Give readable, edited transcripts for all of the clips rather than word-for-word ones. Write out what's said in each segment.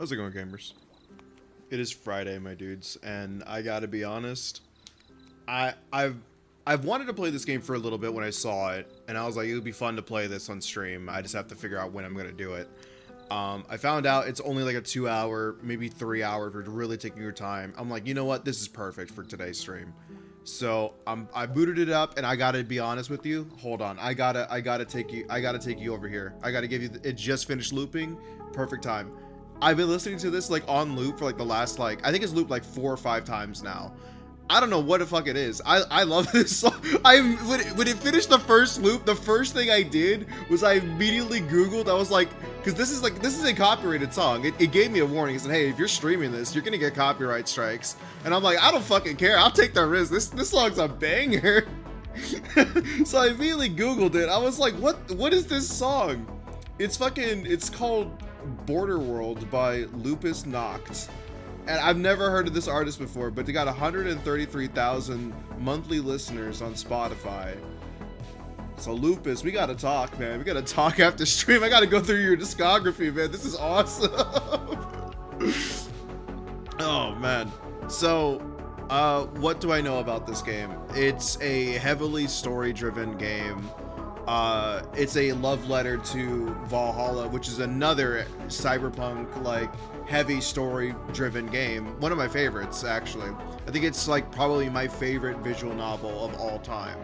How's it going, gamers? It is Friday, my dudes, and I gotta be honest, I've wanted to play this game for a little bit when I saw it, and I was like, it would be fun to play this on stream. I just have to figure out when I'm gonna do it. I found out it's only like a 2-hour, maybe 3-hour for really taking your time. I'm like, you know what? This is perfect for today's stream. So I booted it up, and I gotta be honest with you. Hold on, I gotta take you over here. I gotta give you. It just finished looping. Perfect time. I've been listening to this like on loop for like the last I think it's looped like 4 or 5 times now. I don't know what the fuck it is. I love this song. When it finished the first loop, the first thing I did was I immediately Googled. I was like, because this is a copyrighted song. It gave me a warning. It said, hey, if you're streaming this, you're gonna get copyright strikes. And I'm like, I don't fucking care. I'll take the risk. This song's a banger. So I immediately Googled it. I was like, what is this song? It's called Border World by Lupus Noct. And I've never heard of this artist before, but they got 133,000 monthly listeners on Spotify. So Lupus, we gotta talk, man. We gotta talk after stream. I gotta go through your discography, man. This is awesome. Oh, man. So, what do I know about this game? It's a heavily story-driven game. It's a love letter to Valhalla, which is another cyberpunk heavy story driven game. One of my favorites, actually. I think it's probably my favorite visual novel of all time.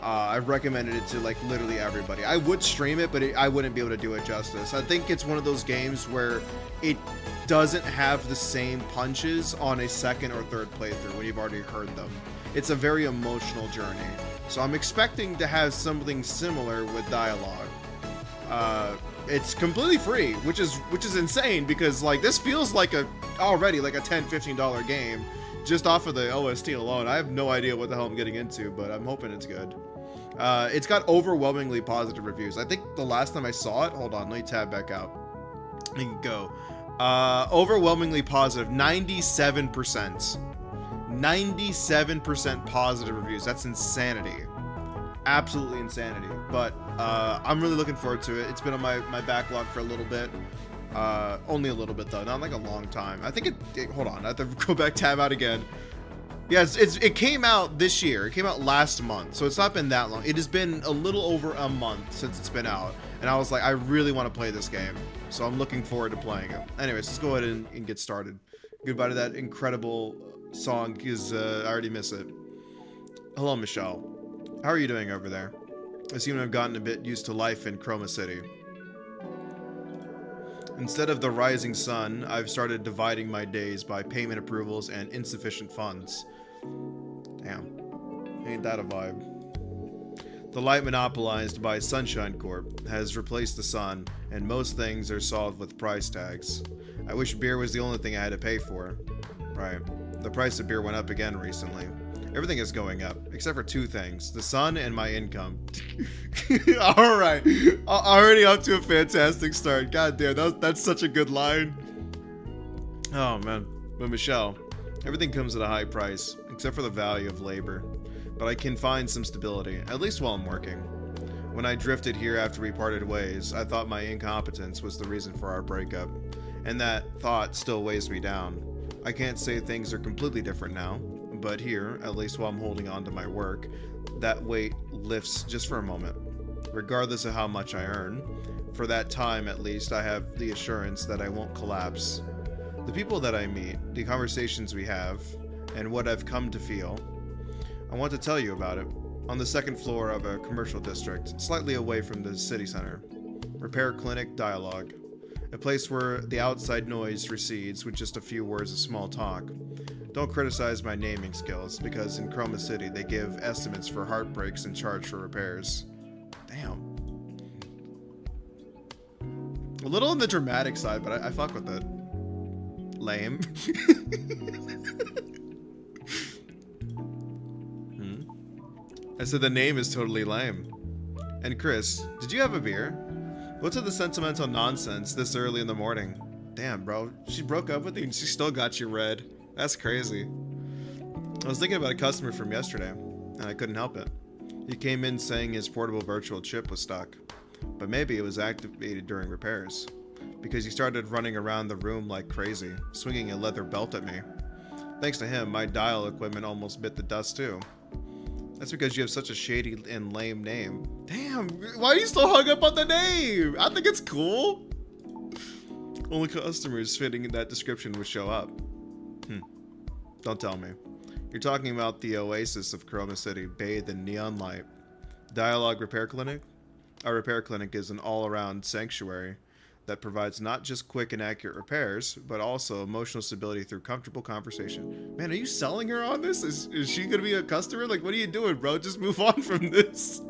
I've recommended it to literally everybody. I would stream it, but I wouldn't be able to do it justice. I think it's one of those games where it doesn't have the same punches on a second or third playthrough when you've already heard them. It's a very emotional journey. So I'm expecting to have something similar with dialogue. It's completely free, which is insane because this feels already like a $10, $15 game just off of the OST alone. I have no idea what the hell I'm getting into, but I'm hoping it's good. It's got overwhelmingly positive reviews. I think the last time I saw it, hold on, let me tab back out. Let me go. Overwhelmingly positive, 97%. 97% positive reviews. That's insanity. Absolutely insanity. But I'm really looking forward to it. It's been on my backlog for a little bit. Only a little bit though, not a long time. I think it hold on, I have to go back, tab out again. Yeah, it came out this year. It came out last month, so it's not been that long. It has been a little over a month since it's been out, and I was like, I really want to play this game, so I'm looking forward to playing it. Anyways, let's go ahead and get started. Goodbye to that incredible song, because I already miss it. Hello, Michelle. How are you doing over there? I seem to have gotten a bit used to life in Chroma City. Instead of the rising sun, I've started dividing my days by payment approvals and insufficient funds. Damn. Ain't that a vibe? The light monopolized by Sunshine Corp has replaced the sun, and most things are solved with price tags. I wish beer was the only thing I had to pay for. Right. The price of beer went up again recently. Everything is going up, except for 2 things. The sun and my income. Alright. Already up to a fantastic start. God damn, that's such a good line. Oh, man. But Michelle, everything comes at a high price, except for the value of labor. But I can find some stability, at least while I'm working. When I drifted here after we parted ways, I thought my incompetence was the reason for our breakup. And that thought still weighs me down. I can't say things are completely different now. But here, at least while I'm holding on to my work, that weight lifts just for a moment. Regardless of how much I earn, for that time at least, I have the assurance that I won't collapse. The people that I meet, the conversations we have, and what I've come to feel, I want to tell you about it. On the 2nd floor of a commercial district, slightly away from the city center. Repair Clinic Dialogue. A place where the outside noise recedes with just a few words of small talk. Don't criticize my naming skills, because in Chroma City they give estimates for heartbreaks and charge for repairs. Damn. A little on the dramatic side, but I fuck with it. Lame. I said the name is totally lame. And Chris, did you have a beer? What's with the sentimental nonsense this early in the morning? Damn, bro. She broke up with you and she still got you red. That's crazy. I was thinking about a customer from yesterday, and I couldn't help it. He came in saying his portable virtual chip was stuck, but maybe it was activated during repairs. because he started running around the room like crazy, swinging a leather belt at me. Thanks to him, my dial equipment almost bit the dust too. That's because you have such a shady and lame name. Damn, why are you still hung up on the name? I think it's cool. Only customers fitting in that description would show up. Don't tell me. You're talking about the oasis of Chroma City, bathed in neon light. Dialogue Repair Clinic? Our repair clinic is an all-around sanctuary that provides not just quick and accurate repairs, but also emotional stability through comfortable conversation. Man, are you selling her on this? Is she gonna be a customer? Like, what are you doing, bro? Just move on from this.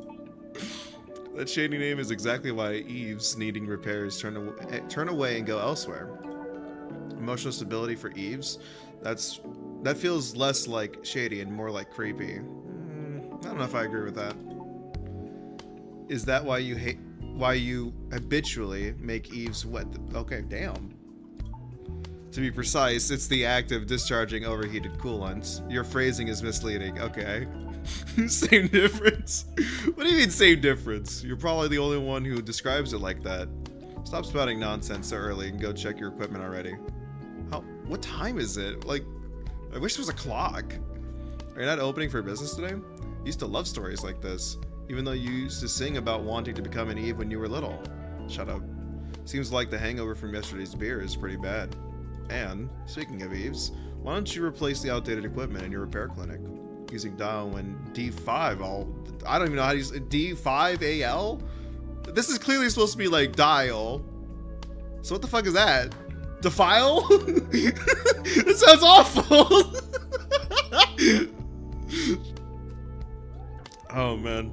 That shady name is exactly why Eve's needing repairs turn away and go elsewhere. Emotional stability for Eve's? That feels less like shady and more like creepy. I don't know if I agree with that. Is that why you habitually make Eve's wet? Okay, damn. To be precise, it's the act of discharging overheated coolant. Your phrasing is misleading. Okay. Same difference. What do you mean same difference? You're probably the only one who describes it like that. Stop spouting nonsense so early and go check your equipment already. What time is it? Like, I wish there was a clock. Are you not opening for business today? You used to love stories like this. Even though you used to sing about wanting to become an Eve when you were little. Shut up. Seems like the hangover from yesterday's beer is pretty bad. And, speaking of Eves, why don't you replace the outdated equipment in your repair clinic? Using dial when D5 I don't even know how to use D5AL? This is clearly supposed to be like dial. So what the fuck is that? Defile? That sounds awful! Oh man.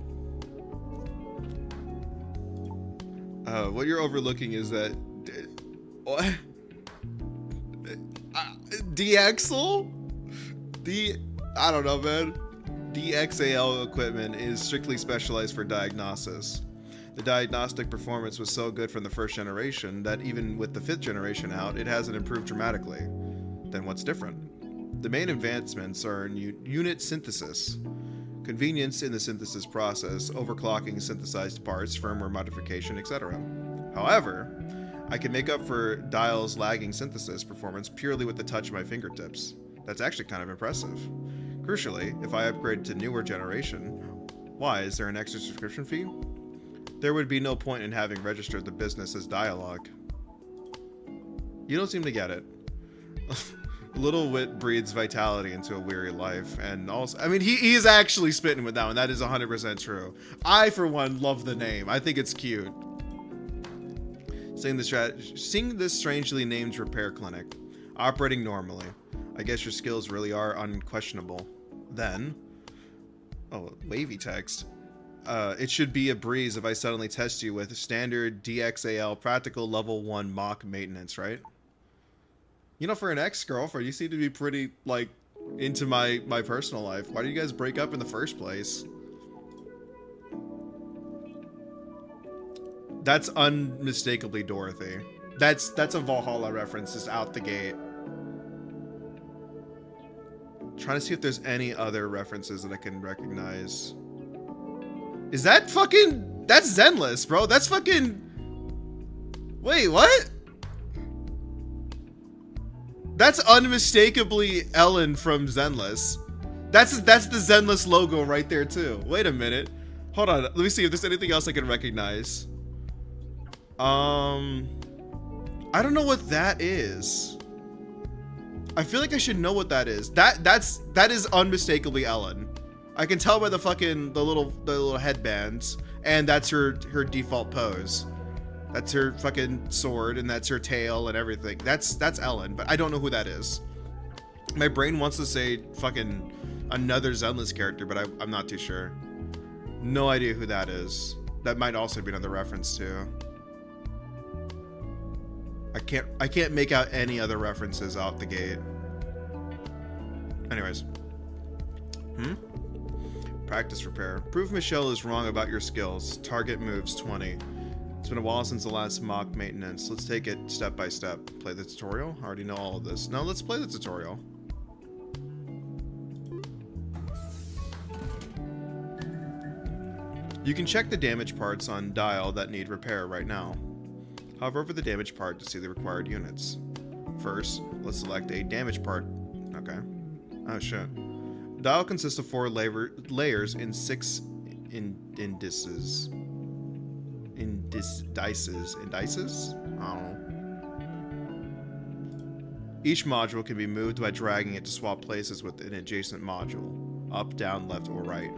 What you're overlooking is that what? DXL? I don't know, man. DXAL equipment is strictly specialized for diagnosis. The diagnostic performance was so good from the first generation that even with the 5th generation out, it hasn't improved dramatically. Then what's different? The main advancements are in unit synthesis. Convenience in the synthesis process, overclocking synthesized parts, firmware modification, etc. However, I can make up for dial's lagging synthesis performance purely with the touch of my fingertips. That's actually kind of impressive. Crucially, if I upgrade to newer generation, why, is there an extra subscription fee? There would be no point in having registered the business as Dialogue. You don't seem to get it. Little wit breeds vitality into a weary life, and also, I mean, he's actually spitting with that one. That is 100% true. I, for one, love the name. I think it's cute. Seeing this strangely named repair clinic, operating normally. I guess your skills really are unquestionable. Then, oh, wavy text. It should be a breeze if I suddenly test you with standard DXAL practical level 1 mock maintenance, right? You know, for an ex-girlfriend, you seem to be pretty, like, into my personal life. Why did you guys break up in the first place? That's unmistakably Dorothy. That's a Valhalla reference just out the gate. Trying to see if there's any other references that I can recognize. Is that fucking... That's Zenless, bro. That's fucking... Wait, what? That's unmistakably Ellen from Zenless. That's the Zenless logo right there, too. Wait a minute. Hold on. Let me see if there's anything else I can recognize. I don't know what that is. I feel like I should know what that is. That is unmistakably Ellen. I can tell by the little headbands, and that's her default pose. That's her fucking sword, and that's her tail and everything. That's Ellen, but I don't know who that is. My brain wants to say fucking another Zenless character, but I'm not too sure. No idea who that is. That might also be another reference too. I can't make out any other references out the gate. Anyways. Practice repair. Prove Michelle is wrong about your skills. Target moves 20. It's been a while since the last mock maintenance. Let's take it step by step. Play the tutorial? I already know all of this. Now let's play the tutorial. You can check the damaged parts on dial that need repair right now. Hover over the damaged part to see the required units. First, let's select a damaged part. Okay. Oh shit. Dial consists of 4 layers in 6 indices. Indices? I don't know. Each module can be moved by dragging it to swap places with an adjacent module. Up, down, left, or right.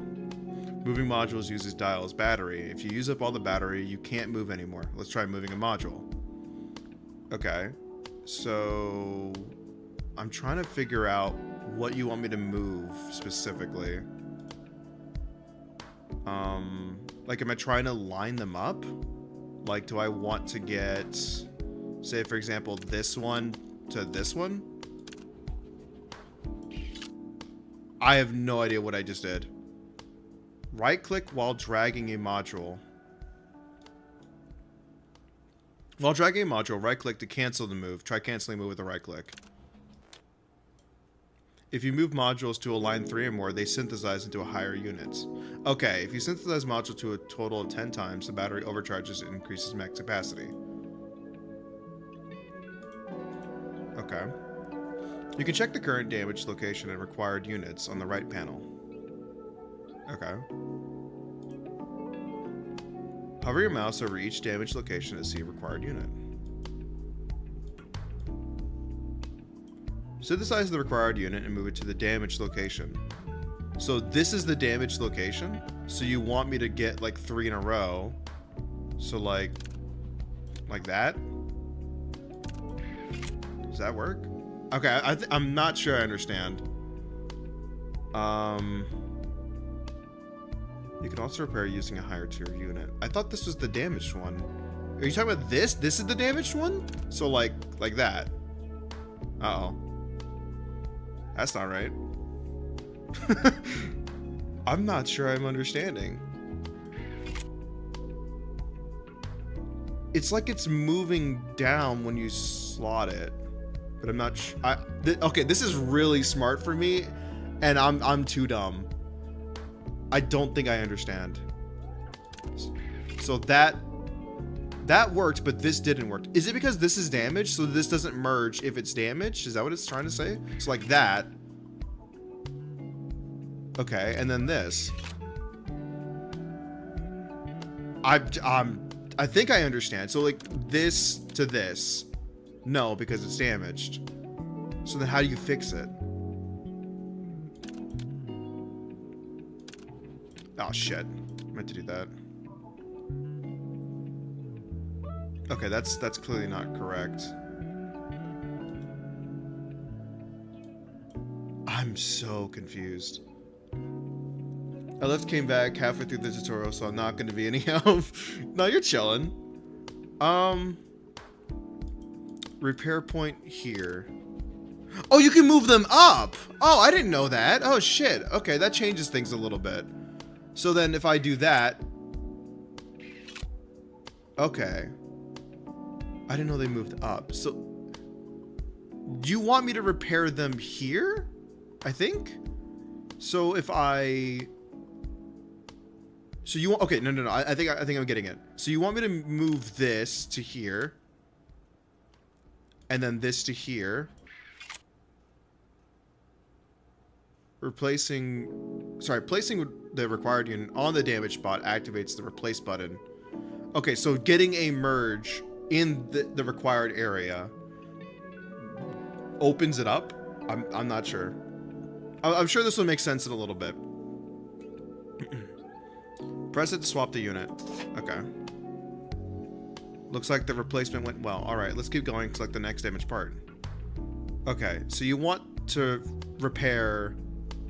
Moving modules uses dial as battery. If you use up all the battery, you can't move anymore. Let's try moving a module. Okay. So I'm trying to figure out what you want me to move specifically. Like, am I trying to line them up? Like, do I want to get, say, for example, this one to this one? I have no idea what I just did. Right-click while dragging a module. While dragging a module, right-click to cancel the move. Try canceling move with a right-click. If you move modules to a line 3 or more, they synthesize into a higher unit. Okay, if you synthesize module to a total of 10 times, the battery overcharges and increases max capacity. Okay. You can check the current damage location and required units on the right panel. Okay. Hover your mouse over each damaged location to see a required unit. Synthesize the required unit and move it to the damaged location. So this is the damaged location? So you want me to get like 3 in a row. So like that? Does that work? Okay, I'm not sure I understand. You can also repair using a higher tier unit. I thought this was the damaged one. Are you talking about this? This is the damaged one? So like that. Uh-oh. That's not right. I'm not sure I'm understanding. It's like it's moving down when you slot it, but I'm not sure. Okay, this is really smart for me, and I'm too dumb. I don't think I understand. So that worked, but this didn't work. Is it because this is damaged, so this doesn't merge if it's damaged? Is that what it's trying to say? So like that. Okay, and then this. I think I understand. So like this to this. No, because it's damaged. So then how do you fix it? Oh shit. I meant to do that. Okay, that's clearly not correct. I'm so confused. I left, came back halfway through the tutorial, so I'm not going to be any help. No, you're chilling. Repair point here. Oh, you can move them up. Oh, I didn't know that. Oh shit. Okay, that changes things a little bit. So then if I do that. Okay. I didn't know they moved up. So do you want me to repair them here? I think. So if I you want, okay, no. I think I'm getting it. So you want me to move this to here and then this to here. Placing the required unit on the damage spot activates the replace button. Okay, so getting a merge in the required area opens it up. I'm not sure. I'm sure this will make sense in a little bit. Press it to swap the unit. Okay. Looks like the replacement went well. Alright, let's keep going. Select the next damaged part. Okay, so you want to repair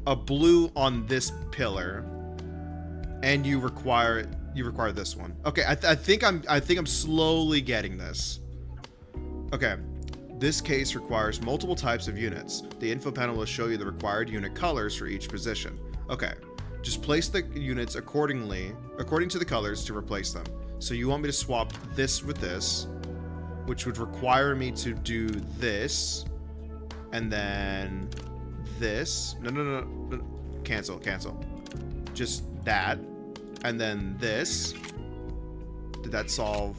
a blue on this pillar, and you require this one. Okay, I think I'm slowly getting this. Okay, this case requires multiple types of units. The info panel will show you the required unit colors for each position. Okay, just place the units according to the colors to replace them. So you want me to swap this with this, which would require me to do this, and then this. No. Cancel. Just that. And then this. Did that solve?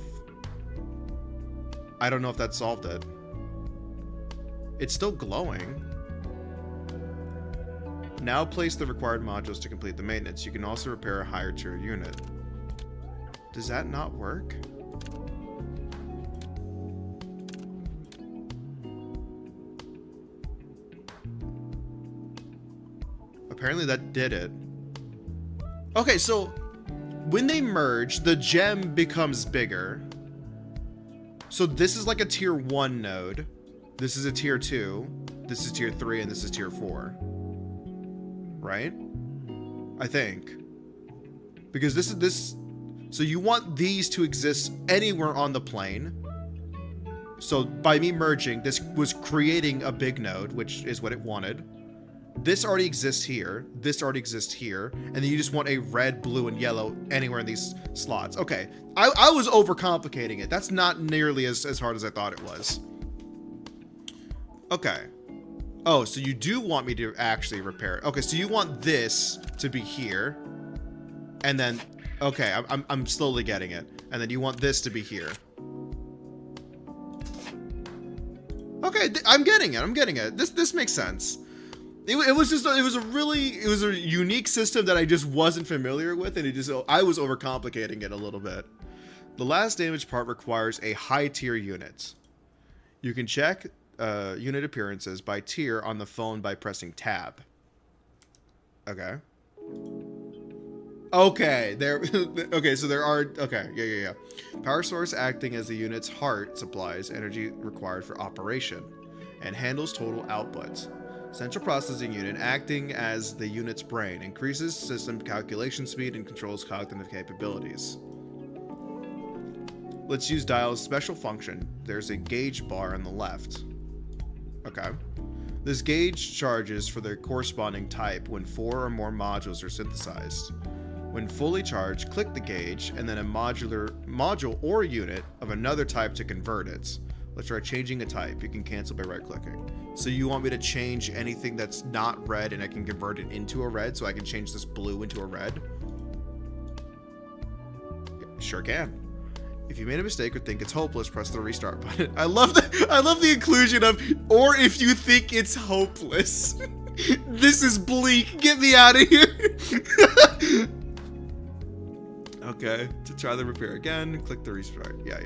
I don't know if that solved it. It's still glowing. Now place the required modules to complete the maintenance. You can also repair a higher tier unit. Does that not work? Apparently that did it. Okay, so when they merge, the gem becomes bigger. So this is like a tier 1 node. This is a tier 2. This is tier 3, and this is tier 4. Right? I think. Because this is this. So you want these to exist anywhere on the plane. So by me merging, this was creating a big node, which is what it wanted. This already exists here. This already exists here. And then you just want a red, blue, and yellow anywhere in these slots. Okay. I was overcomplicating it. That's not nearly as hard as I thought it was. Okay. Oh, so you do want me to actually repair it. Okay, so you want this to be here. And then, okay, I'm slowly getting it. And then you want this to be here. Okay, I'm getting it. I'm getting it. This makes sense. It was a unique system that I just wasn't familiar with, and I was overcomplicating it a little bit. The last damage part requires a high tier unit. You can check unit appearances by tier on the phone by pressing tab. Okay. Okay, there. Okay, so there are. Okay, yeah. Power source acting as the unit's heart supplies energy required for operation, and handles total output. Central processing unit acting as the unit's brain, increases system calculation speed and controls cognitive capabilities. Let's use dial's special function. There's a gauge bar on the left. Okay. This gauge charges for their corresponding type when 4 or more modules are synthesized. When fully charged, click the gauge and then a module or unit of another type to convert it. Let's try changing a type. You can cancel by right-clicking. So you want me to change anything that's not red and I can convert it into a red, so I can change this blue into a red? Sure can. If you made a mistake or think it's hopeless, press the restart button. I love the inclusion of, or if you think it's hopeless. This is bleak. Get me out of here. Okay, to try the repair again, click the restart. Yeah.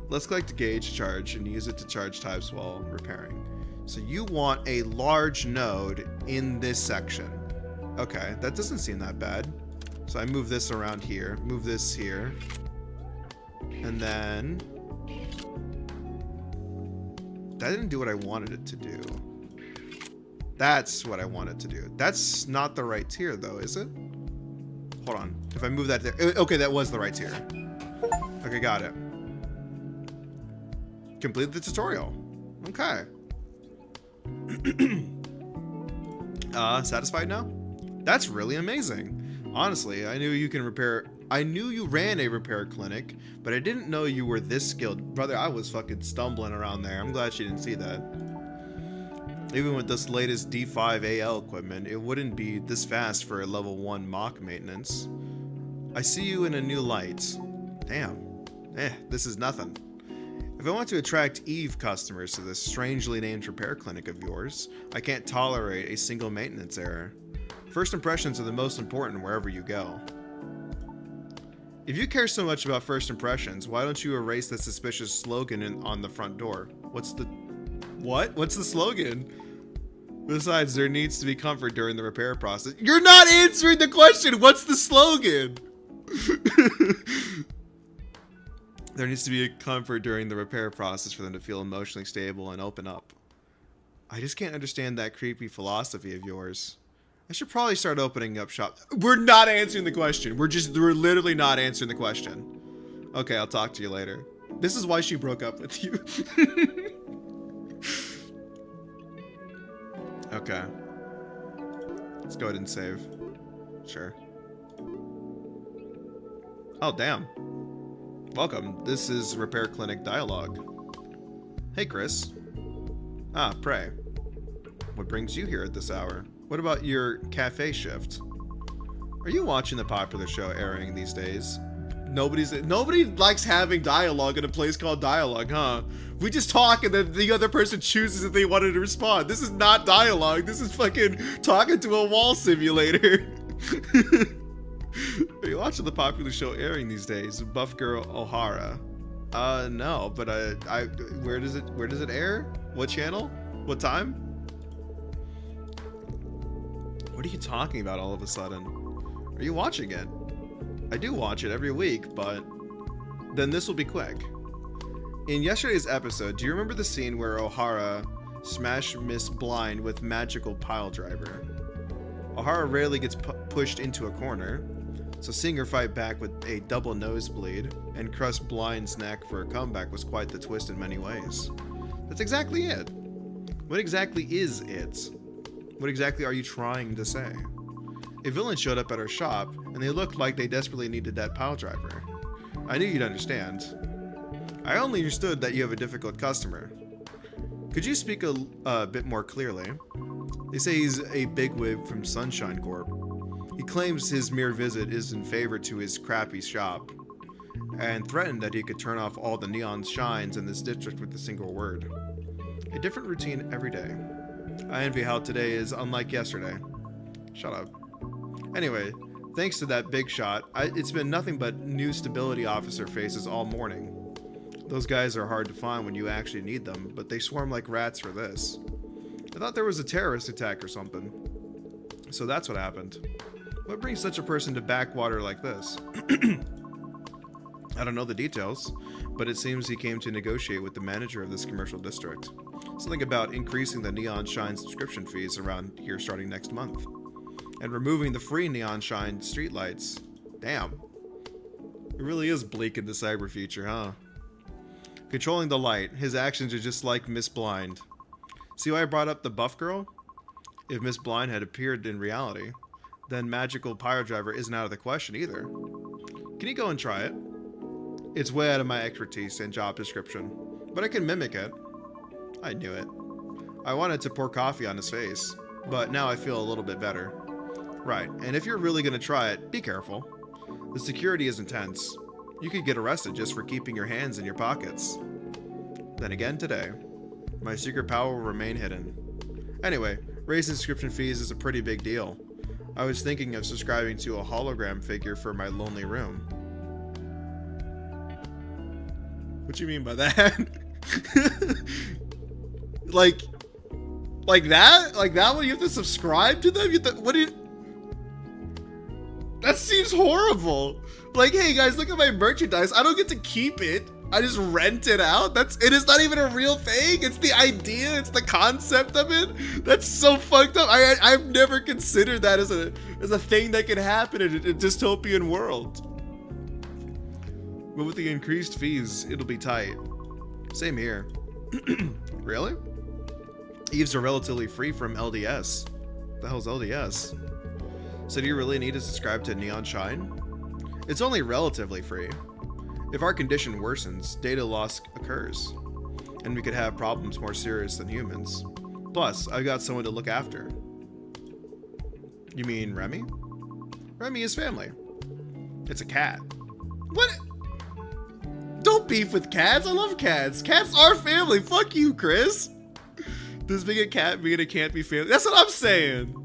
Let's click the gauge charge and use it to charge types while repairing. So you want a large node in this section. Okay, that doesn't seem that bad. So I move this around here, move this here. And then that didn't do what I wanted it to do. That's what I wanted to do. That's not the right tier though, is it? Hold on. If I move that there. Okay, that was the right tier. Okay, got it. Complete the tutorial. Okay. Satisfied now? That's really amazing. Honestly, I knew you ran a repair clinic, but I didn't know you were this skilled. Brother, I was fucking stumbling around there. I'm glad she didn't see that. Even with this latest D5 AL equipment, it wouldn't be this fast for a level 1 mock maintenance. I see you in a new light. Damn. This is nothing. If I want to attract Eve customers to this strangely named repair clinic of yours, I can't tolerate a single maintenance error. First impressions are the most important wherever you go. If you care so much about first impressions, why don't you erase the suspicious slogan on the front door? What's the slogan? Besides, there needs to be comfort during the repair process. You're not answering the question! What's the slogan? There needs to be a comfort during the repair process for them to feel emotionally stable and open up. I just can't understand that creepy philosophy of yours. I should probably start opening up shop. We're not answering the question. We're literally not answering the question. Okay, I'll talk to you later. This is why she broke up with you. Okay. Let's go ahead and save. Sure. Oh, damn. Welcome. This is Repair Clinic Dialogue. Hey, Chris. Ah, pray. What brings you here at this hour? What about your cafe shift? Are you watching the popular show airing these days? Nobody likes having dialogue in a place called dialogue, huh? We just talk and then the other person chooses if they wanted to respond. This is not dialogue. This is fucking talking to a wall simulator. Are you watching the popular show airing these days, Buff Girl O'Hara? No, but where does it air? What channel? What time? What are you talking about all of a sudden? Are you watching it? I do watch it every week, but then this will be quick. In yesterday's episode, do you remember the scene where O'Hara smashed Miss Blind with magical pile driver? O'Hara rarely gets pushed into a corner, so seeing her fight back with a double nosebleed and crush Blind's neck for a comeback was quite the twist in many ways. That's exactly it. What exactly is it? What exactly are you trying to say? A villain showed up at our shop, and they looked like they desperately needed that pile driver. I knew you'd understand. I only understood that you have a difficult customer. Could you speak a bit more clearly? They say he's a bigwig from Sunshine Corp. He claims his mere visit is in favor to his crappy shop, and threatened that he could turn off all the neon shines in this district with a single word. A different routine every day. I envy how today is unlike yesterday. Shut up. Anyway, thanks to that big shot, it's been nothing but new stability officer faces all morning. Those guys are hard to find when you actually need them, but they swarm like rats for this. I thought there was a terrorist attack or something. So that's what happened. What brings such a person to backwater like this? I don't know the details, but it seems he came to negotiate with the manager of this commercial district. Something about increasing the neon shine subscription fees around here starting next month. And removing the free neon shine streetlights. Damn. It really is bleak in the cyber future, huh? Controlling the light. His actions are just like Miss Blind. See why I brought up the buff girl? If Miss Blind had appeared in reality, then magical pyro driver isn't out of the question either. Can you go and try it? It's way out of my expertise and job description, but I can mimic it. I knew it. I wanted to pour coffee on his face, but now I feel a little bit better. Right, and if you're really going to try it, be careful. The security is intense. You could get arrested just for keeping your hands in your pockets. Then again today, my secret power will remain hidden. Anyway, raising subscription fees is a pretty big deal. I was thinking of subscribing to a hologram figure for my lonely room. What you mean by that? like that? Like that one? You have to subscribe to them? What do you... That seems horrible. Like, hey guys, look at my merchandise. I don't get to keep it. I just rent it out. It is not even a real thing. It's the idea. It's the concept of it. That's so fucked up. I've never considered that as a thing that could happen in a dystopian world. But with the increased fees, it'll be tight. Same here. Really? Eves are relatively free from LDS. What the hell's LDS? So do you really need to subscribe to Neon Shine? It's only relatively free. If our condition worsens, data loss occurs, and we could have problems more serious than humans. Plus, I've got someone to look after. You mean Remy? Remy is family. It's a cat. What? Don't beef with cats. I love cats. Cats are family. Fuck you, Chris. Does being a cat mean it can't be family? That's what I'm saying.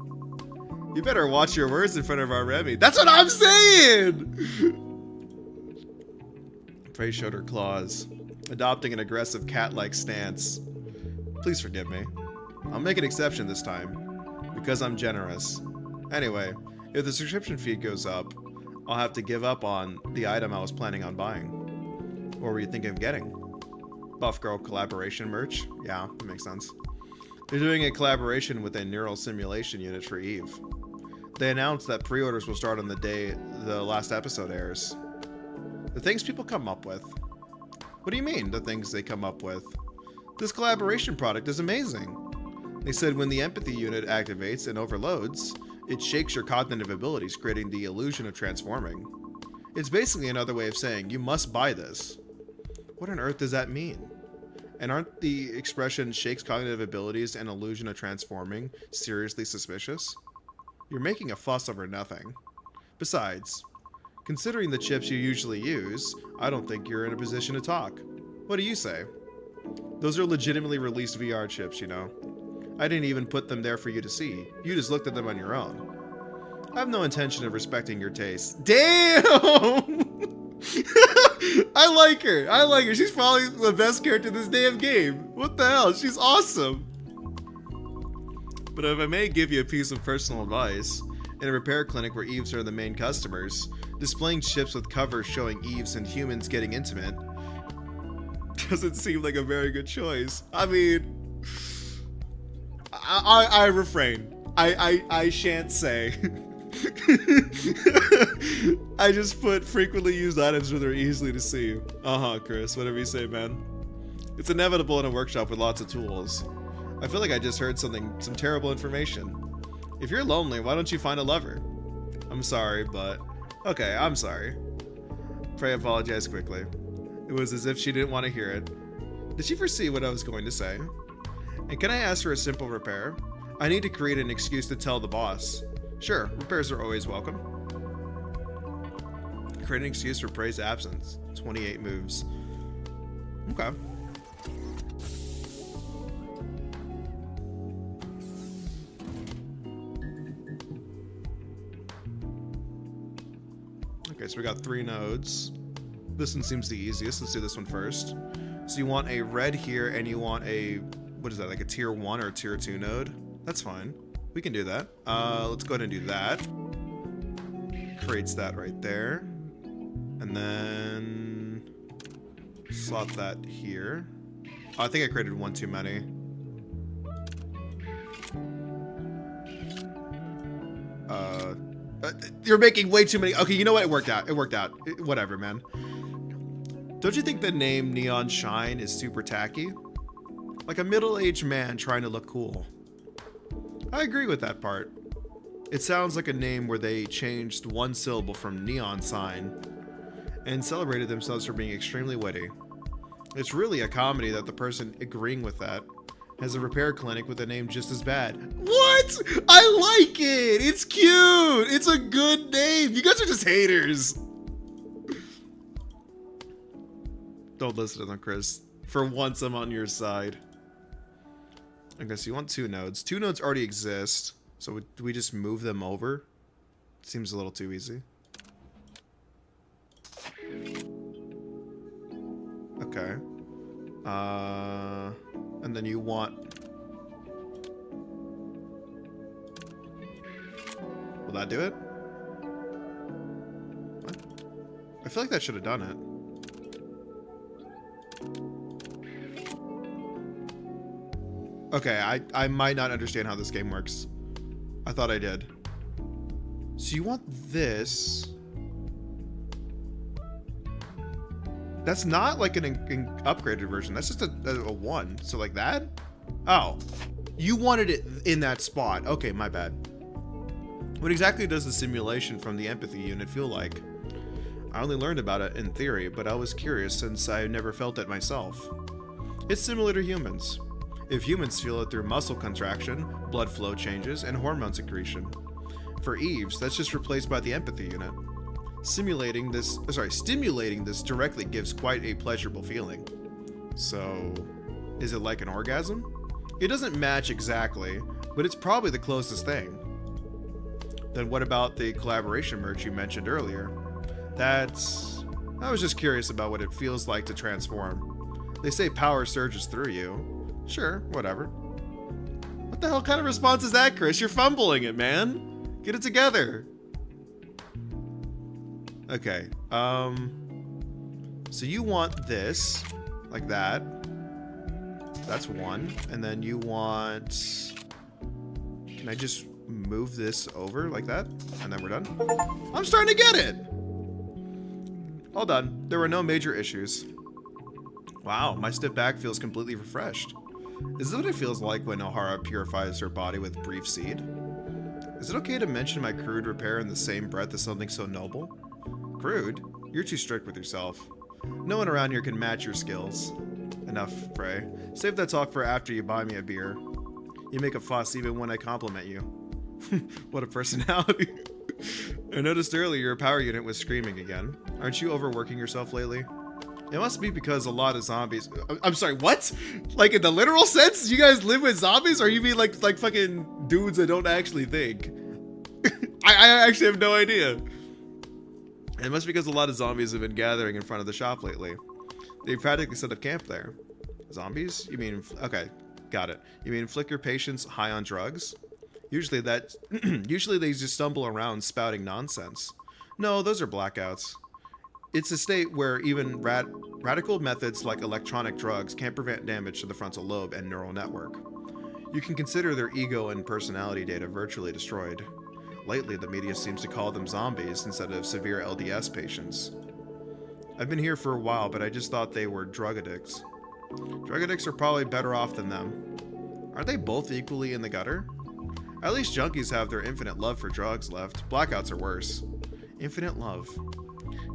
You better watch your words in front of our Remy. That's what I'm saying! Prey showed her claws, adopting an aggressive cat-like stance. Please forgive me. I'll make an exception this time, because I'm generous. Anyway, if the subscription fee goes up, I'll have to give up on the item I was planning on buying. What were you thinking of getting? Buff Girl collaboration merch? Yeah, that makes sense. They're doing a collaboration with a neural simulation unit for Eve. They announced that pre-orders will start on the day the last episode airs. The things people come up with. What do you mean, the things they come up with? This collaboration product is amazing. They said when the empathy unit activates and overloads, it shakes your cognitive abilities, creating the illusion of transforming. It's basically another way of saying, you must buy this. What on earth does that mean? And aren't the expression shakes cognitive abilities and illusion of transforming seriously suspicious? You're making a fuss over nothing. Besides, Considering the chips you usually use, I don't think you're in a position to talk. What do you say? Those are legitimately released VR chips, you know. I didn't even put them there for you to see. You just looked at them on your own. I have no intention of respecting your taste. Damn! I like her. I like her. She's probably the best character in this damn game. What the hell? She's awesome. But if I may give you a piece of personal advice, in a repair clinic where Eves are the main customers, displaying chips with covers showing Eves and humans getting intimate doesn't seem like a very good choice. I mean, I refrain. I shan't say. I just put frequently used items where they're easily to see. Chris, whatever you say, man. It's inevitable in a workshop with lots of tools. I feel like I just heard some terrible information. If you're lonely, why don't you find a lover? I'm sorry, but... Okay, I'm sorry. Pray apologize quickly. It was as if she didn't want to hear it. Did she foresee what I was going to say? And can I ask for a simple repair? I need to create an excuse to tell the boss. Sure, repairs are always welcome. Create an excuse for Prey's absence. 28 moves. Okay. Okay, so we got 3 nodes. This one seems the easiest. Let's do this one first. So you want a red here, and you want a, what is that, like a tier 1 or a tier 2 node? That's fine. We can do that. Let's go ahead and do that. Creates that right there. And then slot that here. Oh, I think I created one too many. You're making way too many. Okay, you know what? It worked out. It worked out. Whatever, man. Don't you think the name Neon Shine is super tacky? Like a middle-aged man trying to look cool. I agree with that part. It sounds like a name where they changed one syllable from neon sign and celebrated themselves for being extremely witty. It's really a comedy that the person agreeing with that has a repair clinic with a name just as bad. What? I like it! It's cute! It's a good name! You guys are just haters! Don't listen to them, Chris. For once, I'm on your side. Okay, so you want 2 nodes. 2 nodes already exist, so do we just move them over? Seems a little too easy. Okay. And then you want... Will that do it? What? I feel like that should have done it. Okay, I might not understand how this game works. I thought I did. So you want this. That's not like an upgraded version. That's just a 1. So like that? Oh. You wanted it in that spot. Okay, my bad. What exactly does the simulation from the empathy unit feel like? I only learned about it in theory, but I was curious since I never felt it myself. It's similar to humans. If humans feel it through muscle contraction, blood flow changes, and hormone secretion. For Eves, that's just replaced by the empathy unit. Stimulating this directly gives quite a pleasurable feeling. So, is it like an orgasm? It doesn't match exactly, but it's probably the closest thing. Then what about the collaboration merch you mentioned earlier? I was just curious about what it feels like to transform. They say power surges through you. Sure, whatever. What the hell kind of response is that, Chris? You're fumbling it, man. Get it together. Okay, so you want this, like that. That's 1. And then you want... Can I just move this over like that? And then we're done? I'm starting to get it! All done. There were no major issues. Wow, my stiff back feels completely refreshed. Is this what it feels like when Ohara purifies her body with brief seed? Is it okay to mention my crude repair in the same breath as something so noble? Crude? You're too strict with yourself. No one around here can match your skills. Enough, Prey. Save that talk for after you buy me a beer. You make a fuss even when I compliment you. What a personality. I noticed earlier your power unit was screaming again. Aren't you overworking yourself lately? It must be because a lot of zombies... I'm sorry, what? Like in the literal sense? You guys live with zombies? Or you mean like fucking dudes that don't actually think? I actually have no idea. It must be because a lot of zombies have been gathering in front of the shop lately. They've practically set up camp there. Zombies? You mean... Okay, got it. You mean inflict your patients high on drugs? Usually they just stumble around spouting nonsense. No, those are blackouts. It's a state where even radical methods like electronic drugs can't prevent damage to the frontal lobe and neural network. You can consider their ego and personality data virtually destroyed. Lately, the media seems to call them zombies instead of severe LDS patients. I've been here for a while, but I just thought they were drug addicts. Drug addicts are probably better off than them. Aren't they both equally in the gutter? At least junkies have their infinite love for drugs left. Blackouts are worse. Infinite love.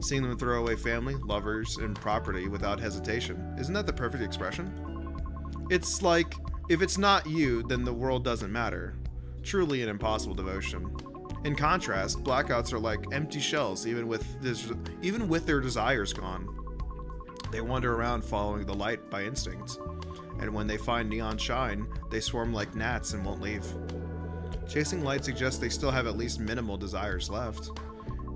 Seeing them throw away family, lovers, and property without hesitation. Isn't that the perfect expression? It's like, if it's not you, then the world doesn't matter. Truly an impossible devotion. In contrast, blackouts are like empty shells even with their desires gone. They wander around following the light by instinct. And when they find neon shine, they swarm like gnats and won't leave. Chasing light suggests they still have at least minimal desires left.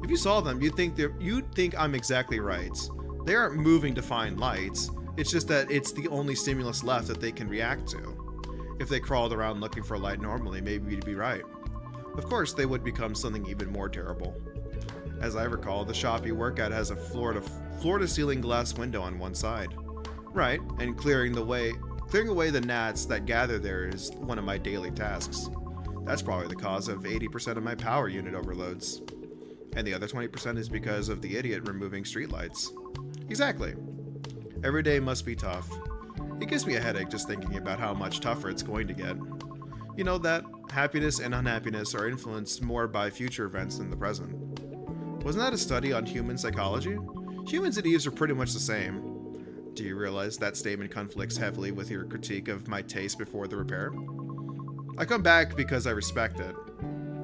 If you saw them, you'd think I'm exactly right. They aren't moving to find lights. It's just that it's the only stimulus left that they can react to. If they crawled around looking for light normally, maybe you'd be right. Of course, they would become something even more terrible. As I recall, the shop you work at has a floor-to-ceiling glass window on one side. Right, and clearing away the gnats that gather there is one of my daily tasks. That's probably the cause of 80% of my power unit overloads. And the other 20% is because of the idiot removing streetlights. Exactly. Every day must be tough. It gives me a headache just thinking about how much tougher it's going to get. You know that happiness and unhappiness are influenced more by future events than the present. Wasn't that a study on human psychology? Humans and Eves are pretty much the same. Do you realize that statement conflicts heavily with your critique of my taste before the repair? I come back because I respect it.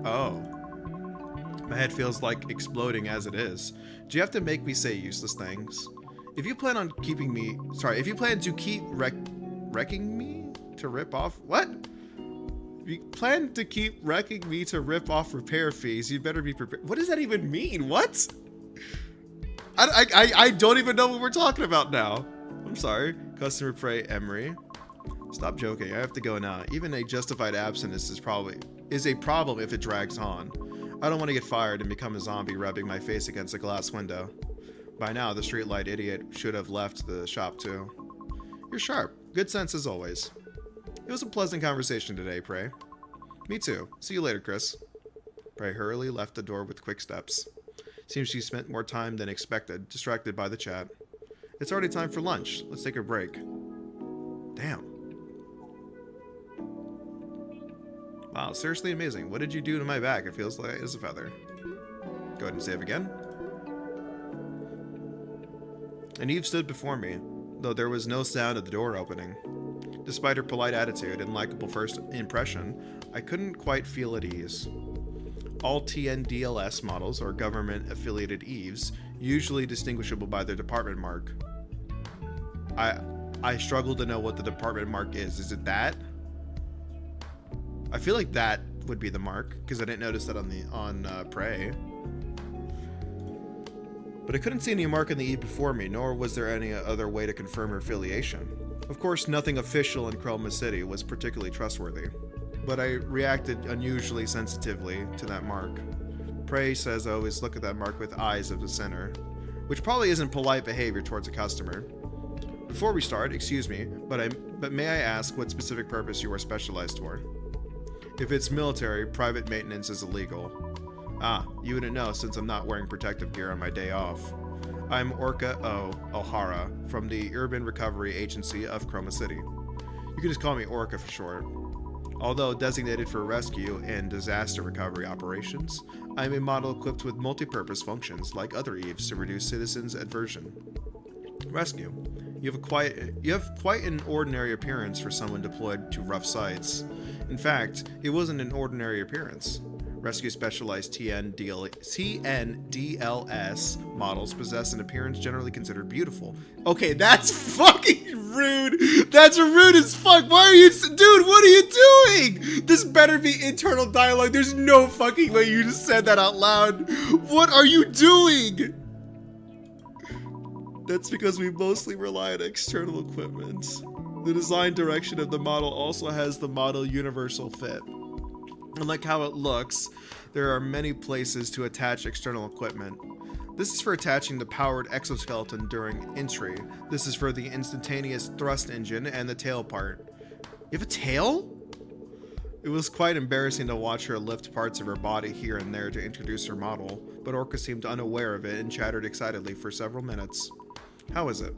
Oh. My head feels like exploding as it is. Do you have to make me say useless things? If you plan to keep wrecking me to rip off... What? If you plan to keep wrecking me to rip off repair fees, you better be prepared. What does that even mean? What? I don't even know what we're talking about now. I'm sorry. Customer Prey Emery. Stop joking. I have to go now. Even a justified abstinence is a problem if it drags on. I don't want to get fired and become a zombie rubbing my face against a glass window. By now, the streetlight idiot should have left the shop too. You're sharp. Good sense as always. It was a pleasant conversation today, Prey. Me too. See you later, Chris. Prey hurriedly left the door with quick steps. Seems she spent more time than expected, distracted by the chat. It's already time for lunch. Let's take a break. Damn. Wow, seriously amazing. What did you do to my back? It feels like it's a feather. Go ahead and save again. And Eve stood before me, though there was no sound of the door opening. Despite her polite attitude and likable first impression, I couldn't quite feel at ease. All TNDLS models, or government-affiliated Eves, usually distinguishable by their department mark. I struggle to know what the department mark is. Is it that? I feel like that would be the mark, because I didn't notice that on Prey. But I couldn't see any mark on the Eve before me, nor was there any other way to confirm her affiliation. Of course, nothing official in Chroma City was particularly trustworthy, but I reacted unusually sensitively to that mark. Prey says I always look at that mark with eyes of the sinner, which probably isn't polite behavior towards a customer. Before we start, excuse me, but may I ask what specific purpose you are specialized for? If it's military, private maintenance is illegal. Ah, you wouldn't know since I'm not wearing protective gear on my day off. I'm Orca O. O'Hara from the Urban Recovery Agency of Chroma City. You can just call me Orca for short. Although designated for rescue and disaster recovery operations, I'm a model equipped with multi-purpose functions like other Eves to reduce citizens' aversion. Rescue. You have quite an ordinary appearance for someone deployed to rough sites. In fact, it wasn't an ordinary appearance. Rescue specialized TNDLS models possess an appearance generally considered beautiful. Okay, that's fucking rude. That's rude as fuck. Why are you... Dude, what are you doing? This better be internal dialogue. There's no fucking way you just said that out loud. What are you doing? That's because we mostly rely on external equipment. The design direction of the model also has the model universal fit. Unlike how it looks, there are many places to attach external equipment. This is for attaching the powered exoskeleton during entry. This is for the instantaneous thrust engine and the tail part. You have a tail? It was quite embarrassing to watch her lift parts of her body here and there to introduce her model, but Orca seemed unaware of it and chattered excitedly for several minutes. How is it?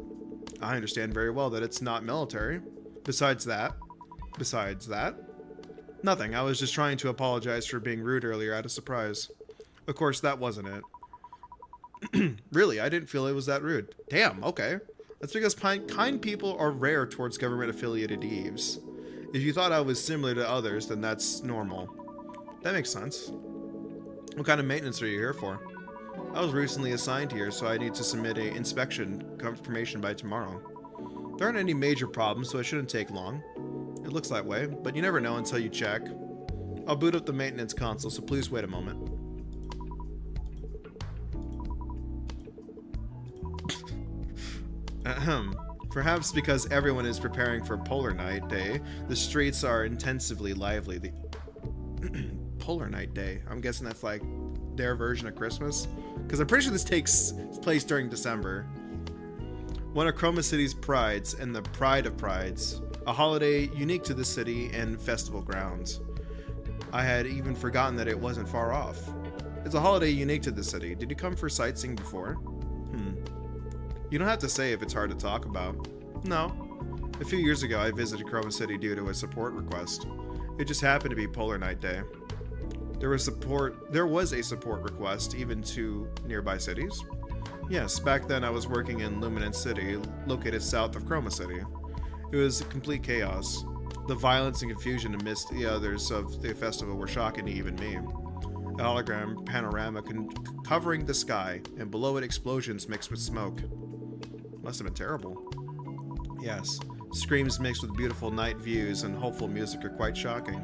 I understand very well that it's not military. Besides that, nothing. I was just trying to apologize for being rude earlier out of surprise. Of course, that wasn't it. Really, I didn't feel it was that rude. Damn, okay. That's because kind people are rare towards government-affiliated Eves. If you thought I was similar to others, then that's normal. That makes sense. What kind of maintenance are you here for? I was recently assigned here, so I need to submit an inspection confirmation by tomorrow. There aren't any major problems, so it shouldn't take long. It looks that way, but you never know until you check. I'll boot up the maintenance console, so please wait a moment. Ahem. Perhaps because everyone is preparing for Polar Night Day, the streets are intensively lively. The Polar Night Day. I'm guessing that's like their version of Christmas, because I'm pretty sure this takes place during December. One of Chroma City's prides and the pride of prides, a holiday unique to the city and festival grounds. I had even forgotten that it wasn't far off. It's a holiday unique to the city. Did you come for sightseeing before? You don't have to say if it's hard to talk about. No. A few years ago, I visited Chroma City due to a support request. It just happened to be Polar Night Day. There was a support request even to nearby cities. Yes, back then I was working in Luminance City, located south of Chroma City. It was complete chaos. The violence and confusion amidst the others of the festival were shocking to even me. A hologram panorama covering the sky, and below it explosions mixed with smoke. Must have been terrible. Yes, screams mixed with beautiful night views and hopeful music are quite shocking.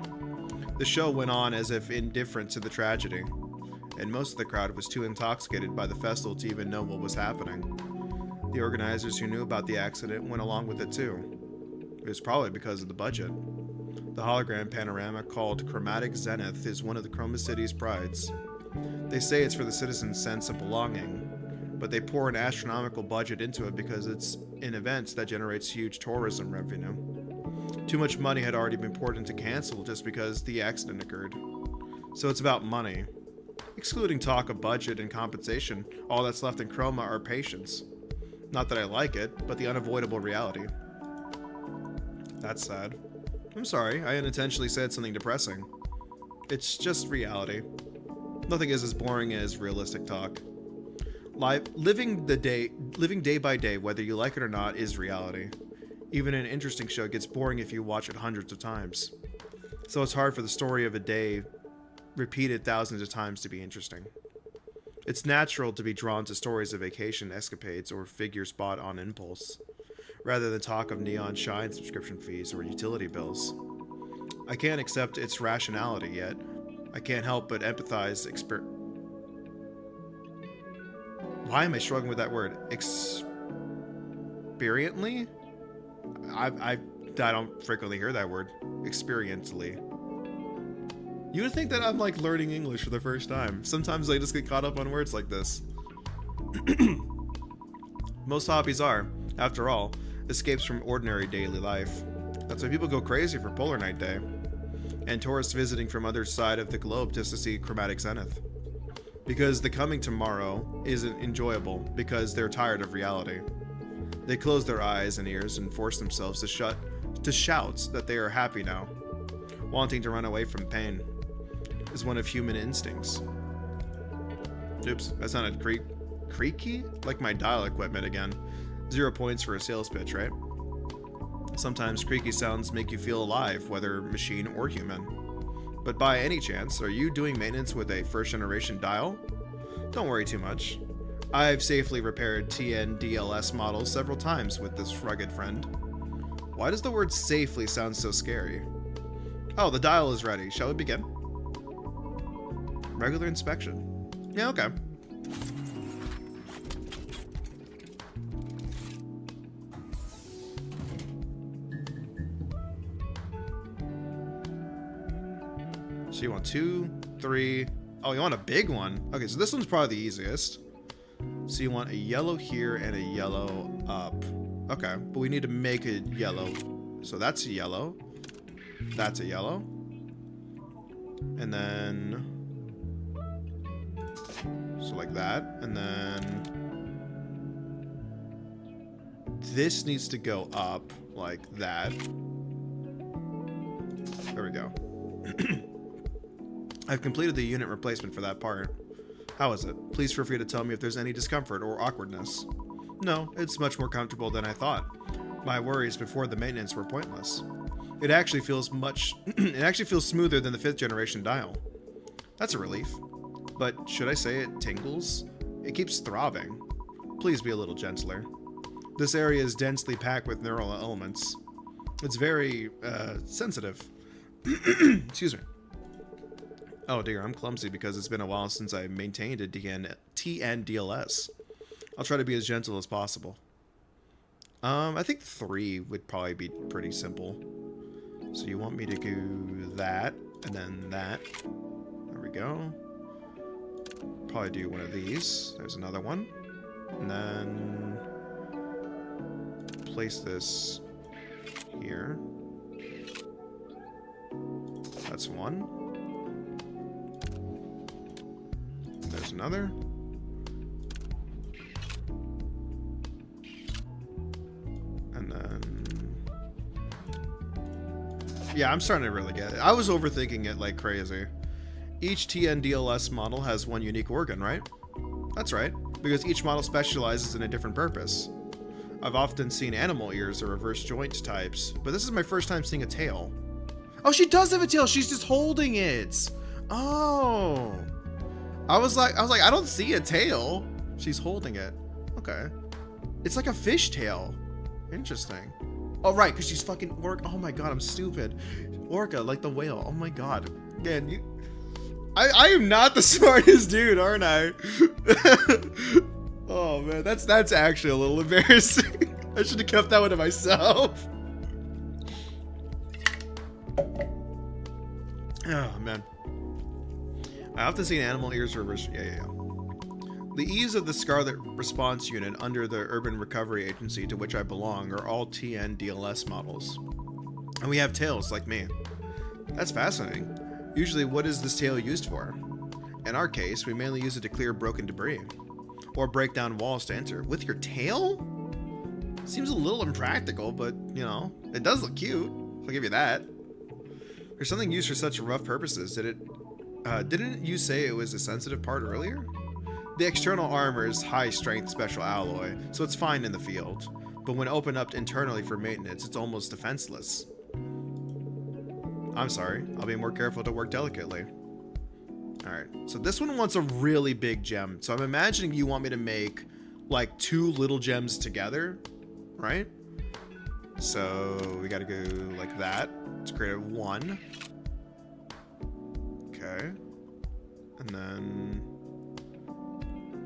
The show went on as if indifferent to the tragedy, and most of the crowd was too intoxicated by the festival to even know what was happening. The organizers who knew about the accident went along with it too. It was probably because of the budget. The hologram panorama called Chromatic Zenith is one of the Chroma City's prides. They say it's for the citizens' sense of belonging, but they pour an astronomical budget into it because it's an event that generates huge tourism revenue. Too much money had already been poured into cancel just because the accident occurred. So it's about money. Excluding talk of budget and compensation, all that's left in Chroma are patience. Not that I like it, but the unavoidable reality. That's sad. I'm sorry, I unintentionally said something depressing. It's just reality. Nothing is as boring as realistic talk. Living day by day, whether you like it or not, is reality. Even an interesting show gets boring if you watch it hundreds of times. So it's hard for the story of a day repeated thousands of times to be interesting. It's natural to be drawn to stories of vacation escapades or figures bought on impulse, rather than talk of neon shine subscription fees or utility bills. I can't accept its rationality yet. I can't help but empathize Why am I struggling with that word? Experiently? I don't frequently hear that word. Experientially. You would think that I'm like learning English for the first time. Sometimes I just get caught up on words like this. Most hobbies are, after all, escapes from ordinary daily life. That's why people go crazy for Polar Night Day. And tourists visiting from other side of the globe just to see Chromatic Zenith. Because the coming tomorrow isn't enjoyable because they're tired of reality. They close their eyes and ears and force themselves to shout that they are happy now. Wanting to run away from pain is one of human instincts. Oops, that sounded creaky? Like my dial equipment again. 0 points for a sales pitch, right? Sometimes creaky sounds make you feel alive, whether machine or human. But by any chance, are you doing maintenance with a first generation dial? Don't worry too much. I've safely repaired TN DLS models several times with this rugged friend. Why does the word safely sound so scary? Oh, the dial is ready. Shall we begin? Regular inspection. Yeah, okay. So you want 2, 3. Oh, you want a big one? Okay, so this one's probably the easiest. So you want a yellow here and a yellow up. Okay, but we need to make a yellow. So that's a yellow. That's a yellow. And then... so like that. And then... this needs to go up like that. There we go. I've completed the unit replacement for that part. How is it? Please feel free to tell me if there's any discomfort or awkwardness. No, it's much more comfortable than I thought. My worries before the maintenance were pointless. It actually feels smoother than the 5th generation dial. That's a relief. But should I say it tingles? It keeps throbbing. Please be a little gentler. This area is densely packed with neural elements. It's very, sensitive. Excuse me. Oh dear, I'm clumsy because it's been a while since I maintained a TN DLS. I'll try to be as gentle as possible. I think 3 would probably be pretty simple. So you want me to do that, and then that. There we go. Probably do one of these. There's another one. And then... place this here. That's one. There's another. And then... yeah, I'm starting to really get it. I was overthinking it like crazy. Each TN DLS model has one unique organ, right? That's right, because each model specializes in a different purpose. I've often seen animal ears or reverse joint types, but this is my first time seeing a tail. Oh, she does have a tail. She's just holding it. Oh. I was like, I don't see a tail. She's holding it. Okay. It's like a fish tail. Interesting. Oh, right, because she's fucking orca. Oh my god, I'm stupid. Orca, like the whale. Oh my god. Man, I am not the smartest dude, aren't I? Oh man, that's actually a little embarrassing. I should have kept that one to myself. Oh man. I often see animal ears reverse. Yeah. The E's of the Scarlet Response Unit under the Urban Recovery Agency to which I belong are all TN DLS models. And we have tails like me. That's fascinating. Usually, what is this tail used for? In our case, we mainly use it to clear broken debris. Or break down walls to enter. With your tail? Seems a little impractical, but, you know, it does look cute. I'll give you that. There's something used for such rough purposes. Didn't you say it was a sensitive part earlier? The external armor is high-strength special alloy, so it's fine in the field. But when opened up internally for maintenance, it's almost defenseless. I'm sorry. I'll be more careful to work delicately. Alright, so this one wants a really big gem. So I'm imagining you want me to make, like, 2 little gems together, right? So we gotta go like that. Let's create 1. Okay. And then...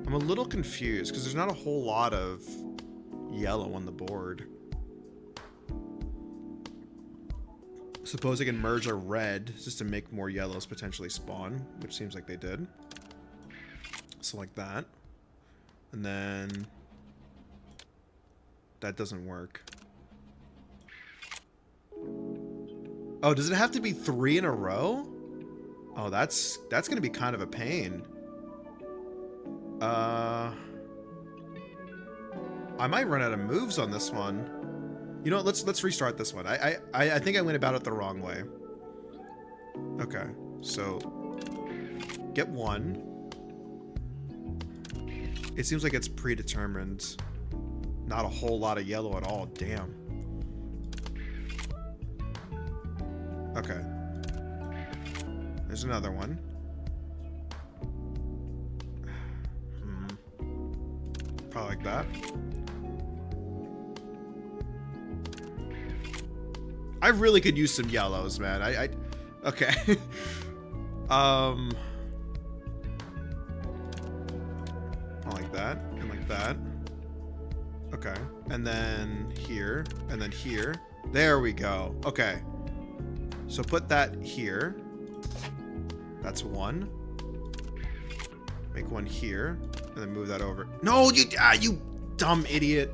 I'm a little confused, because there's not a whole lot of yellow on the board. Suppose I can merge a red just to make more yellows potentially spawn, which seems like they did. So like that. And then... that doesn't work. Oh, does it have to be 3 in a row? Oh, that's gonna be kind of a pain. I might run out of moves on this one. You know what, let's restart this one. I think I went about it the wrong way. Okay, so get 1. It seems like it's predetermined. Not a whole lot of yellow at all, damn. Okay. another one. Probably like that. I really could use some yellows, man. Okay. Like that, and like that. Okay, and then here, and then here. There we go. Okay. So put that here. That's one. Make one here, and then move that over. No, you dumb idiot.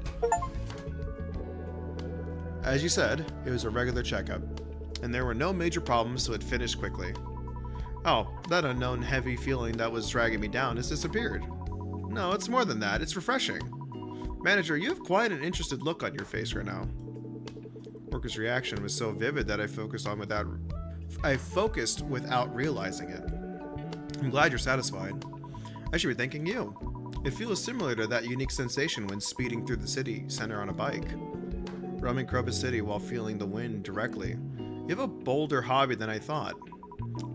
As you said, it was a regular checkup, and there were no major problems, so it finished quickly. Oh, that unknown heavy feeling that was dragging me down has disappeared. No, it's more than that. It's refreshing. Manager, you have quite an interested look on your face right now. Worker's reaction was so vivid that I focused without realizing it. I'm glad you're satisfied. I should be thanking you. It feels similar to that unique sensation when speeding through the city center on a bike. Roaming Krobus City while feeling the wind directly. You have a bolder hobby than I thought.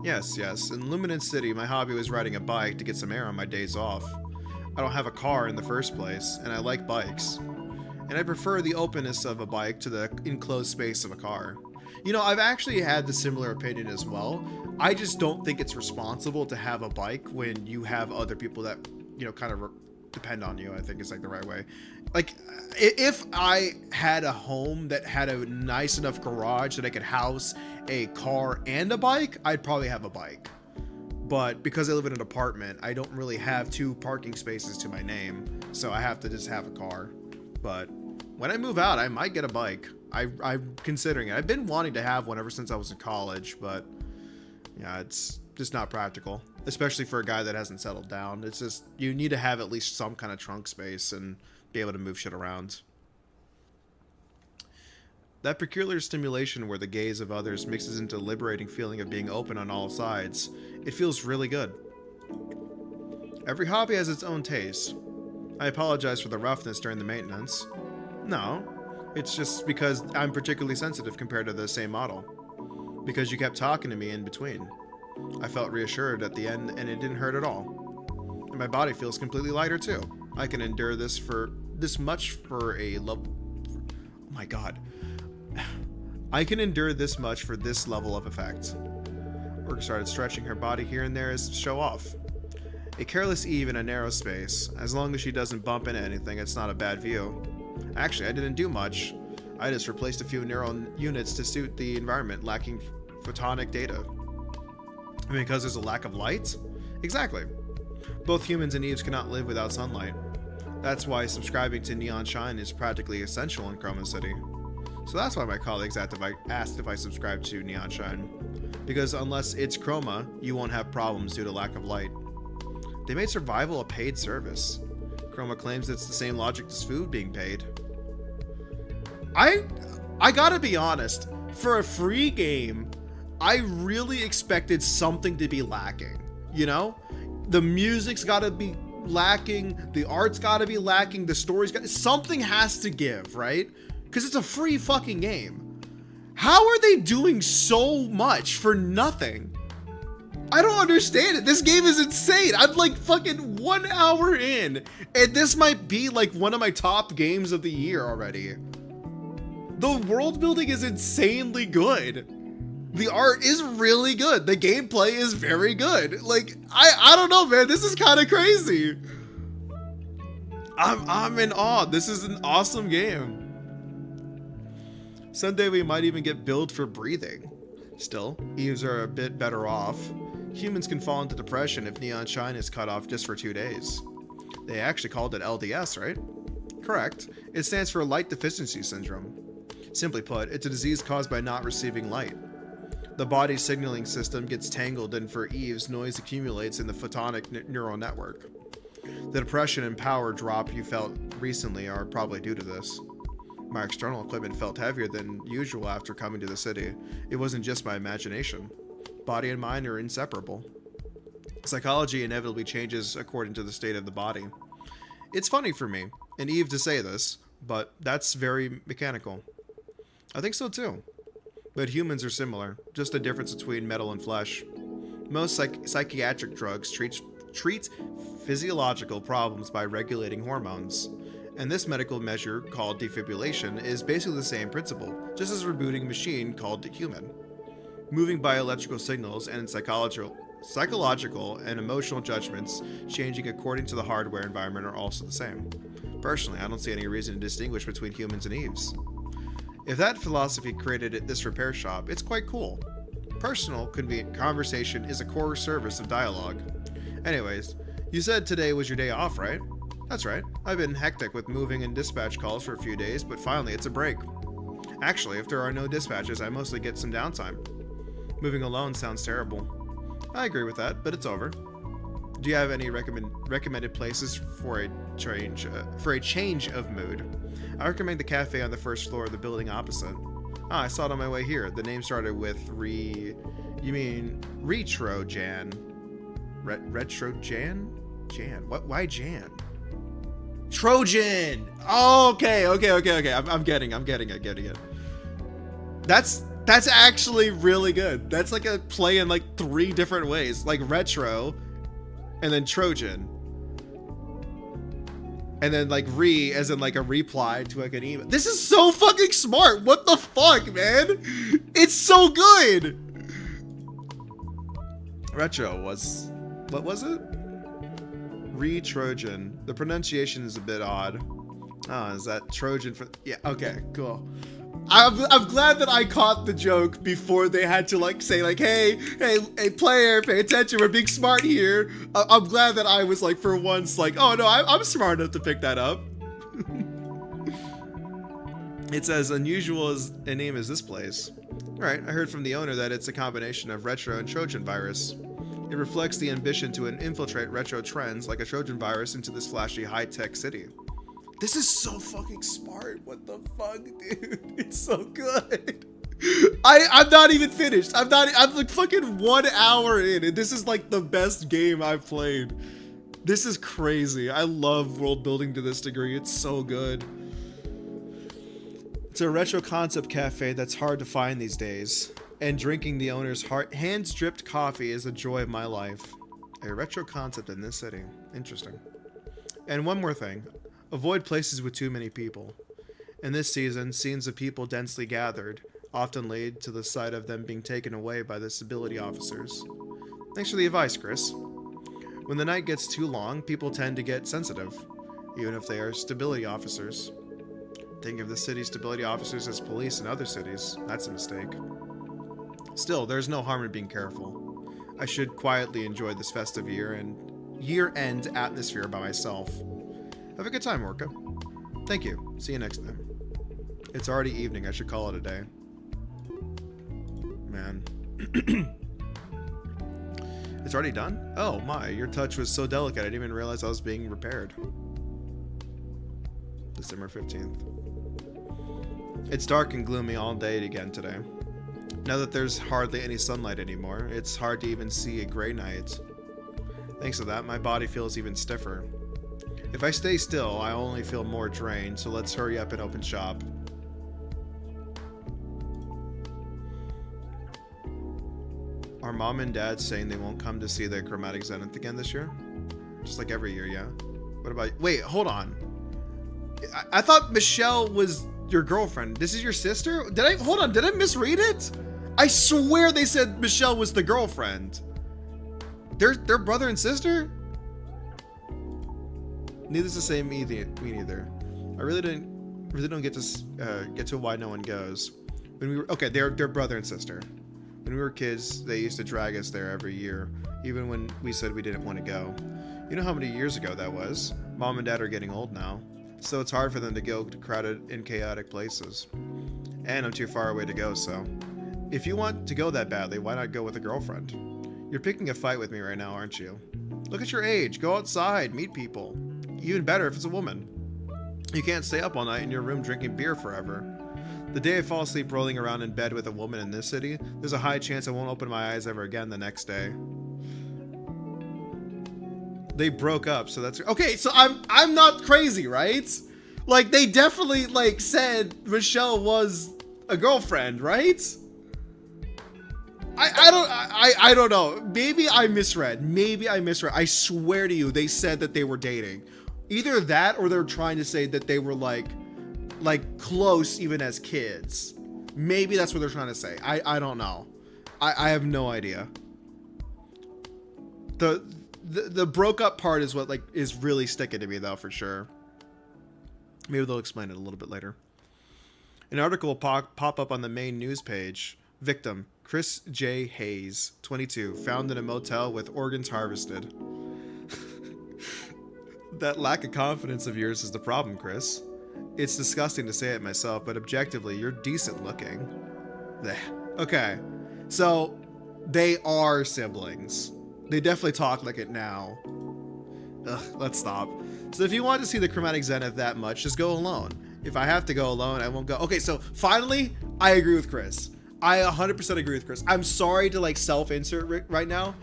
Yes. In Luminance City, my hobby was riding a bike to get some air on my days off. I don't have a car in the first place, and I like bikes. And I prefer the openness of a bike to the enclosed space of a car. You know, I've actually had the similar opinion as well. I just don't think it's responsible to have a bike when you have other people that, you know, kind of depend on you, I think is like the right way. Like, if I had a home that had a nice enough garage that I could house a car and a bike, I'd probably have a bike. But because I live in an apartment, I don't really have 2 parking spaces to my name, so I have to just have a car. But when I move out, I might get a bike. I'm considering it. I've been wanting to have one ever since I was in college, but yeah, it's just not practical, especially for a guy that hasn't settled down. It's just, you need to have at least some kind of trunk space and be able to move shit around. That peculiar stimulation where the gaze of others mixes into a liberating feeling of being open on all sides. It feels really good. Every hobby has its own taste. I apologize for the roughness during the maintenance. No, it's just because I'm particularly sensitive compared to the same model. Because you kept talking to me in between. I felt reassured at the end and it didn't hurt at all. And my body feels completely lighter too. I can endure this much for a love. Oh my god. I can endure this much for this level of effect. Orca started stretching her body here and there as to show off. A careless Eve in a narrow space. As long as she doesn't bump into anything, it's not a bad view. Actually, I didn't do much. I just replaced a few neural units to suit the environment lacking photonic data. Because there's a lack of light? Exactly. Both humans and Eves cannot live without sunlight. That's why subscribing to Neon Shine is practically essential in Chroma City. So that's why my colleagues asked if I subscribe to Neon Shine. Because unless it's Chroma, you won't have problems due to lack of light. They made survival a paid service. Chroma claims it's the same logic as food being paid. I gotta be honest, for a free game, I really expected something to be lacking, you know? The music's gotta be lacking, the art's gotta be lacking, the story's something has to give, right? Because it's a free fucking game. How are they doing so much for nothing? I don't understand it. This game is insane. I'm like fucking 1 hour in, and this might be like one of my top games of the year already. The world building is insanely good. The art is really good. The gameplay is very good. Like, I don't know, man. This is kind of crazy. I'm in awe. This is an awesome game. Someday we might even get billed for breathing. Still, Eves are a bit better off. Humans can fall into depression if Neon Shine is cut off just for 2 days. They actually called it LDS, right? Correct. It stands for Light Deficiency Syndrome. Simply put, it's a disease caused by not receiving light. The body's signaling system gets tangled, and for Eves, noise accumulates in the photonic neural network. The depression and power drop you felt recently are probably due to this. My external equipment felt heavier than usual after coming to the city. It wasn't just my imagination. Body and mind are inseparable. Psychology inevitably changes according to the state of the body. It's funny for me, and Eve to say this, but that's very mechanical. I think so too. But humans are similar, just the difference between metal and flesh. Most psychiatric drugs treat physiological problems by regulating hormones. And this medical measure, called defibrillation, is basically the same principle, just as rebooting a machine called human. Moving by electrical signals and psychological and emotional judgments changing according to the hardware environment are also the same. Personally, I don't see any reason to distinguish between humans and Eves. If that philosophy created this repair shop, it's quite cool. Personal, convenient conversation is a core service of dialogue. Anyways, you said today was your day off, right? That's right. I've been hectic with moving and dispatch calls for a few days, but finally it's a break. Actually, if there are no dispatches, I mostly get some downtime. Moving alone sounds terrible. I agree with that, but it's over. Do you have any recommended places for a change of mood? I recommend the cafe on the first floor of the building opposite. Ah, I saw it on my way here. The name started with You mean Retro Jan? Retro Jan? Jan? What? Why Jan? Trojan! Oh, okay. I'm getting it. That's actually really good. That's like a play in like 3 different ways. Like retro, and then Trojan. And then like as in like a reply to like an email. This is so fucking smart. What the fuck, man? It's so good. Retro was, what was it? Trojan. The pronunciation is a bit odd. Oh, is that Trojan for? Yeah. Okay. Cool. I'm glad that I caught the joke before they had to like say like, hey player, pay attention, we're being smart here. I'm glad that I was like for once like, oh no, I'm smart enough to pick that up. It's as unusual as a name as this place. Right, I heard from the owner that it's a combination of retro and Trojan virus. It reflects the ambition to infiltrate retro trends like a Trojan virus into this flashy high-tech city. This is so fucking smart. What the fuck, dude? It's so good. I'm not even finished. I'm like fucking 1 hour in, and this is like the best game I've played. This is crazy. I love world building to this degree. It's so good. It's a retro concept cafe that's hard to find these days. And drinking the owner's hand-dripped coffee is the joy of my life. A retro concept in this city. Interesting. And one more thing. Avoid places with too many people. In this season, scenes of people densely gathered often lead to the sight of them being taken away by the stability officers. Thanks for the advice, Chris. When the night gets too long, people tend to get sensitive, even if they are stability officers. Think of the city's stability officers as police in other cities. That's a mistake. Still, there's no harm in being careful. I should quietly enjoy this festive year-end atmosphere by myself. Have a good time, Orca. Thank you. See you next time. It's already evening. I should call it a day. Man. It's already done? Oh my, your touch was so delicate I didn't even realize I was being repaired. December 15th. It's dark and gloomy all day again today. Now that there's hardly any sunlight anymore, it's hard to even see a gray night. Thanks to that, my body feels even stiffer. If I stay still, I only feel more drained, so let's hurry up and open shop. Are Mom and Dad saying they won't come to see the Chromatic Zenith again this year? Just like every year, yeah? What about... Wait, hold on. I thought Michelle was your girlfriend. This is your sister? Hold on, did I misread it? I swear they said Michelle was the girlfriend. They're brother and sister? Needless to say, me neither. I really don't get to why no one goes. When we were they're brother and sister. When we were kids, they used to drag us there every year, even when we said we didn't want to go. You know how many years ago that was? Mom and Dad are getting old now, so it's hard for them to go to crowded and chaotic places. And I'm too far away to go, so if you want to go that badly, why not go with a girlfriend? You're picking a fight with me right now, aren't you? Look at your age. Go outside, meet people. Even better if it's a woman. You can't stay up all night in your room drinking beer forever. The day I fall asleep rolling around in bed with a woman in this city, there's a high chance I won't open my eyes ever again the next day. They broke up, so that's okay. So I'm not crazy, right? Like they definitely like said Michelle was a girlfriend, right? I don't know. Maybe I misread. I swear to you, they said that they were dating. Either that or they're trying to say that they were like close even as kids. Maybe that's what they're trying to say. I don't know. I have no idea. The broke up part is what is really sticking to me though, for sure. Maybe they'll explain it a little bit later. An article will pop up on the main news page. Victim, Chris J. Hayes, 22, found in a motel with organs harvested. That lack of confidence of yours is the problem, Chris. It's disgusting to say it myself, but objectively, you're decent looking. Okay, so they are siblings. They definitely talk like it now. Ugh, let's stop. So if you want to see the Chromatic Zenith that much, just go alone. If I have to go alone, I won't go. Okay, so finally, I agree with Chris. I 100% agree with Chris. I'm sorry to self-insert right now.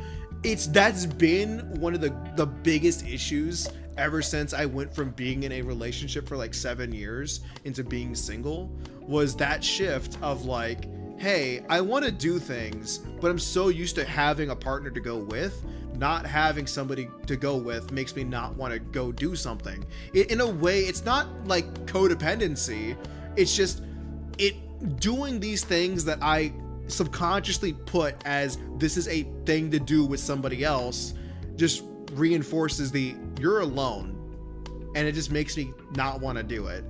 That's been one of the biggest issues ever since I went from being in a relationship for 7 years into being single, was that shift of hey, I want to do things, but I'm so used to having a partner to go with. Not having somebody to go with makes me not want to go do something. In a way, it's not codependency. It's just doing these things that I subconsciously put as this is a thing to do with somebody else just reinforces you're alone, and it just makes me not want to do it.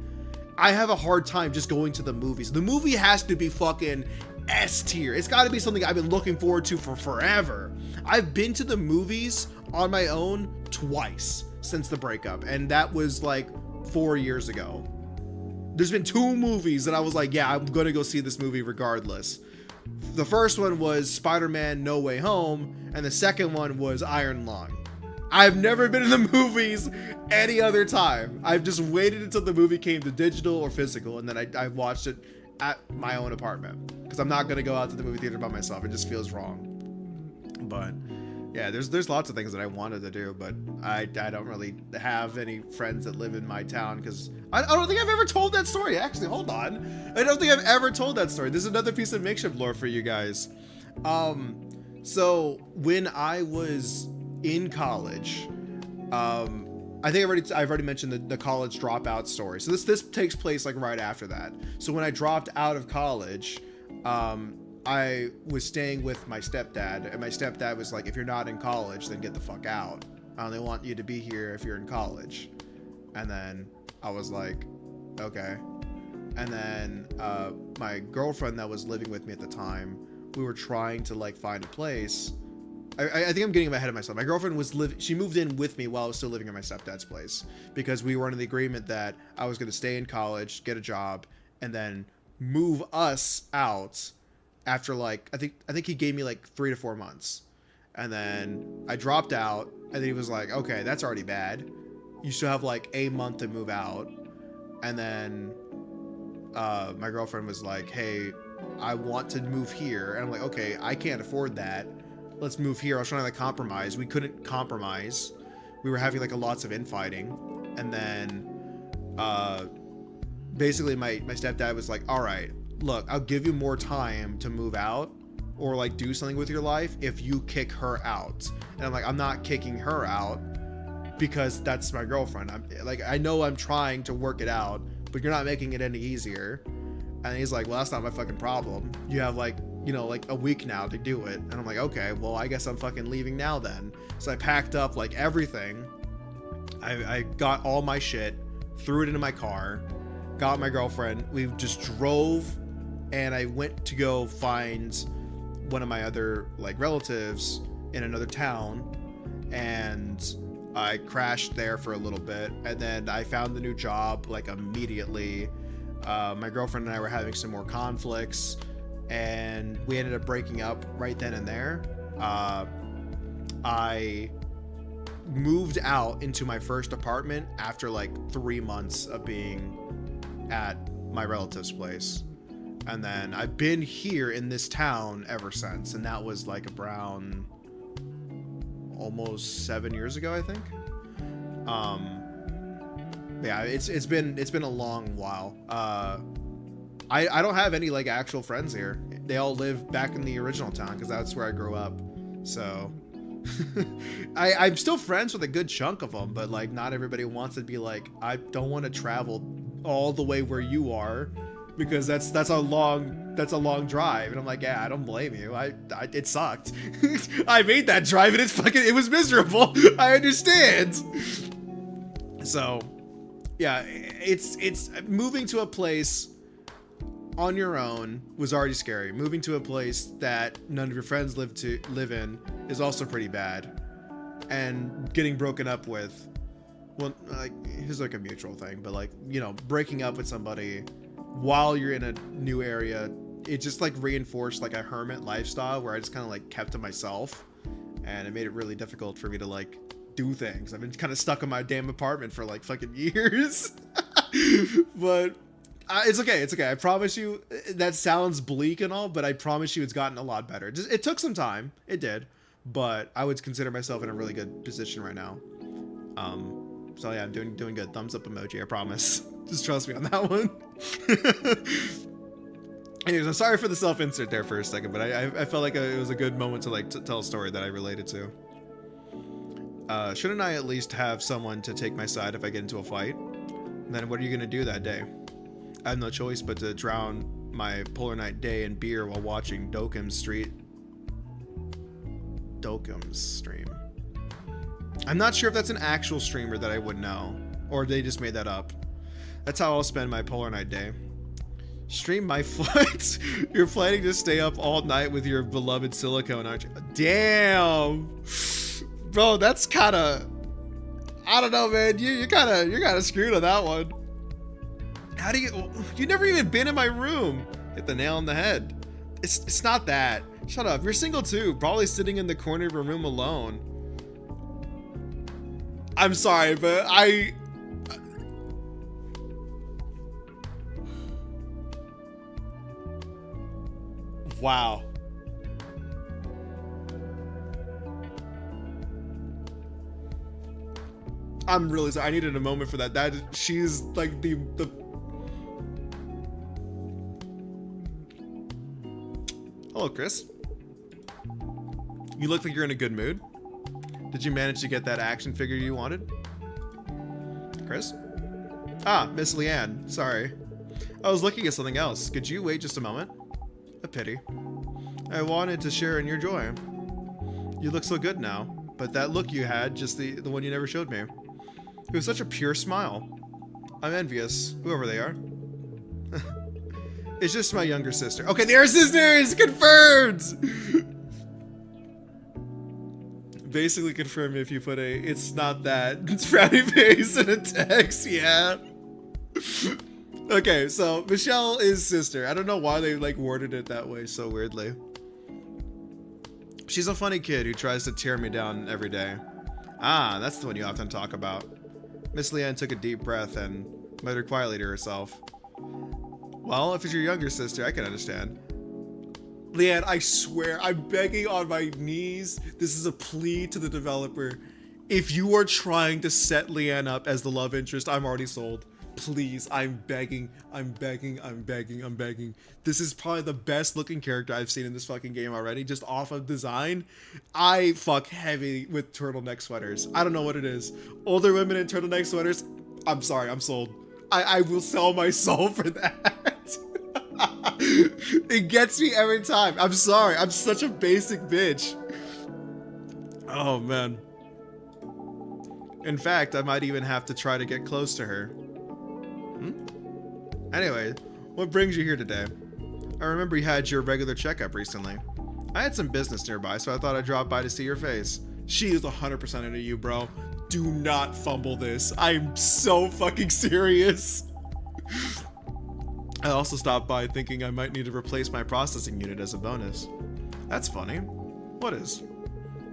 I have a hard time just going to the movies. The movie has to be fucking S tier. It's got to be something I've been looking forward to for forever. I've been to the movies on my own twice since the breakup, and that was 4 years ago. There's been 2 movies that I was yeah, I'm gonna go see this movie regardless. The first one was Spider-Man No Way Home, and the second one was Iron Lung. I've never been in the movies any other time. I've just waited until the movie came to digital or physical, and then I watched it at my own apartment, because I'm not going to go out to the movie theater by myself. It just feels wrong. But yeah, there's lots of things that I wanted to do, but I don't really have any friends that live in my town, because I don't think I've ever told that story. Actually, hold on. I don't think I've ever told that story. This is another piece of makeshift lore for you guys. So when I was in college, I think I've already mentioned the college dropout story. So this takes place right after that. So when I dropped out of college, I was staying with my stepdad, and my stepdad was like, if you're not in college, then get the fuck out. I only want you to be here if you're in college. And then I was like, okay. And then my girlfriend that was living with me at the time, we were trying to find a place. I think I'm getting ahead of myself. My girlfriend she moved in with me while I was still living at my stepdad's place, because we were under the agreement that I was going to stay in college, get a job, and then move us out after I think he gave me 3 to 4 months. And then I dropped out, and then he was like, okay, that's already bad. You still have a month to move out. And then my girlfriend was like, hey, I want to move here. And I'm like, okay, I can't afford that. Let's move here. I was trying to compromise. We couldn't compromise. We were having lots of infighting. And then basically my stepdad was like, all right, look, I'll give you more time to move out or do something with your life if you kick her out. And I'm like, I'm not kicking her out, because that's my girlfriend. I know I'm trying to work it out, but you're not making it any easier. And he's like, well, that's not my fucking problem. You have a week now to do it. And I'm like, okay, well, I guess I'm fucking leaving now then. So I packed up everything. I got all my shit, threw it into my car, got my girlfriend. We just drove, and I went to go find one of my other relatives in another town, and I crashed there for a little bit, and then I found the new job immediately. My girlfriend and I were having some more conflicts, and we ended up breaking up right then and there. I moved out into my first apartment after 3 months of being at my relative's place. And then I've been here in this town ever since, and that was around almost 7 years ago, I think. Yeah, it's been a long while. I don't have any actual friends here they all live back in the original town because that's where I grew up. So I'm still friends with a good chunk of them, but like not everybody wants to be like, I don't want to travel all the way where you are because that's a long drive. And I'm like, yeah, I don't blame you. It sucked. I made that drive and it was miserable. I understand. So yeah, it's moving to a place on your own was already scary. Moving to a place that none of your friends live in is also pretty bad. And getting broken up with, well, like, it's like a mutual thing, but like, you know, breaking up with somebody while you're in a new area, it just like reinforced like a hermit lifestyle where I just kind of like kept to myself, and it made it really difficult for me to like do things. I've been kind of stuck in my damn apartment for like fucking years. But it's okay. It's okay. I promise you, that sounds bleak and all, but I promise you it's gotten a lot better. It took some time. It did. But I would consider myself in a really good position right now. So yeah, I'm doing good. Thumbs up emoji, I promise. Just trust me on that one. Anyways, I'm sorry for the self-insert there for a second, but I felt like it was a good moment to like tell a story that I related to. Shouldn't I at least have someone to take my side if I get into a fight? And then what are you gonna do that day? I have no choice but to drown my polar night day in beer while watching Dokkam's stream. I'm not sure if that's an actual streamer that I would know, or they just made that up. That's how I'll spend my polar night day. Stream my foot. You're planning to stay up all night with your beloved silicone, aren't you? Damn, bro, that's kind of, I don't know, man. You're kind of screwed on that one. How do you never even been in my room? Hit the nail on the head. It's not that. Shut up. You're single too. Probably sitting in the corner of your room alone. I'm sorry, but wow. I'm really sorry. I needed a moment for that. She's like the Hello, Chris. You look like you're in a good mood. Did you manage to get that action figure you wanted? Chris? Ah, Miss Leanne. Sorry. I was looking at something else. Could you wait just a moment? A pity. I wanted to share in your joy. You look so good now, but that look you had, just the one you never showed me. It was such a pure smile. I'm envious, whoever they are. It's just my younger sister. Okay, they're sisters! Confirmed! Basically confirm if you put it's not that. It's frowny face in a text, yeah. Okay, so Michelle is sister. I don't know why they like worded it that way so weirdly. She's a funny kid who tries to tear me down every day. Ah, that's the one you often talk about. Miss Leanne took a deep breath and muttered quietly to herself. Well, if it's your younger sister, I can understand. Leanne, I swear, I'm begging on my knees. This is a plea to the developer. If you are trying to set Leanne up as the love interest, I'm already sold. Please, I'm begging. This is probably the best looking character I've seen in this fucking game already, just off of design. I fuck heavy with turtleneck sweaters. I don't know what it is. Older women in turtleneck sweaters, I'm sorry, I'm sold. I will sell my soul for that. It gets me every time. I'm sorry, I'm such a basic bitch. Oh man. In fact, I might even have to try to get close to her. Anyway, what brings you here today? I remember you had your regular checkup recently. I had some business nearby, so I thought I'd drop by to see your face. She is 100% into you, bro. Do not fumble this. I'm so fucking serious. I also stopped by thinking I might need to replace my processing unit as a bonus. That's funny. What is?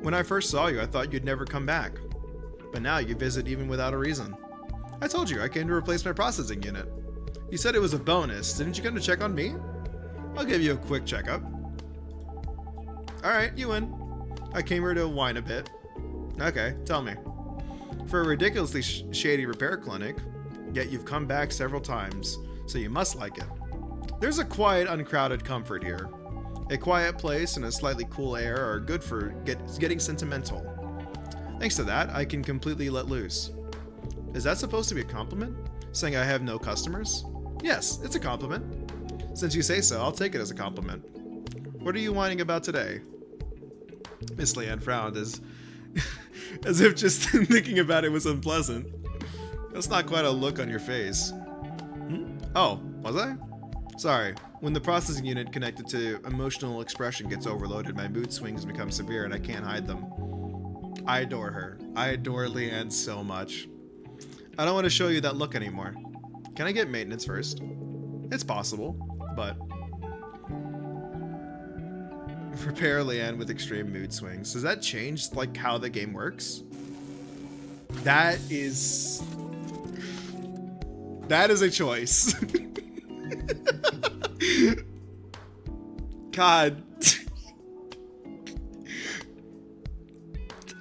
When I first saw you, I thought you'd never come back. But now you visit even without a reason. I told you I came to replace my processing unit. You said it was a bonus. Didn't you come to check on me? I'll give you a quick checkup. Alright, you win. I came here to whine a bit. Okay, tell me. For a ridiculously shady repair clinic, yet you've come back several times, so you must like it. There's a quiet, uncrowded comfort here. A quiet place and a slightly cool air are good for getting sentimental. Thanks to that, I can completely let loose. Is that supposed to be a compliment? Saying I have no customers? Yes, it's a compliment. Since you say so, I'll take it as a compliment. What are you whining about today? Miss Leanne frowned as if just thinking about it was unpleasant. That's not quite a look on your face. Oh, was I? Sorry. When the processing unit connected to emotional expression gets overloaded, my mood swings become severe and I can't hide them. I adore her. I adore Leanne so much. I don't want to show you that look anymore. Can I get maintenance first? It's possible, but... Prepare Leanne with extreme mood swings. Does that change, like, how the game works? That is a choice. God.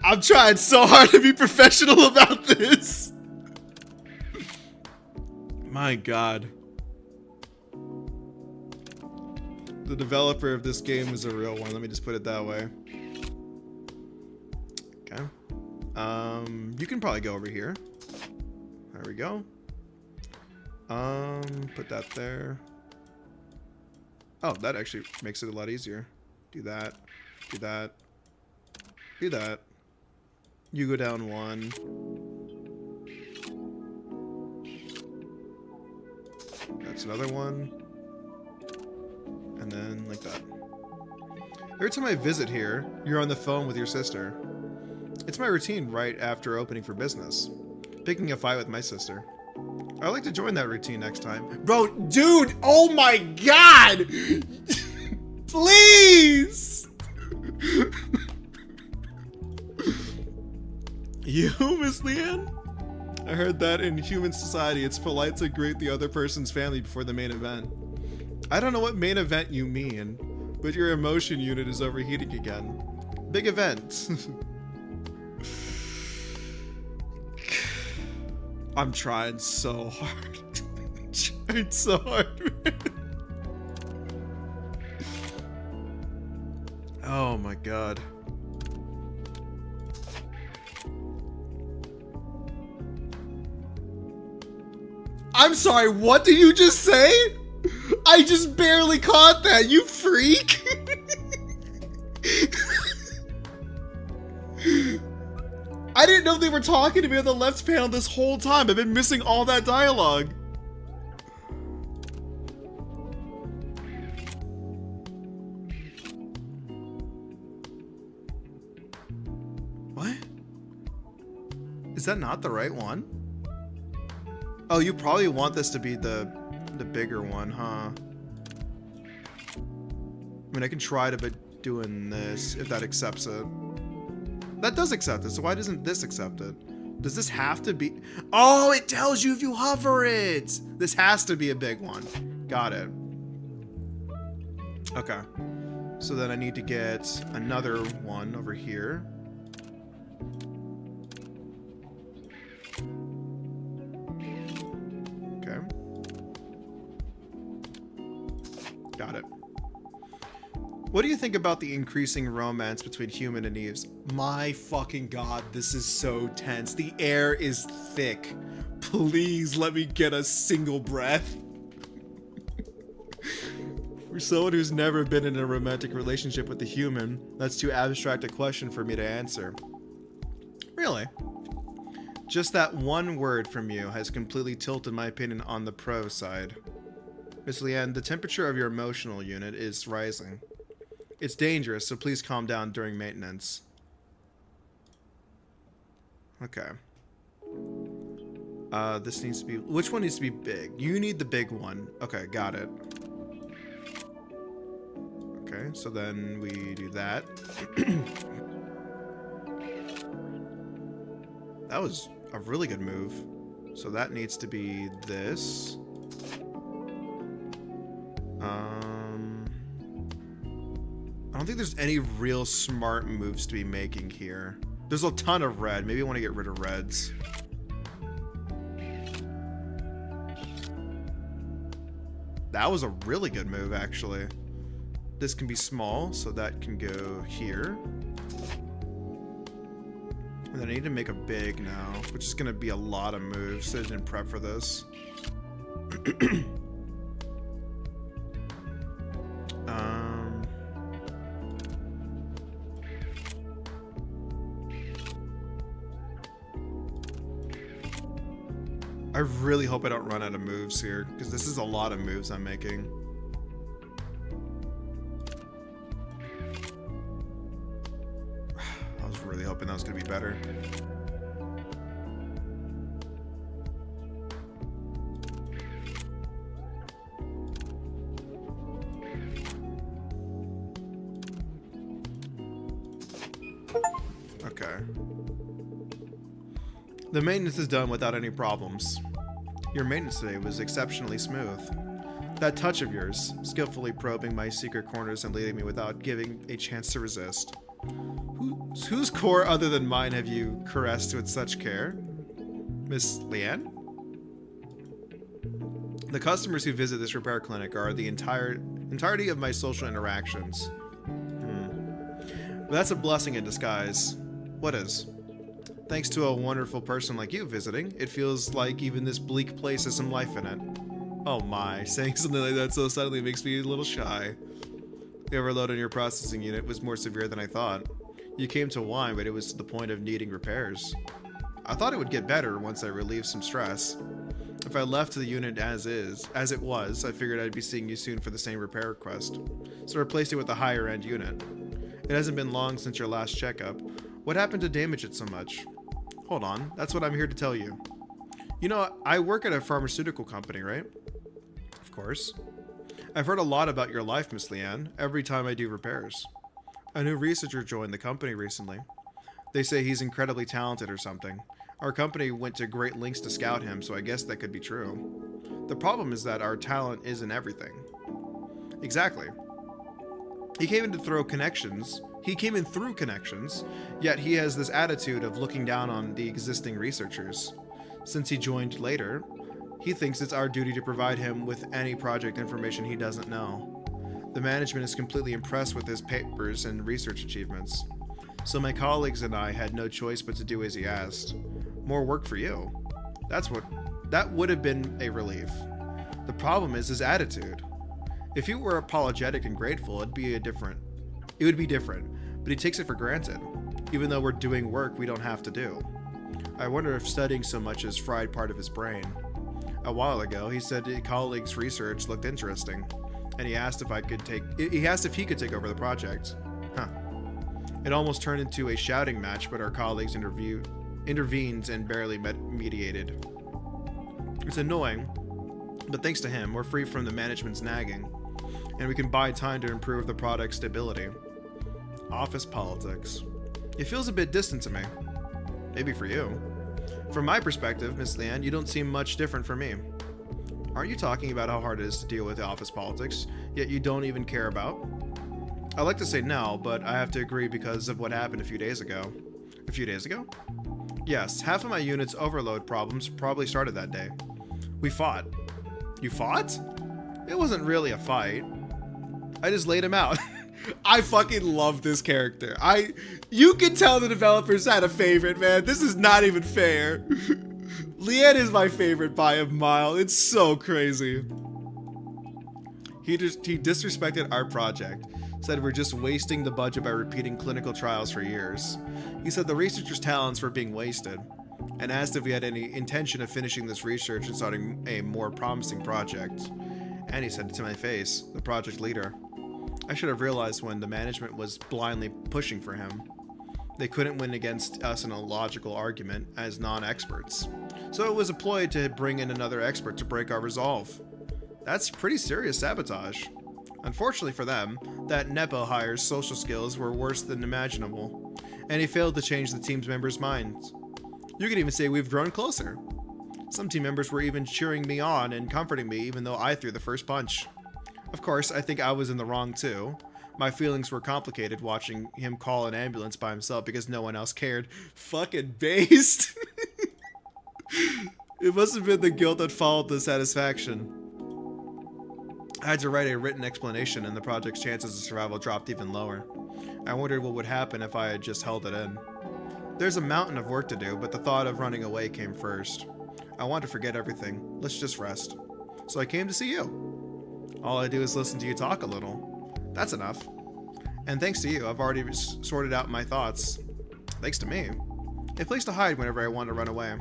I'm trying so hard to be professional about this. My God. The developer of this game is a real one. Let me just put it that way. Okay. You can probably go over here. There we go. Put that there. Oh, that actually makes it a lot easier. Do that. Do that. Do that. You go down one. That's another one. And then like that. Every time I visit here, you're on the phone with your sister. It's my routine right after opening for business. Picking a fight with my sister. I'd like to join that routine next time. Bro, dude, oh my God! Please! You, Miss Leanne? I heard that in human society, it's polite to greet the other person's family before the main event. I don't know what main event you mean, but your emotion unit is overheating again. Big event. I'm trying so hard. I'm trying so hard, man. Oh my God. I'm sorry, what did you just say? I just barely caught that, you freak! I didn't know they were talking to me on the left panel this whole time. I've been missing all that dialogue. What? Is that not the right one? Oh, you probably want this to be the bigger one, huh? I mean, I can try to be doing this if that accepts it. That does accept it, so why doesn't this accept it? Does this have to be? Oh, it tells you if you hover it! This has to be a big one. Got it. Okay. So then I need to get another one over here. Okay. Got it. What do you think about the increasing romance between Human and Eves? My fucking God, this is so tense. The air is thick. Please let me get a single breath. For someone who's never been in a romantic relationship with a human, that's too abstract a question for me to answer. Really? Just that one word from you has completely tilted my opinion on the pro side. Miss Leanne, the temperature of your emotional unit is rising. It's dangerous, so please calm down during maintenance. Okay. This needs to be... Which one needs to be big? You need the big one. Okay, got it. Okay, so then we do that. That was a really good move. So that needs to be this. I don't think there's any real smart moves to be making here. There's a ton of red. Maybe I want to get rid of reds. That was a really good move, actually. this can be small, so that can go here. And then I need to make a big now, which is going to be a lot of moves, so I didn't prep for this. I really hope I don't run out of moves here, because this is a lot of moves I'm making. I was really hoping that was going to be better. Okay. The maintenance is done without any problems. Your maintenance today was exceptionally smooth. That touch of yours, skillfully probing my secret corners and leading me without giving a chance to resist. Whose core other than mine have you caressed with such care? Miss Leanne? The customers who visit this repair clinic are the entirety of my social interactions. But that's a blessing in disguise. What is? Thanks to a wonderful person like you visiting, it feels like even this bleak place has some life in it. Oh my, saying something like that so suddenly makes me a little shy. The overload on your processing unit was more severe than I thought. You came to whine, but it was to the point of needing repairs. I thought it would get better once I relieved some stress. If I left the unit as it was, I figured I'd be seeing you soon for the same repair request. So I replaced it with a higher end unit. It hasn't been long since your last checkup. What happened to damage it so much? Hold on, that's what I'm here to tell you. You know, I work at a pharmaceutical company, right? Of course. I've heard a lot about your life, Miss Leanne, every time I do repairs. A new researcher joined the company recently. They say he's incredibly talented or something. Our company went to great lengths to scout him, so I guess that could be true. The problem is that our talent isn't everything. Exactly. He came in through connections, yet he has this attitude of looking down on the existing researchers. Since he joined later, he thinks it's our duty to provide him with any project information he doesn't know. The management is completely impressed with his papers and research achievements. So my colleagues and I had no choice but to do as he asked. More work for you. That would have been a relief. The problem is his attitude. If he were apologetic and grateful, it would be different, but he takes it for granted, even though we're doing work we don't have to do. I wonder if studying so much has fried part of his brain. A while ago, he said a colleague's research looked interesting, and he asked if he could take over the project. Huh. It almost turned into a shouting match, but our colleagues intervened and barely mediated. It's annoying, but thanks to him, we're free from the management's nagging, and we can buy time to improve the product's stability. Office politics. It feels a bit distant to me. Maybe for you. From my perspective, Miss Leanne, you don't seem much different from me. Aren't you talking about how hard it is to deal with office politics, yet you don't even care about? I'd like to say no, but I have to agree because of what happened a few days ago. A few days ago? Yes, half of my unit's overload problems probably started that day. We fought. You fought? It wasn't really a fight. I just laid him out. I fucking love this character. You can tell the developers had a favorite, man. This is not even fair. Leanne is my favorite by a mile. It's so crazy. He disrespected our project. Said we're just wasting the budget by repeating clinical trials for years. He said the researchers' talents were being wasted, and asked if we had any intention of finishing this research and starting a more promising project. And he said it to my face, the project leader. I should have realized when the management was blindly pushing for him. They couldn't win against us in a logical argument as non-experts. So it was a ploy to bring in another expert to break our resolve. That's pretty serious sabotage. Unfortunately for them, that Nepo hire's social skills were worse than imaginable, and he failed to change the team's members' minds. You could even say we've grown closer. Some team members were even cheering me on and comforting me even though I threw the first punch. Of course, I think I was in the wrong too. My feelings were complicated watching him call an ambulance by himself because no one else cared. Fucking based. It must have been the guilt that followed the satisfaction. I had to write a written explanation, and the project's chances of survival dropped even lower. I wondered what would happen if I had just held it in. There's a mountain of work to do, but the thought of running away came first. I want to forget everything. Let's just rest. So I came to see you. All I do is listen to you talk a little. That's enough. And thanks to you, I've already sorted out my thoughts. Thanks to me. A place to hide whenever I want to run away.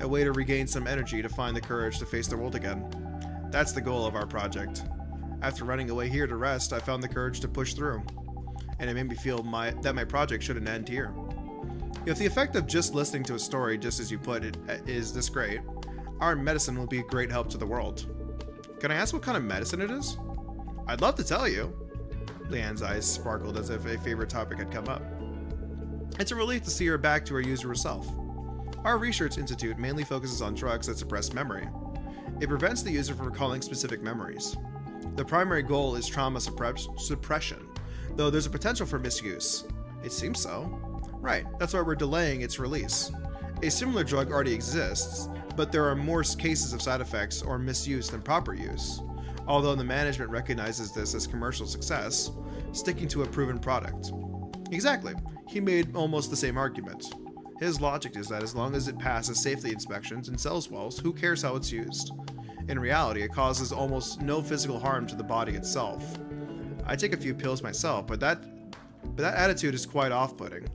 A way to regain some energy to find the courage to face the world again. That's the goal of our project. After running away here to rest, I found the courage to push through. And it made me feel that my project shouldn't end here. If the effect of just listening to a story, just as you put it, is this great, our medicine will be a great help to the world. Can I ask what kind of medicine it is? I'd love to tell you. Leanne's eyes sparkled as if a favorite topic had come up. It's a relief to see her back to her usual self. Our research institute mainly focuses on drugs that suppress memory. It prevents the user from recalling specific memories. The primary goal is trauma suppression, though there's a potential for misuse. It seems so. Right, that's why we're delaying its release. A similar drug already exists, but there are more cases of side effects or misuse than proper use. Although the management recognizes this as commercial success, sticking to a proven product. Exactly, he made almost the same argument. His logic is that as long as it passes safety inspections and sells well, who cares how it's used? In reality, it causes almost no physical harm to the body itself. I take a few pills myself, but that attitude is quite off-putting.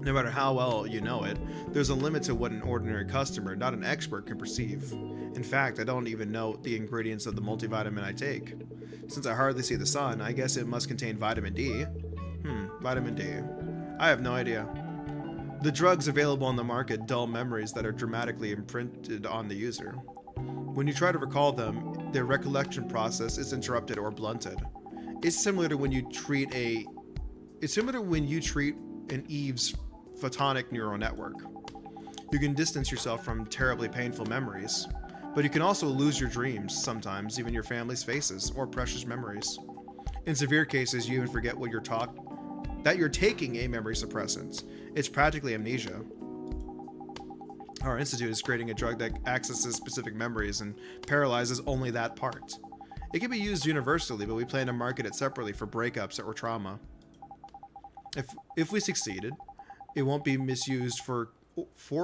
No matter how well you know it, there's a limit to what an ordinary customer, not an expert, can perceive. In fact, I don't even know the ingredients of the multivitamin I take. Since I hardly see the sun, I guess it must contain vitamin D. Vitamin D. I have no idea. The drugs available on the market dull memories that are dramatically imprinted on the user. When you try to recall them, their recollection process is interrupted or blunted. It's similar to when you treat an Eve's photonic neural network. You can distance yourself from terribly painful memories, but you can also lose your dreams, sometimes even your family's faces or precious memories. In severe cases, you even forget that you're taking a memory suppressant. It's practically amnesia. Our institute is creating a drug that accesses specific memories and paralyzes only that part. It can be used universally, but we plan to market it separately for breakups or trauma. If we succeeded, it won't be misused for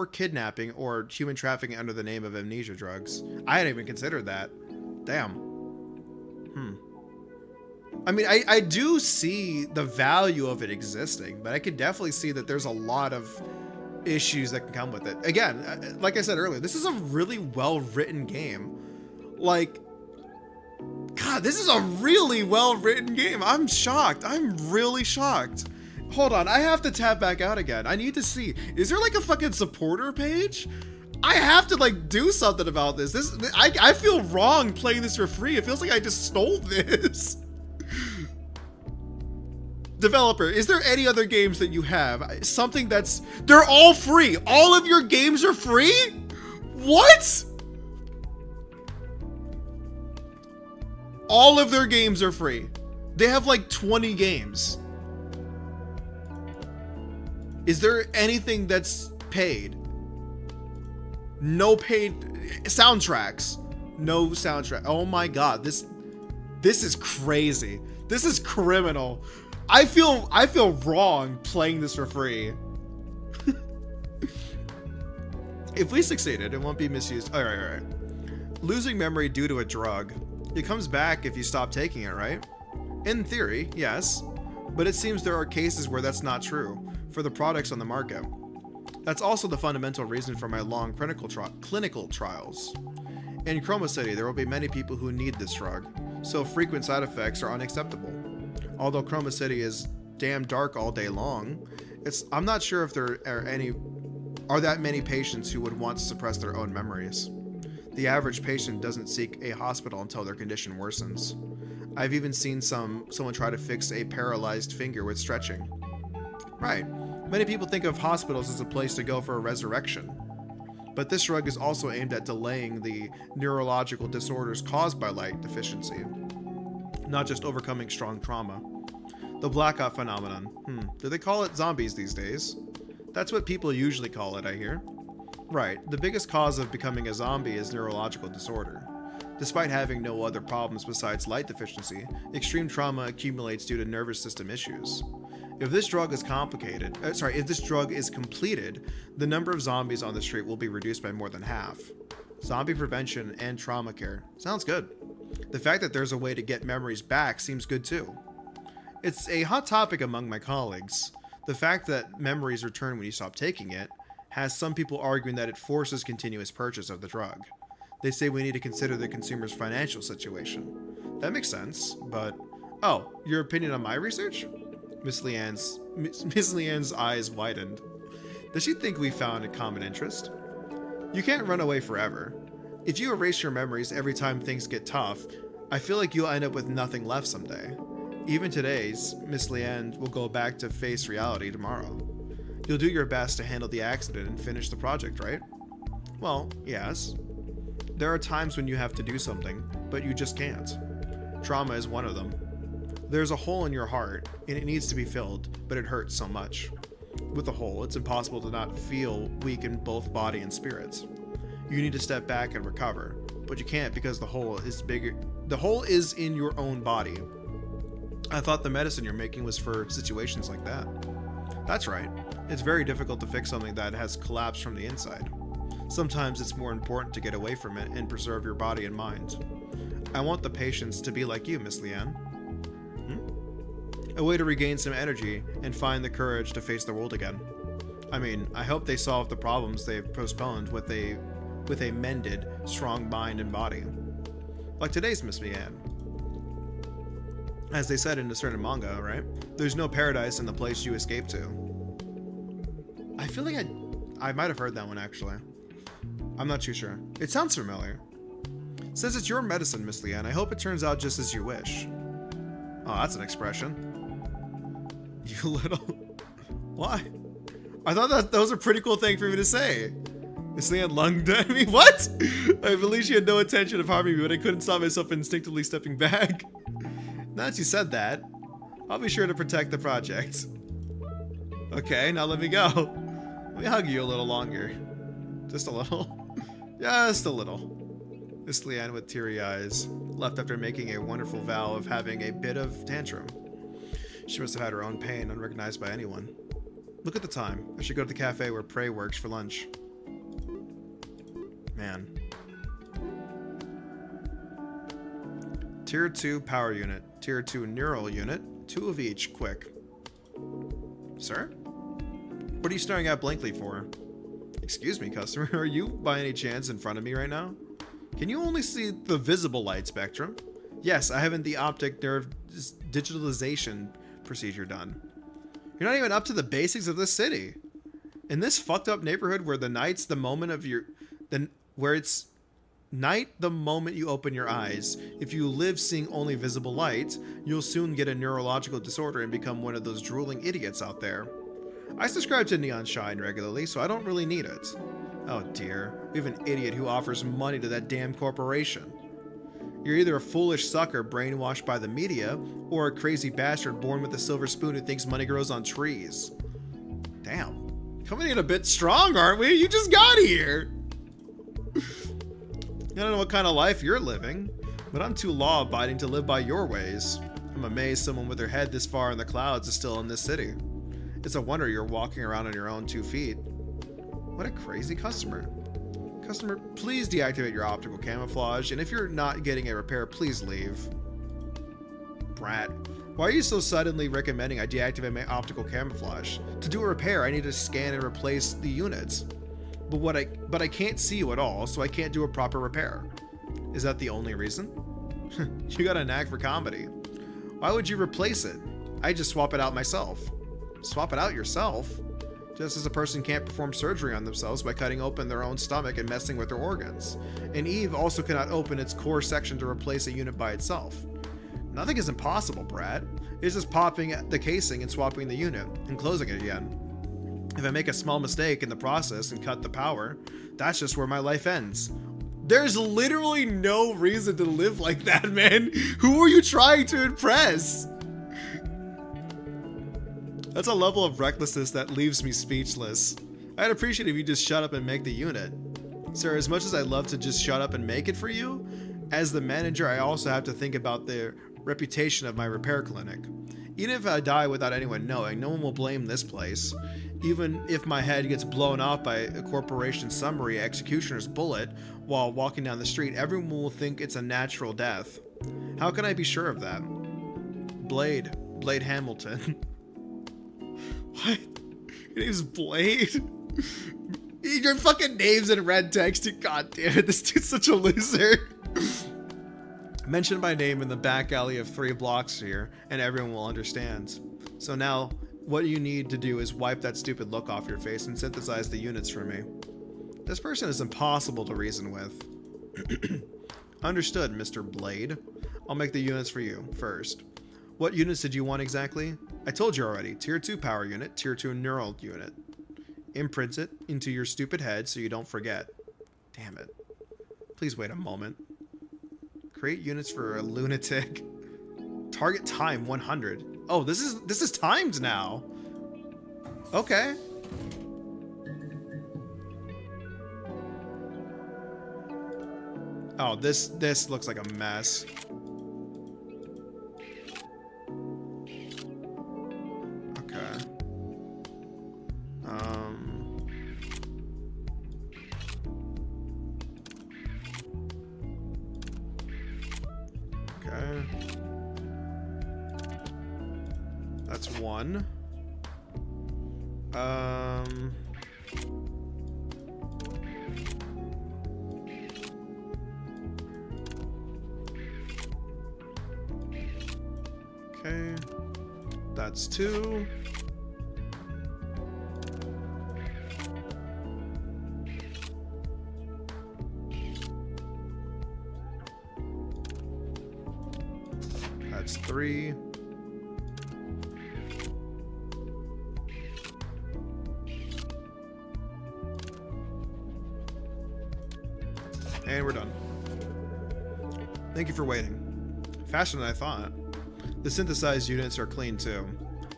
kidnapping or human trafficking under the name of amnesia drugs. I hadn't even considered that. Damn. I mean, I do see the value of it existing, but I could definitely see that there's a lot of issues that can come with it. Again, like I said earlier, this is a really well-written game. Like, God, this is a really well-written game. I'm shocked. I'm really shocked. Hold on, I have to tap back out again. I need to see. Is there like a fucking supporter page? I have to like do something about this. I feel wrong playing this for free. It feels like I just stole this. Developer, is there any other games that you have? Something that's... They're all free. All of your games are free? What? All of their games are free. They have like 20 games. Is there anything that's paid? No paid soundtracks. No soundtrack. Oh my God, this is crazy. This is criminal. I feel wrong playing this for free. If we succeeded, it won't be misused. All right. Losing memory due to a drug. It comes back if you stop taking it, right? In theory, yes. But it seems there are cases where that's not true for the products on the market. That's also the fundamental reason for my long clinical trials. In Chroma City, there will be many people who need this drug, so frequent side effects are unacceptable. Although Chroma City is damn dark all day long, I'm not sure if there are that many patients who would want to suppress their own memories. The average patient doesn't seek a hospital until their condition worsens. I've even seen someone try to fix a paralyzed finger with stretching. Right. Many people think of hospitals as a place to go for a resurrection. But this drug is also aimed at delaying the neurological disorders caused by light deficiency, not just overcoming strong trauma. The blackout phenomenon. Do they call it zombies these days? That's what people usually call it, I hear. Right. The biggest cause of becoming a zombie is neurological disorder. Despite having no other problems besides light deficiency, extreme trauma accumulates due to nervous system issues. If this drug is if this drug is completed, the number of zombies on the street will be reduced by more than half. Zombie prevention and trauma care. Sounds good. The fact that there's a way to get memories back seems good too. It's a hot topic among my colleagues. The fact that memories return when you stop taking it has some people arguing that it forces continuous purchase of the drug. They say we need to consider the consumer's financial situation. That makes sense, but... Oh, your opinion on my research? Miss Leanne's eyes widened. Does she think we found a common interest? You can't run away forever. If you erase your memories every time things get tough, I feel like you'll end up with nothing left someday. Even today's, Miss Leanne will go back to face reality tomorrow. You'll do your best to handle the accident and finish the project, right? Well, yes. There are times when you have to do something, but you just can't. Trauma is one of them. There's a hole in your heart, and it needs to be filled, but it hurts so much. With the hole, it's impossible to not feel weak in both body and spirits. You need to step back and recover, but you can't because the hole is bigger. The hole is in your own body. I thought the medicine you're making was for situations like that. That's right. It's very difficult to fix something that has collapsed from the inside. Sometimes it's more important to get away from it and preserve your body and mind. I want the patients to be like you, Miss Leanne. A way to regain some energy and find the courage to face the world again. I mean, I hope they solve the problems they've postponed with a mended, strong mind and body. Like today's Miss Leanne. As they said in a certain manga, right? There's no paradise in the place you escape to. I feel like I might have heard that one actually. I'm not too sure. It sounds familiar. Since it's your medicine, Miss Leanne, I hope it turns out just as you wish. Oh, that's an expression. You little... Why? I thought that was a pretty cool thing for me to say. Miss Leanne lunged at me. What? I believe she had no intention of harming me, but I couldn't stop myself instinctively stepping back. Now that you said that, I'll be sure to protect the project. Okay, now let me go. Let me hug you a little longer. Just a little. Just a little. Miss Leanne with teary eyes left after making a wonderful vow of having a bit of tantrum. She must have had her own pain, unrecognized by anyone. Look at the time. I should go to the cafe where Prey works for lunch. Man. Tier 2 power unit. Tier 2 neural unit. 2 of each, quick. Sir? What are you staring at blankly for? Excuse me, customer. Are you, by any chance, in front of me right now? Can you only see the visible light spectrum? Yes, I haven't the optic nerve digitalization procedure done. You're not even up to the basics of this city. In this fucked up neighborhood where the night's the moment of your... where it's night the moment you open your eyes. If you live seeing only visible light, you'll soon get a neurological disorder and become one of those drooling idiots out there. I subscribe to Neon Shine regularly, so I don't really need it. Oh dear, we have an idiot who offers money to that damn corporation. You're either a foolish sucker brainwashed by the media, or a crazy bastard born with a silver spoon who thinks money grows on trees. Damn. Coming in a bit strong, aren't we? You just got here! I don't know what kind of life you're living, but I'm too law-abiding to live by your ways. I'm amazed someone with their head this far in the clouds is still in this city. It's a wonder you're walking around on your own 2 feet. What a crazy customer. Customer, please deactivate your optical camouflage, and if you're not getting a repair, please leave. Brat, why are you so suddenly recommending I deactivate my optical camouflage? To do a repair, I need to scan and replace the units. But I can't see you at all, so I can't do a proper repair. Is that the only reason? You got a knack for comedy. Why would you replace it? I just swap it out myself. Swap it out yourself? Just as a person can't perform surgery on themselves by cutting open their own stomach and messing with their organs. And Eve also cannot open its core section to replace a unit by itself. Nothing is impossible, Brad. It's just popping the casing and swapping the unit, and closing it again. If I make a small mistake in the process and cut the power, that's just where my life ends. There's literally no reason to live like that, man. Who are you trying to impress? That's a level of recklessness that leaves me speechless. I'd appreciate if you just shut up and make the unit. Sir, as much as I'd love to just shut up and make it for you, As the manager, I also have to think about the reputation of my repair clinic. Even if I die without anyone knowing, no one will blame this place. Even if my head gets blown off by a corporation summary executioner's bullet while walking down the street, everyone will think it's a natural death. How can I be sure of that? Blade Hamilton. What? Your name's Blade? Your fucking name's in red text. God damn it, this dude's such a loser. Mention my name in the back alley of 3 blocks here, and everyone will understand. So now, what you need to do is wipe that stupid look off your face and synthesize the units for me. This person is impossible to reason with. Understood, Mr. Blade. I'll make the units for you first. What units did you want exactly? I told you already. Tier 2 power unit, Tier 2 neural unit. Imprint it into your stupid head so you don't forget. Damn it. Please wait a moment. Create units for a lunatic. Target time 100. Oh, this is timed now. Okay. Oh, this looks like a mess. Okay. Okay. That's 1. Okay. That's 2. That's 3. And we're done. Thank you for waiting. Faster than I thought. The synthesized units are clean too.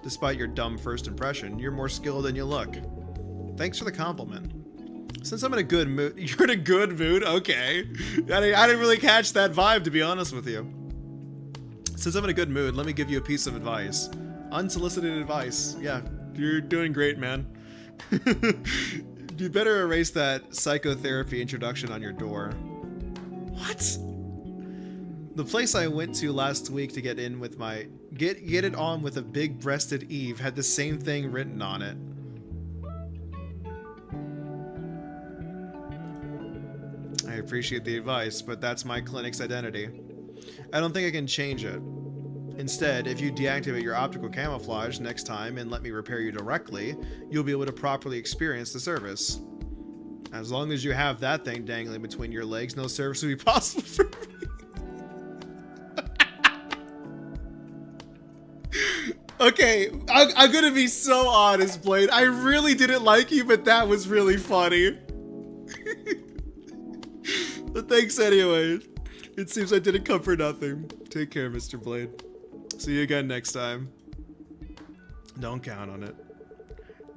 Despite your dumb first impression, you're more skilled than you look. Thanks for the compliment. Since I'm in a good mood, you're in a good mood? Okay. I didn't really catch that vibe, to be honest with you. Since I'm in a good mood, let me give you a piece of advice. Unsolicited advice. Yeah, you're doing great, man. You better erase that psychotherapy introduction on your door. What? The place I went to last week to get in with my get it on with a big-breasted Eve had the same thing written on it. I appreciate the advice, but that's my clinic's identity. I don't think I can change it. Instead, if you deactivate your optical camouflage next time and let me repair you directly, you'll be able to properly experience the service. As long as you have that thing dangling between your legs, no service will be possible for me. Okay, I'm gonna be so honest, Blade. I really didn't like you, but that was really funny. But thanks anyway. It seems I didn't come for nothing. Take care, Mr. Blade. See you again next time. Don't count on it.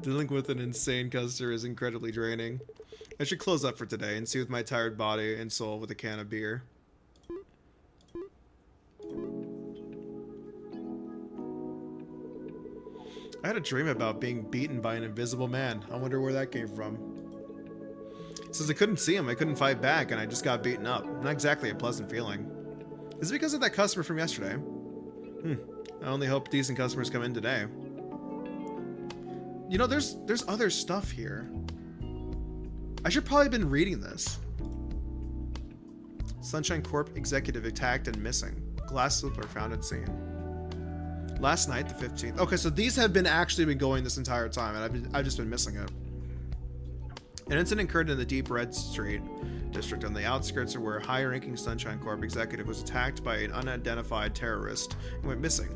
Dealing with an insane customer is incredibly draining. I should close up for today and soothe my tired body and soul with a can of beer. I had a dream about being beaten by an invisible man. I wonder where that came from. Since I couldn't see him, I couldn't fight back, and I just got beaten up. Not exactly a pleasant feeling. Is it because of that customer from yesterday? I only hope decent customers come in today. You know, there's other stuff here. I should probably have been reading this. Sunshine Corp executive attacked and missing. Glass slipper found at scene. Last night, the 15th. Okay, so these have been going this entire time, and I've just been missing it. An incident occurred in the Deep Red Street district on the outskirts of where a high-ranking Sunshine Corp executive was attacked by an unidentified terrorist and went missing.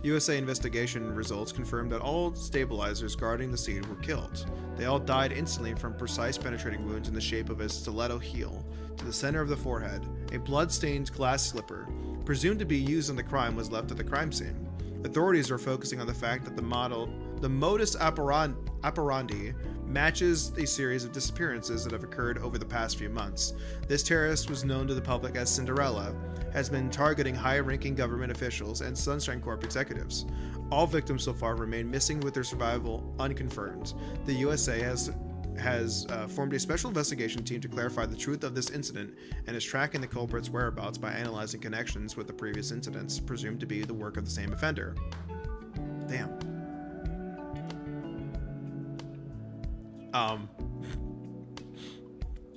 USA investigation results confirmed that all stabilizers guarding the scene were killed. They all died instantly from precise penetrating wounds in the shape of a stiletto heel to the center of the forehead. A blood-stained glass slipper, presumed to be used in the crime, was left at the crime scene. Authorities are focusing on the fact that the modus operandi matches a series of disappearances that have occurred over the past few months. This terrorist was known to the public as Cinderella, has been targeting high-ranking government officials and Sunshine Corp executives. All victims so far remain missing, with their survival unconfirmed. The USA has formed a special investigation team to clarify the truth of this incident and is tracking the culprit's whereabouts by analyzing connections with the previous incidents, presumed to be the work of the same offender. Damn.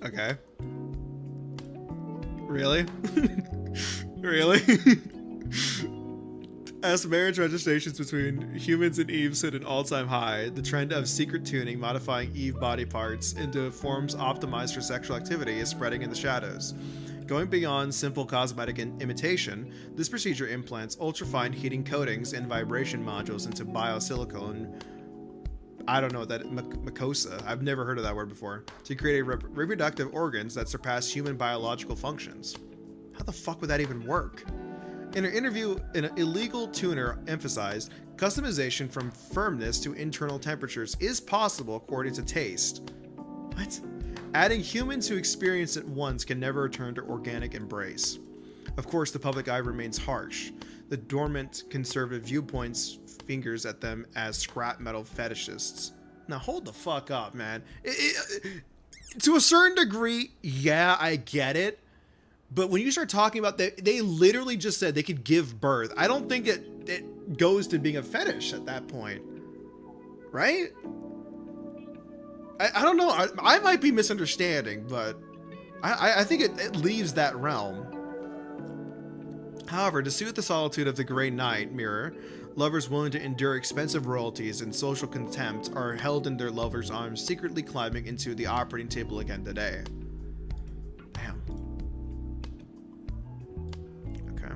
Okay. Really? Really? As marriage registrations between humans and Eves hit an all-time high, the trend of secret tuning, modifying Eve body parts into forms optimized for sexual activity, is spreading in the shadows. Going beyond simple cosmetic imitation, this procedure implants ultrafine heating coatings and vibration modules into biosilicone, I don't know what that, mucosa, I've never heard of that word before, to create reproductive organs that surpass human biological functions. How the fuck would that even work? In an interview, an illegal tuner emphasized customization from firmness to internal temperatures is possible according to taste. What? Adding humans who experience it once can never return to organic embrace. Of course, the public eye remains harsh. The dormant conservative viewpoints fingers at them as scrap metal fetishists. Now hold the fuck up, man. To a certain degree, yeah, I get it. But when you start talking about they literally just said they could give birth. I don't think it goes to being a fetish at that point. Right? I don't know. I might be misunderstanding, but I think it leaves that realm. However, to soothe the solitude of the Grey Knight mirror, lovers willing to endure expensive royalties and social contempt are held in their lovers' arms, secretly climbing into the operating table again today. Damn. Okay.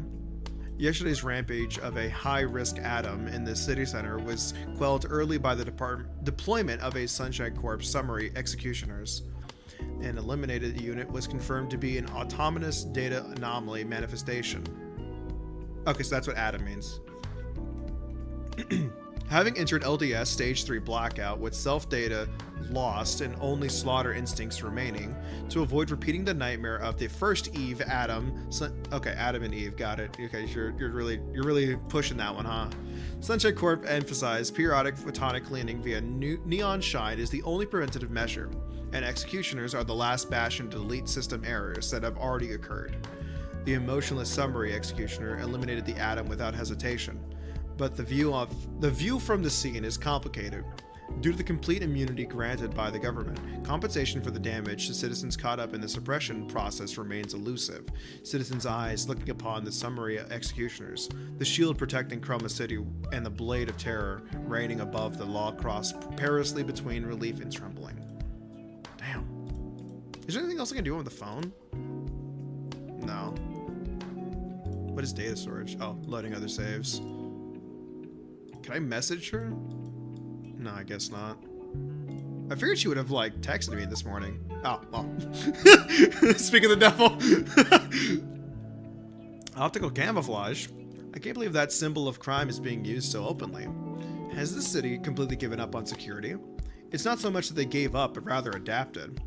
Yesterday's rampage of a high-risk atom in the city center was quelled early by the deployment of a Sunshine Corps summary executioners. An eliminated unit was confirmed to be an autonomous data anomaly manifestation. Okay, so that's what atom means. Having entered LDS Stage 3 blackout with self-data lost and only slaughter instincts remaining, to avoid repeating the nightmare of the first Eve, Adam. Okay, Adam and Eve, got it. Okay, you're really pushing that one, huh? Sunshine Corp emphasized periodic photonic cleaning via neon shine is the only preventative measure, and executioners are the last bastion to delete system errors that have already occurred. The emotionless summary executioner eliminated the atom without hesitation, but the view from the scene is complicated. Due to the complete immunity granted by the government, compensation for the damage to citizens caught up in the suppression process remains elusive. Citizens' eyes looking upon the summary executioners, the shield protecting Chroma City, and the blade of terror reigning above the law cross perilously between relief and trembling. Damn. Is there anything else I can do on the phone? No. What is data storage? Oh, loading other saves. Can I message her? No, I guess not. I figured she would have, like, texted me this morning. Oh, well. Speak of the devil. Optical camouflage. I can't believe that symbol of crime is being used so openly. Has the city completely given up on security? It's not so much that they gave up, but rather adapted.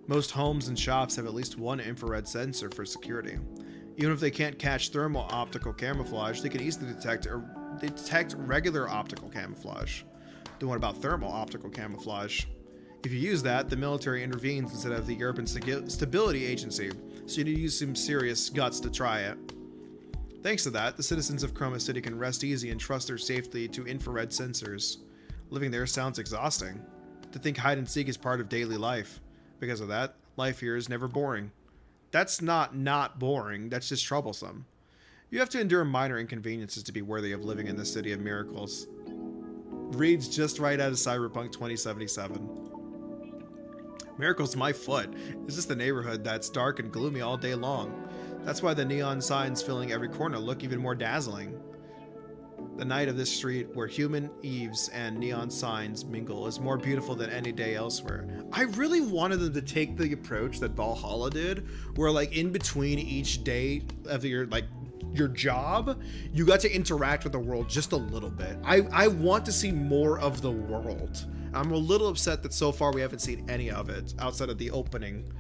Most homes and shops have at least one infrared sensor for security. Even if they can't catch thermal optical camouflage, they can easily detect regular optical camouflage. Then what about thermal optical camouflage? If you use that, the military intervenes instead of the Urban Stability Agency, so you need to use some serious guts to try it. Thanks to that, the citizens of Chroma City can rest easy and trust their safety to infrared sensors. Living there sounds exhausting. To think hide and seek is part of daily life. Because of that, life here is never boring. That's not boring, that's just troublesome. You have to endure minor inconveniences to be worthy of living in the city of miracles. Reads just right out of Cyberpunk 2077. Miracle's my foot. It's just the neighborhood that's dark and gloomy all day long. That's why the neon signs filling every corner look even more dazzling. The night of this street where human eaves and neon signs mingle is more beautiful than any day elsewhere. I really wanted them to take the approach that Valhalla did, where like in between each day of your like your job, you got to interact with the world just a little bit. I want to see more of the world. I'm a little upset that so far we haven't seen any of it outside of the opening.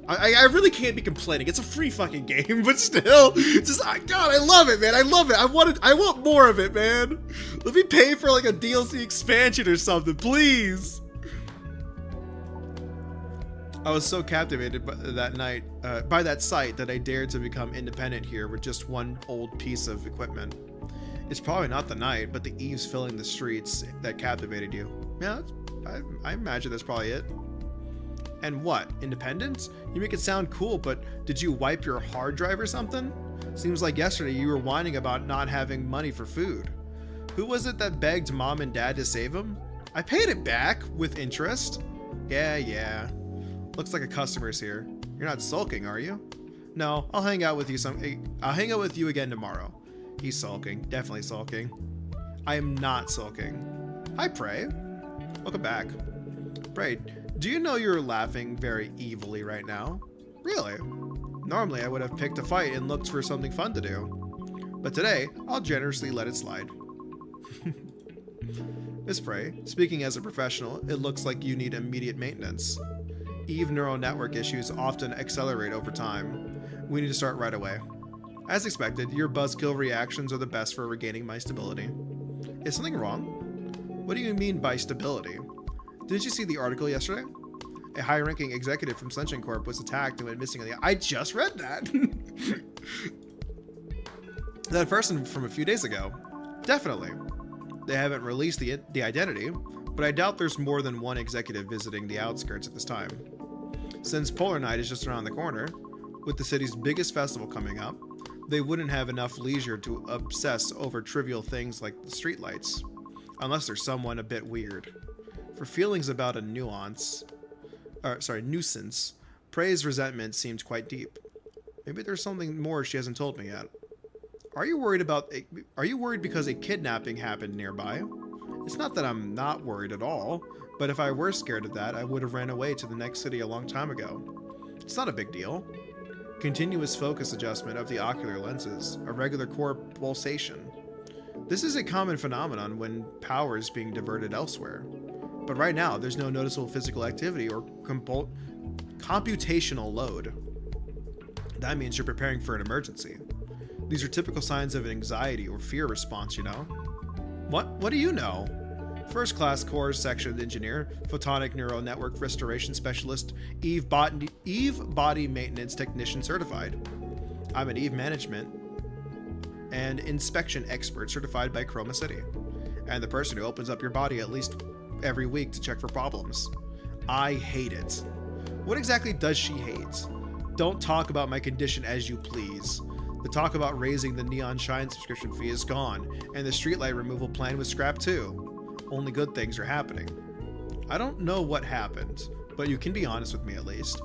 I really can't be complaining. It's a free fucking game, but still, God, I love it, man. I love it. I want more of it, man. Let me pay for like a DLC expansion or something, please. I was so captivated by that site that I dared to become independent here with just one old piece of equipment. It's probably not the night, but the eaves filling the streets that captivated you. Yeah, I imagine that's probably it. And what? Independence? You make it sound cool, but did you wipe your hard drive or something? Seems like yesterday you were whining about not having money for food. Who was it that begged mom and dad to save him? I paid it back with interest. Yeah. Looks like a customer's here. You're not sulking, are you? No, I'll hang out with you again tomorrow. He's sulking. Definitely sulking. I am not sulking. Hi, Prey. Welcome back. Prey, do you know you're laughing very evilly right now? Really? Normally, I would have picked a fight and looked for something fun to do. But today, I'll generously let it slide. Miss Prey, speaking as a professional, it looks like you need immediate maintenance. Eve neural network issues often accelerate over time. We need to start right away. As expected, your buzzkill reactions are the best for regaining my stability. Is something wrong? What do you mean by stability? Didn't you see the article yesterday? A high-ranking executive from Sunshine Corp was attacked and went missing on the... I just read that! That person from a few days ago. Definitely. They haven't released the identity, but I doubt there's more than one executive visiting the outskirts at this time. Since Polar Night is just around the corner, with the city's biggest festival coming up, they wouldn't have enough leisure to obsess over trivial things like the streetlights, unless there's someone a bit weird. For feelings about a nuisance, Prey's resentment seemed quite deep. Maybe there's something more she hasn't told me yet. Are you worried because a kidnapping happened nearby? It's not that I'm not worried at all, but if I were scared of that, I would have ran away to the next city a long time ago. It's not a big deal. Continuous focus adjustment of the ocular lenses, a regular core pulsation. This is a common phenomenon when power is being diverted elsewhere. But right now, there's no noticeable physical activity or computational load. That means you're preparing for an emergency. These are typical signs of an anxiety or fear response, you know? What do you know? First class core section engineer, photonic neural network restoration specialist, Eve body maintenance technician certified. I'm an Eve management and inspection expert certified by Chroma City, and the person who opens up your body at least every week to check for problems. I hate it. What exactly does she hate? Don't talk about my condition as you please. The talk about raising the Neon Shine subscription fee is gone, and the streetlight removal plan was scrapped too. Only good things are happening. I don't know what happened, but you can be honest with me at least.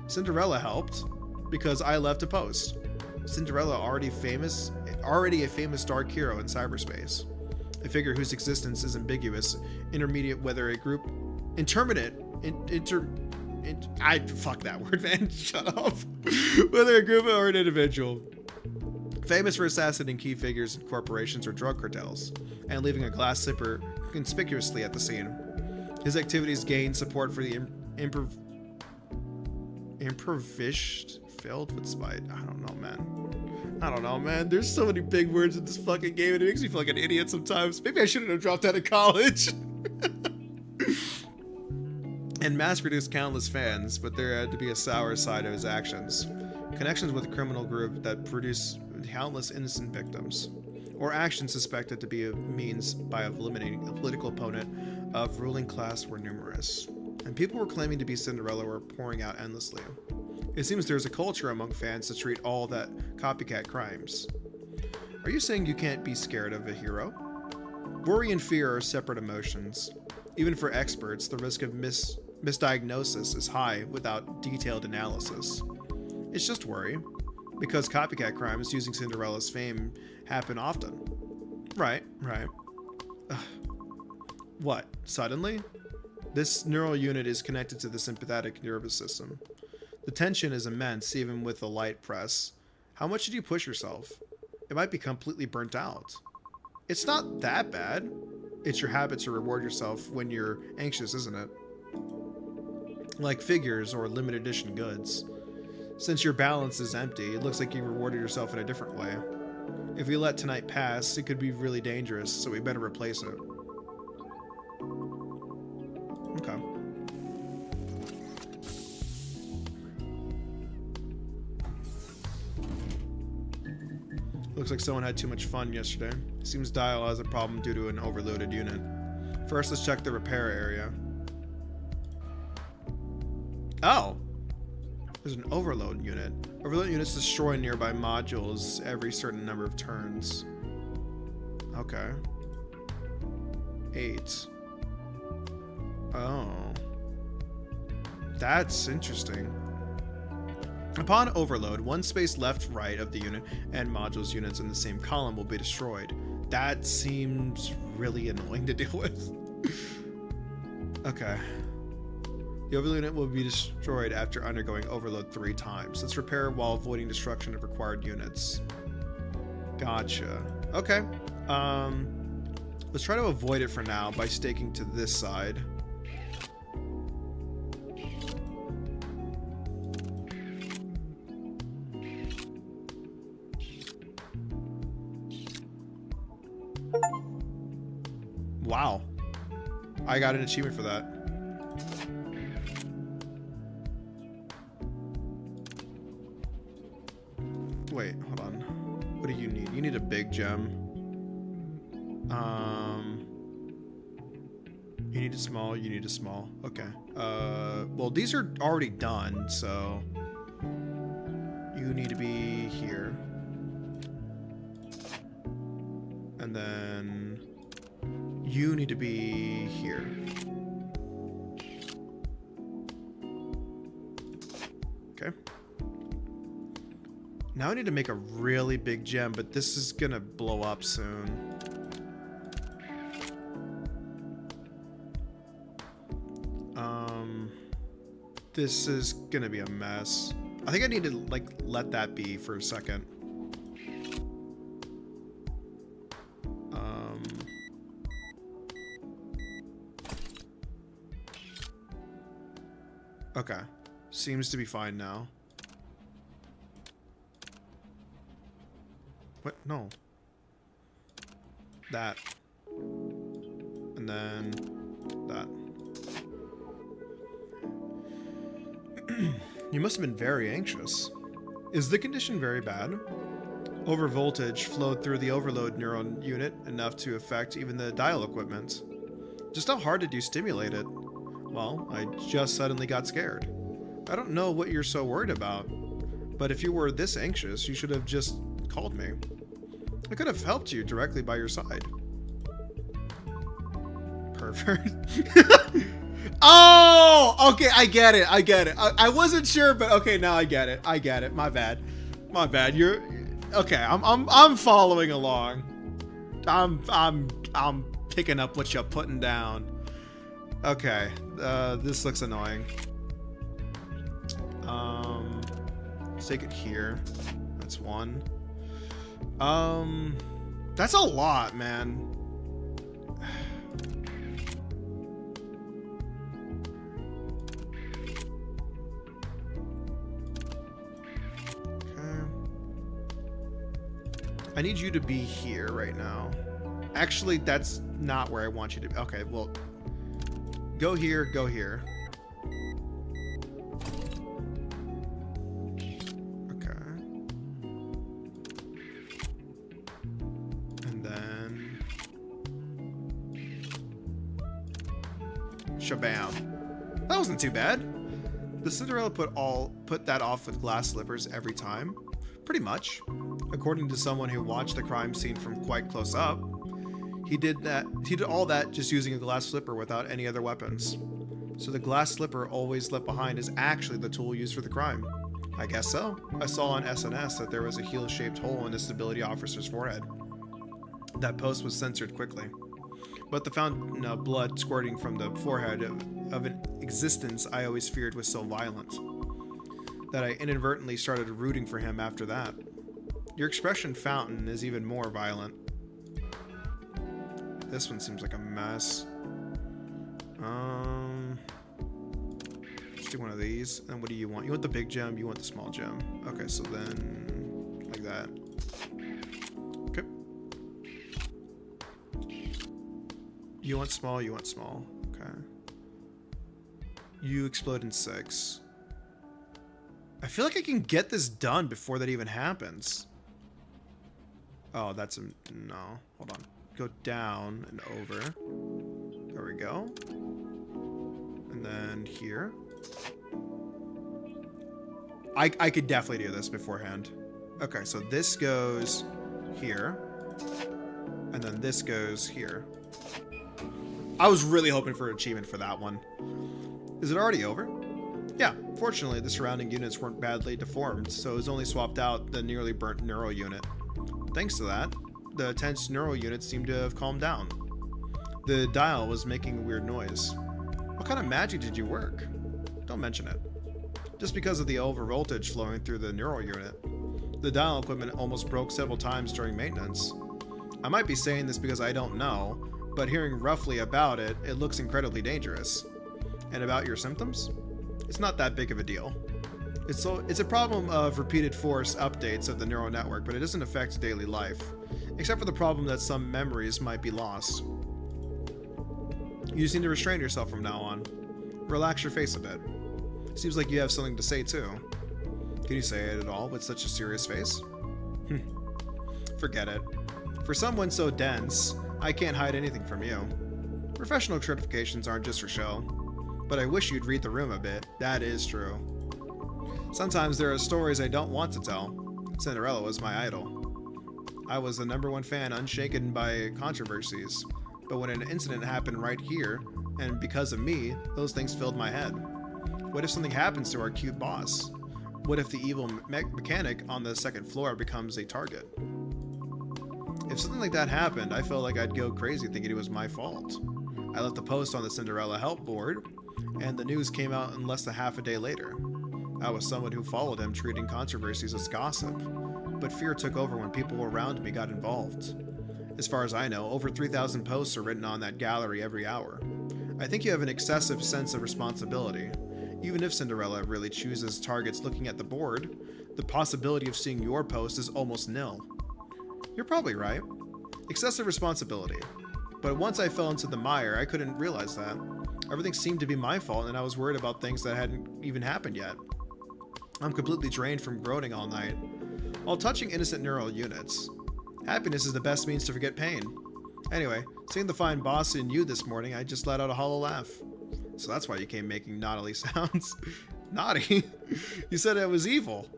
Cinderella helped, because I left a post. Cinderella already a famous dark hero in cyberspace. A figure whose existence is ambiguous, intermediate whether a group... fuck that word, man. Shut up. Whether a group or an individual. Famous for assassinating key figures in corporations or drug cartels, and leaving a glass slipper conspicuously at the scene. His activities gained support for the improvised filled with spite. I don't know, man. There's so many big words in this fucking game, and it makes me feel like an idiot sometimes. Maybe I shouldn't have dropped out of college. And mass-produced countless fans, but there had to be a sour side of his actions. Connections with a criminal group that produced countless innocent victims, or actions suspected to be a means by eliminating a political opponent of ruling class were numerous, and people were claiming to be Cinderella were pouring out endlessly. It seems there's a culture among fans to treat all that copycat crimes. Are you saying you can't be scared of a hero? Worry and fear are separate emotions. Even for experts, the risk of misdiagnosis is high without detailed analysis. It's just worry, because copycat crimes using Cinderella's fame happen often. Right. Ugh. What, suddenly? This neural unit is connected to the sympathetic nervous system. The tension is immense even with the light press. How much did you push yourself? It might be completely burnt out. It's not that bad. It's your habit to reward yourself when you're anxious, isn't it? Like figures or limited edition goods. Since your balance is empty, it looks like you rewarded yourself in a different way. If we let tonight pass, it could be really dangerous, so we better replace it. Okay. Looks like someone had too much fun yesterday. Seems Dial has a problem due to an overloaded unit. First, let's check the repair area. Oh! There's an overload unit. Overload units destroy nearby modules every certain number of turns. Okay. 8. Oh. That's interesting. Upon overload, one space left, right of the unit and modules units in the same column will be destroyed. That seems really annoying to deal with. Okay. The overload unit will be destroyed after undergoing overload 3 times. Let's repair while avoiding destruction of required units. Gotcha. Okay. Let's try to avoid it for now by staking to this side. Wow. I got an achievement for that. Wait, hold on. What do you need? You need a big gem. You need a small, you need a small. Okay. Well, these are already done, so you need to be here. And then you need to be here. Okay. Now I need to make a really big gem, but this is gonna blow up soon. This is gonna be a mess. I think I need to like let that be for a second. Okay. Seems to be fine now. What? No. That. And then that. You must have been very anxious. Is the condition very bad? Overvoltage flowed through the overload neuron unit enough to affect even the dial equipment. Just how hard did you stimulate it? Well, I just suddenly got scared. I don't know what you're so worried about, but if you were this anxious, you should have just called me. I could have helped you directly by your side. Pervert. Oh, okay, I get it. I wasn't sure, but okay, now I get it. My bad. You're okay. I'm following along. I'm picking up what you're putting down. Okay, this looks annoying. Let's take it here. That's one. That's a lot, man. I need you to be here right now. Actually, that's not where I want you to be. Okay, well, go here, go here. Okay. And then shabam. That wasn't too bad. The Cinderella put that off with glass slippers every time. Pretty much. According to someone who watched the crime scene from quite close up, he did all that just using a glass slipper without any other weapons. So the glass slipper always left behind is actually the tool used for the crime. I guess so. I saw on SNS that there was a heel-shaped hole in the stability officer's forehead. That post was censored quickly. But the found blood squirting from the forehead of an existence I always feared was so violent that I inadvertently started rooting for him after that. Your expression fountain is even more violent. This one seems like a mess. Let's do one of these. And what do you want? You want the big gem, you want the small gem. Okay, so then like that. Okay. You want small, you want small. Okay. You explode in 6. I feel like I can get this done before that even happens. Oh, that's a... no. Hold on. Go down and over. There we go. And then here. I could definitely do this beforehand. Okay, so this goes here. And then this goes here. I was really hoping for an achievement for that one. Is it already over? Yeah, fortunately the surrounding units weren't badly deformed, so it was only swapped out the nearly burnt neural unit. Thanks to that, the tense neural unit seemed to have calmed down. The dial was making a weird noise. What kind of magic did you work? Don't mention it. Just because of the over voltage flowing through the neural unit. The dial equipment almost broke several times during maintenance. I might be saying this because I don't know, but hearing roughly about it, it looks incredibly dangerous. And about your symptoms? It's not that big of a deal. It's a problem of repeated force updates of the neural network, but it doesn't affect daily life, except for the problem that some memories might be lost. You just need to restrain yourself from now on. Relax your face a bit. Seems like you have something to say too. Can you say it at all with such a serious face? Forget it. For someone so dense, I can't hide anything from you. Professional certifications aren't just for show. But I wish you'd read the room a bit. That is true. Sometimes there are stories I don't want to tell. Cinderella was my idol. I was the #1 fan, unshaken by controversies. But when an incident happened right here, and because of me, those things filled my head. What if something happens to our cute boss? What if the evil mechanic on the 2nd floor becomes a target? If something like that happened, I felt like I'd go crazy thinking it was my fault. I left the post on the Cinderella help board, and the news came out in less than half a day later. I was someone who followed him, treating controversies as gossip, but fear took over when people around me got involved. As far as I know, over 3,000 posts are written on that gallery every hour. I think you have an excessive sense of responsibility. Even if Cinderella really chooses targets looking at the board, the possibility of seeing your post is almost nil. You're probably right. Excessive responsibility. But once I fell into the mire, I couldn't realize that. Everything seemed to be my fault, and I was worried about things that hadn't even happened yet. I'm completely drained from groaning all night, while touching innocent neural units. Happiness is the best means to forget pain. Anyway, seeing the fine boss in you this morning, I just let out a hollow laugh. So that's why you came making naughtily sounds. Naughty? You said I was evil.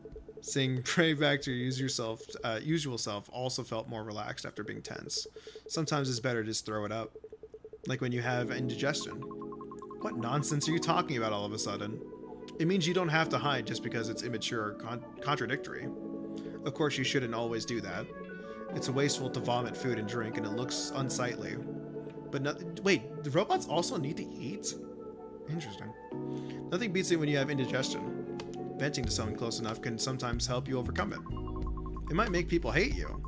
Seeing pray back to your usual self also felt more relaxed after being tense. Sometimes it's better to just throw it up. Like when you have indigestion. What nonsense are you talking about all of a sudden? It means you don't have to hide just because it's immature or contradictory. Of course you shouldn't always do that. It's wasteful to vomit food and drink, and it looks unsightly. But wait, do robots also need to eat? Interesting. Nothing beats it when you have indigestion. Venting to someone close enough can sometimes help you overcome it. It might make people hate you.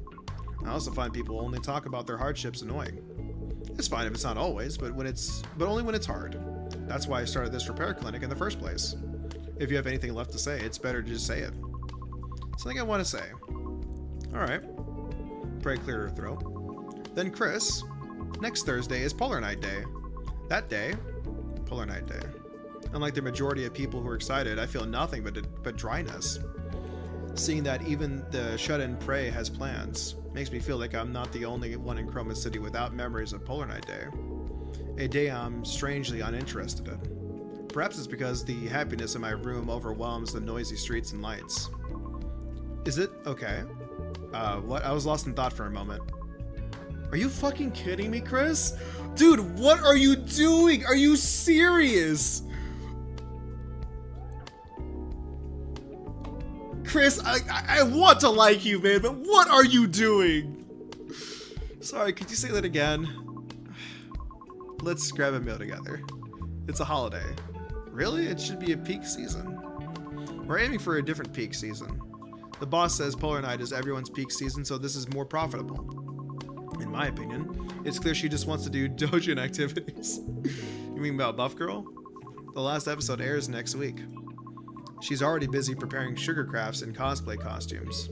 I also find people only talk about their hardships annoying. It's fine if it's not always, but only when it's hard. That's why I started this repair clinic in the first place. If you have anything left to say, it's better to just say it. Something I want to say. Alright. Pray clear your throat. Then Chris, next Thursday is Polar Night Day. That day, Polar Night Day. Unlike the majority of people who are excited, I feel nothing but dryness. Seeing that even the shut-in prey has plans makes me feel like I'm not the only one in Chroma City without memories of Polar Night Day. A day I'm strangely uninterested in. Perhaps it's because the happiness in my room overwhelms the noisy streets and lights. Is it? Okay. What? I was lost in thought for a moment. Are you fucking kidding me, Chris? Dude, what are you doing? Are you serious? Chris, I want to like you, man, but what are you doing? Sorry, could you say that again? Let's grab a meal together. It's a holiday. Really? It should be a peak season. We're aiming for a different peak season. The boss says Polar Night is everyone's peak season, so this is more profitable. In my opinion, it's clear she just wants to do dojin activities. You mean about Buff Girl? The last episode airs next week. She's already busy preparing sugar crafts and cosplay costumes.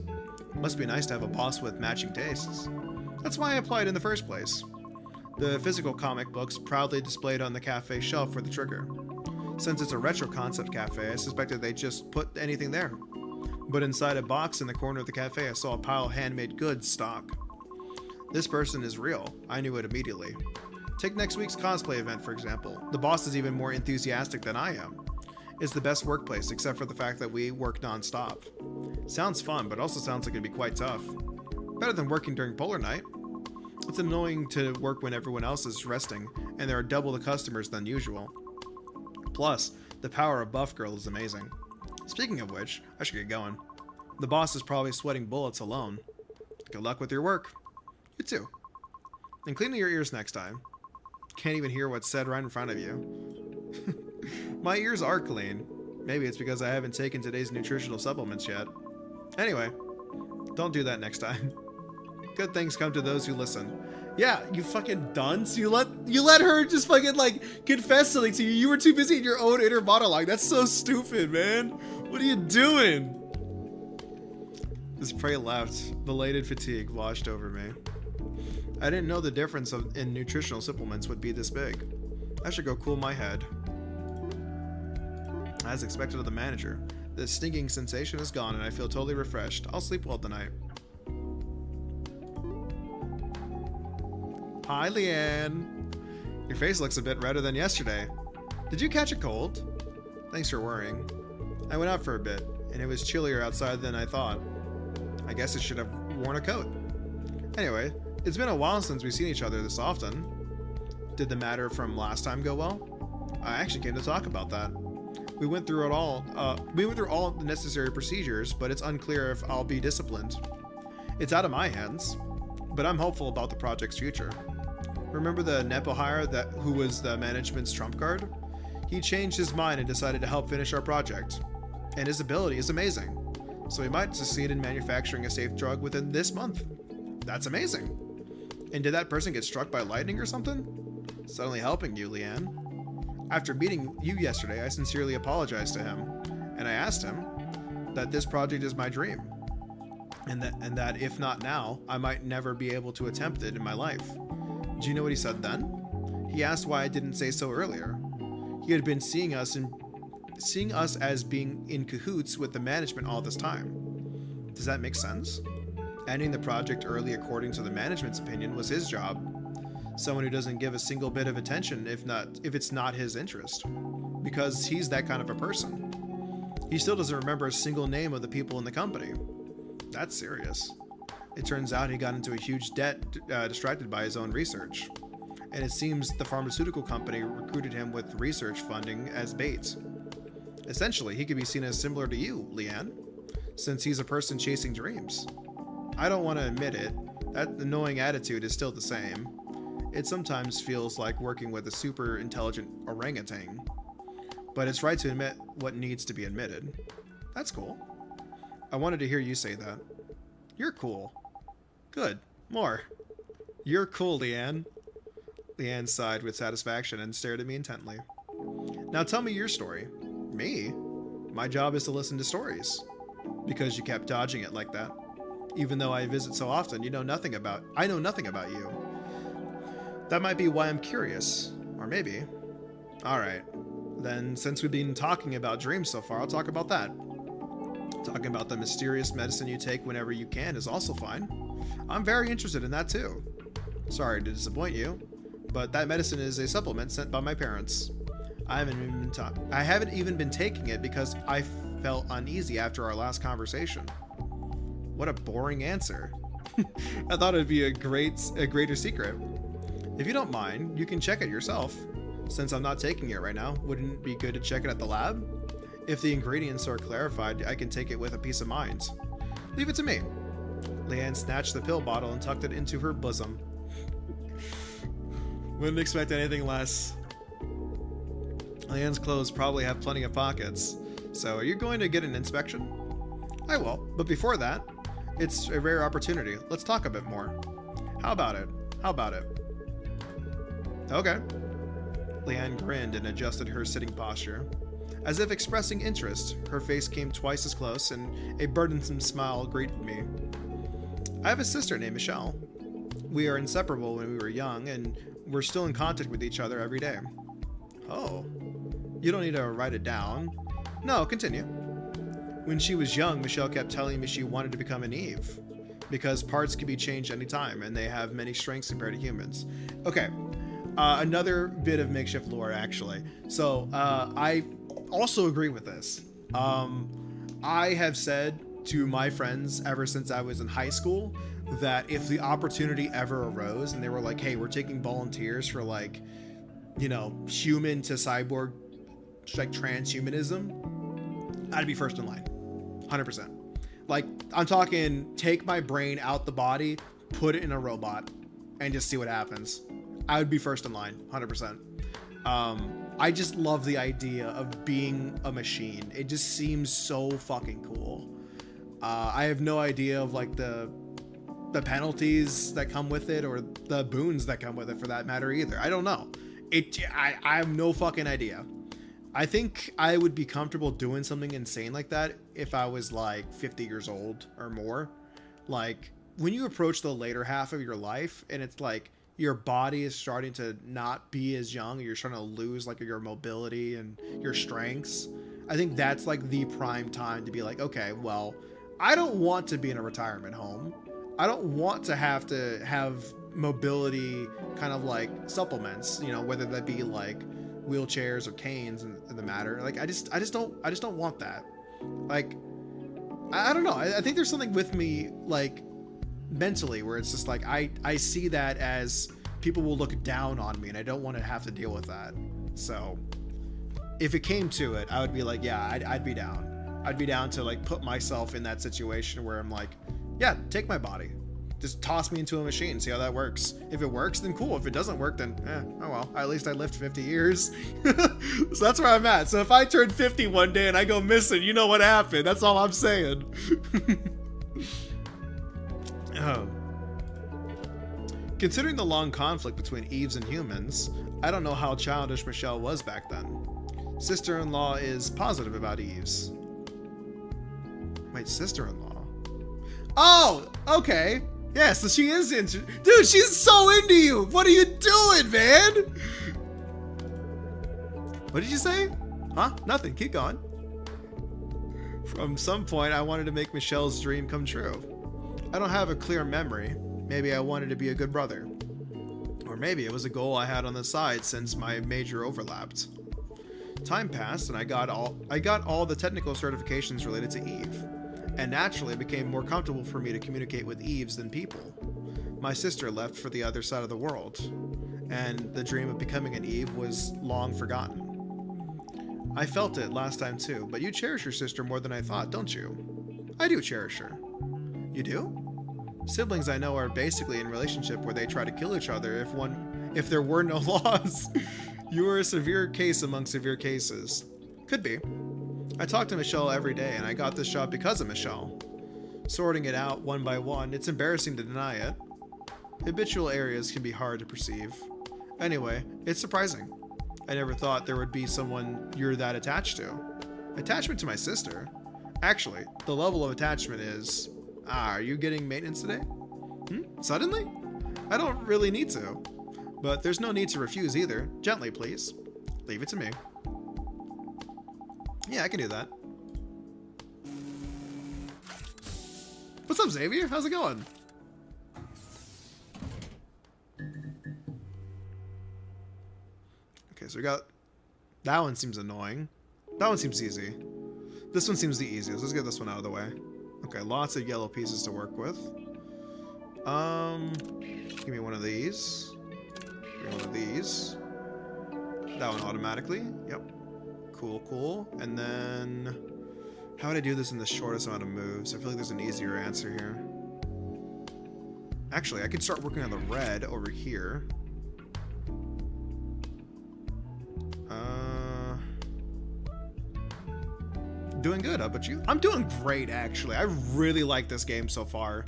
Must be nice to have a boss with matching tastes. That's why I applied in the first place. The physical comic books proudly displayed on the cafe shelf were the trigger. Since it's a retro concept cafe, I suspected they'd just put anything there. But inside a box in the corner of the cafe, I saw a pile of handmade goods stock. This person is real. I knew it immediately. Take next week's cosplay event, for example. The boss is even more enthusiastic than I am. It's the best workplace, except for the fact that we work non-stop. Sounds fun, but also sounds like it'd be quite tough. Better than working during Polar Night. It's annoying to work when everyone else is resting, and there are double the customers than usual. Plus, the power of Buff Girl is amazing. Speaking of which, I should get going. The boss is probably sweating bullets alone. Good luck with your work. You too. And clean your ears next time. Can't even hear what's said right in front of you. My ears are clean. Maybe it's because I haven't taken today's nutritional supplements yet. Anyway, don't do that next time. Good things come to those who listen. Yeah, you fucking dunce. You let her just fucking like confess something to you. You were too busy in your own inner monologue. That's so stupid, man. What are you doing? This prey left. Belated fatigue washed over me. I didn't know the difference in nutritional supplements would be this big. I should go cool my head. As expected of the manager, the stinging sensation is gone and I feel totally refreshed. I'll sleep well tonight. Hi, Leanne. Your face looks a bit redder than yesterday. Did you catch a cold? Thanks for worrying. I went out for a bit, and it was chillier outside than I thought. I guess I should have worn a coat. Anyway, it's been a while since we've seen each other this often. Did the matter from last time go well? I actually came to talk about that. We went through all the necessary procedures, but it's unclear if I'll be disciplined. It's out of my hands, but I'm hopeful about the project's future. Remember the Nepo hire who was the management's trump card? He changed his mind and decided to help finish our project. And his ability is amazing. So we might succeed in manufacturing a safe drug within this month. That's amazing. And did that person get struck by lightning or something? Suddenly helping you, Leanne. After meeting you yesterday, I sincerely apologized to him, and I asked him that this project is my dream, and that if not now, I might never be able to attempt it in my life. Do you know what he said then? He asked why I didn't say so earlier. He had been seeing us as being in cahoots with the management all this time. Does that make sense? Ending the project early according to the management's opinion was his job. Someone who doesn't give a single bit of attention if it's not his interest. Because he's that kind of a person. He still doesn't remember a single name of the people in the company. That's serious. It turns out he got into a huge debt distracted by his own research. And it seems the pharmaceutical company recruited him with research funding as bait. Essentially, he could be seen as similar to you, Leanne, since he's a person chasing dreams. I don't want to admit it, that annoying attitude is still the same. It sometimes feels like working with a super intelligent orangutan. But it's right to admit what needs to be admitted. That's cool. I wanted to hear you say that. You're cool. Good. More. You're cool, Leanne. Leanne sighed with satisfaction and stared at me intently. Now tell me your story. Me? My job is to listen to stories. Because you kept dodging it like that. Even though I visit so often, I know nothing about you. That might be why I'm curious. Or maybe. Alright. Then, since we've been talking about dreams so far, I'll talk about that. Talking about the mysterious medicine you take whenever you can is also fine. I'm very interested in that too. Sorry to disappoint you, but that medicine is a supplement sent by my parents. I haven't even been taking it because I felt uneasy after our last conversation. What a boring answer. I thought it'd be a greater secret. If you don't mind, you can check it yourself. Since I'm not taking it right now, wouldn't it be good to check it at the lab? If the ingredients are clarified, I can take it with a peace of mind. Leave it to me. Leanne snatched the pill bottle and tucked it into her bosom. Wouldn't expect anything less. Leanne's clothes probably have plenty of pockets. So, are you going to get an inspection? I will, but before that, it's a rare opportunity. Let's talk a bit more. How about it? How about it? Okay. Leanne grinned and adjusted her sitting posture. As if expressing interest, her face came twice as close, and a burdensome smile greeted me. I have a sister named Michelle. We are inseparable when we were young, and we're still in contact with each other every day. Oh. You don't need to write it down. No, continue. When she was young, Michelle kept telling me she wanted to become an Eve, because parts can be changed anytime, and they have many strengths compared to humans. Okay. Another bit of makeshift lore, actually. So, I also agree with this. I have said to my friends ever since I was in high school that if the opportunity ever arose and they were like, hey, we're taking volunteers for like, you know, human to cyborg, like transhumanism, I'd be first in line. 100%. Like, I'm talking take my brain out the body, put it in a robot, and just see what happens. I would be first in line, 100%. I just love the idea of being a machine. It just seems so fucking cool. I have no idea of like the penalties that come with it, or the boons that come with it for that matter either. I don't know. I have no fucking idea. I think I would be comfortable doing something insane like that if I was like 50 years old or more. Like when you approach the later half of your life and it's like your body is starting to not be as young, or you're starting to lose like your mobility and your strengths, I think that's like the prime time to be like, okay, well, I don't want to be in a retirement home. I don't want to have mobility kind of like supplements, you know, whether that be like wheelchairs or canes in the matter. Like I just don't want that. Like I don't know. I think there's something with me like mentally where it's just like I see that as people will look down on me, and I don't want to have to deal with that. So if it came to it, I would be like, yeah, I'd be down. I'd be down to like put myself in that situation where I'm like, yeah, take my body, just toss me into a machine, see how that works. If it works, then cool. If it doesn't work, then oh well, at least I lived 50 years. So that's where I'm at. So if I turn 50 one day and I go missing, you know what happened. That's all I'm saying. Oh. Considering the long conflict between Eves and humans, I don't know how childish Michelle was back then. Sister-in-law is positive about Eves. Wait, sister-in-law? Oh, okay. Yeah, so she is into... Dude, she's so into you! What are you doing, man? What did you say? Huh? Nothing. Keep going. From some point, I wanted to make Michelle's dream come true. I don't have a clear memory. Maybe I wanted to be a good brother. Or maybe it was a goal I had on the side since my major overlapped. Time passed and I got all the technical certifications related to Eve. And naturally it became more comfortable for me to communicate with Eves than people. My sister left for the other side of the world, and the dream of becoming an Eve was long forgotten. I felt it last time too, but you cherish your sister more than I thought, don't you? I do cherish her. You do? Siblings I know are basically in a relationship where they try to kill each other if there were no laws. You are a severe case among severe cases. Could be. I talk to Michelle every day, and I got this job because of Michelle. Sorting it out one by one, it's embarrassing to deny it. Habitual areas can be hard to perceive. Anyway, it's surprising. I never thought there would be someone you're that attached to. Attachment to my sister? Actually, the level of attachment is... are you getting maintenance today? Suddenly? I don't really need to. But there's no need to refuse either. Gently, please. Leave it to me. Yeah, I can do that. What's up, Xavier? How's it going? Okay, so we got... that one seems annoying. That one seems easy. This one seems the easiest. Let's get this one out of the way. Okay, lots of yellow pieces to work with. Give me one of these. Give me one of these. That one automatically. Yep. Cool, cool. And then... how would I do this in the shortest amount of moves? I feel like there's an easier answer here. Actually, I could start working on the red over here. Doing good, how about you? I'm doing great, actually. I really like this game so far.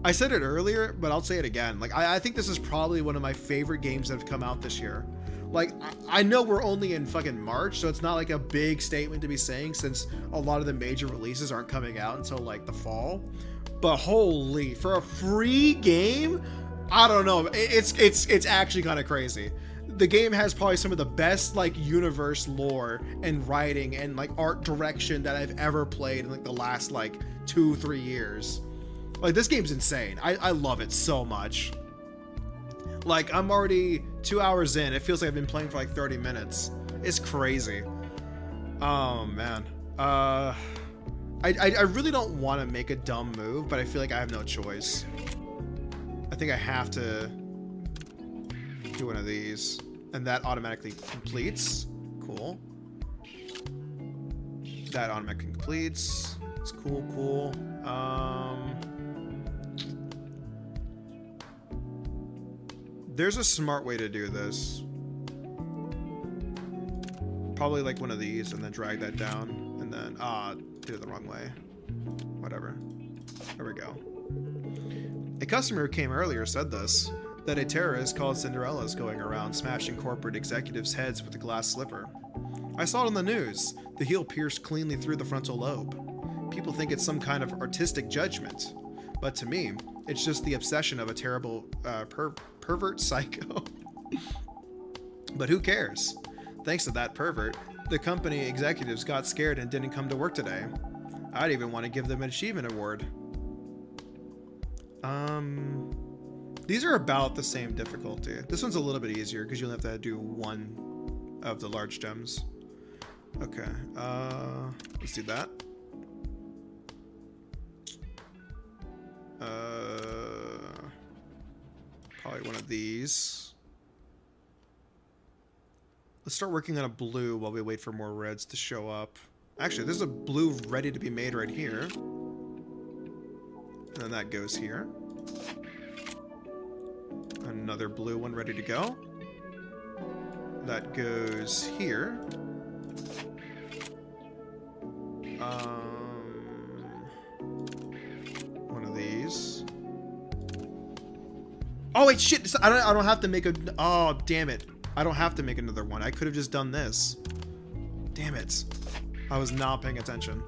I said it earlier, but I'll say it again. Like, I think this is probably one of my favorite games that have come out this year. Like, I know we're only in fucking March, so it's not like a big statement to be saying since a lot of the major releases aren't coming out until like the fall. But holy, for a free game, I don't know. It's actually kind of crazy. The game has probably some of the best like universe lore and writing and like art direction that I've ever played in like the last like 2-3 years. Like, this game's insane. I love it so much. Like, I'm already 2 hours in. It feels like I've been playing for like 30 minutes. It's crazy. Oh man. I really don't want to make a dumb move, but I feel like I have no choice. I think I have to do one of these, and that automatically completes. Cool. That automatically completes. It's cool. There's a smart way to do this. Probably like one of these, and then drag that down, and then do it the wrong way. Whatever. There we go. A customer who came earlier said this, that a terrorist called Cinderella is going around smashing corporate executives' heads with a glass slipper. I saw it on the news. The heel pierced cleanly through the frontal lobe. People think it's some kind of artistic judgment, but to me, it's just the obsession of a terrible pervert psycho. But who cares? Thanks to that pervert, the company executives got scared and didn't come to work today. I'd even want to give them an achievement award. These are about the same difficulty. This one's a little bit easier because you'll have to do one of the large gems. Okay, let's do that. Probably one of these. Let's start working on a blue while we wait for more reds to show up. Actually, there's a blue ready to be made right here. And then that goes here. Another blue one ready to go. That goes here. One of these. Oh wait, shit! I don't have to make a. Oh damn it! I don't have to make another one. I could have just done this. Damn it! I was not paying attention.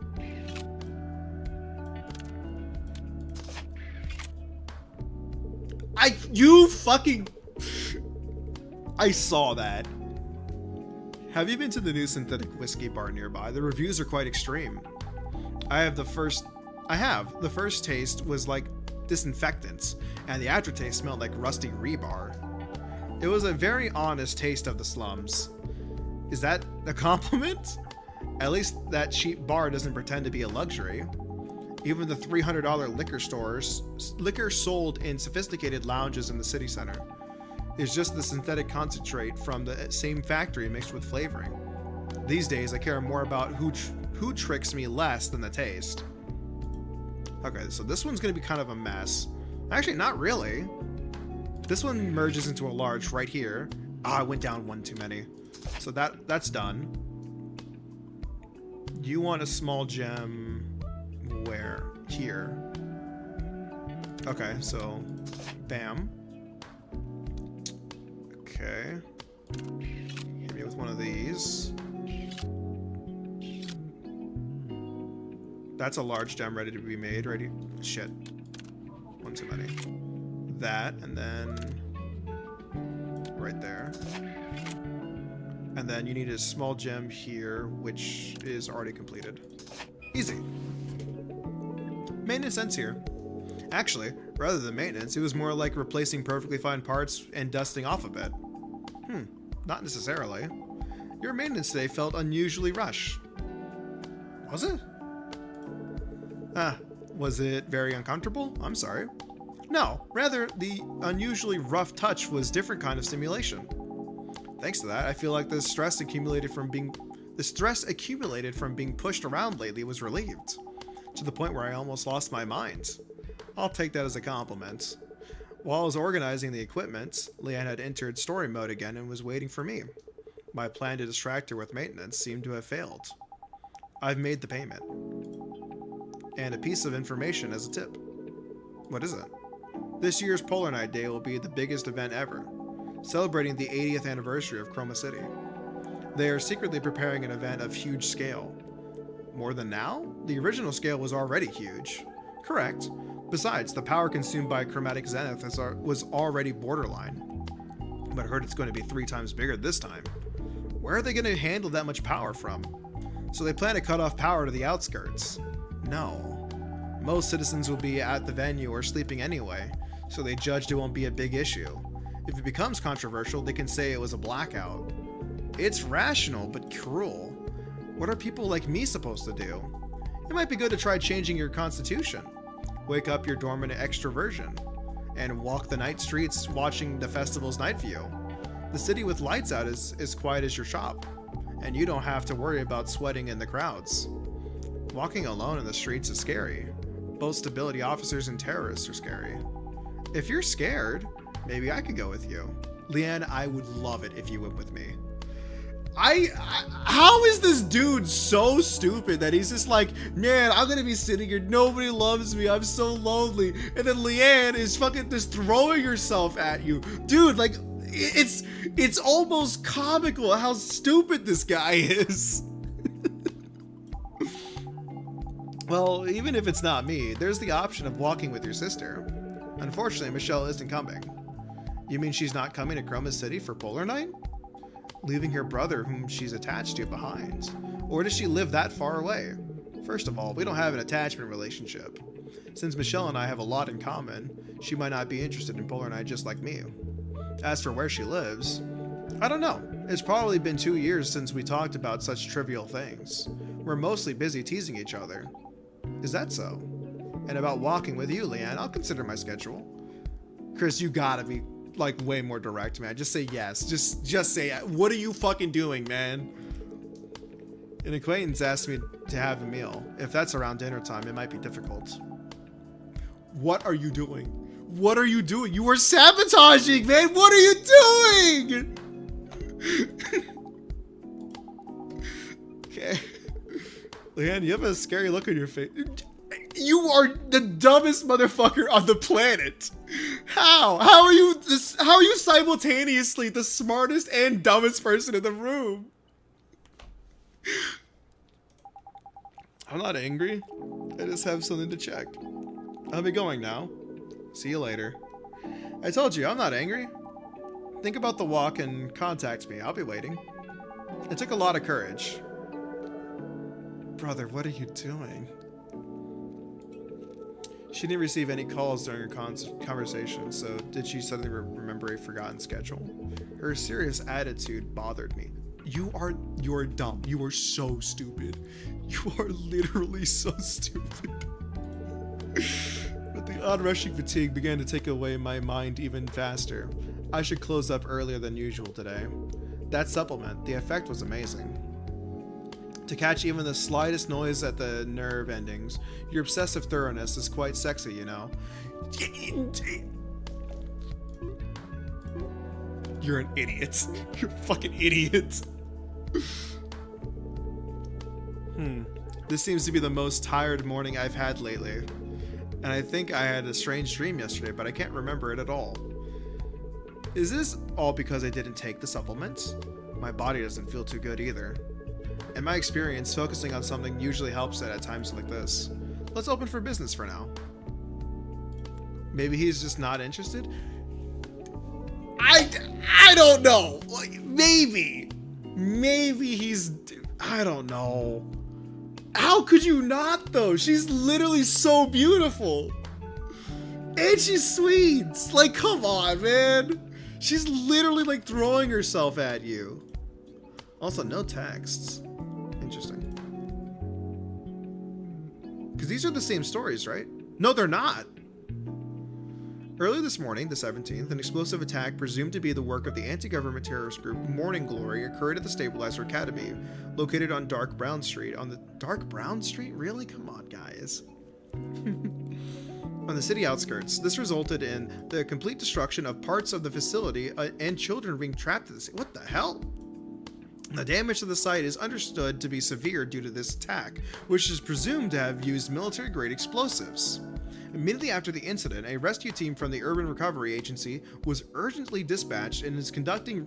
You fucking. I saw that. Have you been to the new synthetic whiskey bar nearby? The reviews are quite extreme. The first taste was like disinfectants, and the aftertaste smelled like rusty rebar. It was a very honest taste of the slums. Is that a compliment? At least that cheap bar doesn't pretend to be a luxury. Even the $300 liquor sold in sophisticated lounges in the city center is just the synthetic concentrate from the same factory mixed with flavoring. These days, I care more about who tricks me less than the taste. Okay, so this one's gonna be kind of a mess. Actually, not really. This one merges into a large right here. I went down one too many. So that's done. You want a small gem where? Here. Okay, so bam. Okay. Hit me with one of these. That's a large gem ready to be made. Ready? Shit. One too many. That, and then right there. And then you need a small gem here, which is already completed. Easy. Maintenance ends here. Actually, rather than maintenance, it was more like replacing perfectly fine parts and dusting off a bit. Not necessarily. Your maintenance today felt unusually rushed. Was it? Was it very uncomfortable? I'm sorry. No, rather, the unusually rough touch was different kind of stimulation. Thanks to that, I feel like the stress accumulated from being pushed around lately was relieved, to the point where I almost lost my mind. I'll take that as a compliment. While I was organizing the equipment, Leanne had entered story mode again and was waiting for me. My plan to distract her with maintenance seemed to have failed. I've made the payment. And a piece of information as a tip. What is it? This year's Polar Night Day will be the biggest event ever, celebrating the 80th anniversary of Chroma City. They are secretly preparing an event of huge scale. More than now? The original scale was already huge. Correct. Besides, the power consumed by Chromatic Zenith was already borderline. But I heard it's going to be 3 times bigger this time. Where are they going to handle that much power from? So they plan to cut off power to the outskirts. No. Most citizens will be at the venue or sleeping anyway, so they judged it won't be a big issue. If it becomes controversial, they can say it was a blackout. It's rational, but cruel. What are people like me supposed to do? It might be good to try changing your constitution. Wake up your dormant extroversion, and walk the night streets watching the festival's night view. The city with lights out is quiet as your shop, and you don't have to worry about sweating in the crowds. Walking alone in the streets is scary. Both stability officers and terrorists are scary. If you're scared, maybe I could go with you. Leanne, I would love it if you went with me. How is this dude so stupid that he's just like, man, I'm gonna be sitting here, nobody loves me, I'm so lonely, and then Leanne is fucking just throwing herself at you. Dude, like, it's almost comical how stupid this guy is. Well, even if it's not me, there's the option of walking with your sister. Unfortunately, Michelle isn't coming. You mean she's not coming to Chroma City for Polar Night? Leaving her brother whom she's attached to behind? Or does she live that far away? First of all, we don't have an attachment relationship. Since Michelle and I have a lot in common, she might not be interested in Polar Night just like me. As for where she lives, I don't know. It's probably been 2 years since we talked about such trivial things. We're mostly busy teasing each other. Is that so? And about walking with you, Leanne, I'll consider my schedule. Chris, you gotta be like way more direct, man. Just say yes. Just say, what are you fucking doing, man? An acquaintance asked me to have a meal. If that's around dinner time, it might be difficult. What are you doing? What are you doing? You are sabotaging, man. What are you doing? Okay. Leanne, you have a scary look on your face. You are the dumbest motherfucker on the planet. How are you simultaneously the smartest and dumbest person in the room? I'm not angry. I just have something to check. I'll be going now. See you later. I told you, I'm not angry. Think about the walk and contact me. I'll be waiting. It took a lot of courage. Brother, what are you doing? She didn't receive any calls during her conversation, so did she suddenly remember a forgotten schedule? Her serious attitude bothered me. You are dumb. You are so stupid. You are literally so stupid. But the onrushing fatigue began to take away my mind even faster. I should close up earlier than usual today. That supplement, the effect was amazing. To catch even the slightest noise at the nerve endings, your obsessive thoroughness is quite sexy, you know. You're an idiot. You're a fucking idiot. This seems to be the most tired morning I've had lately. And I think I had a strange dream yesterday, but I can't remember it at all. Is this all because I didn't take the supplements? My body doesn't feel too good either. In my experience, focusing on something usually helps it at times like this. Let's open for business for now. Maybe he's just not interested? I don't know. Like, maybe he's, I don't know. How could you not though? She's literally so beautiful. And she's sweet. Like, come on, man. She's literally like throwing herself at you. Also, no texts. Interesting. Because these are the same stories, right? No, they're not. Early this morning, the 17th, an explosive attack presumed to be the work of the anti-government terrorist group Morning Glory occurred at the Stabilizer Academy, located on Dark Brown Street. On the Dark Brown Street? Really? Come on, guys. On the city outskirts, this resulted in the complete destruction of parts of the facility and children being trapped in the city. What the hell? The damage to the site is understood to be severe due to this attack, which is presumed to have used military-grade explosives. Immediately after the incident, a rescue team from the Urban Recovery Agency was urgently dispatched and is conducting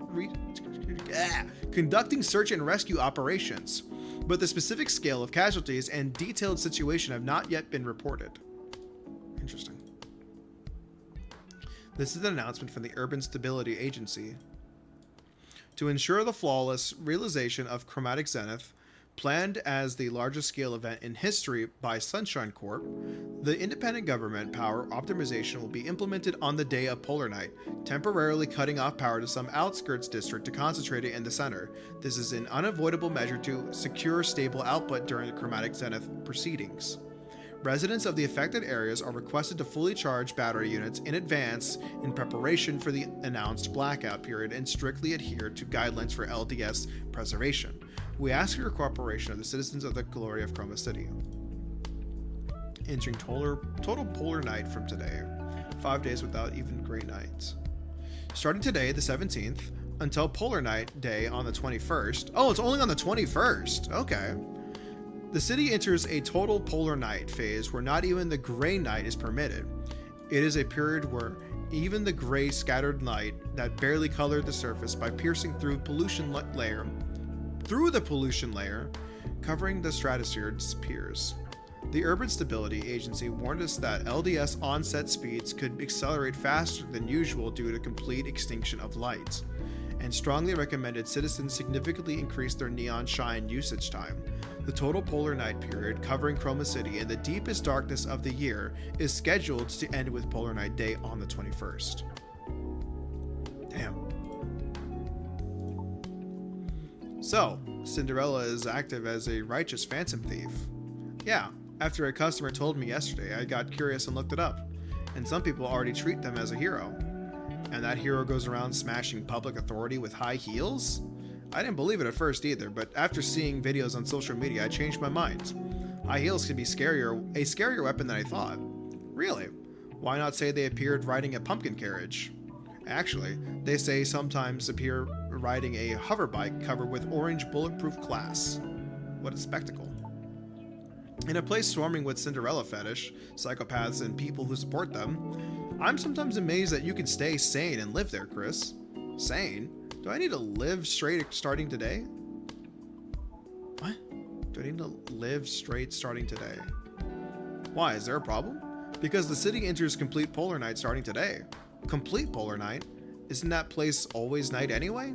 search and rescue operations, but the specific scale of casualties and detailed situation have not yet been reported. Interesting. This is an announcement from the Urban Stability Agency. To ensure the flawless realization of Chromatic Zenith, planned as the largest scale event in history by Sunshine Corp, the independent government power optimization will be implemented on the day of Polar Night, temporarily cutting off power to some outskirts district to concentrate it in the center. This is an unavoidable measure to secure stable output during the Chromatic Zenith proceedings. Residents of the affected areas are requested to fully charge battery units in advance in preparation for the announced blackout period and strictly adhere to guidelines for LDS preservation. We ask for your cooperation of the citizens of the Glory of Chroma City. Entering total Polar Night from today. 5 days without even gray nights. Starting today, the 17th, until Polar Night Day on the 21st. Oh, it's only on the 21st. Okay. The city enters a total polar night phase where not even the gray night is permitted. It is a period where even the gray scattered light that barely colored the surface by piercing through the pollution layer covering the stratosphere disappears. The Urban Stability Agency warned us that LDS onset speeds could accelerate faster than usual due to complete extinction of light, and strongly recommended citizens significantly increase their neon shine usage time. The total polar night period covering Chroma City in the deepest darkness of the year is scheduled to end with Polar Night Day on the 21st. Damn. So, Cinderella is active as a righteous phantom thief. Yeah, after a customer told me yesterday, I got curious and looked it up. And some people already treat them as a hero. And that hero goes around smashing public authority with high heels? I didn't believe it at first either, but after seeing videos on social media, I changed my mind. High heels can be a scarier weapon than I thought. Really? Why not say they appeared riding a pumpkin carriage? Actually, they say sometimes appear riding a hover bike covered with orange bulletproof glass. What a spectacle. In a place swarming with Cinderella fetish, psychopaths, and people who support them, I'm sometimes amazed that you can stay sane and live there, Chris. Sane? Do I need to live straight starting today? What? Do I need to live straight starting today? Why, is there a problem? Because the city enters complete polar night starting today. Complete polar night? Isn't that place always night anyway?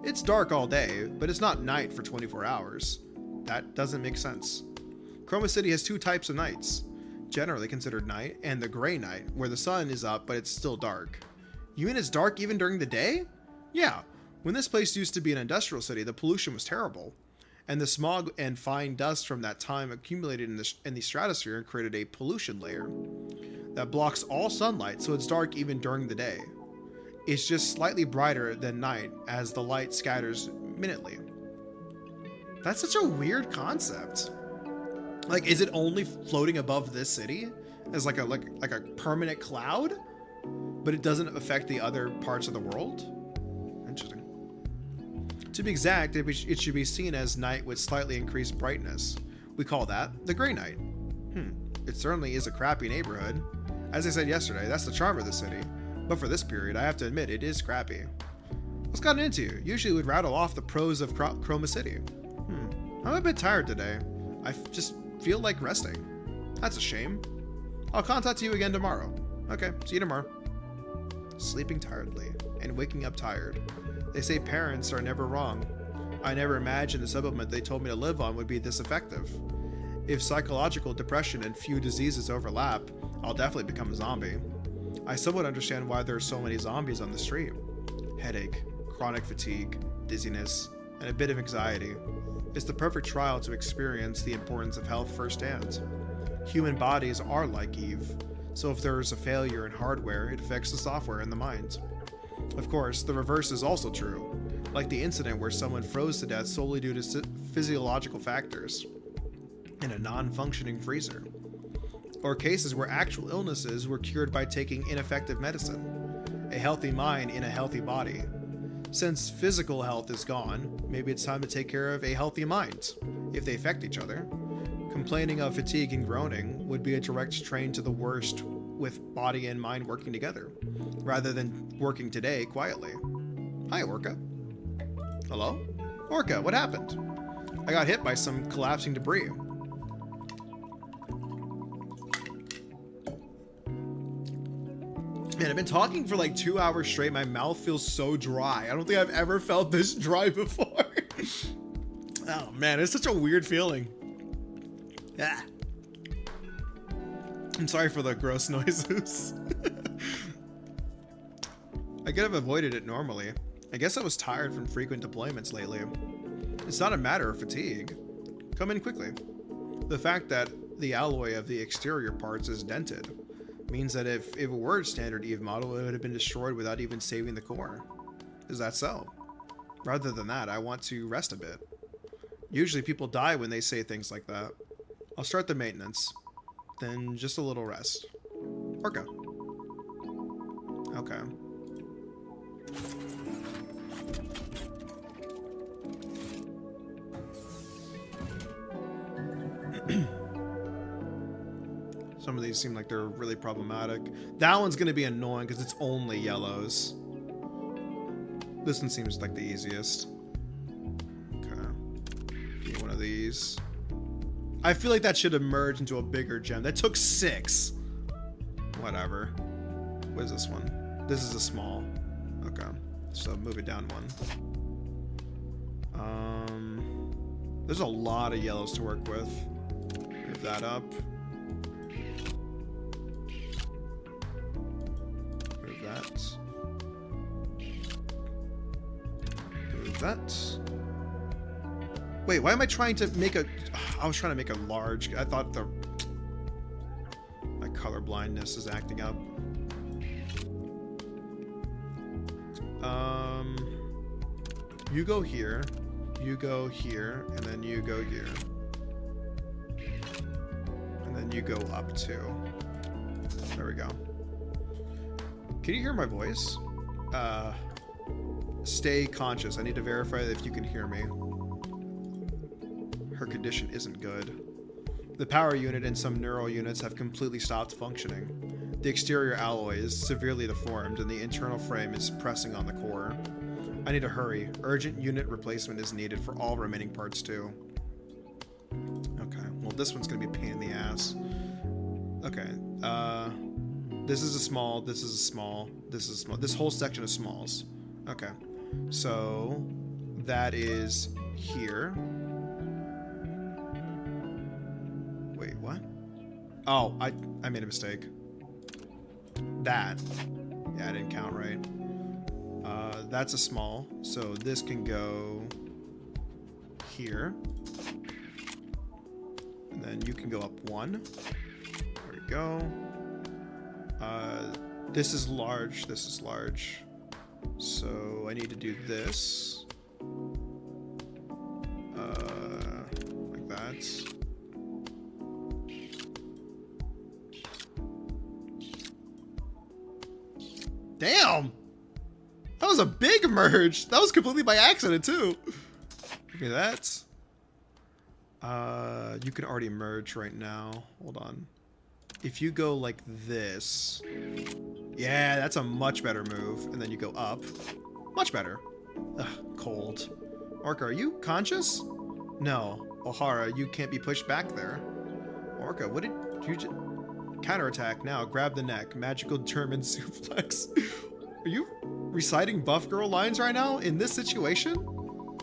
It's dark all day, but it's not night for 24 hours. That doesn't make sense. Chroma City has two types of nights, generally considered night, and the gray night, where the sun is up but it's still dark. You mean it's dark even during the day? Yeah. When this place used to be an industrial city, the pollution was terrible, and the smog and fine dust from that time accumulated in the stratosphere and created a pollution layer that blocks all sunlight, so it's dark even during the day. It's just slightly brighter than night as the light scatters minutely. That's such a weird concept. Like, is it only floating above this city as like a permanent cloud, but it doesn't affect the other parts of the world? Interesting. To be exact, it should be seen as night with slightly increased brightness. We call that the gray night. It certainly is a crappy neighborhood. As I said yesterday, that's the charm of the city. But for this period, I have to admit, it is crappy. What's gotten into you? Usually we'd rattle off the pros of Chroma City. I'm a bit tired today. I just feel like resting. That's a shame. I'll contact you again tomorrow. Okay, see you tomorrow. Sleeping tiredly and waking up tired. They say parents are never wrong. I never imagined the supplement they told me to live on would be this effective. If psychological depression and few diseases overlap, I'll definitely become a zombie. I somewhat understand why there are so many zombies on the street. Headache, chronic fatigue, dizziness, and a bit of anxiety. It's the perfect trial to experience the importance of health firsthand. Human bodies are like Eve, so if there is a failure in hardware, it affects the software in the mind. Of course, the reverse is also true, like the incident where someone froze to death solely due to physiological factors in a non-functioning freezer, or cases where actual illnesses were cured by taking ineffective medicine. A healthy mind in a healthy body. Since physical health is gone, maybe it's time to take care of a healthy mind, if they affect each other. Complaining of fatigue and groaning would be a direct train to the worst with body and mind working together, rather than working today quietly. Hi, Orca. Hello? Orca, what happened? I got hit by some collapsing debris. Man, I've been talking for like 2 hours straight. My mouth feels so dry. I don't think I've ever felt this dry before. Oh man, it's such a weird feeling. Yeah. I'm sorry for the gross noises. I could have avoided it normally. I guess I was tired from frequent deployments lately. It's not a matter of fatigue. Come in quickly. The fact that the alloy of the exterior parts is dented means that if it were a standard EVE model, it would have been destroyed without even saving the core. Is that so? Rather than that, I want to rest a bit. Usually people die when they say things like that. I'll start the maintenance, then just a little rest. Orca. Okay. Some of these seem like they're really problematic. That one's going to be annoying because it's only yellows. This one seems like the easiest. Okay. Give me one of these. I feel like that should have merged into a bigger gem. That took 6. Whatever. What is this one? This is a small. Okay. So move it down 1. There's a lot of yellows to work with. Move that up. Move that. Move that. Wait, why am I trying to make a... I was trying to make a large... I thought my color blindness is acting up. You go here. You go here. And then you go here. And then you go up too. There we go. Can you hear my voice? Stay conscious. I need to verify if you can hear me. Her condition isn't good. The power unit and some neural units have completely stopped functioning. The exterior alloy is severely deformed and the internal frame is pressing on the core. I need to hurry. Urgent unit replacement is needed for all remaining parts too. Okay, well this one's gonna be a pain in the ass. Okay, this is a small, this is a small, this is a small. This whole section is smalls. Okay, so that is here. Wait, what? Oh, I made a mistake. That. Yeah, I didn't count right. That's a small, so this can go here. And then you can go up 1. There we go. This is large, this is large. So I need to do this. Like that. Damn! That was a big merge. That was completely by accident too. Look at that. You can already merge right now. Hold on. If you go like this. Yeah, that's a much better move. And then you go up. Much better. Ugh, cold. Orca, are you conscious? No. O'Hara, you can't be pushed back there. Orca, what did you just... Counterattack now. Grab the neck. Magical German suplex. Are you reciting buff girl lines right now in this situation?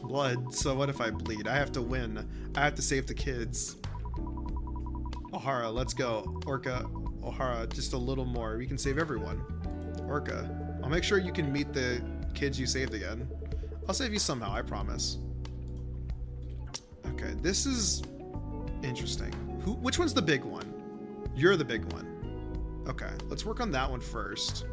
Blood. So what if I bleed? I have to win. I have to save the kids. O'Hara, let's go. Orca, O'Hara, just a little more. We can save everyone. Orca, I'll make sure you can meet the kids you saved again. I'll save you somehow, I promise. Okay, this is interesting. Which one's the big one? You're the big one. Okay, let's work on that one first.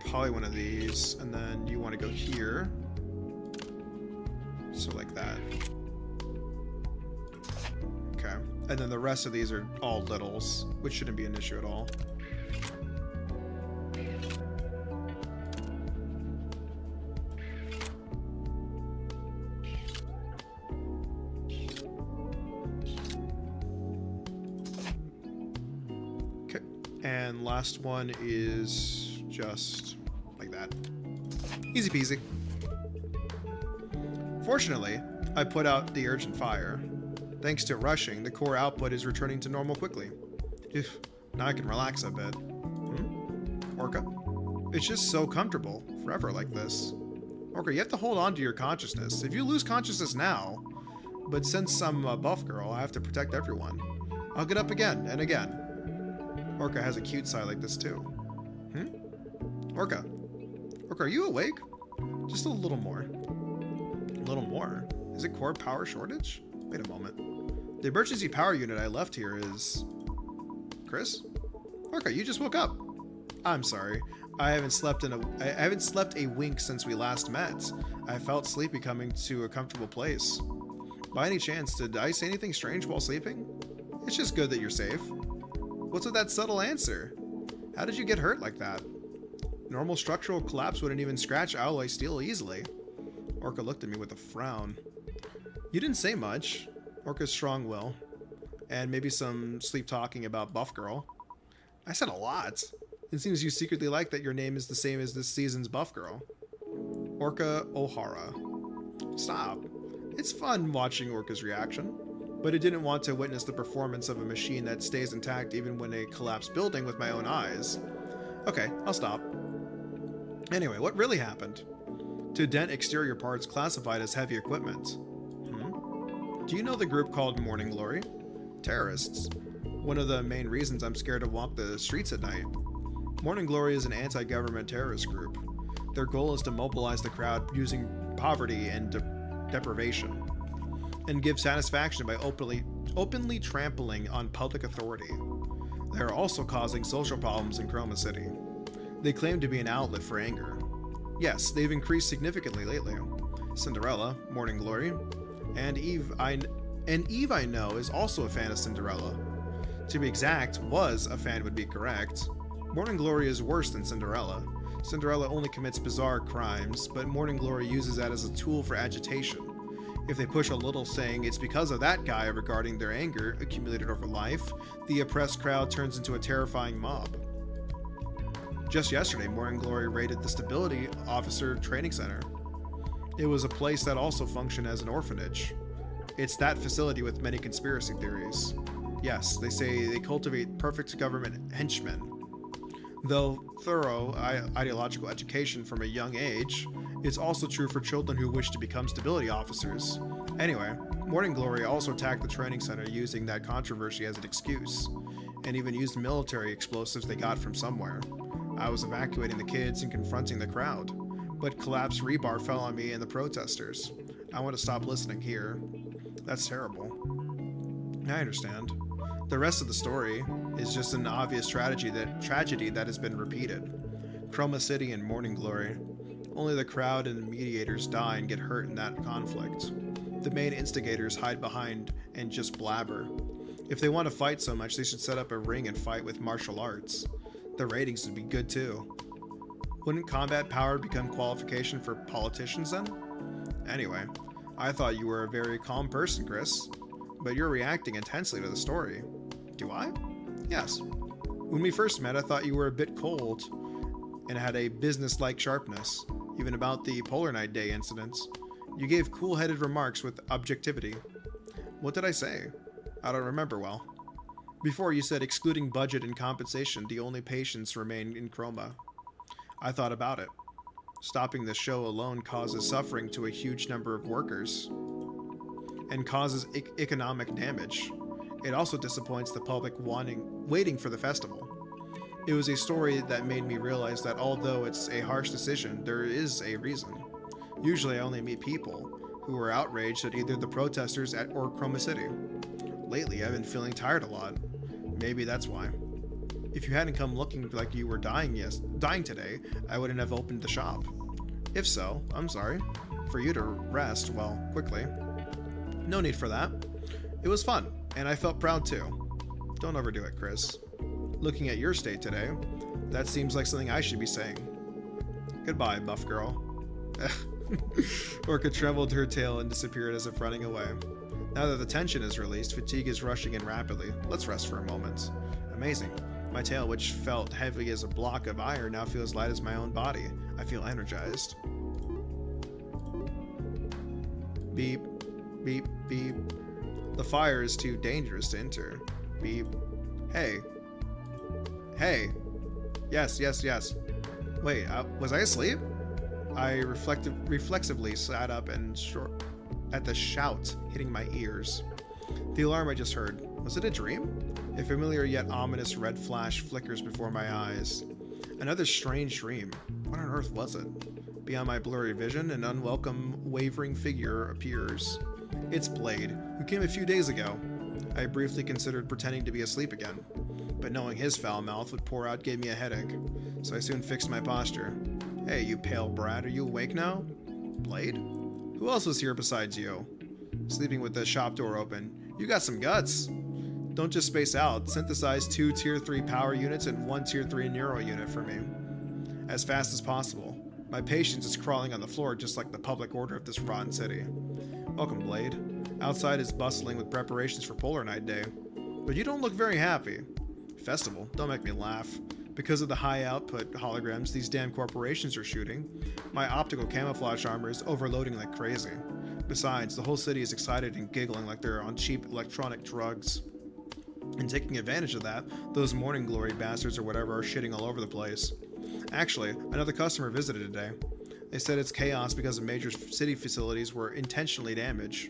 Probably one of these, and then you want to go here. So like that. And then the rest of these are all littles, which shouldn't be an issue at all. Okay, and last one is just like that. Easy peasy. Fortunately, I put out the urgent fire. Thanks to rushing, the core output is returning to normal quickly. Phew, now I can relax a bit. Orca? It's just so comfortable, forever like this. Orca, you have to hold on to your consciousness. If you lose consciousness now, but since I'm a buff girl, I have to protect everyone. I'll get up again and again. Orca has a cute side like this too. Orca? Orca, are you awake? Just a little more. A little more? Is it core power shortage? Wait a moment. The emergency power unit I left here is... Chris? Orca, you just woke up. I'm sorry. I haven't slept a wink since we last met. I felt sleepy coming to a comfortable place. By any chance, did I say anything strange while sleeping? It's just good that you're safe. What's with that subtle answer? How did you get hurt like that? Normal structural collapse wouldn't even scratch alloy steel easily. Orca looked at me with a frown. You didn't say much. Orca's strong will. And maybe some sleep talking about Buff Girl. I said a lot. It seems you secretly like that your name is the same as this season's Buff Girl. Orca O'Hara. Stop. It's fun watching Orca's reaction, but I didn't want to witness the performance of a machine that stays intact even when a collapsed building with my own eyes. Okay, I'll stop. Anyway, what really happened? To dent exterior parts classified as heavy equipment. Do you know the group called Morning Glory? Terrorists. One of the main reasons I'm scared to walk the streets at night. Morning Glory is an anti-government terrorist group. Their goal is to mobilize the crowd using poverty and deprivation, and give satisfaction by openly trampling on public authority. They are also causing social problems in Chroma City. They claim to be an outlet for anger. Yes, they've increased significantly lately. Cinderella, Morning Glory, and Eve I know is also a fan of Cinderella. To be exact, was a fan would be correct. Morning Glory is worse than Cinderella. Cinderella only commits bizarre crimes, but Morning Glory uses that as a tool for agitation. If they push a little saying it's because of that guy regarding their anger accumulated over life, the oppressed crowd turns into a terrifying mob. Just yesterday, Morning Glory raided the Stability Officer Training Center. It was a place that also functioned as an orphanage. It's that facility with many conspiracy theories. Yes, they say they cultivate perfect government henchmen. Though thorough ideological education from a young age, it's also true for children who wish to become stability officers. Anyway, Morning Glory also attacked the training center using that controversy as an excuse, and even used military explosives they got from somewhere. I was evacuating the kids and confronting the crowd, but collapsed rebar fell on me and the protesters. I want to stop listening here. That's terrible. I understand. The rest of the story is just an obvious tragedy that has been repeated. Chroma City and Morning Glory. Only the crowd and the mediators die and get hurt in that conflict. The main instigators hide behind and just blabber. If they want to fight so much, they should set up a ring and fight with martial arts. The ratings would be good too. Wouldn't combat power become qualification for politicians then? Anyway, I thought you were a very calm person, Chris, but you're reacting intensely to the story. Do I? Yes. When we first met, I thought you were a bit cold and had a business-like sharpness, even about the Polar Night Day incidents. You gave cool-headed remarks with objectivity. What did I say? I don't remember well. Before you said excluding budget and compensation, the only patients remain in Chroma. I thought about it. Stopping the show alone causes suffering to a huge number of workers and causes economic damage. It also disappoints the public waiting for the festival. It was a story that made me realize that although it's a harsh decision, there is a reason. Usually I only meet people who are outraged at either the protesters or Chroma City. Lately I've been feeling tired a lot. Maybe that's why. If you hadn't come looking like you were dying today, I wouldn't have opened the shop. If so, I'm sorry. For you to rest, well, quickly. No need for that. It was fun. And I felt proud too. Don't overdo it, Chris. Looking at your state today, that seems like something I should be saying. Goodbye, buff girl. Orca trembled her tail and disappeared as if running away. Now that the tension is released, fatigue is rushing in rapidly. Let's rest for a moment. Amazing. My tail, which felt heavy as a block of iron, now feels light as my own body. I feel energized. Beep, beep, beep. The fire is too dangerous to enter. Beep. Hey. Hey. Yes, yes, yes. Wait, was I asleep? I reflexively sat up and at the shout hitting my ears. The alarm I just heard. Was it a dream? A familiar yet ominous red flash flickers before my eyes. Another strange dream. What on earth was it? Beyond my blurry vision, an unwelcome, wavering figure appears. It's Blade, who came a few days ago. I briefly considered pretending to be asleep again, but knowing his foul mouth would pour out gave me a headache, so I soon fixed my posture. Hey, you pale brat, are you awake now? Blade? Who else was here besides you? Sleeping with the shop door open. You got some guts. Don't just space out. Synthesize 2 tier 3 power units and 1 tier 3 neuro unit for me. As fast as possible. My patience is crawling on the floor just like the public order of this rotten city. Welcome, Blade. Outside is bustling with preparations for Polar Night Day. But you don't look very happy. Festival? Don't make me laugh. Because of the high output holograms these damn corporations are shooting, my optical camouflage armor is overloading like crazy. Besides, the whole city is excited and giggling like they're on cheap electronic drugs. And taking advantage of that, those morning glory bastards or whatever are shitting all over the place. Actually, another customer visited today. They said it's chaos because of major city facilities were intentionally damaged.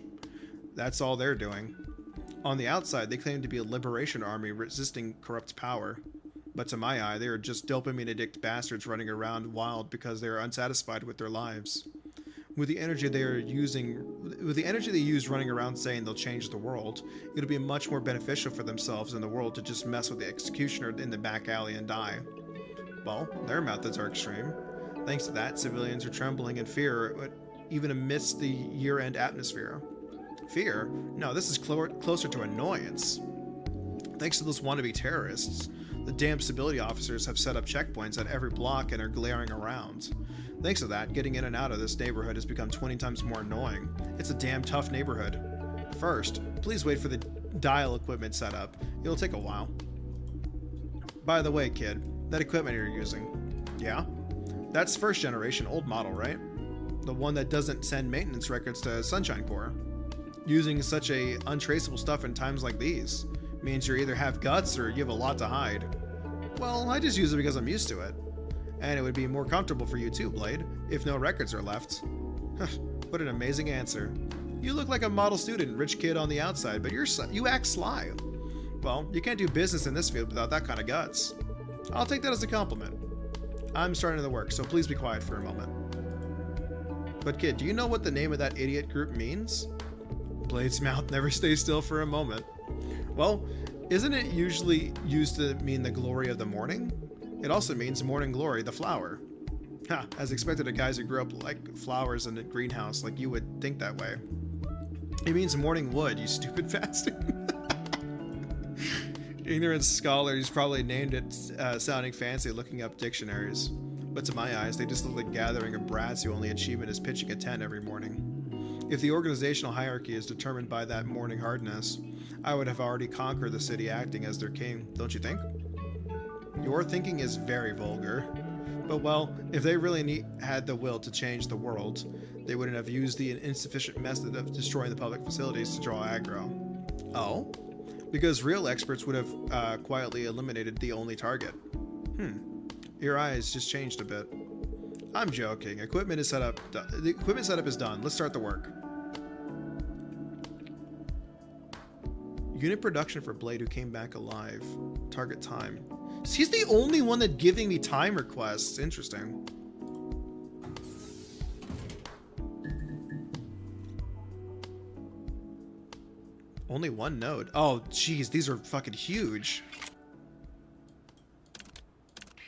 That's all they're doing. On the outside, they claim to be a liberation army resisting corrupt power. But to my eye, they are just dopamine-addict bastards running around wild because they are unsatisfied with their lives. With the energy they use running around saying they'll change the world, it'll be much more beneficial for themselves and the world to just mess with the executioner in the back alley and die. Well, their methods are extreme. Thanks to that, civilians are trembling in fear, even amidst the year-end atmosphere. Fear? No, this is closer to annoyance. Thanks to those wannabe terrorists, the damn stability officers have set up checkpoints at every block and are glaring around. Thanks to that, getting in and out of this neighborhood has become 20 times more annoying. It's a damn tough neighborhood. First, please wait for the dial equipment setup. It'll take a while. By the way, kid, that equipment you're using. Yeah? That's first generation, old model, right? The one that doesn't send maintenance records to Sunshine Corps. Using such a untraceable stuff in times like these means you either have guts or you have a lot to hide. Well, I just use it because I'm used to it. And it would be more comfortable for you too, Blade, if no records are left. What an amazing answer. You look like a model student, rich kid on the outside, but you act sly. Well, you can't do business in this field without that kind of guts. I'll take that as a compliment. I'm starting the work, so please be quiet for a moment. But kid, do you know what the name of that idiot group means? Blade's mouth never stays still for a moment. Well, isn't it usually used to mean the glory of the morning? It also means morning glory, the flower. Ha, as expected of guys who grew up like flowers in a greenhouse, like you would think that way. It means morning wood, you stupid bastard. Ignorant scholars probably named it sounding fancy looking up dictionaries. But to my eyes, they just look like gathering of brats who only achievement is pitching a tent every morning. If the organizational hierarchy is determined by that morning hardness, I would have already conquered the city acting as their king, don't you think? Your thinking is very vulgar. But well, if they really had the will to change the world, they wouldn't have used the insufficient method of destroying the public facilities to draw aggro. Oh? Because real experts would have quietly eliminated the only target. Your eyes just changed a bit. I'm joking. Equipment is set up. The equipment setup is done. Let's start the work. Unit production for Blade who came back alive. Target time. So he's the only one that's giving me time requests. Interesting. Only one node. Oh, geez. These are fucking huge.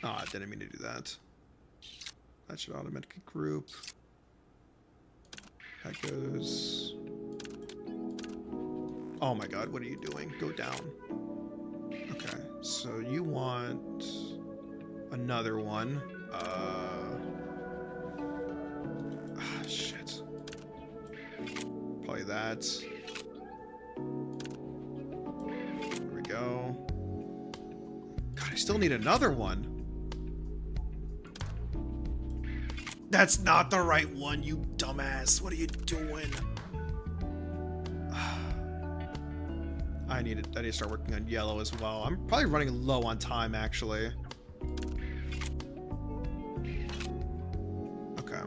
Oh, I didn't mean to do that. That should automatically group. That goes... Oh my god, what are you doing? Go down. Okay, so you want another one. Shit. Probably that. There we go. God, I still need another one. That's not the right one, you dumbass. What are you doing? I need to start working on yellow as well. I'm probably running low on time, actually. Okay.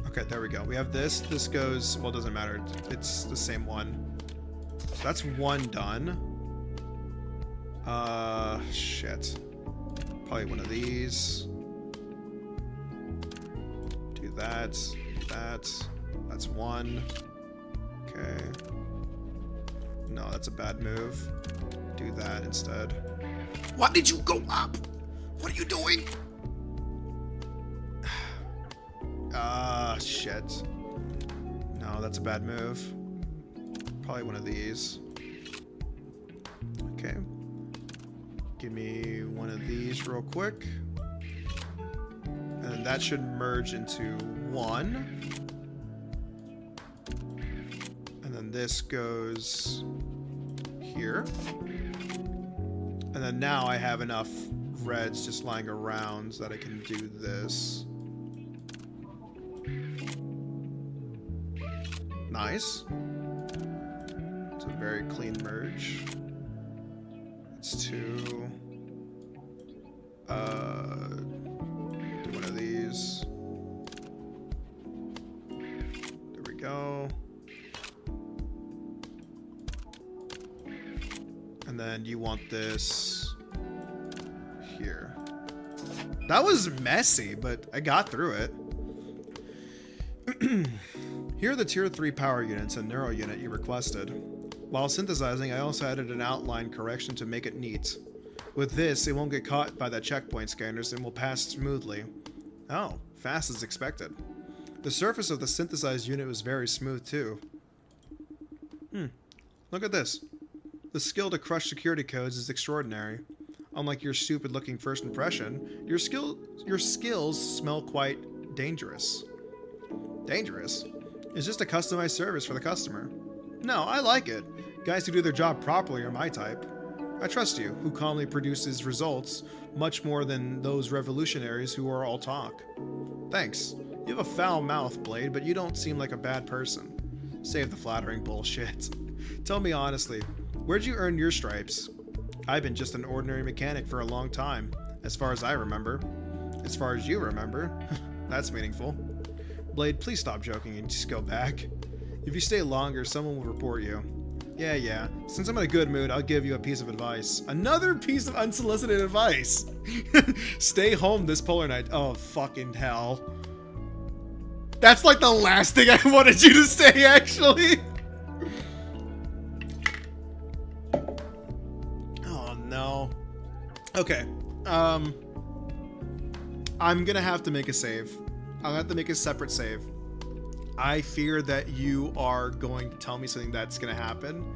Okay, there we go. We have this. This goes... Well, it doesn't matter. It's the same one. That's one done. Shit. Probably one of these. Do that. Do that. That's one. Okay. No, that's a bad move. Do that instead. Why did you go up? What are you doing? Shit. No, that's a bad move. Probably one of these. Okay. Give me one of these real quick. And that should merge into one. And then this goes here. And then now I have enough reds just lying around so that I can do this. Nice. It's a very clean merge. It's two. Do one of these. There we go. And then you want this here. That was messy, but I got through it. Here are the tier 3 power units and neuro unit you requested. While synthesizing, I also added an outline correction to make it neat. With this, it won't get caught by the checkpoint scanners and will pass smoothly. Oh, fast as expected. The surface of the synthesized unit was very smooth too. Look at this. The skill to crush security codes is extraordinary. Unlike your stupid looking first impression, your skills smell quite dangerous. Dangerous? It's just a customized service for the customer. No, I like it. Guys who do their job properly are my type. I trust you, who calmly produces results, much more than those revolutionaries who are all talk. Thanks. You have a foul mouth, Blade, but you don't seem like a bad person. Save the flattering bullshit. Tell me honestly, where'd you earn your stripes? I've been just an ordinary mechanic for a long time, as far as I remember. As far as you remember. That's meaningful. Blade, please stop joking and just go back. If you stay longer, someone will report you. Yeah. Since I'm in a good mood, I'll give you a piece of advice. Another piece of unsolicited advice! Stay home this polar night. Oh, fucking hell. That's like the last thing I wanted you to say, actually. Oh, no. Okay. I'm gonna have to make a save. I'll have to make a separate save. I fear that you are going to tell me something that's going to happen.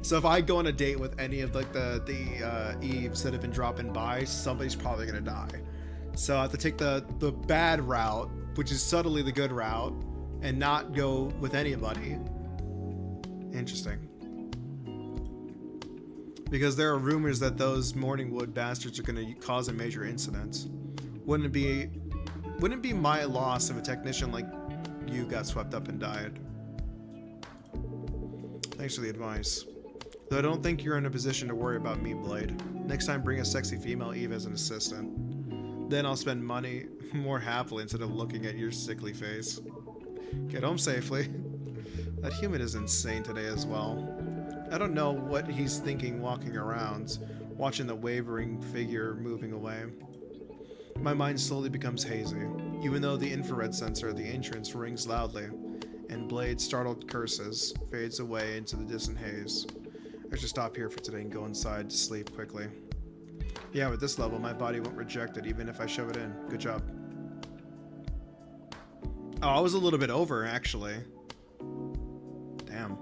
So if I go on a date with any of like the Eves that have been dropping by, somebody's probably going to die. So I have to take the bad route, which is subtly the good route, and not go with anybody. Interesting. Because there are rumors that those Morningwood bastards are going to cause a major incident. Wouldn't it be my loss if a technician like you got swept up and died? Thanks for the advice. Though I don't think you're in a position to worry about me, Blade. Next time bring a sexy female Eve as an assistant. Then I'll spend money more happily instead of looking at your sickly face. Get home safely. That human is insane today as well. I don't know what he's thinking walking around, watching the wavering figure moving away. My mind slowly becomes hazy, even though the infrared sensor at the entrance rings loudly, and Blade's startled curses fades away into the distant haze. I should stop here for today and go inside to sleep quickly. Yeah, with this level, my body won't reject it even if I shove it in. Good job. Oh, I was a little bit over, actually. Damn.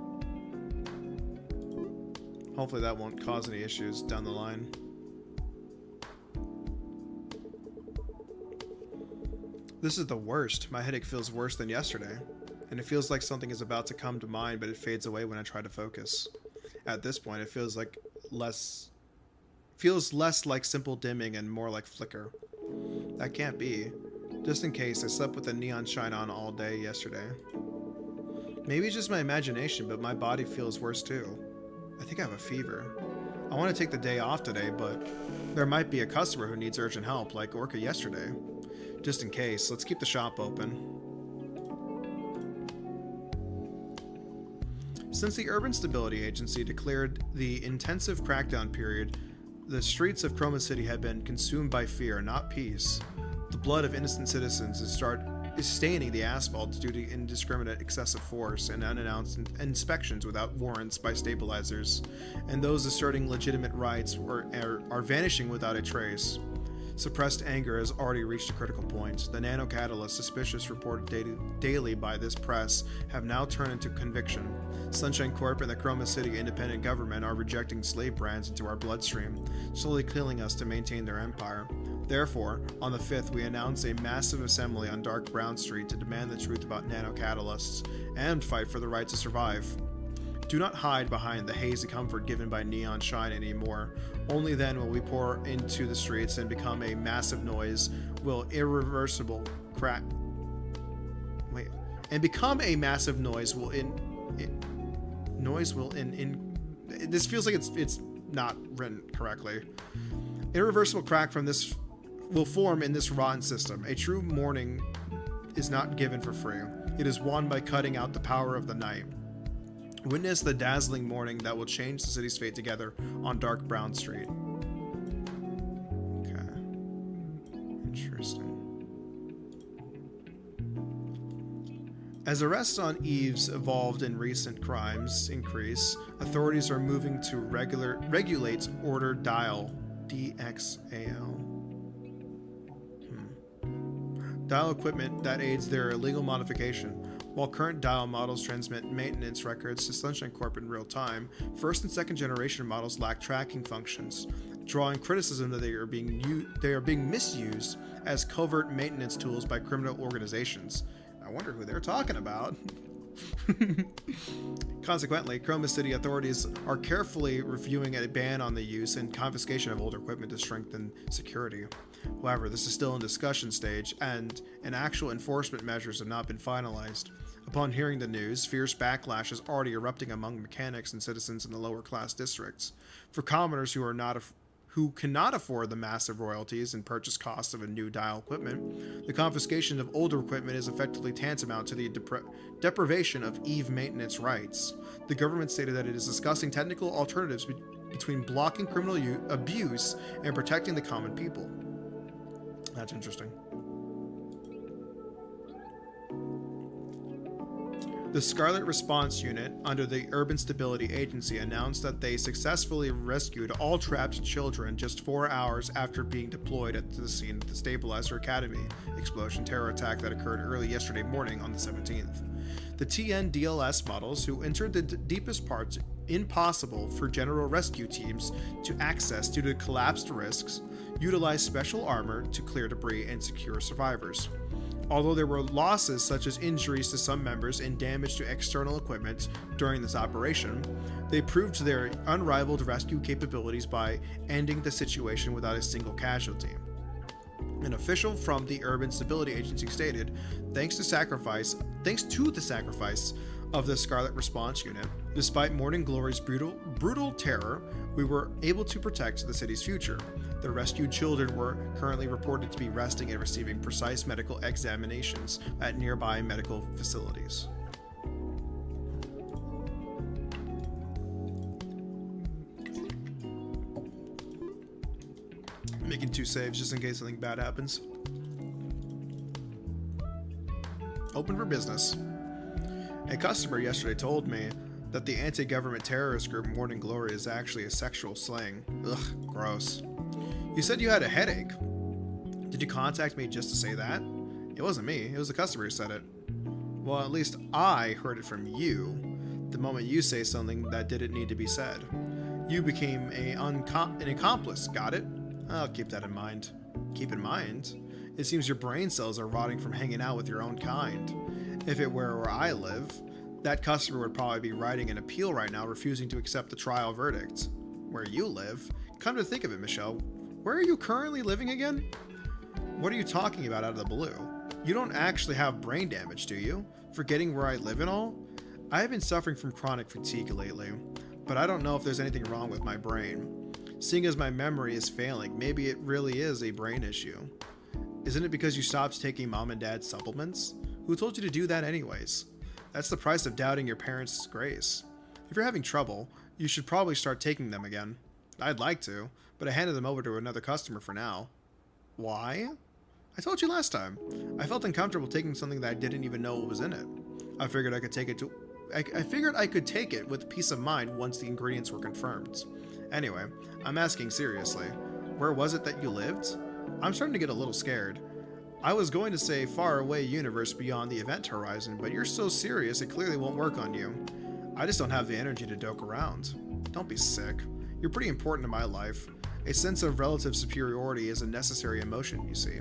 Hopefully that won't cause any issues down the line. This is the worst. My headache feels worse than yesterday. And it feels like something is about to come to mind, but it fades away when I try to focus. At this point, it feels less like simple dimming and more like flicker. That can't be. Just in case, I slept with the neon shine on all day yesterday. Maybe it's just my imagination, but my body feels worse too. I think I have a fever. I want to take the day off today, but there might be a customer who needs urgent help, like Orca yesterday. Just in case, let's keep the shop open. Since the Urban Stability Agency declared the intensive crackdown period, the streets of Chroma City have been consumed by fear, not peace. The blood of innocent citizens is staining the asphalt due to indiscriminate excessive force and unannounced inspections without warrants by stabilizers, and those asserting legitimate rights are vanishing without a trace. Suppressed anger has already reached a critical point. The nanocatalysts, suspicious reported daily by this press, have now turned into conviction. Sunshine Corp and the Chroma City independent government are rejecting slave brands into our bloodstream, slowly killing us to maintain their empire. Therefore, on the 5th, we announce a massive assembly on Dark Brown Street to demand the truth about nanocatalysts and fight for the right to survive. Do not hide behind the hazy comfort given by neon shine anymore. Only then will we pour into the streets and become a massive noise will irreversible crack. Wait. And become a massive noise will this feels like it's not written correctly. Irreversible crack from this will form in this rotten system. A true morning is not given for free. It is won by cutting out the power of the night. Witness the dazzling morning that will change the city's fate together on Dark Brown Street. Okay. Interesting. As arrests on Eves evolved and recent crimes increase, authorities are moving to regulate Order Dial, DXAL. Dial equipment that aids their illegal modification. While current dial models transmit maintenance records to Sunshine Corp in real time, first and second generation models lack tracking functions, drawing criticism that they are being misused as covert maintenance tools by criminal organizations. I wonder who they're talking about. Consequently, Chroma City authorities are carefully reviewing a ban on the use and confiscation of older equipment to strengthen security. However, this is still in discussion stage, and actual enforcement measures have not been finalized. Upon hearing the news, fierce backlash is already erupting among mechanics and citizens in the lower class districts. For commoners who cannot afford the massive royalties and purchase costs of a new dial equipment, the confiscation of older equipment is effectively tantamount to the deprivation of EVE maintenance rights. The government stated that it is discussing technical alternatives between blocking criminal abuse and protecting the common people. That's interesting. The Scarlet Response Unit under the Urban Stability Agency announced that they successfully rescued all trapped children just 4 hours after being deployed at the scene of the Stabilizer Academy explosion terror attack that occurred early yesterday morning on the 17th. The TN DLS models, who entered the deepest parts impossible for general rescue teams to access due to collapsed risks, utilized special armor to clear debris and secure survivors. Although there were losses such as injuries to some members and damage to external equipment during this operation, they proved their unrivaled rescue capabilities by ending the situation without a single casualty. An official from the Urban Stability Agency stated, thanks to the sacrifice of the Scarlet Response Unit, despite Morning Glory's brutal terror, we were able to protect the city's future. The rescued children were currently reported to be resting and receiving precise medical examinations at nearby medical facilities. Making 2 saves just in case something bad happens. Open for business. A customer yesterday told me that the anti-government terrorist group Morning Glory is actually a sexual slang. Ugh, gross. You said you had a headache. Did you contact me just to say that? It wasn't me, it was the customer who said it. Well, at least I heard it from you the moment you say something that didn't need to be said. You became an accomplice, got it? I'll keep that in mind. Keep in mind? It seems your brain cells are rotting from hanging out with your own kind. If it were where I live, that customer would probably be writing an appeal right now, refusing to accept the trial verdict. Where you live? Come to think of it, Michelle, where are you currently living again? What are you talking about out of the blue? You don't actually have brain damage, do you? Forgetting where I live and all? I have been suffering from chronic fatigue lately, but I don't know if there's anything wrong with my brain. Seeing as my memory is failing, maybe it really is a brain issue. Isn't it because you stopped taking mom and dad's supplements? Who told you to do that anyways? That's the price of doubting your parents' grace. If you're having trouble, you should probably start taking them again. I'd like to, but I handed them over to another customer for now. Why? I told you last time. I felt uncomfortable taking something that I didn't even know what was in it. I figured I could take it with peace of mind once the ingredients were confirmed. Anyway, I'm asking seriously. Where was it that you lived? I'm starting to get a little scared. I was going to say far away universe beyond the event horizon, but you're so serious it clearly won't work on you. I just don't have the energy to doke around. Don't be sick. You're pretty important in my life. A sense of relative superiority is a necessary emotion, you see.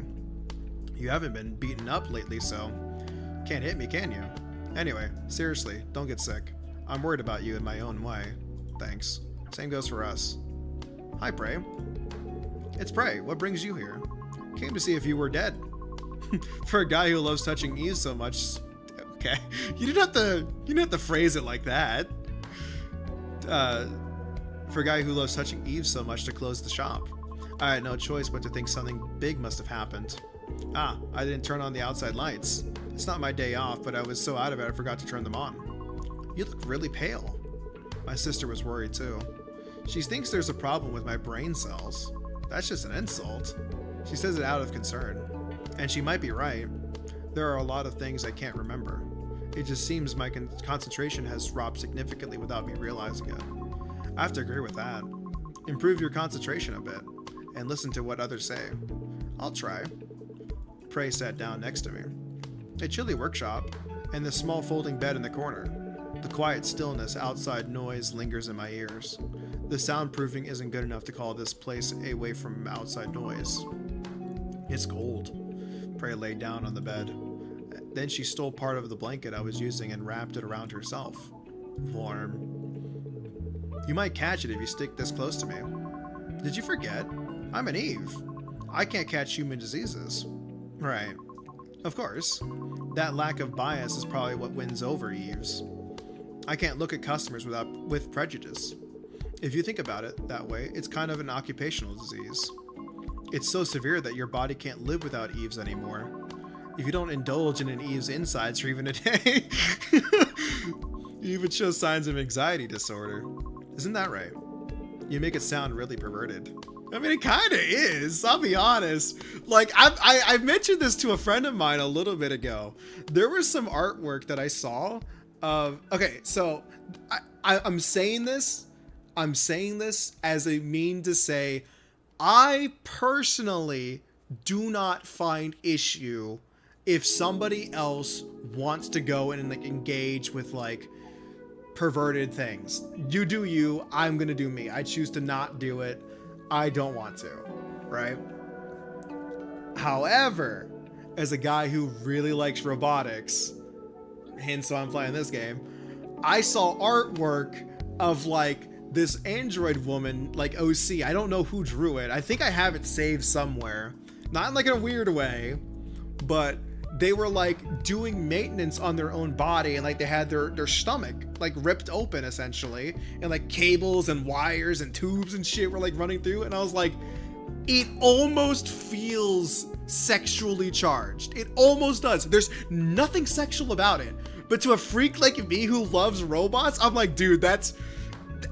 You haven't been beaten up lately, so can't hit me, can you? Anyway, seriously, don't get sick. I'm worried about you in my own way. Thanks. Same goes for us. Hi, Prey. It's Prey. What brings you here? Came to see if you were dead. For a guy who loves touching Eve so much. Okay, you didn't have to phrase it like that. For a guy who loves touching Eve so much to close the shop. I had no choice but to think something big must have happened. I didn't turn on the outside lights. It's not my day off, but I was so out of it I forgot to turn them on. You look really pale. My sister was worried too. She thinks there's a problem with my brain cells. That's just an insult. She says it out of concern. And she might be right. There are a lot of things I can't remember. It just seems my concentration has dropped significantly without me realizing it. I have to agree with that. Improve your concentration a bit, and listen to what others say. I'll try. Prey sat down next to me. A chilly workshop, and the small folding bed in the corner. The quiet stillness outside noise lingers in my ears. The soundproofing isn't good enough to call this place away from outside noise. It's cold. Prey lay down on the bed. Then she stole part of the blanket I was using and wrapped it around herself. Warm. You might catch it if you stick this close to me. Did you forget? I'm an Eve. I can't catch human diseases. Right. Of course. That lack of bias is probably what wins over Eves. I can't look at customers with prejudice. If you think about it that way, it's kind of an occupational disease. It's so severe that your body can't live without Eves anymore. If you don't indulge in an Eve's insides for even a day, you even show signs of anxiety disorder. Isn't that right? You make it sound really perverted. I mean, it kind of is. I'll be honest. Like, I mentioned this to a friend of mine a little bit ago. There was some artwork that I saw of. Okay, so I'm saying this. I'm saying this as a mean to say, I personally do not find issue if somebody else wants to go and like engage with like perverted things. You do you. I'm gonna do me. I choose to not do it. I don't want to, right? However, as a guy who really likes robotics, hence why I'm playing this game, I saw artwork of like this android woman, like OC. I don't know who drew it. I think I have it saved somewhere. Not in like a weird way, but they were like doing maintenance on their own body, and like they had their stomach like ripped open essentially, and like cables and wires and tubes and shit were like running through, and I was like, it almost feels sexually charged. It almost does. There's nothing sexual about it, but to a freak like me who loves robots, I'm like, dude, that's,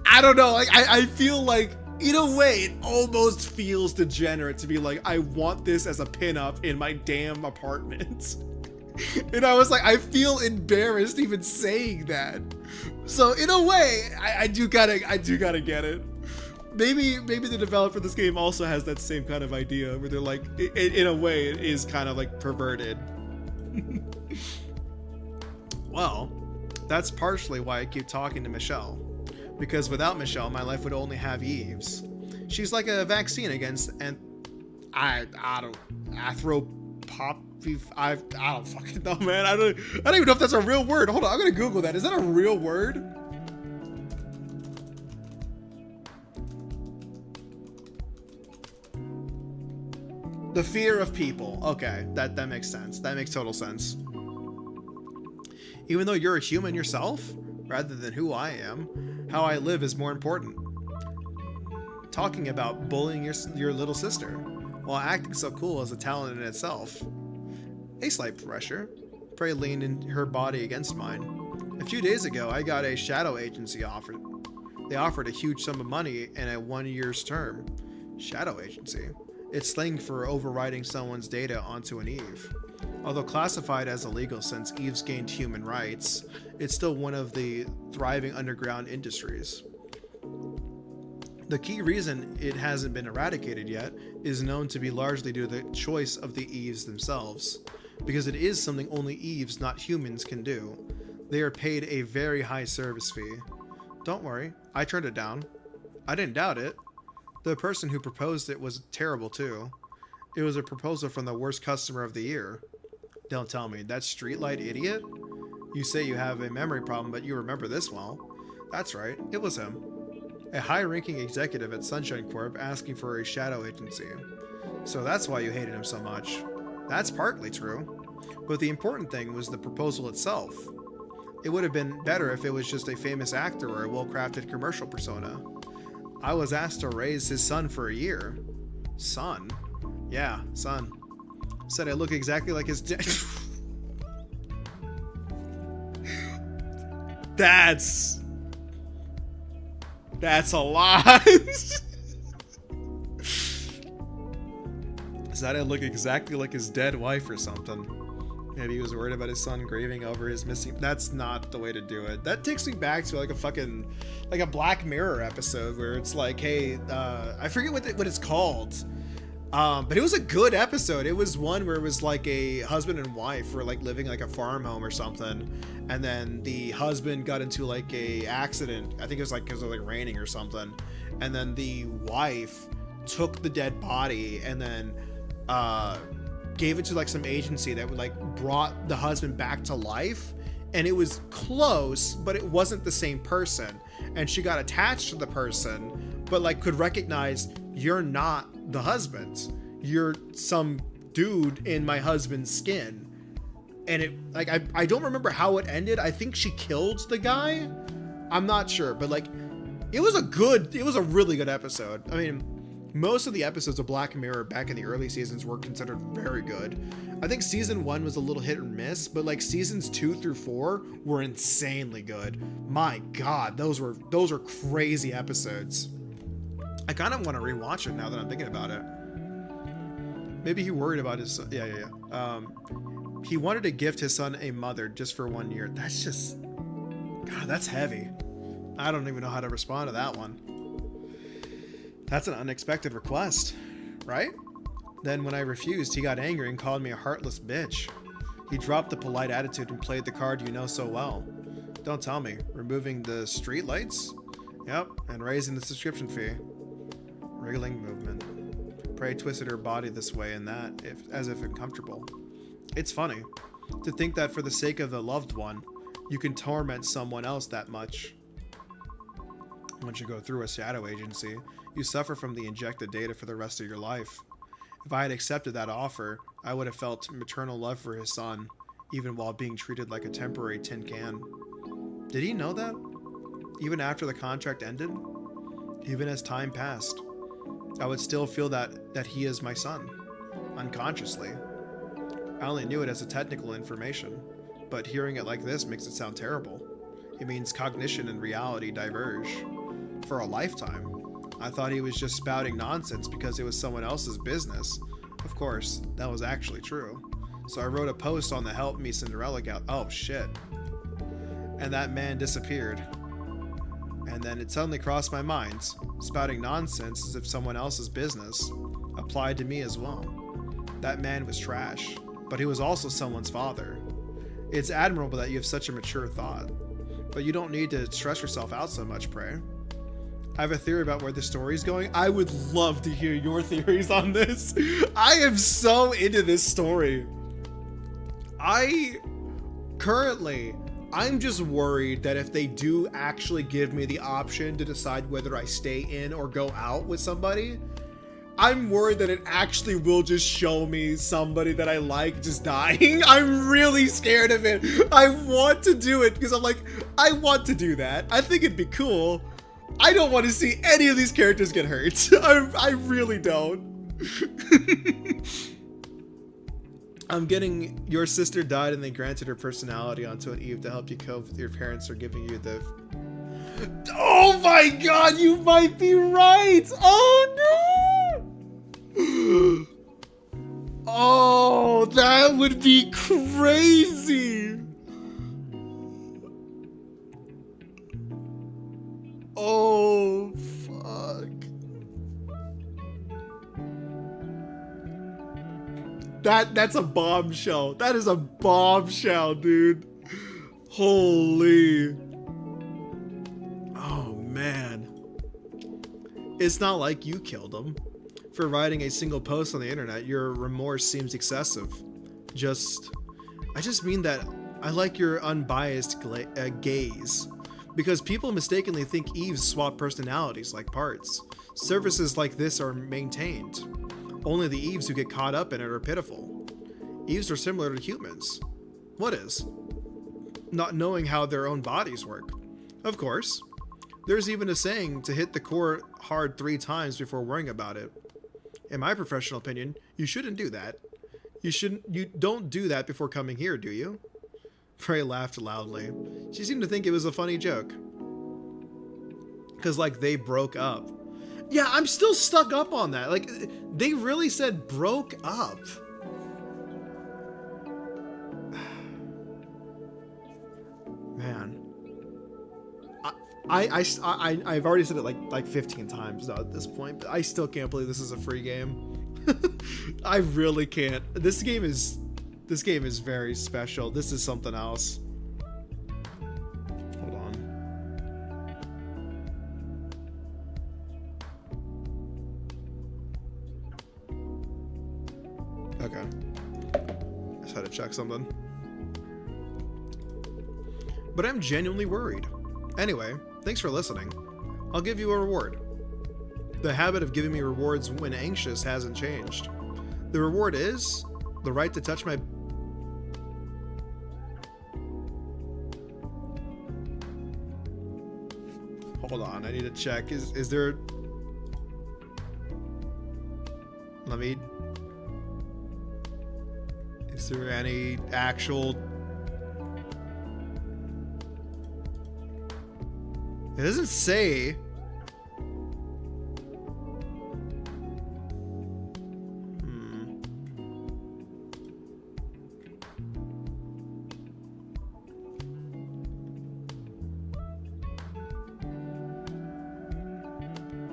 I don't know, like I feel like in a way it almost feels degenerate to be like, I want this as a pinup in my damn apartment. And I was like, I feel embarrassed even saying that. So in a way, I do gotta get it. Maybe the developer of this game also has that same kind of idea where they're like, in a way it is kind of like perverted. Well, that's partially why I keep talking to Michelle. Because without Michelle, my life would only have Eves. She's like a vaccine against I don't fucking know, man. I don't even know if that's a real word. Hold on, I'm gonna Google that. Is that a real word? The fear of people. Okay, that makes sense. That makes total sense. Even though you're a human yourself, rather than who I am, how I live is more important. Talking about bullying your little sister while acting so cool is a talent in itself. A slight pressure. Prey leaned in her body against mine. A few days ago, I got a shadow agency offer. They offered a huge sum of money and a 1 year's term. Shadow agency. It's slang for overriding someone's data onto an Eve. Although classified as illegal since Eves gained human rights, it's still one of the thriving underground industries. The key reason it hasn't been eradicated yet is known to be largely due to the choice of the Eves themselves, because it is something only Eves, not humans, can do. They are paid a very high service fee. Don't worry, I turned it down. I didn't doubt it. The person who proposed it was terrible too. It was a proposal from the worst customer of the year. Don't tell me, that streetlight idiot? You say you have a memory problem, but you remember this well. That's right, it was him. A high-ranking executive at Sunshine Corp asking for a shadow agency. So that's why you hated him so much. That's partly true. But the important thing was the proposal itself. It would have been better if it was just a famous actor or a well-crafted commercial persona. I was asked to raise his son for a year. Son? Yeah, son. Said I look exactly like his dad. That's a lot. Said I look exactly like his dead wife or something. Maybe he was worried about his son grieving over his missing. That's not the way to do it. That takes me back to like a Black Mirror episode where it's like, hey, I forget what it's called. But it was a good episode. It was one where it was like a husband and wife were like living like a farm home or something, and then the husband got into like a accident. I think it was like because of like raining or something, and then the wife took the dead body and then gave it to like some agency that would like brought the husband back to life, and it was close, but it wasn't the same person, and she got attached to the person, but like could recognize, you're not the husband, you're some dude in my husband's skin. And it like I don't remember how it ended. I think she killed the guy, I'm not sure, but like it was a really good episode. I mean, most of the episodes of Black Mirror back in the early seasons were considered very good. I think season 1 was a little hit or miss, but like seasons 2 through 4 were insanely good. My God, those were crazy episodes. I kind of want to rewatch it now that I'm thinking about it. Maybe he worried about his son. Yeah. He wanted to gift his son a mother just for 1 year. That's just, God, that's heavy. I don't even know how to respond to that one. That's an unexpected request, right? Then when I refused, he got angry and called me a heartless bitch. He dropped the polite attitude and played the card you know so well. Don't tell me. Removing the street lights? Yep, and raising the subscription fee. Wriggling movement. Prey twisted her body this way and that, as if uncomfortable. It's funny to think that for the sake of the loved one, you can torment someone else that much. Once you go through a shadow agency, you suffer from the injected data for the rest of your life. If I had accepted that offer, I would have felt maternal love for his son, even while being treated like a temporary tin can. Did he know that? Even after the contract ended? Even as time passed, I would still feel that he is my son, unconsciously. I only knew it as a technical information, but hearing it like this makes it sound terrible. It means cognition and reality diverge. For a lifetime. I thought he was just spouting nonsense because it was someone else's business. Of course, that was actually true. So I wrote a post on the Help Me Cinderella gal. Oh shit. And that man disappeared. And then it suddenly crossed my mind. Spouting nonsense as if someone else's business applied to me as well. That man was trash, but he was also someone's father. It's admirable that you have such a mature thought, but you don't need to stress yourself out so much, Prey. I have a theory about where the story's going. I would love to hear your theories on this. I am so into this story. I'm just worried that if they do actually give me the option to decide whether I stay in or go out with somebody, I'm worried that it actually will just show me somebody that I like just dying. I'm really scared of it. I want to do it because I'm like, I want to do that. I think it'd be cool. I don't want to see any of these characters get hurt. I really don't. I'm getting your sister died and they granted her personality onto an Eve to help you cope with your parents are giving you the... Oh my god, you might be right! Oh no! Oh, that would be crazy! Oh, fuck. That's a bombshell. That is a bombshell, dude. Holy. Oh, man. It's not like you killed him. For writing a single post on the internet, your remorse seems excessive. I just mean that I like your unbiased gaze. Because people mistakenly think Eves swap personalities like parts. Services like this are maintained. Only the Eves who get caught up in it are pitiful. Eves are similar to humans. What is? Not knowing how their own bodies work. Of course. There's even a saying to hit the core hard 3 times before worrying about it. In my professional opinion, you shouldn't do that. You don't do that before coming here, do you? Frey laughed loudly. She seemed to think it was a funny joke. Cause like they broke up. Yeah, I'm still stuck up on that. Like, they really said broke up. Man. I've already said it like 15 times now at this point, but I still can't believe this is a free game. I really can't. This game is very special. This is something else. Hold on. Okay. Just had to check something. But I'm genuinely worried. Anyway, thanks for listening. I'll give you a reward. The habit of giving me rewards when anxious hasn't changed. The reward is the right to touch my... Hold on, I need to check. Is there... Let me... Is there any actual... It doesn't say...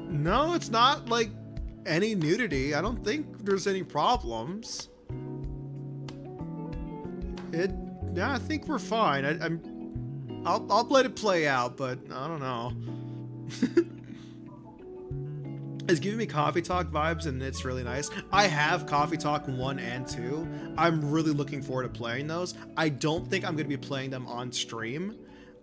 No, it's not like any nudity. I don't think there's any problems. Yeah, I think we're fine. I'll let it play out, but I don't know. It's giving me Coffee Talk vibes, and it's really nice. I have Coffee Talk 1 and 2. I'm really looking forward to playing those. I don't think I'm going to be playing them on stream.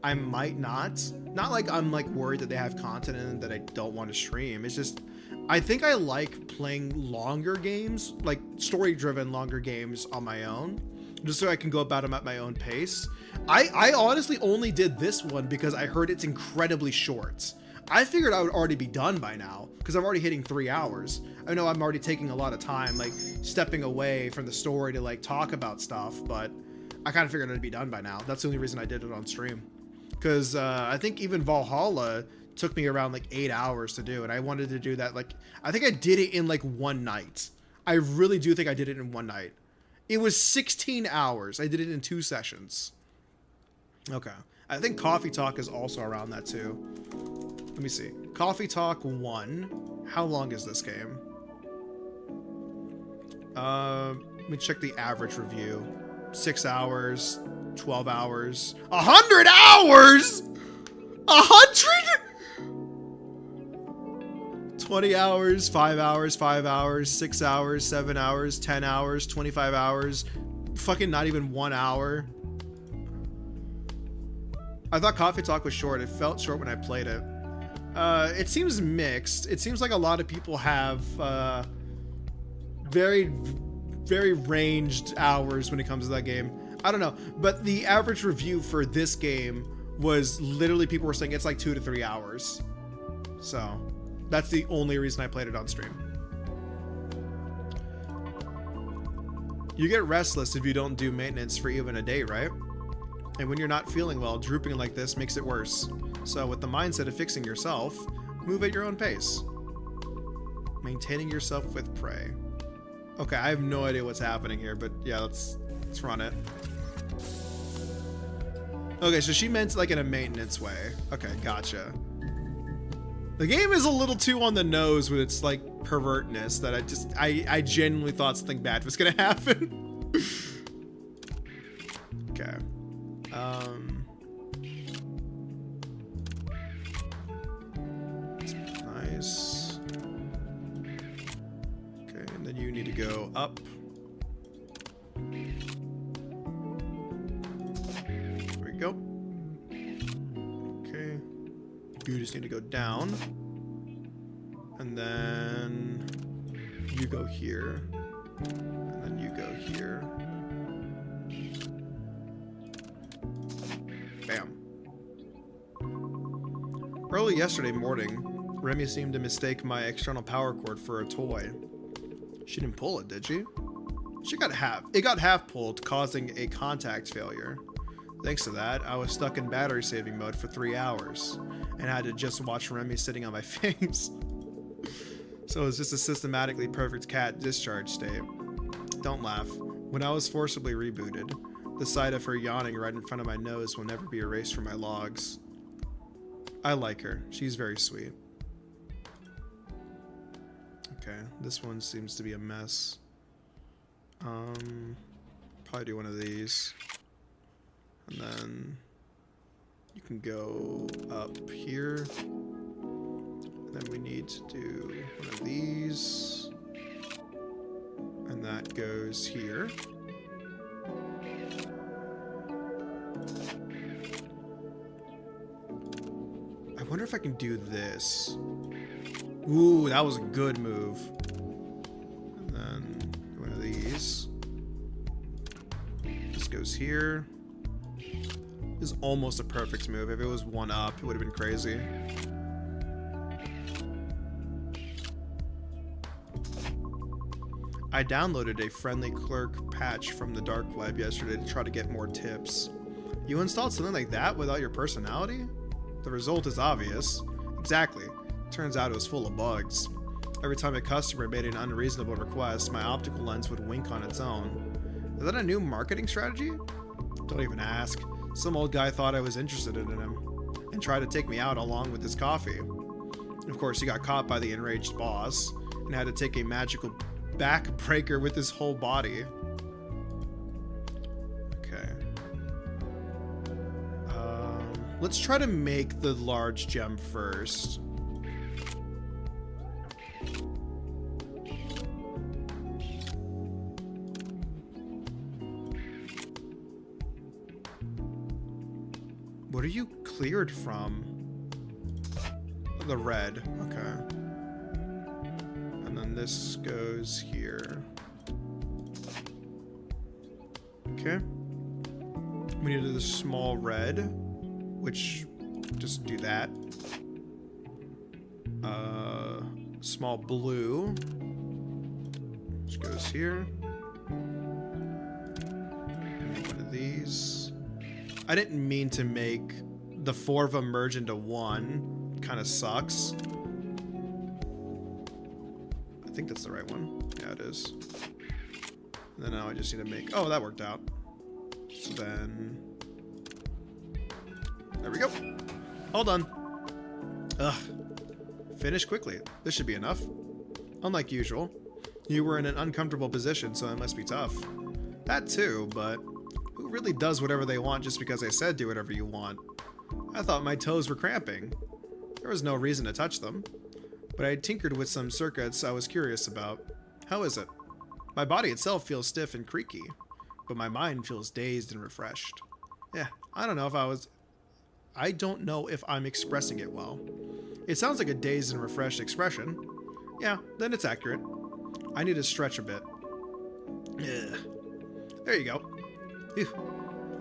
I might not. Not like I'm like worried that they have content in it that I don't want to stream. It's just, I think I like playing longer games, like story-driven longer games on my own, just so I can go about them at my own pace. I honestly only did this one because I heard it's incredibly short. I figured I would already be done by now because I'm already hitting 3 hours. I know I'm already taking a lot of time, like stepping away from the story to like talk about stuff, but I kind of figured I'd be done by now. That's the only reason I did it on stream. Because I think even Valhalla took me around like 8 hours to do, and I wanted to do that. Like, I think I did it in like one night. I really do think I did it in one night. It was 16 hours. I did it in 2 sessions. Okay. I think Coffee Talk is also around that too. Let me see. Coffee Talk 1. How long is this game? Let me check the average review. 6 hours. 12 hours. 100 hours? 100? 20 hours, 5 hours, 5 hours, 6 hours, 7 hours, 10 hours, 25 hours. Fucking not even 1 hour. I thought Coffee Talk was short. It felt short when I played it. It seems mixed. It seems like a lot of people have very ranged hours when it comes to that game. I don't know, but the average review for this game was literally people were saying it's like 2 to 3 hours. So that's the only reason I played it on stream. You get restless if you don't do maintenance for even a day, right? And when you're not feeling well, drooping like this makes it worse. So with the mindset of fixing yourself, move at your own pace. Maintaining yourself with prey. Okay, I have no idea what's happening here, but yeah, let's run it. Okay, so she meant like in a maintenance way. Okay, gotcha. The game is a little too on the nose with its like pervertness that I genuinely thought something bad was gonna happen. Okay. Nice. Okay, and then you need to go up. There we go. Okay. You just need to go down. And then you go here. And then you go here. Bam. Early yesterday morning, Remy seemed to mistake my external power cord for a toy. She didn't pull it, did she? It got half pulled, causing a contact failure. Thanks to that, I was stuck in battery saving mode for 3 hours, and had to just watch Remy sitting on my face. So it was just a systematically perfect cat discharge state. Don't laugh. When I was forcibly rebooted, the sight of her yawning right in front of my nose will never be erased from my logs. I like her. She's very sweet. Okay, this one seems to be a mess. Probably do one of these. And then you can go up here. And then we need to do one of these. And that goes here. I wonder if I can do this. Ooh, that was a good move. And then one of these. This goes here. This is almost a perfect move. If it was one up, it would have been crazy. I downloaded a friendly clerk patch from the dark web yesterday to try to get more tips. You installed something like that without your personality? The result is obvious. Exactly. Turns out it was full of bugs. Every time a customer made an unreasonable request, my optical lens would wink on its own. Is that a new marketing strategy? Don't even ask. Some old guy thought I was interested in him and tried to take me out along with his coffee. Of course, he got caught by the enraged boss and had to take a magical backbreaker with his whole body. Okay. Let's try to make the large gem first. What are you cleared from? The red. Okay. And then this goes here. Okay. We need to do the small red, which just do that. Small blue, which goes here. And make one of these. I didn't mean to make the 4 of them merge into one. Kind of sucks. I think that's the right one. Yeah, it is. And then now I just need to make... Oh, that worked out. So then... There we go. All done. Ugh. Finish quickly. This should be enough. Unlike usual. You were in an uncomfortable position, so it must be tough. That too, but... Who really does whatever they want just because I said do whatever you want? I thought my toes were cramping. There was no reason to touch them. But I had tinkered with some circuits I was curious about. How is it? My body itself feels stiff and creaky, but my mind feels dazed and refreshed. Yeah, I don't know if I'm expressing it well. It sounds like a dazed and refreshed expression. Yeah, then it's accurate. I need to stretch a bit. Ugh. There you go. Phew.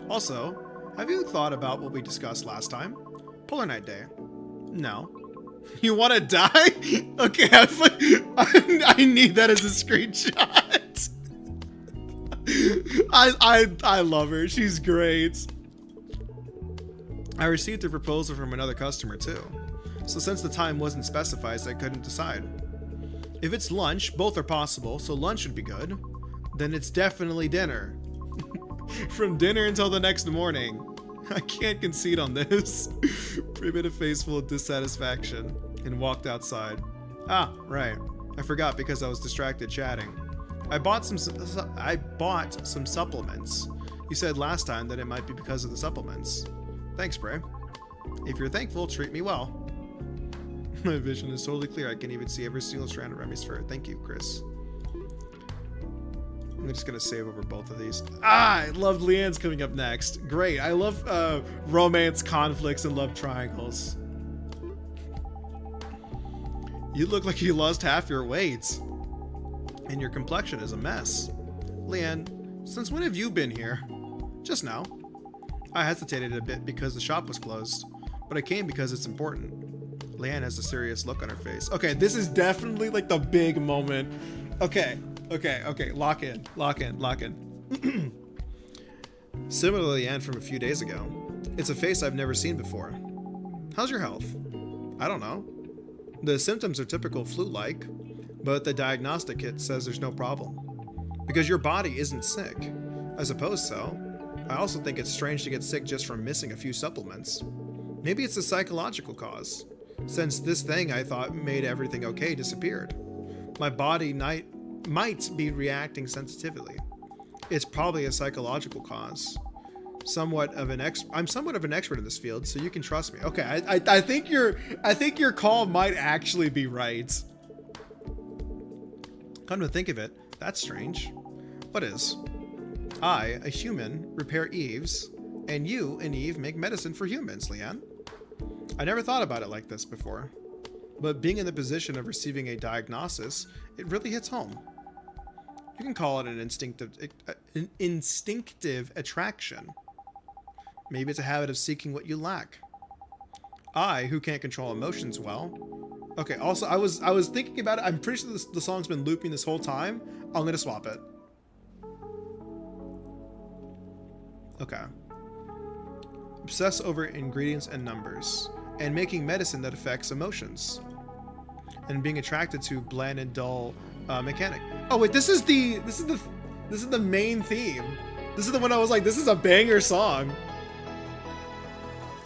Also, have you thought about what we discussed last time? Polar Night Day. No. You want to die? Okay, I was like, I need that as a screenshot. I love her. She's great. I received a proposal from another customer too. So since the time wasn't specified, I couldn't decide. If it's lunch, both are possible, so lunch would be good. Then it's definitely dinner. From dinner until the next morning. I can't concede on this. He made a face full of dissatisfaction and walked outside. Ah, right. I forgot because I was distracted chatting. I bought some supplements. You said last time that it might be because of the supplements. Thanks, Bray. If you're thankful, treat me well. My vision is totally clear. I can even see every single strand of Remy's fur. Thank you, Chris. I'm just gonna save over both of these. I love Leanne's coming up next. Great. I love romance conflicts and love triangles. You look like you lost half your weight. And your complexion is a mess. Leanne, since when have you been here? Just now. I hesitated a bit because the shop was closed, but I came because it's important. Leanne has a serious look on her face. Okay, this is definitely like the big moment. Okay. Lock in. Similar to Leanne from a few days ago. It's a face I've never seen before. How's your health? I don't know. The symptoms are typical flu-like, but the diagnostic kit says there's no problem. Because your body isn't sick. I suppose so. I also think it's strange to get sick just from missing a few supplements. Maybe it's a psychological cause, since this thing I thought made everything okay disappeared. My body might be reacting sensitively. It's probably a psychological cause. I'm somewhat of an expert in this field, so you can trust me. Okay, I think your call might actually be right. Come to think of it, that's strange. What is? I, a human, repair Eves, and you, an Eve, make medicine for humans, Leanne. I never thought about it like this before, but being in the position of receiving a diagnosis, it really hits home. You can call it an instinctive attraction. Maybe it's a habit of seeking what you lack. I, who can't control emotions well. Okay, also, I was thinking about it. I'm pretty sure the song's been looping this whole time. I'm gonna swap it. Okay. Obsess over ingredients and numbers, and making medicine that affects emotions, and being attracted to bland and dull mechanic. Oh wait, this is the main theme. This is the one I was like, this is a banger song.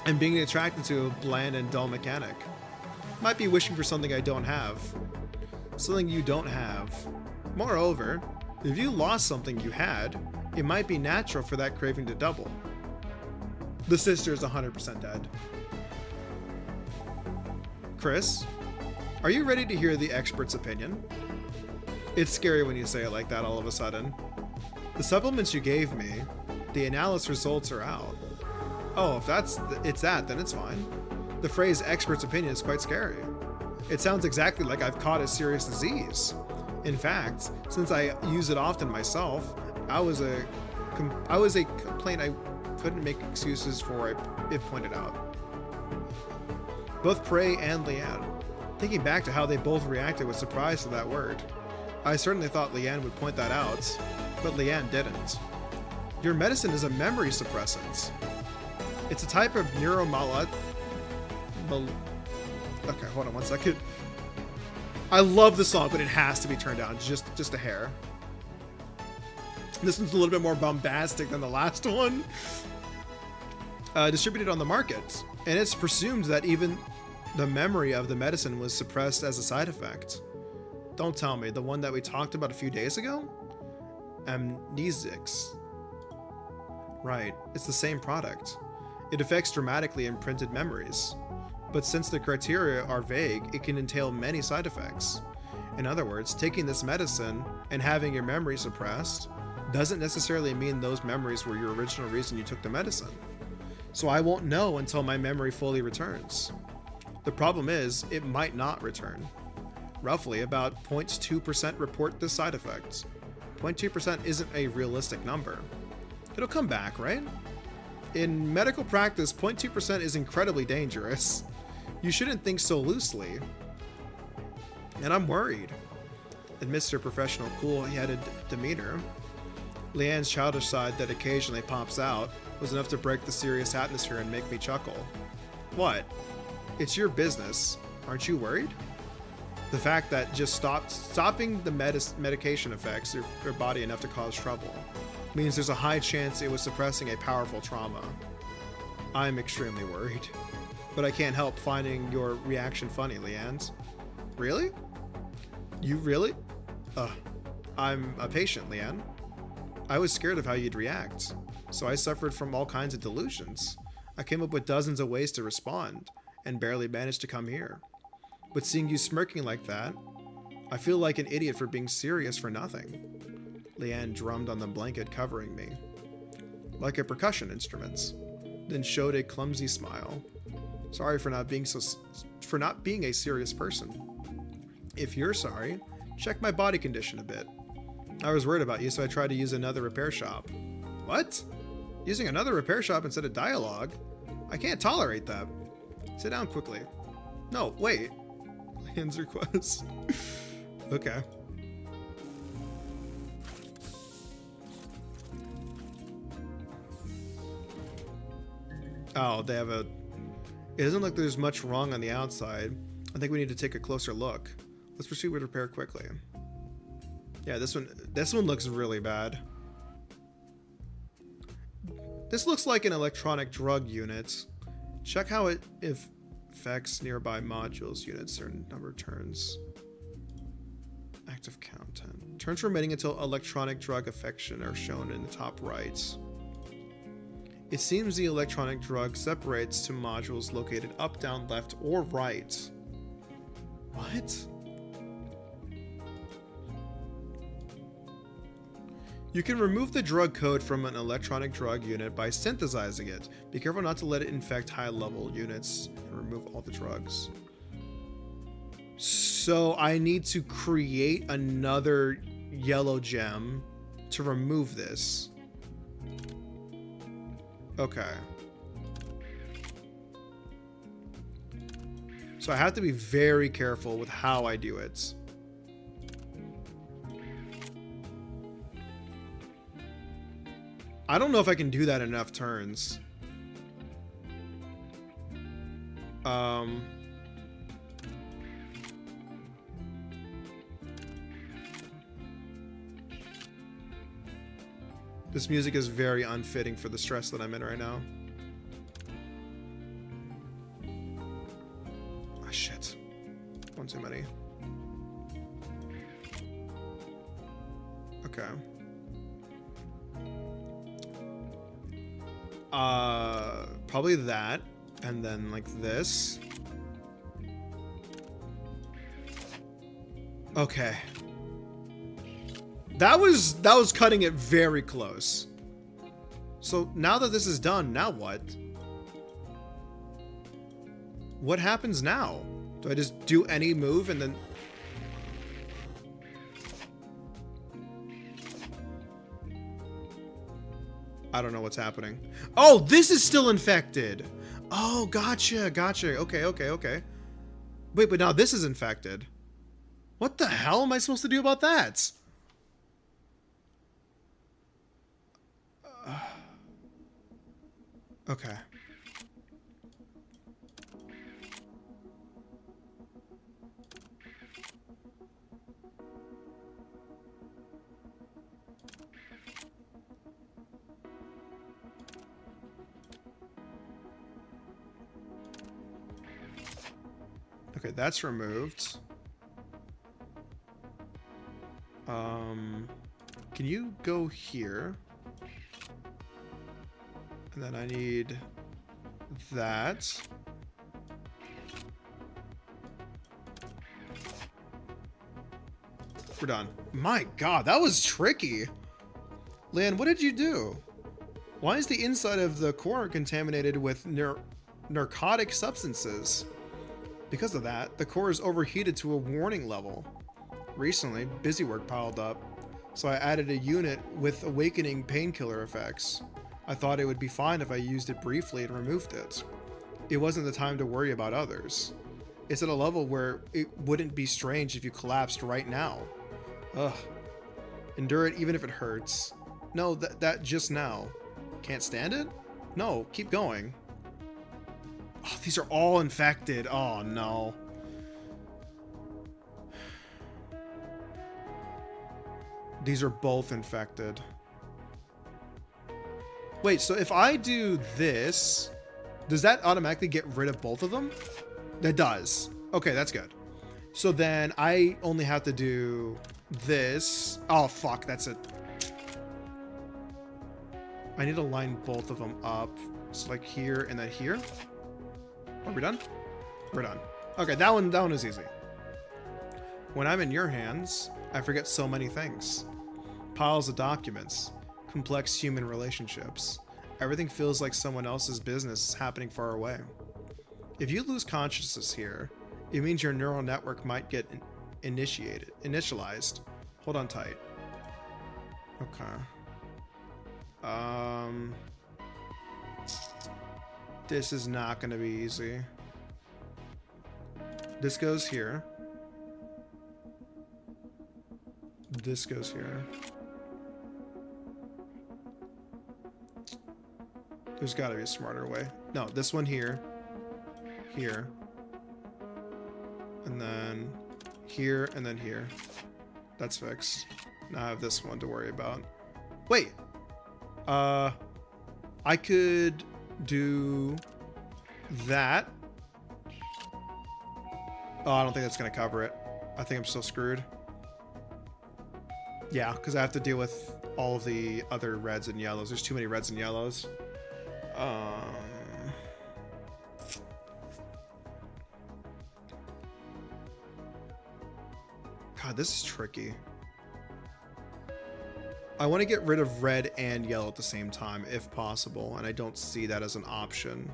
And being attracted to a bland and dull mechanic. Might be wishing for something I don't have. Something you don't have. Moreover, if you lost something you had, it might be natural for that craving to double. The sister is 100% dead. Chris, are you ready to hear the expert's opinion? It's scary when you say it like that all of a sudden. The supplements you gave me, the analysis results are out. Oh, if it's that, then it's fine. The phrase expert's opinion is quite scary. It sounds exactly like I've caught a serious disease. In fact, since I use it often myself, I was a complaint I couldn't make excuses for if pointed out. Both Prey and Leanne. Thinking back to how they both reacted with surprise to that word. I certainly thought Leanne would point that out, but Leanne didn't. Your medicine is a memory suppressant. It's a type of neuromalad. Okay, hold on one second. I love the song, but it has to be turned down just a hair. This one's a little bit more bombastic than the last one. Distributed on the market, and it's presumed that even the memory of the medicine was suppressed as a side effect. Don't tell me, the one that we talked about a few days ago? Amnesics. Right, it's the same product. It affects dramatically imprinted memories. But since the criteria are vague, it can entail many side effects. In other words, taking this medicine and having your memory suppressed doesn't necessarily mean those memories were your original reason you took the medicine. So I won't know until my memory fully returns. The problem is, it might not return. Roughly, about 0.2% report this side effect. 0.2% isn't a realistic number. It'll come back, right? In medical practice, 0.2% is incredibly dangerous. You shouldn't think so loosely. And I'm worried. Amidst her professional, cool-headed demeanor, Leanne's childish side that occasionally pops out was enough to break the serious atmosphere and make me chuckle. What? It's your business. Aren't you worried? The fact that just stopping the medication affects your body enough to cause trouble means there's a high chance it was suppressing a powerful trauma. I'm extremely worried. But I can't help finding your reaction funny, Leanne's. Really? You really? I'm a patient, Leanne. I was scared of how you'd react, so I suffered from all kinds of delusions. I came up with dozens of ways to respond, and barely managed to come here. But seeing you smirking like that, I feel like an idiot for being serious for nothing. Leanne drummed on the blanket covering me, like a percussion instrument, then showed a clumsy smile. Sorry for not being a serious person. If you're sorry, check my body condition a bit. I was worried about you, so I tried to use another repair shop. What? Using another repair shop instead of dialogue? I can't tolerate that. Sit down quickly. No, wait. Leanne's request. Okay. Oh, they have a... It doesn't look like there's much wrong on the outside. I think we need to take a closer look. Let's proceed with repair quickly. Yeah, this one looks really bad. This looks like an electronic drug unit. Check how it affects nearby modules, units, certain number of turns. Active content. Turns remaining until electronic drug affection are shown in the top right. It seems the electronic drug separates to modules located up, down, left, or right. What? You can remove the drug code from an electronic drug unit by synthesizing it. Be careful not to let it infect high-level units and remove all the drugs. So I need to create another yellow gem to remove this. Okay. So I have to be very careful with how I do it. I don't know if I can do that in enough turns. This music is very unfitting for the stress that I'm in right now. Ah, shit. One too many. Okay. Probably that, and then like this. Okay. That was cutting it very close. So now that this is done, now what? What happens now? Do I just do any move and then... I don't know what's happening. Oh, this is still infected. Oh, gotcha. Okay. Wait, but now this is infected. What the hell am I supposed to do about that? Okay. Okay, that's removed. Can you go here? And then I need that. We're done. My god, that was tricky. Lan, what did you do? Why is the inside of the core contaminated with narcotic substances? Because of that, the core is overheated to a warning level. Recently, busy work piled up, so I added a unit with awakening painkiller effects. I thought it would be fine if I used it briefly and removed it. It wasn't the time to worry about others. It's at a level where it wouldn't be strange if you collapsed right now. Ugh. Endure it even if it hurts. No, that just now. Can't stand it? No, keep going. Oh, these are all infected. Oh, no. These are both infected. Wait, so if I do this, does that automatically get rid of both of them? That does. Okay, that's good. So then I only have to do this. Oh, fuck, that's it. I need to line both of them up. So like here and then here. Are we done? We're done. Okay, that one is easy. When I'm in your hands, I forget so many things. Piles of documents, complex human relationships. Everything feels like someone else's business is happening far away. If you lose consciousness here, it means your neural network might get initialized. Hold on tight. Okay. This is not going to be easy. This goes here. This goes here. There's got to be a smarter way. No, this one here. Here. And then here, and then here. That's fixed. Now I have this one to worry about. Wait! I could do that. Oh, I don't think that's going to cover it. I think I'm still screwed. Yeah, because I have to deal with all of the other reds and yellows. There's too many reds and yellows. God, this is tricky. I want to get rid of red and yellow at the same time, if possible, and I don't see that as an option.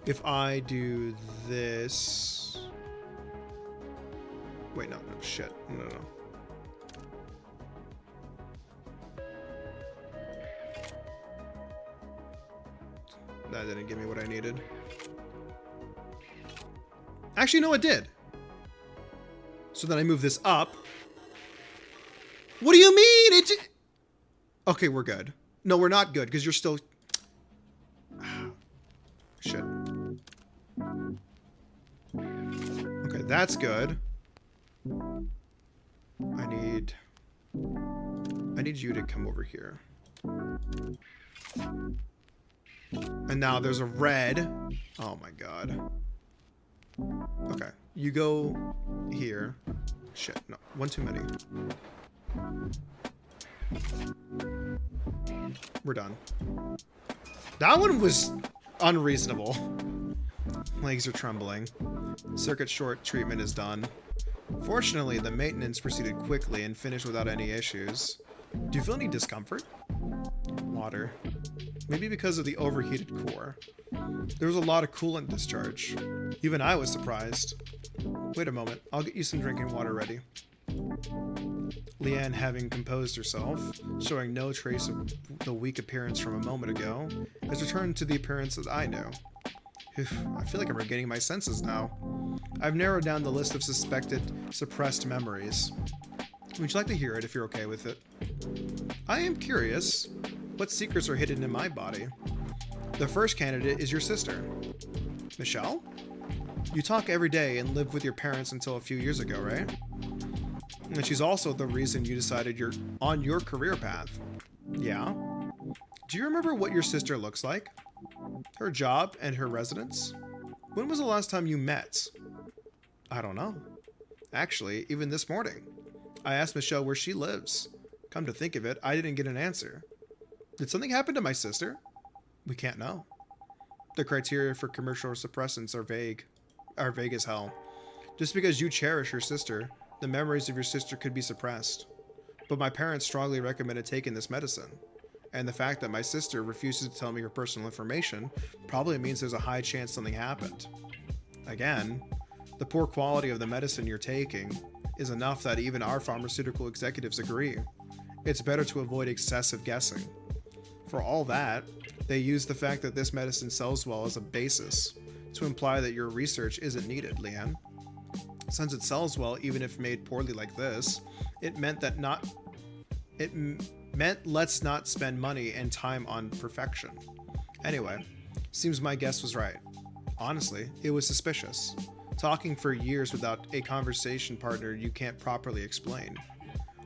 If I do this... Wait, no, shit. No. That didn't give me what I needed. Actually, no, it did. So then I move this up. What do you mean? Okay, we're good. No, we're not good, because you're still... Shit. Okay, that's good. I need you to come over here. And now there's a red. Oh my god. Okay, you go here. Shit, no, one too many. We're done. That one was unreasonable. Legs are trembling. Circuit short treatment is done. Fortunately, the maintenance proceeded quickly and finished without any issues. Do you feel any discomfort? Water. Maybe because of the overheated core. There was a lot of coolant discharge. Even I was surprised. Wait a moment, I'll get you some drinking water ready. Leanne, having composed herself, showing no trace of the weak appearance from a moment ago, has returned to the appearance that I knew. I feel like I'm regaining my senses now. I've narrowed down the list of suspected suppressed memories. Would you like to hear it if you're okay with it? I am curious. What secrets are hidden in my body? The first candidate is your sister. Michelle? You talk every day and lived with your parents until a few years ago, right? And she's also the reason you decided you're on your career path. Yeah? Do you remember what your sister looks like? Her job and her residence? When was the last time you met? I don't know. Actually, even this morning. I asked Michelle where she lives. Come to think of it, I didn't get an answer. Did something happen to my sister? We can't know. The criteria for commercial suppressants are vague as hell. Just because you cherish your sister, the memories of your sister could be suppressed. But my parents strongly recommended taking this medicine. And the fact that my sister refuses to tell me her personal information probably means there's a high chance something happened. Again, the poor quality of the medicine you're taking is enough that even our pharmaceutical executives agree. It's better to avoid excessive guessing. For all that, they use the fact that this medicine sells well as a basis to imply that your research isn't needed, Leanne. Since it sells well, even if made poorly like this, it meant let's not spend money and time on perfection. Anyway, seems my guess was right. Honestly, it was suspicious. Talking for years without a conversation partner you can't properly explain,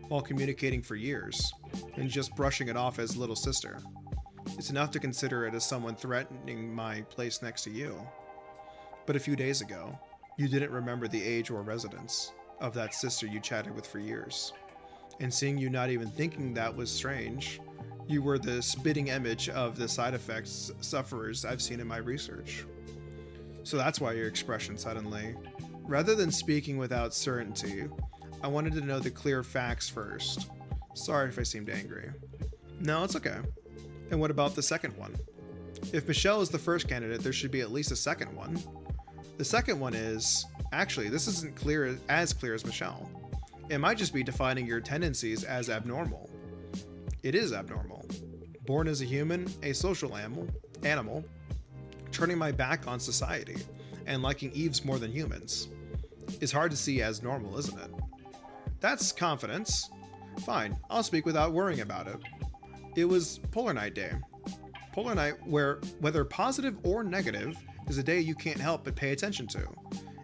while communicating for years, and just brushing it off as little sister. It's enough to consider it as someone threatening my place next to you. But a few days ago, you didn't remember the age or residence of that sister you chatted with for years. And seeing you not even thinking that was strange, you were the spitting image of the side effects sufferers I've seen in my research. So that's why your expression suddenly. Rather than speaking without certainty, I wanted to know the clear facts first. Sorry if I seemed angry. No, it's okay. And what about the second one? If Michelle is the first candidate, there should be at least a second one. The second one is, actually, this isn't as clear as Michelle. It might just be defining your tendencies as abnormal. It is abnormal. Born as a human, a social animal, turning my back on society, and liking Eves more than humans. Is hard to see as normal, isn't it? That's confidence. Fine, I'll speak without worrying about it. It was Polar Night Day. Polar Night, where whether positive or negative, is a day you can't help but pay attention to.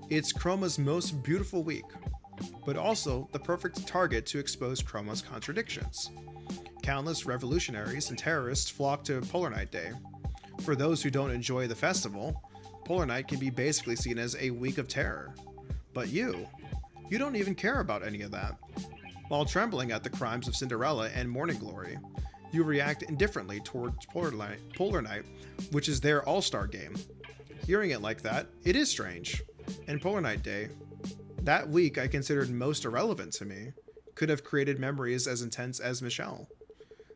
It's Chroma's most beautiful week, but also the perfect target to expose Chroma's contradictions. Countless revolutionaries and terrorists flock to Polar Night Day. For those who don't enjoy the festival, Polar Night can be basically seen as a week of terror. But you don't even care about any of that. While trembling at the crimes of Cinderella and Morning Glory, you react indifferently towards Polar Night, which is their all-star game. Hearing it like that, it is strange. And Polar Night Day, that week I considered most irrelevant to me, could have created memories as intense as Michelle.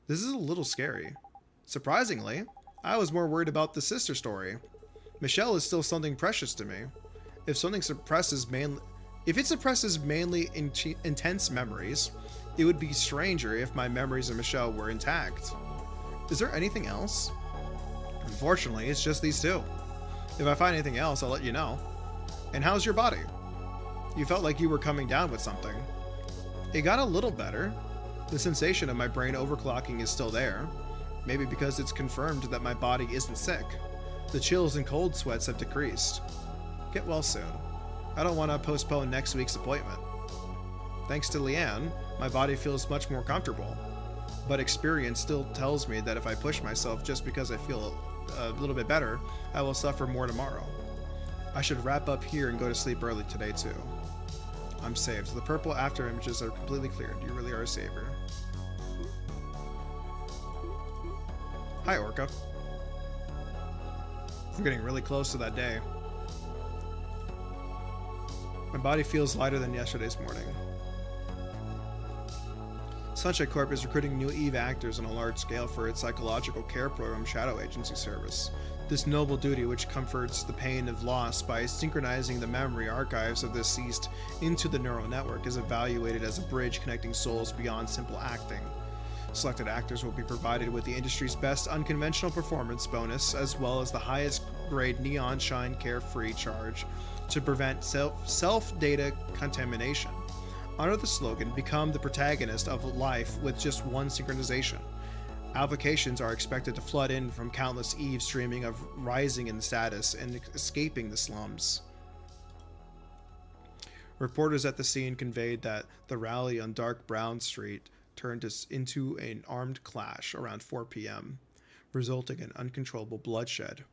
This is a little scary. Surprisingly, I was more worried about the sister story. Michelle is still something precious to me. If it suppresses mainly intense memories, it would be stranger if my memories of Michelle were intact. Is there anything else? Unfortunately, it's just these two. If I find anything else, I'll let you know. And how's your body? You felt like you were coming down with something. It got a little better. The sensation of my brain overclocking is still there. Maybe because it's confirmed that my body isn't sick. The chills and cold sweats have decreased. Get well soon. I don't want to postpone next week's appointment. Thanks to Leanne, my body feels much more comfortable. But experience still tells me that if I push myself just because I feel a little bit better, I will suffer more tomorrow. I should wrap up here and go to sleep early today too. I'm saved. The purple after images are completely cleared. You really are a saver. Hi, Orca. I'm getting really close to that day. My body feels lighter than yesterday's morning. Sunshine Corp is recruiting new EVE actors on a large scale for its psychological care program Shadow Agency service. This noble duty, which comforts the pain of loss by synchronizing the memory archives of the deceased into the neural network, is evaluated as a bridge connecting souls beyond simple acting. Selected actors will be provided with the industry's best unconventional performance bonus, as well as the highest grade Neon Shine Carefree charge to prevent self-data contamination. Under the slogan, become the protagonist of life with just one synchronization. Applications are expected to flood in from countless eves dreaming of rising in status and escaping the slums. Reporters at the scene conveyed that the rally on Dark Brown Street turned into an armed clash around 4 p.m., resulting in uncontrollable bloodshed.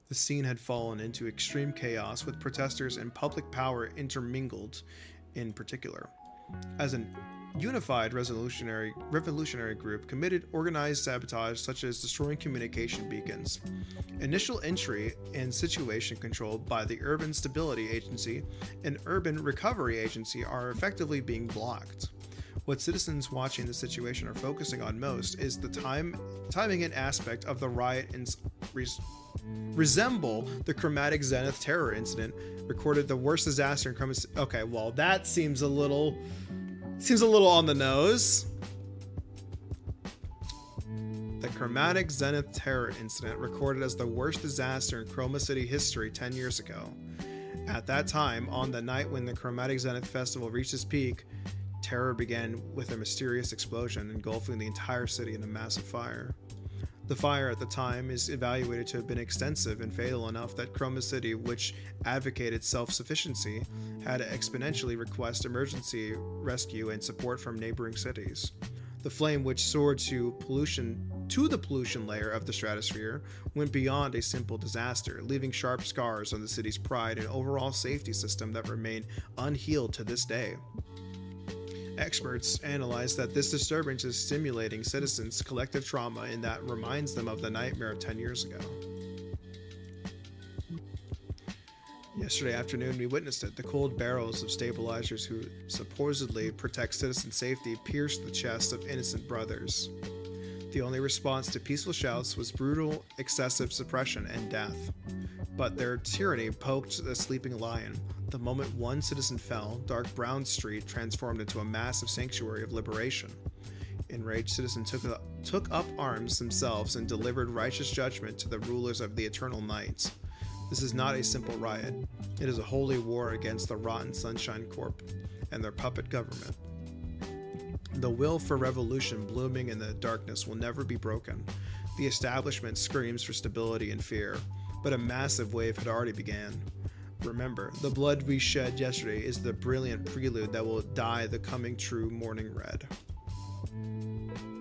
The scene had fallen into extreme chaos, with protesters and public power intermingled in particular. As an unified revolutionary group committed organized sabotage such as destroying communication beacons. Initial entry and situation control by the Urban Stability Agency and Urban Recovery Agency are effectively being blocked. What citizens watching the situation are focusing on most is the timing and aspect of the riot and resemble the Chromatic Zenith terror incident recorded the worst disaster in Chroma. Okay, well that seems a little on the nose. The Chromatic Zenith terror incident recorded as the worst disaster in Chroma City history 10 years ago. At that time, on the night when the Chromatic Zenith festival reached its peak, terror began with a mysterious explosion engulfing the entire city in a massive fire. The fire at the time is evaluated to have been extensive and fatal enough that Chroma City, which advocated self-sufficiency, had to exponentially request emergency rescue and support from neighboring cities. The flame, which soared to the pollution layer of the stratosphere, went beyond a simple disaster, leaving sharp scars on the city's pride and overall safety system that remain unhealed to this day. Experts analyze that this disturbance is stimulating citizens' collective trauma and that reminds them of the nightmare of 10 years ago. Yesterday afternoon, we witnessed it. The cold barrels of stabilizers who supposedly protect citizen safety pierced the chests of innocent brothers. The only response to peaceful shouts was brutal, excessive suppression and death. But their tyranny poked the sleeping lion. The moment one citizen fell, dark brown street transformed into a massive sanctuary of liberation. Enraged citizens took up arms themselves and delivered righteous judgment to the rulers of the eternal night. This is not a simple riot. It is a holy war against the rotten Sunshine Corp and their puppet government. The will for revolution blooming in the darkness will never be broken. The establishment screams for stability and fear, but a massive wave had already begun. Remember, the blood we shed yesterday is the brilliant prelude that will dye the coming true morning red.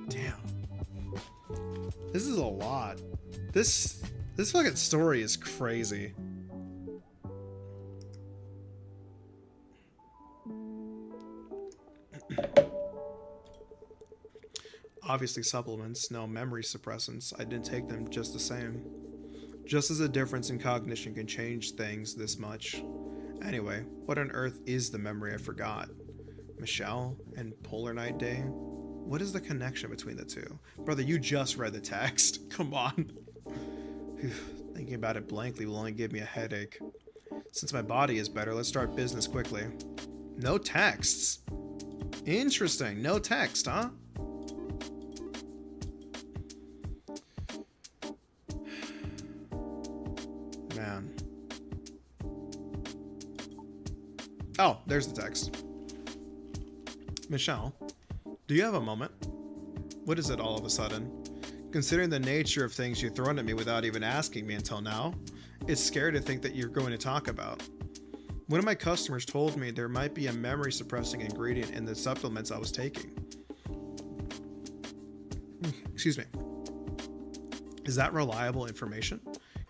Damn. This is a lot. This fucking story is crazy. Obviously supplements, no memory suppressants. I didn't take them just the same. Just as a difference in cognition can change things this much. Anyway, what on earth is the memory I forgot? Michelle and Polar Night Day? What is the connection between the two? Brother, you just read the text. Come on. Thinking about it blankly will only give me a headache. Since my body is better, let's start business quickly. No texts. Interesting. No text, huh? Man. Oh, there's the text. Michelle, do you have a moment? What is it all of a sudden? Considering the nature of things you've thrown at me without even asking me until now, it's scary to think that you're going to talk about. One of my customers told me there might be a memory suppressing ingredient in the supplements I was taking. Excuse me. Is that reliable information?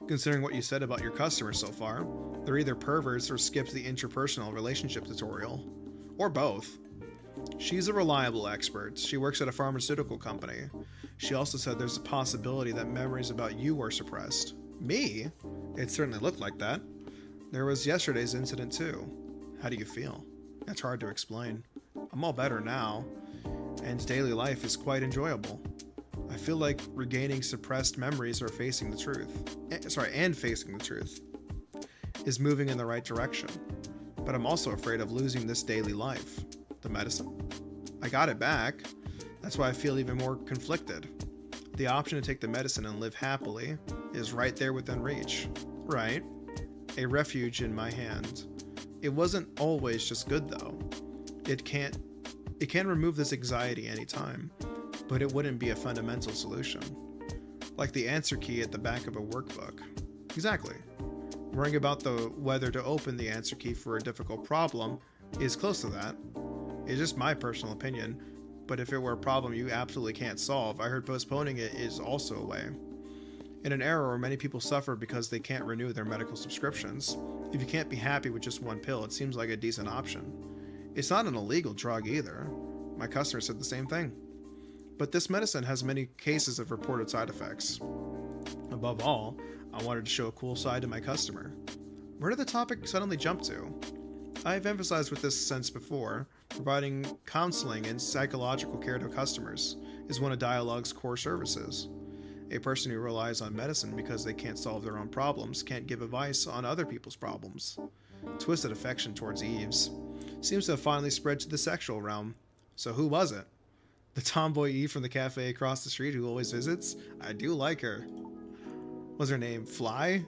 Considering what you said about your customers so far, they're either perverts or skipped the interpersonal relationship tutorial. Or both. She's a reliable expert. She works at a pharmaceutical company. She also said there's a possibility that memories about you were suppressed. Me? It certainly looked like that. There was yesterday's incident too. How do you feel? It's hard to explain. I'm all better now, and daily life is quite enjoyable. I feel like regaining suppressed memories or facing the truth. And facing the truth is moving in the right direction. But I'm also afraid of losing this daily life. The medicine? I got it back. That's why I feel even more conflicted. The option to take the medicine and live happily is right there within reach. Right? A refuge in my hand. It wasn't always just good though. It can remove this anxiety anytime, but it wouldn't be a fundamental solution. Like the answer key at the back of a workbook. Exactly. Worrying about whether to open the answer key for a difficult problem is close to that. It's just my personal opinion, but if it were a problem you absolutely can't solve, I heard postponing it is also a way. In an era where many people suffer because they can't renew their medical subscriptions, if you can't be happy with just one pill, it seems like a decent option. It's not an illegal drug either. My customer said the same thing. But this medicine has many cases of reported side effects. Above all, I wanted to show a cool side to my customer. Where did the topic suddenly jump to? I've emphasized with this sense before, providing counseling and psychological care to customers is one of Dialogue's core services. A person who relies on medicine because they can't solve their own problems can't give advice on other people's problems. Twisted affection towards Eves seems to have finally spread to the sexual realm. So who was it? The tomboy Eve from the cafe across the street who always visits? I do like her. Was her name Fly?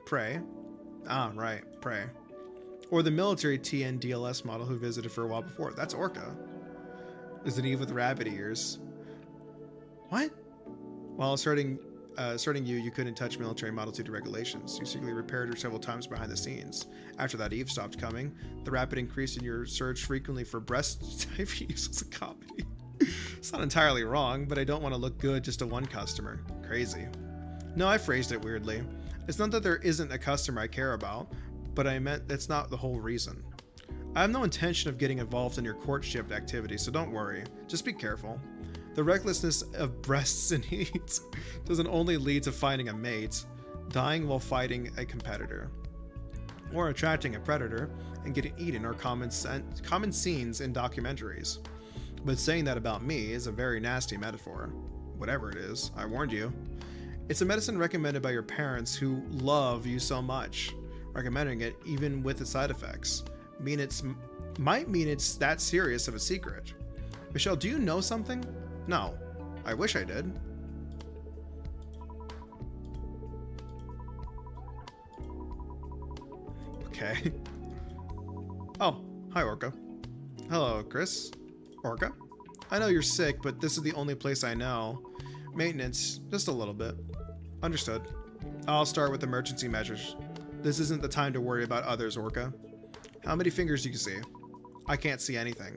Prey? Ah, right, Prey. Or the military TN DLS model who visited for a while before. That's Orca. Is it Eve with rabbit ears? What? While asserting you couldn't touch military Model 2 regulations. You secretly repaired her several times behind the scenes. After that, Eve stopped coming. The rapid increase in your search frequently for breast type Eves was a comedy. It's not entirely wrong, but I don't want to look good just to one customer. Crazy. No, I phrased it weirdly. It's not that there isn't a customer I care about, but I meant that's not the whole reason. I have no intention of getting involved in your courtship activity, so don't worry. Just be careful. The recklessness of breasts and heat doesn't only lead to finding a mate, dying while fighting a competitor, or attracting a predator and getting eaten are common scenes in documentaries. But saying that about me is a very nasty metaphor. Whatever it is, I warned you. It's a medicine recommended by your parents who love you so much. Recommending it even with its side effects might mean it's that serious of a secret. Michelle, do you know something? No. I wish I did. Okay. Oh, hi Orca. Hello, Chris. Orca? I know you're sick, but this is the only place I know. Maintenance, just a little bit. Understood. I'll start with emergency measures. This isn't the time to worry about others, Orca. How many fingers do you see? I can't see anything.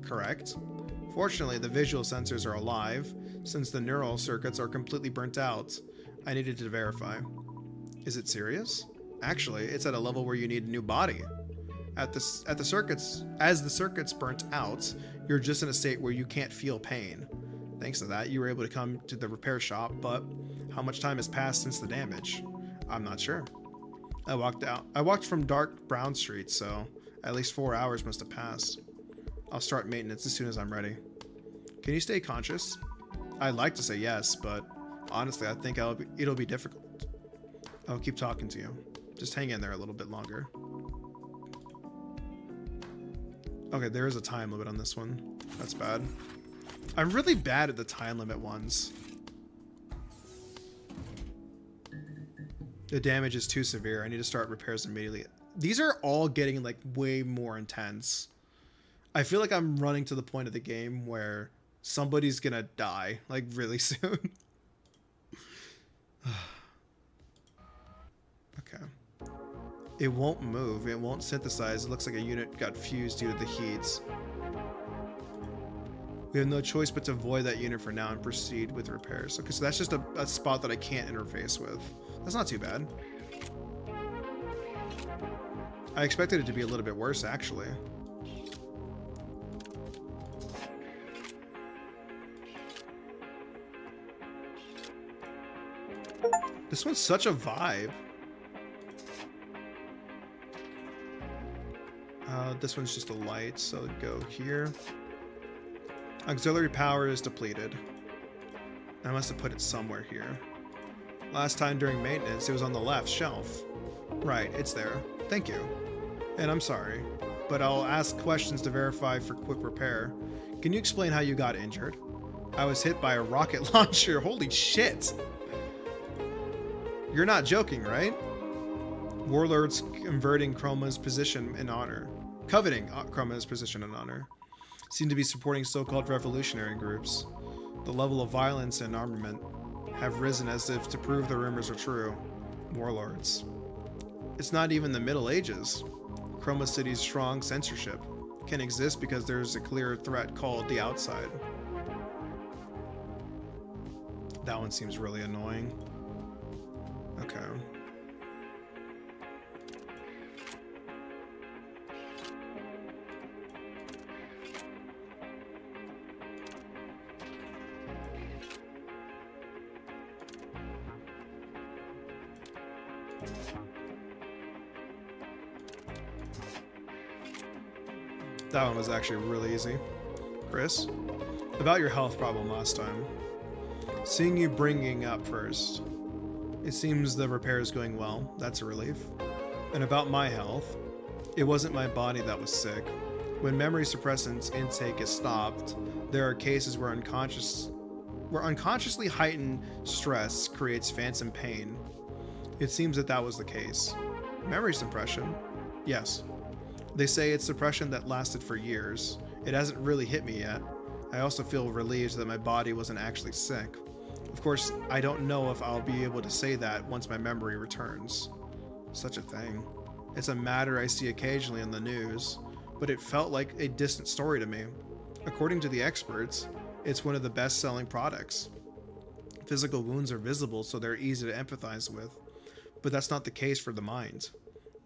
Correct. Fortunately, the visual sensors are alive, since the neural circuits are completely burnt out. I needed to verify. Is it serious? Actually, it's at a level where you need a new body. As the circuits burnt out, you're just in a state where you can't feel pain. Thanks to that, you were able to come to the repair shop, but how much time has passed since the damage? I'm not sure. I walked from dark Brown Street, so at least 4 hours must have passed. I'll start maintenance as soon as I'm ready. Can you stay conscious? I'd like to say yes, but honestly, I think it'll be difficult. I'll keep talking to you. Just hang in there a little bit longer. Okay, there is a time limit on this one. That's bad. I'm really bad at the time limit ones. The damage is too severe. I need to start repairs immediately. These are all getting like way more intense. I feel like I'm running to the point of the game where somebody's gonna die like really soon. Okay. It won't move. It won't synthesize. It looks like a unit got fused due to the heat. We have no choice but to avoid that unit for now and proceed with repairs. Okay, so that's just a spot that I can't interface with. That's not too bad. I expected it to be a little bit worse, actually. This one's such a vibe. This one's just a light, so go here. Auxiliary power is depleted. I must have put it somewhere here. Last time during maintenance, it was on the left shelf. Right, it's there. Thank you. And I'm sorry, but I'll ask questions to verify for quick repair. Can you explain how you got injured? I was hit by a rocket launcher. Holy shit! You're not joking, right? Warlords converting Chroma's position in honor. Coveting Chroma's position in honor. Seem to be supporting so-called revolutionary groups. The level of violence and armament have risen as if to prove the rumors are true. Warlords. It's not even the Middle Ages. Chroma City's strong censorship can exist because there's a clear threat called the outside. That one seems really annoying. Okay. That one was actually really easy. Chris, about your health problem last time. Seeing you bringing up first. It seems the repair is going well. That's a relief. And about my health, it wasn't my body that was sick. When memory suppressants intake is stopped, there are cases where unconsciously heightened stress creates phantom pain. It seems that was the case. Memory suppression? Yes. They say it's suppression that lasted for years. It hasn't really hit me yet. I also feel relieved that my body wasn't actually sick. Of course, I don't know if I'll be able to say that once my memory returns. Such a thing. It's a matter I see occasionally in the news, but it felt like a distant story to me. According to the experts, it's one of the best-selling products. Physical wounds are visible, so they're easy to empathize with. But that's not the case for the mind.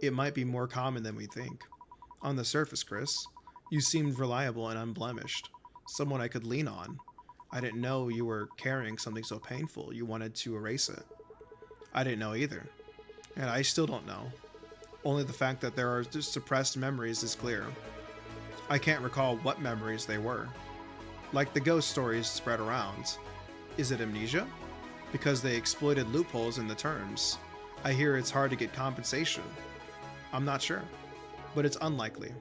It might be more common than we think. On the surface, Chris, you seemed reliable and unblemished. Someone I could lean on. I didn't know you were carrying something so painful you wanted to erase it. I didn't know either. And I still don't know. Only the fact that there are suppressed memories is clear. I can't recall what memories they were. Like the ghost stories spread around. Is it amnesia? Because they exploited loopholes in the terms. I hear it's hard to get compensation. I'm not sure, but it's unlikely.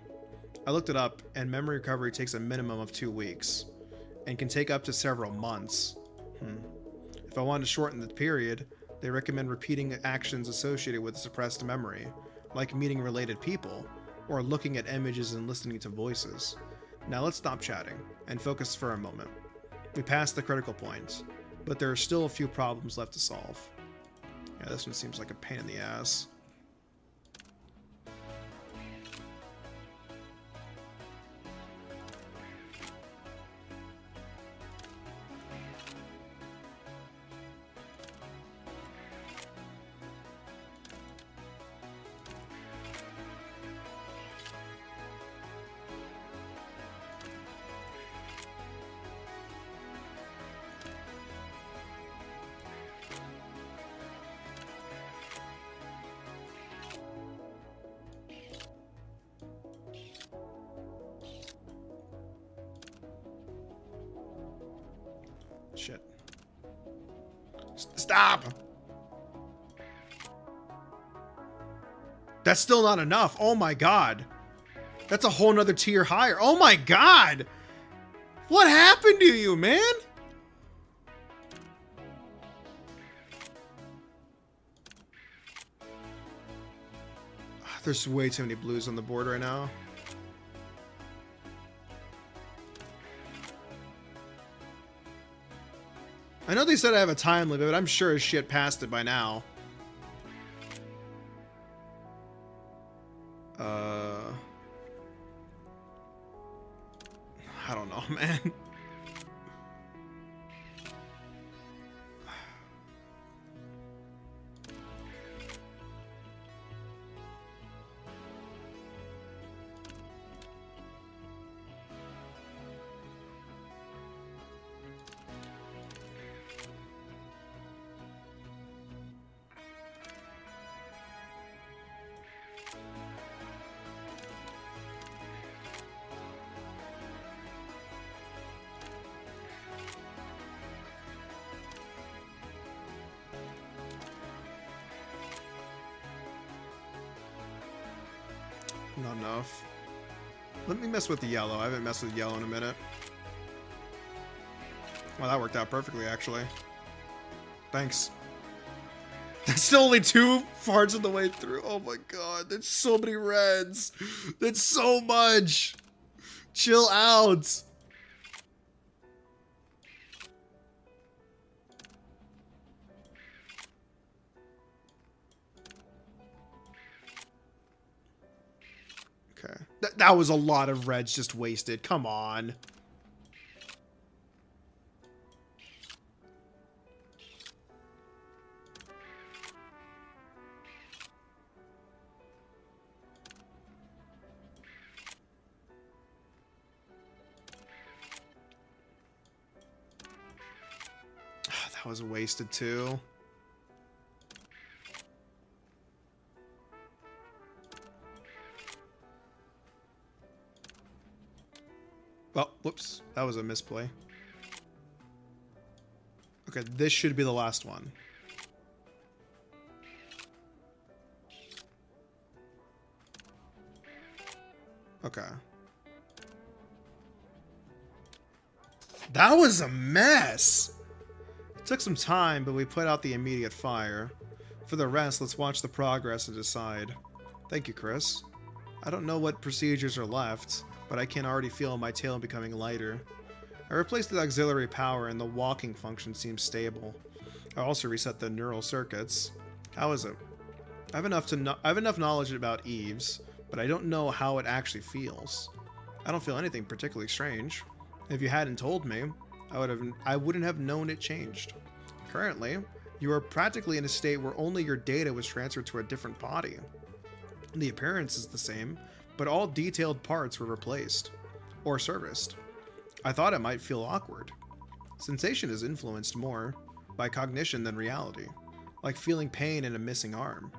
I looked it up, and memory recovery takes a minimum of 2 weeks, and can take up to several months. If I want to shorten the period, they recommend repeating actions associated with suppressed memory, like meeting related people, or looking at images and listening to voices. Now let's stop chatting, and focus for a moment. We passed the critical point, but there are still a few problems left to solve. Yeah, this one seems like a pain in the ass. Shit. Stop! That's still not enough. Oh my god. That's a whole nother tier higher. Oh my god! What happened to you, man? There's way too many blues on the board right now. I know they said I have a time limit, but I'm sure as shit past it by now. I don't know, man. Not enough. Let me mess with the yellow. I haven't messed with yellow in a minute. Well, that worked out perfectly, actually. Thanks. That's still only 2 parts of the way through. Oh my god, there's so many reds. That's so much. Chill out. Okay. That was a lot of reds just wasted. Come on. That was wasted too. Well, whoops. That was a misplay. Okay, this should be the last one. Okay. That was a mess! It took some time, but we put out the immediate fire. For the rest, let's watch the progress and decide. Thank you, Chris. I don't know what procedures are left, but I can already feel my tail becoming lighter. I replaced the auxiliary power and the walking function seems stable. I also reset the neural circuits. How is it? I have enough knowledge about Eve's, but I don't know how it actually feels. I don't feel anything particularly strange. If you hadn't told me, I wouldn't have known it changed. Currently, you are practically in a state where only your data was transferred to a different body. The appearance is the same, but all detailed parts were replaced or serviced. I thought it might feel awkward. Sensation is influenced more by cognition than reality, like feeling pain in a missing arm.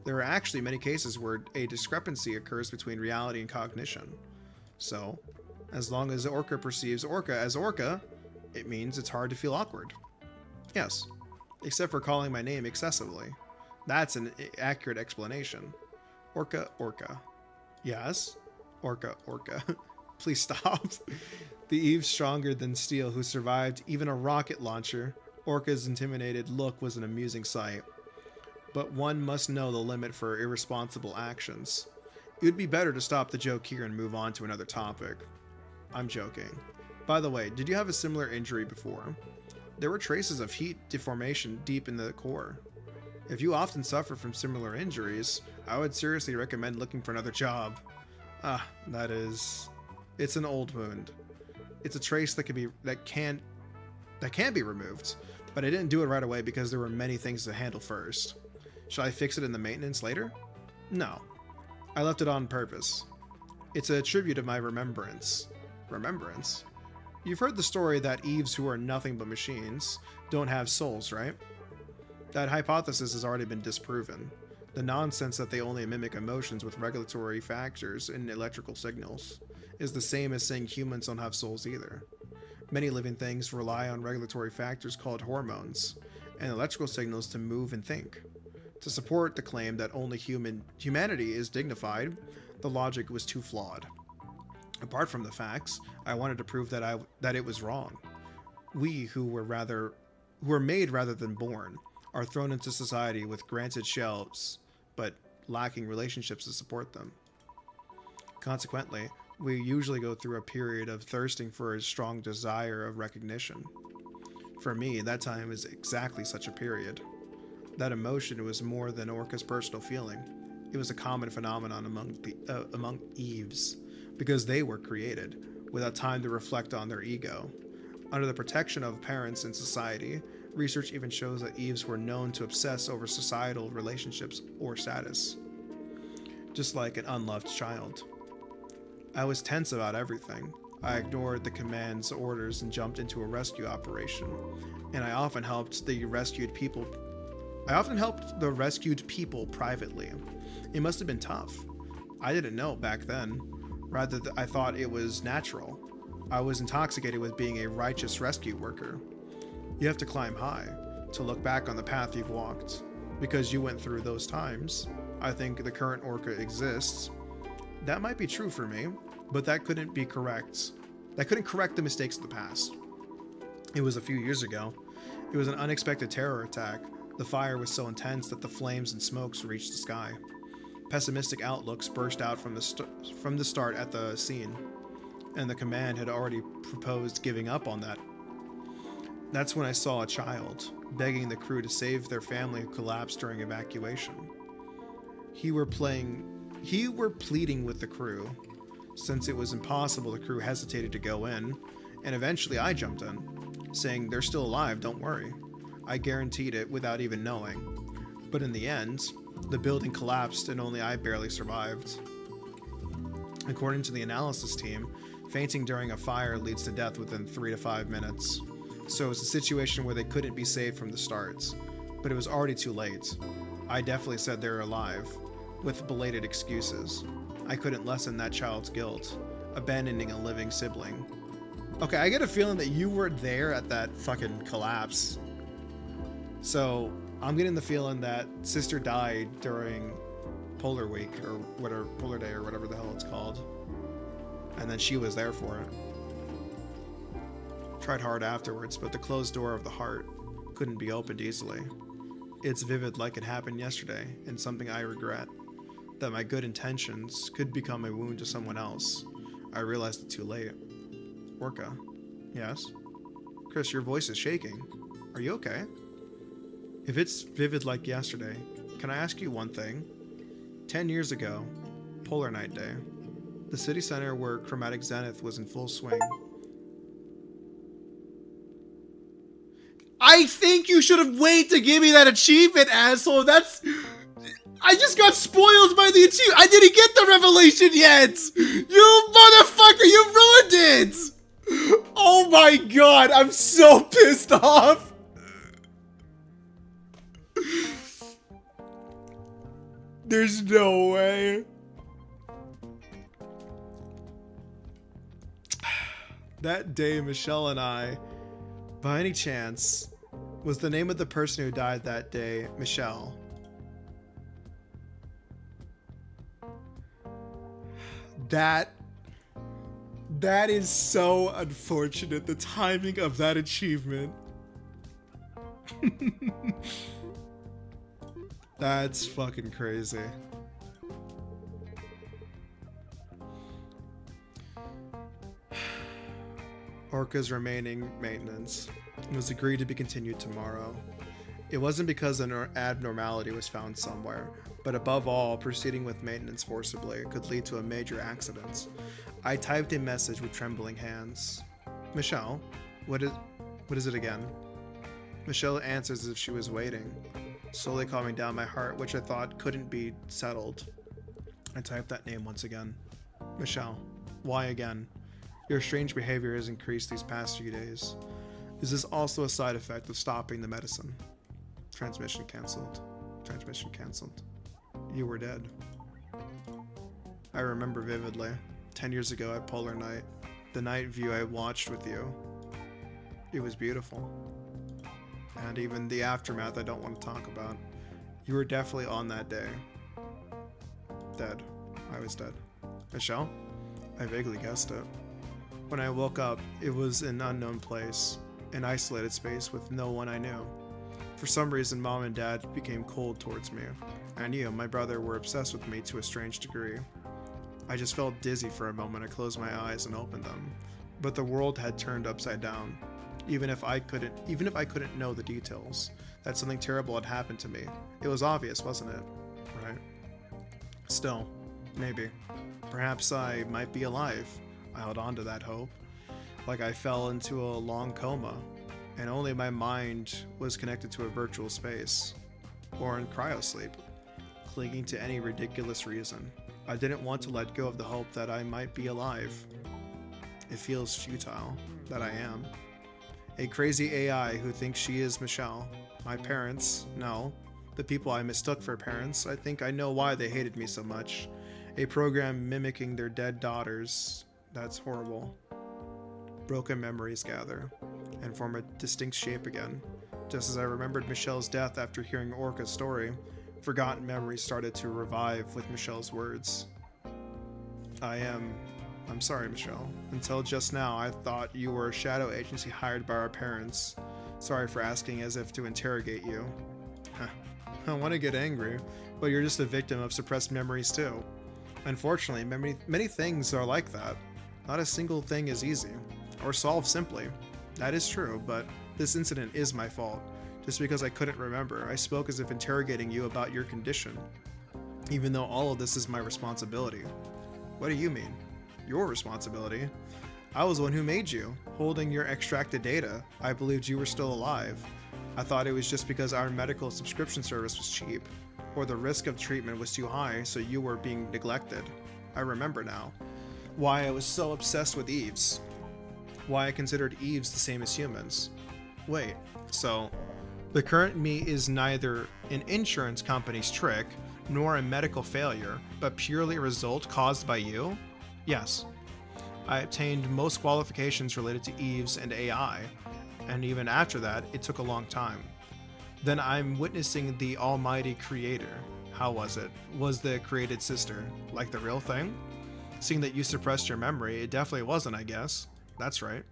There are actually many cases where a discrepancy occurs between reality and cognition. So, as long as Orca perceives Orca as Orca, it means it's hard to feel awkward. Yes, except for calling my name excessively. That's an accurate explanation. Orca, Orca. Yes? Orca, Orca. Please stop. The Eve stronger than steel who survived even a rocket launcher. Orca's intimidated look was an amusing sight. But one must know the limit for irresponsible actions. It would be better to stop the joke here and move on to another topic. I'm joking. By the way, did you have a similar injury before? There were traces of heat deformation deep in the core. If you often suffer from similar injuries, I would seriously recommend looking for another job. It's an old wound. It's a trace that can be removed, but I didn't do it right away because there were many things to handle first. Should I fix it in the maintenance later? No. I left it on purpose. It's a tribute of my remembrance. Remembrance? You've heard the story that Eves who are nothing but machines don't have souls, right? That hypothesis has already been disproven. The nonsense that they only mimic emotions with regulatory factors in electrical signals is the same as saying humans don't have souls either. Many living things rely on regulatory factors called hormones and electrical signals to move and think. To support the claim that only humanity is dignified, the logic was too flawed. Apart from the facts, I wanted to prove that it was wrong. We who were made rather than born are thrown into society with granted shells, but lacking relationships to support them. Consequently, we usually go through a period of thirsting for a strong desire of recognition. For me, that time is exactly such a period. That emotion was more than Orca's personal feeling. It was a common phenomenon among Eves, because they were created, without time to reflect on their ego. Under the protection of parents and society, research even shows that Eves were known to obsess over societal relationships or status, just like an unloved child. I was tense about everything. I ignored the command's orders and jumped into a rescue operation, and I often helped the rescued people privately. It must have been tough. I didn't know back then. Rather, I thought it was natural. I was intoxicated with being a righteous rescue worker. You have to climb high to look back on the path you've walked. Because you went through those times, I think the current Orca exists. That might be true for me, but that couldn't be correct. That couldn't correct the mistakes of the past. It was a few years ago. It was an unexpected terror attack. The fire was so intense that the flames and smokes reached the sky. Pessimistic outlooks burst out from the start at the scene, and the command had already proposed giving up on that. That's when I saw a child begging the crew to save their family who collapsed during evacuation. He were pleading with the crew. Since it was impossible, the crew hesitated to go in, and eventually I jumped in, saying, "They're still alive, don't worry." I guaranteed it without even knowing. But in the end, the building collapsed and only I barely survived. According to the analysis team, fainting during a fire leads to death within 3 to 5 minutes. So it's a situation where they couldn't be saved from the start. But it was already too late. I definitely said they were alive, with belated excuses. I couldn't lessen that child's guilt, abandoning a living sibling. Okay, I get a feeling that you were there at that fucking collapse. So I'm getting the feeling that sister died during Polar Week or whatever, Polar Day or whatever the hell it's called. And then she was there for it. Tried hard afterwards, but the closed door of the heart couldn't be opened easily. It's vivid like it happened yesterday, and something I regret. That my good intentions could become a wound to someone else. I realized it too late. Orca. Yes? Chris, your voice is shaking. Are you okay? If it's vivid like yesterday, can I ask you one thing? 10 years ago, Polar Night Day, the city center where Chromatic Zenith was in full swing. I think you should have waited to give me that achievement, asshole. That's... I just got spoiled by the achievement. I didn't get the revelation yet. You motherfucker, you ruined it. Oh my god, I'm so pissed off. There's no way. That day, Michelle and I, by any chance, was the name of the person who died that day Michelle? That is so unfortunate, the timing of that achievement. That's fucking crazy. Orca's remaining maintenance was agreed to be continued tomorrow. It wasn't because an abnormality was found somewhere, but above all, proceeding with maintenance forcibly could lead to a major accident. I typed a message with trembling hands. Michelle, what is it again? Michelle answers as if she was waiting, slowly calming down my heart, which I thought couldn't be settled. I typed that name once again. Michelle, why again? Your strange behavior has increased these past few days. Is this also a side effect of stopping the medicine? Transmission cancelled. Transmission cancelled. You were dead. I remember vividly. 10 years ago at Polar Night, the night view I watched with you. It was beautiful. And even the aftermath I don't want to talk about. You were definitely on that day. Dead. I was dead. Michelle? I vaguely guessed it. When I woke up, it was an unknown place, an isolated space with no one I knew. For some reason, Mom and Dad became cold towards me, and you, my brother, were obsessed with me to a strange degree. I just felt dizzy for a moment. I closed my eyes and opened them, but the world had turned upside down. Even if I couldn't know the details, that something terrible had happened to me. It was obvious, wasn't it? Right? Still, maybe. Perhaps I might be alive. I held on to that hope, like I fell into a long coma, and only my mind was connected to a virtual space, or in cryosleep, clinging to any ridiculous reason. I didn't want to let go of the hope that I might be alive. It feels futile, that I am. A crazy AI who thinks she is Michelle. My parents, no. The people I mistook for parents, I think I know why they hated me so much. A program mimicking their dead daughters. That's horrible. Broken memories gather and form a distinct shape again. Just as I remembered Michelle's death after hearing Orca's story, forgotten memories started to revive with Michelle's words. I'm sorry, Michelle. Until just now, I thought you were a shadow agency hired by our parents. Sorry for asking as if to interrogate you. I want to get angry, but you're just a victim of suppressed memories too. Unfortunately, many things are like that. Not a single thing is easy, or solved simply. That is true, but this incident is my fault. Just because I couldn't remember, I spoke as if interrogating you about your condition, even though all of this is my responsibility. What do you mean? Your responsibility? I was the one who made you. Holding your extracted data, I believed you were still alive. I thought it was just because our medical subscription service was cheap, or the risk of treatment was too high, so you were being neglected. I remember now. Why I was so obsessed with Eves. Why I considered Eves the same as humans. Wait, so the current me is neither an insurance company's trick, nor a medical failure, but purely a result caused by you? Yes. I obtained most qualifications related to Eves and AI, and even after that, it took a long time. Then I'm witnessing the almighty creator. How was it? Was the created sister like the real thing? Seeing that you suppressed your memory, it definitely wasn't, I guess. That's right.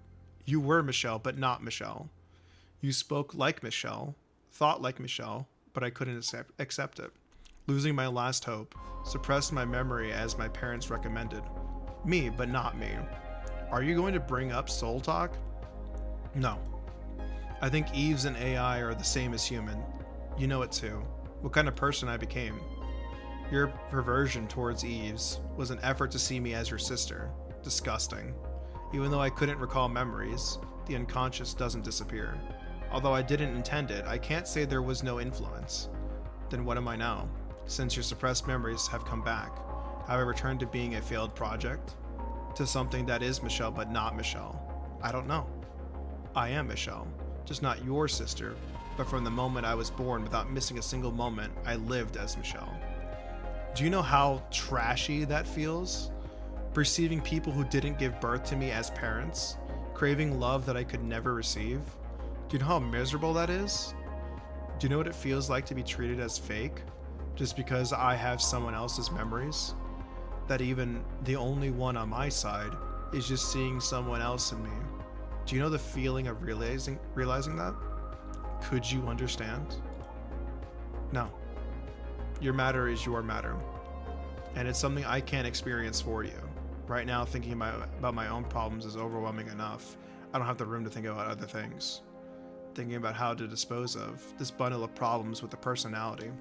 You were Michelle, but not Michelle. You spoke like Michelle, thought like Michelle, but I couldn't accept it. Losing my last hope, suppressed my memory as my parents recommended. Me, but not me. Are you going to bring up soul talk? No. I think Eves and AI are the same as human. You know it too. What kind of person I became. Your perversion towards Eves was an effort to see me as your sister. Disgusting. Even though I couldn't recall memories, the unconscious doesn't disappear. Although I didn't intend it, I can't say there was no influence. Then what am I now? Since your suppressed memories have come back, have I returned to being a failed project? To something that is Michelle but not Michelle? I don't know. I am Michelle, just not your sister, but from the moment I was born without missing a single moment, I lived as Michelle. Do you know how trashy that feels? Perceiving people who didn't give birth to me as parents, craving love that I could never receive. Do you know how miserable that is? Do you know what it feels like to be treated as fake, just because I have someone else's memories? That even the only one on my side is just seeing someone else in me. Do you know the feeling of realizing that? Could you understand? No. Your matter is your matter, and it's something I can't experience for you. Right now, thinking about my own problems is overwhelming enough. I don't have the room to think about other things. Thinking about how to dispose of this bundle of problems with a personality.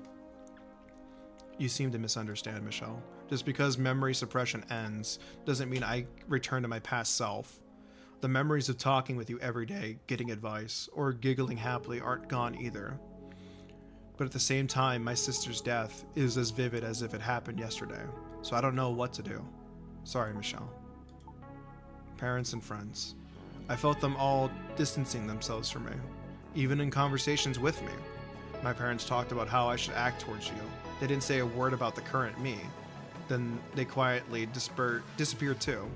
You seem to misunderstand, Michelle. Just because memory suppression ends doesn't mean I return to my past self. The memories of talking with you every day, getting advice, or giggling happily aren't gone either. But at the same time, my sister's death is as vivid as if it happened yesterday, so I don't know what to do. Sorry, Michelle. Parents and friends. I felt them all distancing themselves from me, even in conversations with me. My parents talked about how I should act towards you. They didn't say a word about the current me. Then they quietly disappeared too.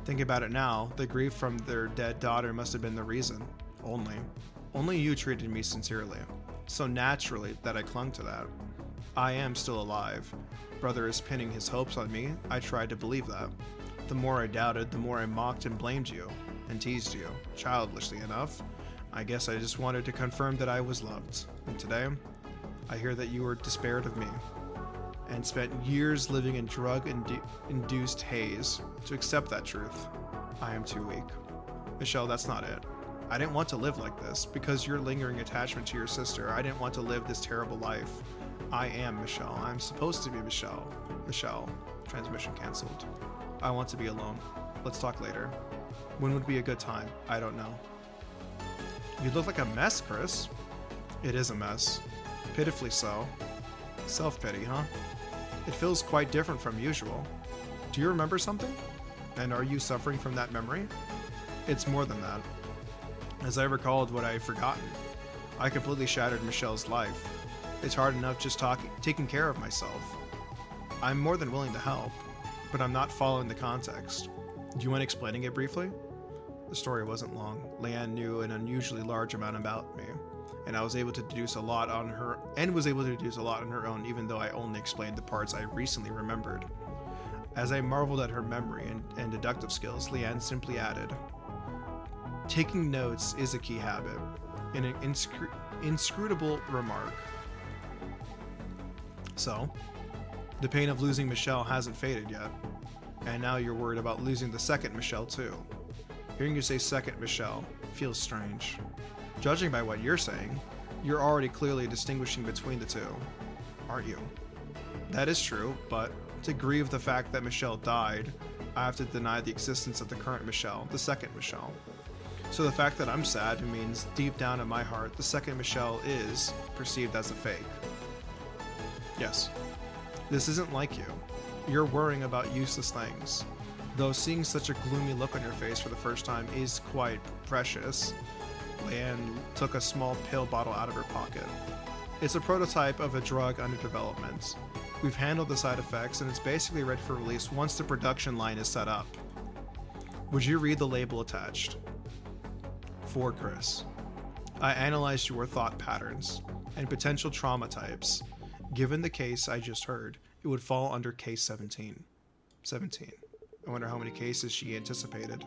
Thinking about it now, the grief from their dead daughter must have been the reason. Only you treated me sincerely. So naturally that I clung to that. I am still alive. Brother is pinning his hopes on me. I tried to believe that. The more I doubted, the more I mocked and blamed you, and teased you, childishly enough. I guess I just wanted to confirm that I was loved. And today, I hear that you were despaired of me, and spent years living in drug-induced haze to accept that truth. I am too weak. Michelle, that's not it. I didn't want to live like this. Because your lingering attachment to your sister, I didn't want to live this terrible life. I am Michelle. I'm supposed to be Michelle. Michelle. Transmission canceled. I want to be alone. Let's talk later. When would be a good time? I don't know. You look like a mess, Chris. It is a mess. Pitifully so. Self-pity, huh? It feels quite different from usual. Do you remember something? And are you suffering from that memory? It's more than that. As I recalled what I had forgotten, I completely shattered Michelle's life. It's hard enough just taking care of myself. I'm more than willing to help, but I'm not following the context. Do you mind explaining it briefly? The story wasn't long. Leanne knew an unusually large amount about me, and I was able to deduce a lot on her own, even though I only explained the parts I recently remembered. As I marveled at her memory and deductive skills, Leanne simply added, "Taking notes is a key habit," in an inscrutable remark. So, the pain of losing Michelle hasn't faded yet, and now you're worried about losing the second Michelle too. Hearing you say second Michelle feels strange. Judging by what you're saying, you're already clearly distinguishing between the two, aren't you? That is true, but to grieve the fact that Michelle died, I have to deny the existence of the current Michelle, the second Michelle. So the fact that I'm sad means deep down in my heart, the second Michelle is perceived as a fake. Yes, this isn't like you. You're worrying about useless things. Though seeing such a gloomy look on your face for the first time is quite precious. Leanne took a small pill bottle out of her pocket. It's a prototype of a drug under development. We've handled the side effects and it's basically ready for release once the production line is set up. Would you read the label attached? For Chris. I analyzed your thought patterns and potential trauma types. Given the case I just heard, it would fall under case 17. 17. I wonder how many cases she anticipated.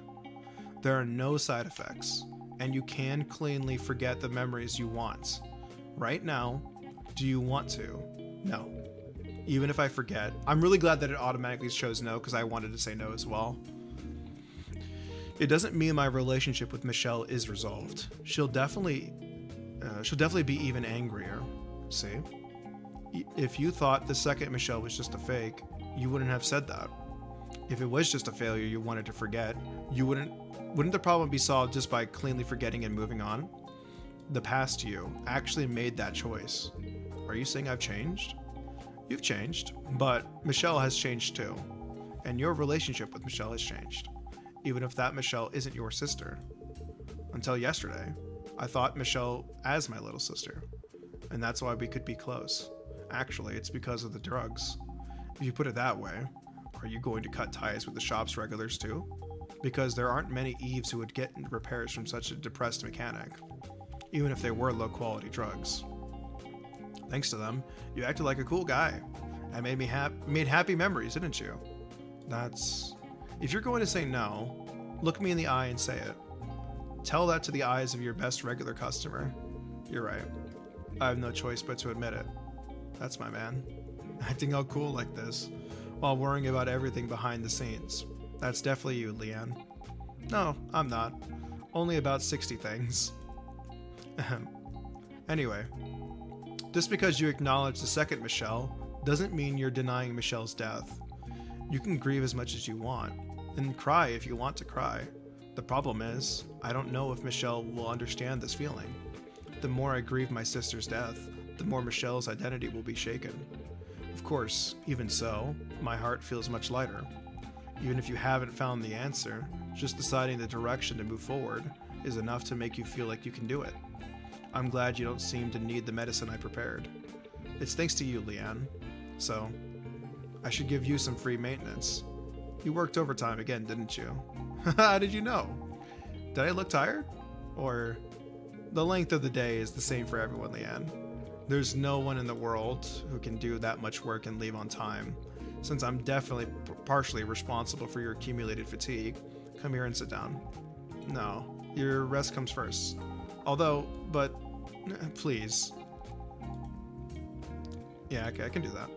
There are no side effects, and you can cleanly forget the memories you want. Right now, do you want to? No. Even if I forget. I'm really glad that it automatically chose no, because I wanted to say no as well. It doesn't mean my relationship with Michelle is resolved. She'll definitely be even angrier. See? If you thought the second Michelle was just a fake, you wouldn't have said that. If it was just a failure you wanted to forget, you wouldn't the problem be solved just by cleanly forgetting and moving on? The past you actually made that choice. Are you saying I've changed? You've changed, but Michelle has changed too. And your relationship with Michelle has changed. Even if that Michelle isn't your sister. Until yesterday, I thought Michelle as my little sister. And that's why we could be close. Actually, it's because of the drugs. If you put it that way, are you going to cut ties with the shop's regulars too? Because there aren't many Eves who would get repairs from such a depressed mechanic, even if they were low-quality drugs. Thanks to them, you acted like a cool guy, and made happy memories, didn't you? If you're going to say no, look me in the eye and say it. Tell that to the eyes of your best regular customer. You're right. I have no choice but to admit it. That's my man. Acting all cool like this, while worrying about everything behind the scenes. That's definitely you, Leanne. No, I'm not. Only about 60 things. Anyway, just because you acknowledge the second Michelle doesn't mean you're denying Michelle's death. You can grieve as much as you want, and cry if you want to cry. The problem is, I don't know if Michelle will understand this feeling. The more I grieve my sister's death, the more Michelle's identity will be shaken. Of course, even so, my heart feels much lighter. Even if you haven't found the answer, just deciding the direction to move forward is enough to make you feel like you can do it. I'm glad you don't seem to need the medicine I prepared. It's thanks to you, Leanne. So, I should give you some free maintenance. You worked overtime again, didn't you? How did you know? Did I look tired? Or, the length of the day is the same for everyone, Leanne. There's no one in the world who can do that much work and leave on time. Since I'm definitely partially responsible for your accumulated fatigue, come here and sit down. No, your rest comes first. But please. Yeah, okay, I can do that.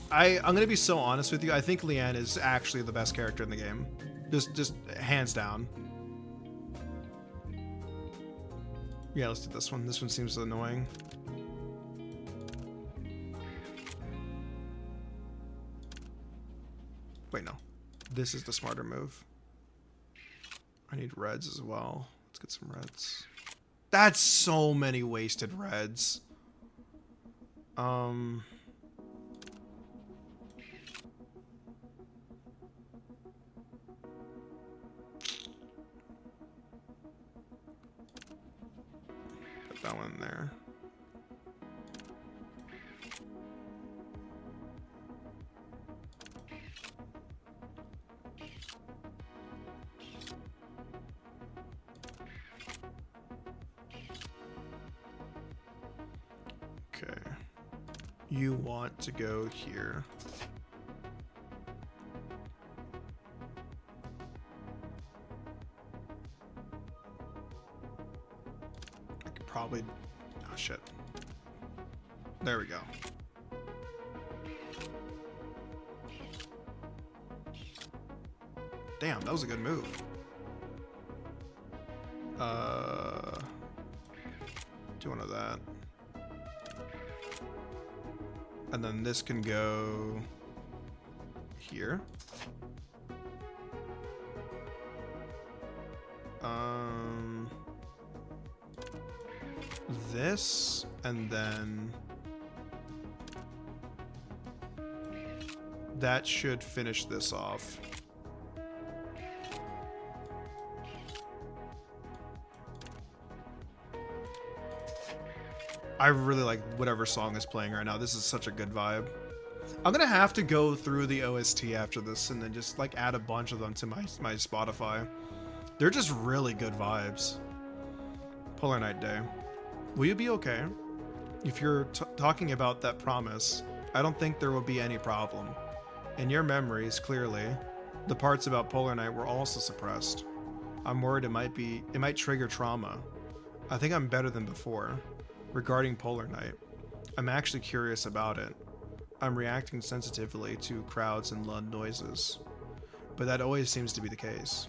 I'm gonna be so honest with you. I think Leanne is actually the best character in the game. Just hands down. Yeah, let's do this one. This one seems annoying. Wait, no. This is the smarter move. I need reds as well. Let's get some reds. That's so many wasted reds. Put that one in there. Okay. You want to go here. I could probably... Oh, shit. There we go. Damn, that was a good move. Do one of that. And then this can go here. This, and then that should finish this off. I really like whatever song is playing right now. This is such a good vibe. I'm gonna have to go through the OST after this and then just like add a bunch of them to my Spotify. They're just really good vibes. Polar Night Day. Will you be okay? If you're talking about that promise, I don't think there will be any problem. In your memories, clearly, the parts about Polar Night were also suppressed. I'm worried it might trigger trauma. I think I'm better than before. Regarding Polar Night, I'm actually curious about it. I'm reacting sensitively to crowds and loud noises. But that always seems to be the case.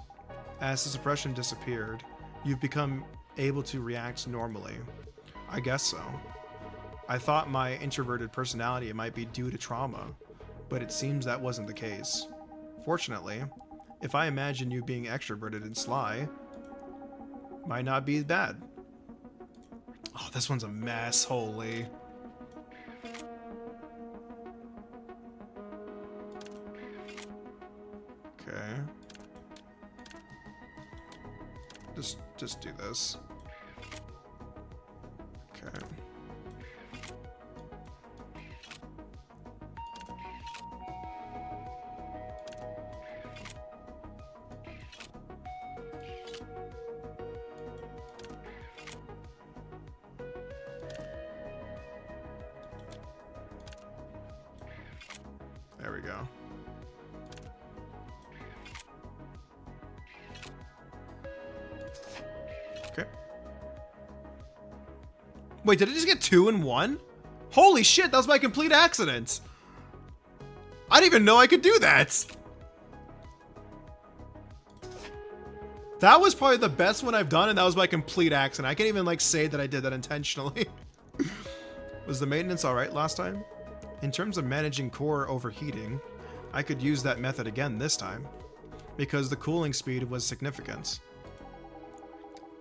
As the suppression disappeared, you've become able to react normally. I guess so. I thought my introverted personality might be due to trauma, but it seems that wasn't the case. Fortunately, if I imagine you being extroverted and sly, might not be bad. Oh, this one's a mess, holy. Okay. Just do this. Okay. There we go. Okay. Wait, did I just get 2 in 1? Holy shit, that was my complete accident. I didn't even know I could do that. That was probably the best one I've done, and that was my complete accident. I can't even like say that I did that intentionally. Was the maintenance alright last time? In terms of managing core overheating, I could use that method again this time, because the cooling speed was significant.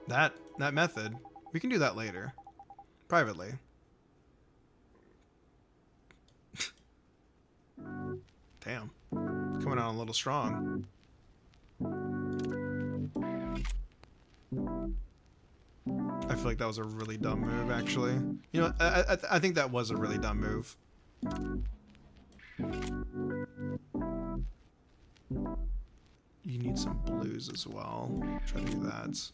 That method, we can do that later, privately. Damn, coming out a little strong. I feel like that was a really dumb move, actually. You know, I think that was a really dumb move. You need some blues as well. Try to do that.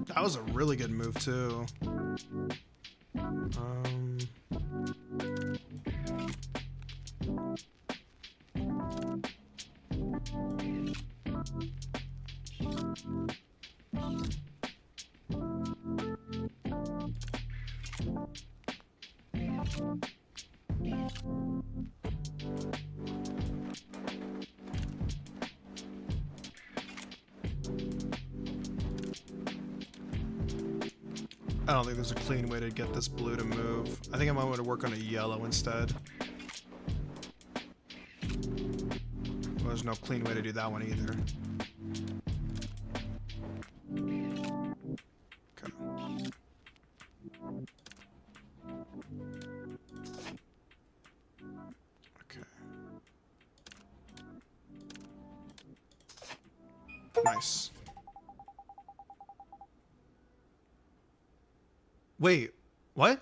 That was a really good move too. I don't think there's a clean way to get this blue to move. I think I might want to work on a yellow instead. Well, there's no clean way to do that one either. Okay. Okay. Nice. Wait, what?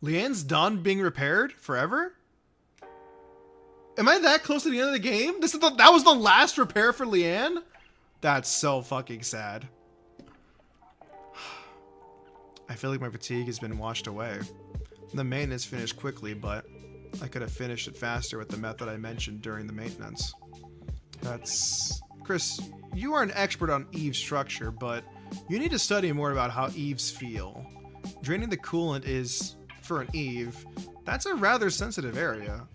Leanne's done being repaired forever? Am I that close to the end of the game? That was the last repair for Leanne? That's so fucking sad. I feel like my fatigue has been washed away. The maintenance finished quickly, but I could have finished it faster with the method I mentioned during the maintenance. Chris, you are an expert on Eve's structure, but you need to study more about how Eves feel. Draining the coolant is, for an Eve, that's a rather sensitive area.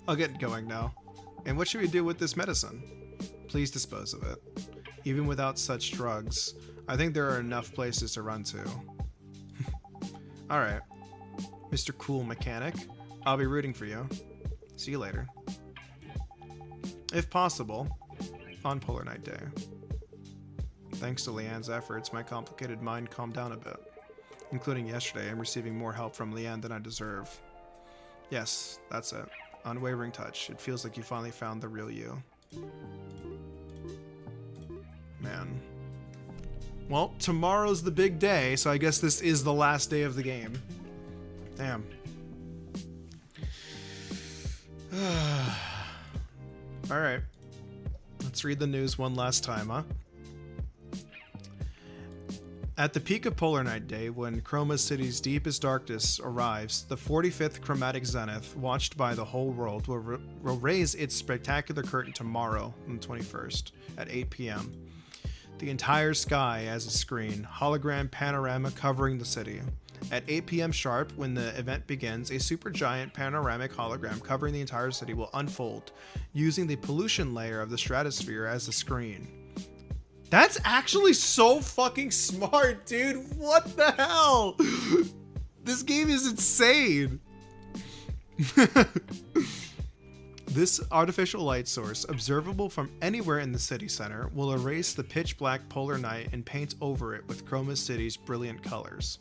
I'll get going now. And what should we do with this medicine? Please dispose of it. Even without such drugs, I think there are enough places to run to. Alright. Mr. Cool Mechanic, I'll be rooting for you. See you later. If possible, on Polar Night Day. thanks to Leanne's efforts, my complicated mind calmed down a bit. Including yesterday, I'm receiving more help from Leanne than I deserve. Yes, that's it. Unwavering touch. It feels like you finally found the real you. Man. Well, tomorrow's the big day, so I guess this is the last day of the game. Damn. Alright. Let's read the news one last time, huh? At the peak of Polar Night Day, when Chroma City's deepest darkness arrives, the 45th chromatic zenith, watched by the whole world, will raise its spectacular curtain tomorrow, on the 21st, at 8 p.m. The entire sky as a screen, hologram panorama covering the city. At 8 p.m. sharp, when the event begins, a supergiant panoramic hologram covering the entire city will unfold, using the pollution layer of the stratosphere as the screen. That's actually so fucking smart, dude. What the hell? This game is insane. This artificial light source, observable from anywhere in the city center, will erase the pitch black polar night and paint over it with Chroma City's brilliant colors.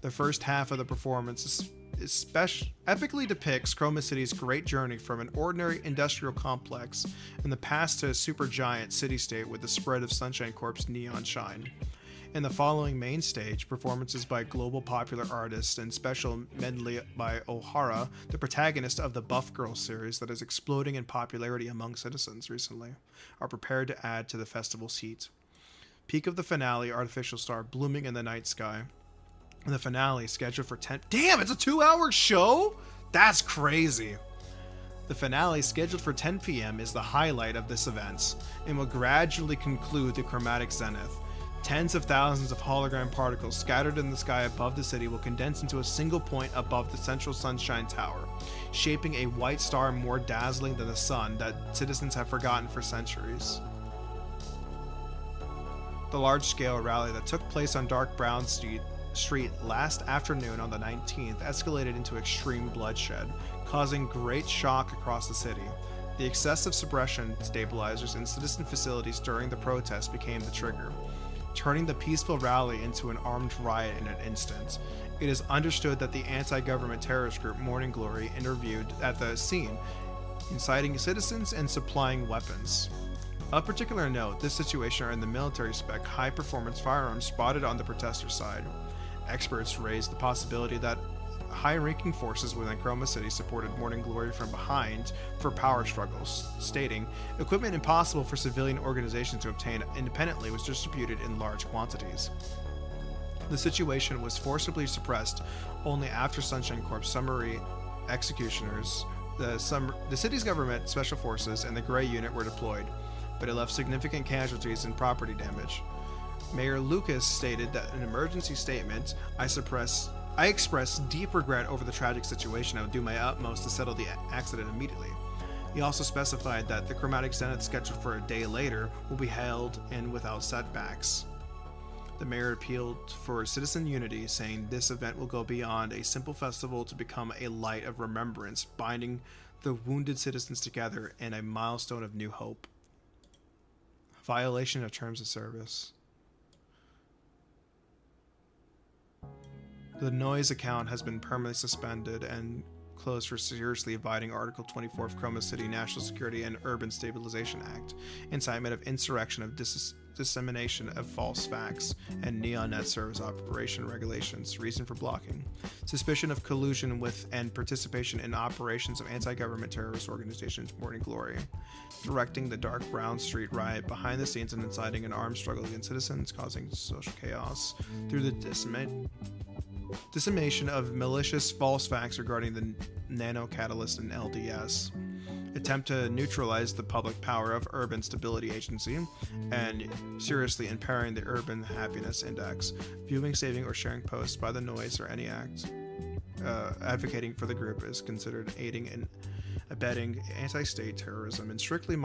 The first half of the performance epically depicts Chroma City's great journey from an ordinary industrial complex in the past to a supergiant city-state with the spread of Sunshine Corp's neon shine. In the following main stage, performances by global popular artists and special medley by O'Hara, the protagonist of the Buff Girl series that is exploding in popularity among citizens recently, are prepared to add to the festival's heat. Peak of the finale, artificial star blooming in the night sky. The finale, scheduled for 10... Damn, it's a 2-hour show? That's crazy. The finale, scheduled for 10 p.m., is the highlight of this event, and will gradually conclude the chromatic zenith. Tens of thousands of hologram particles scattered in the sky above the city will condense into a single point above the central Sunshine Tower, shaping a white star more dazzling than the sun that citizens have forgotten for centuries. The large-scale rally that took place on Dark Brown Street last afternoon on the 19th escalated into extreme bloodshed, causing great shock across the city. The excessive suppression stabilizers in citizen facilities during the protest became the trigger, turning the peaceful rally into an armed riot in an instant. It is understood that the anti-government terrorist group Morning Glory intervened at the scene, inciting citizens and supplying weapons. Of particular note, this situation are in the military spec high-performance firearms spotted on the protester side. Experts raised the possibility that high-ranking forces within Chroma City supported Morning Glory from behind for power struggles, stating, "Equipment impossible for civilian organizations to obtain independently was distributed in large quantities." The situation was forcibly suppressed only after Sunshine Corp's summary executioners, the city's government, special forces, and the Grey Unit were deployed, but it left significant casualties and property damage. Mayor Lucas stated that in an emergency statement, I express deep regret over the tragic situation. I will do my utmost to settle the accident immediately. He also specified that the chromatic zenith scheduled for a day later will be held in without setbacks. The mayor appealed for citizen unity, saying this event will go beyond a simple festival to become a light of remembrance, binding the wounded citizens together in a milestone of new hope. Violation of terms of service. The noise account has been permanently suspended and closed for seriously violating Article 24 of Chroma City National Security and Urban Stabilization Act, incitement of insurrection of dissemination of false facts, and Neon Net Service Operation Regulations, reason for blocking, suspicion of collusion with and participation in operations of anti-government terrorist organizations Morning Glory, directing the Dark Brown Street riot behind the scenes and inciting an armed struggle against citizens, causing social chaos through the dissemination of malicious false facts regarding the nanocatalyst and LDS, attempt to neutralize the public power of Urban Stability Agency, and seriously impairing the Urban Happiness Index, viewing, saving, or sharing posts by the noise or any act advocating for the group is considered aiding and abetting anti-state terrorism and strictly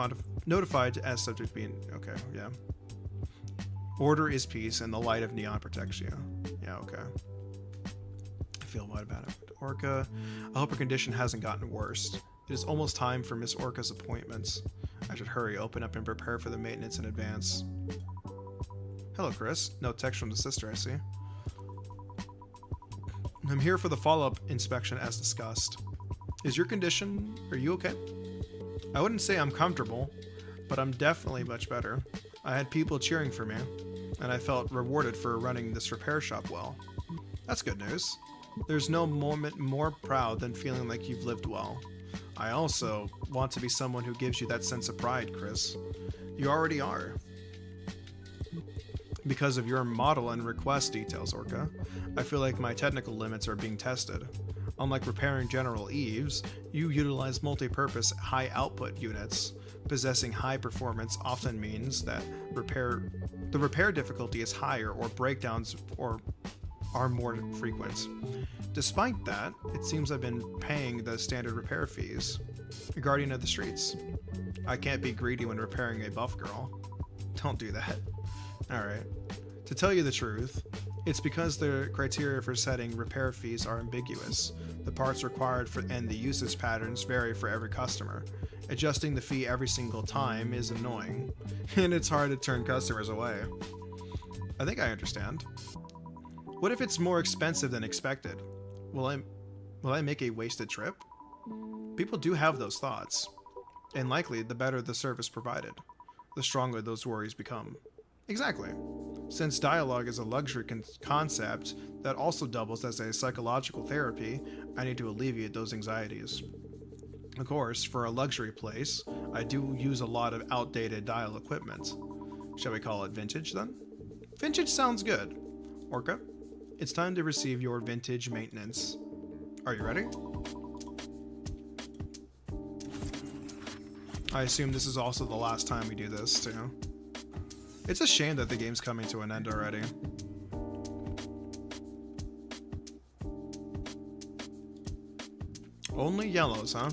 notified as subject being... Okay, yeah. Order is peace and the light of neon protects you. Yeah, okay. I feel bad about it. Orca, I hope her condition hasn't gotten worse. It is almost time for Miss Orca's appointments. I should hurry, open up, and prepare for the maintenance in advance. Hello, Chris. No text from the sister, I see. I'm here for the follow-up inspection as discussed. Is your condition... Are you okay? I wouldn't say I'm comfortable, but I'm definitely much better. I had people cheering for me, and I felt rewarded for running this repair shop well. That's good news. There's no moment more proud than feeling like you've lived well. I also want to be someone who gives you that sense of pride, Chris. You already are. Because of your model and request details, Orca, I feel like my technical limits are being tested. Unlike repairing General Eves, you utilize multi-purpose high-output units. Possessing high performance often means that the repair difficulty is higher or breakdowns are more frequent. Despite that, it seems I've been paying the standard repair fees. A guardian of the streets. I can't be greedy when repairing a buff girl. Don't do that. Alright. To tell you the truth, it's because the criteria for setting repair fees are ambiguous. The parts required and the usage patterns vary for every customer. Adjusting the fee every single time is annoying, and it's hard to turn customers away. I think I understand. What if it's more expensive than expected? Will I make a wasted trip? People do have those thoughts, and likely the better the service provided, the stronger those worries become. Exactly. Since dialogue is a luxury concept that also doubles as a psychological therapy, I need to alleviate those anxieties. Of course, for a luxury place, I do use a lot of outdated dial equipment. Shall we call it vintage then? Vintage sounds good. Orca, it's time to receive your vintage maintenance. Are you ready? I assume this is also the last time we do this, too. It's a shame that the game's coming to an end already. Only yellows, huh?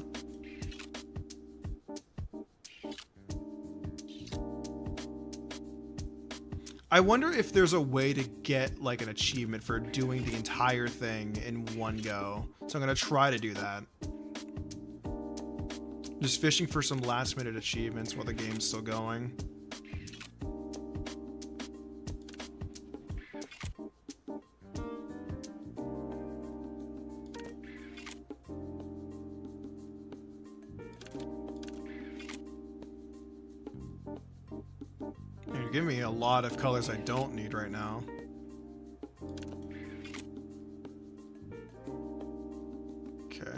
I wonder if there's a way to get like an achievement for doing the entire thing in one go. So I'm gonna try to do that. Just fishing for some last minute achievements while the game's still going. You're giving me a lot of colors I don't need right now. Okay.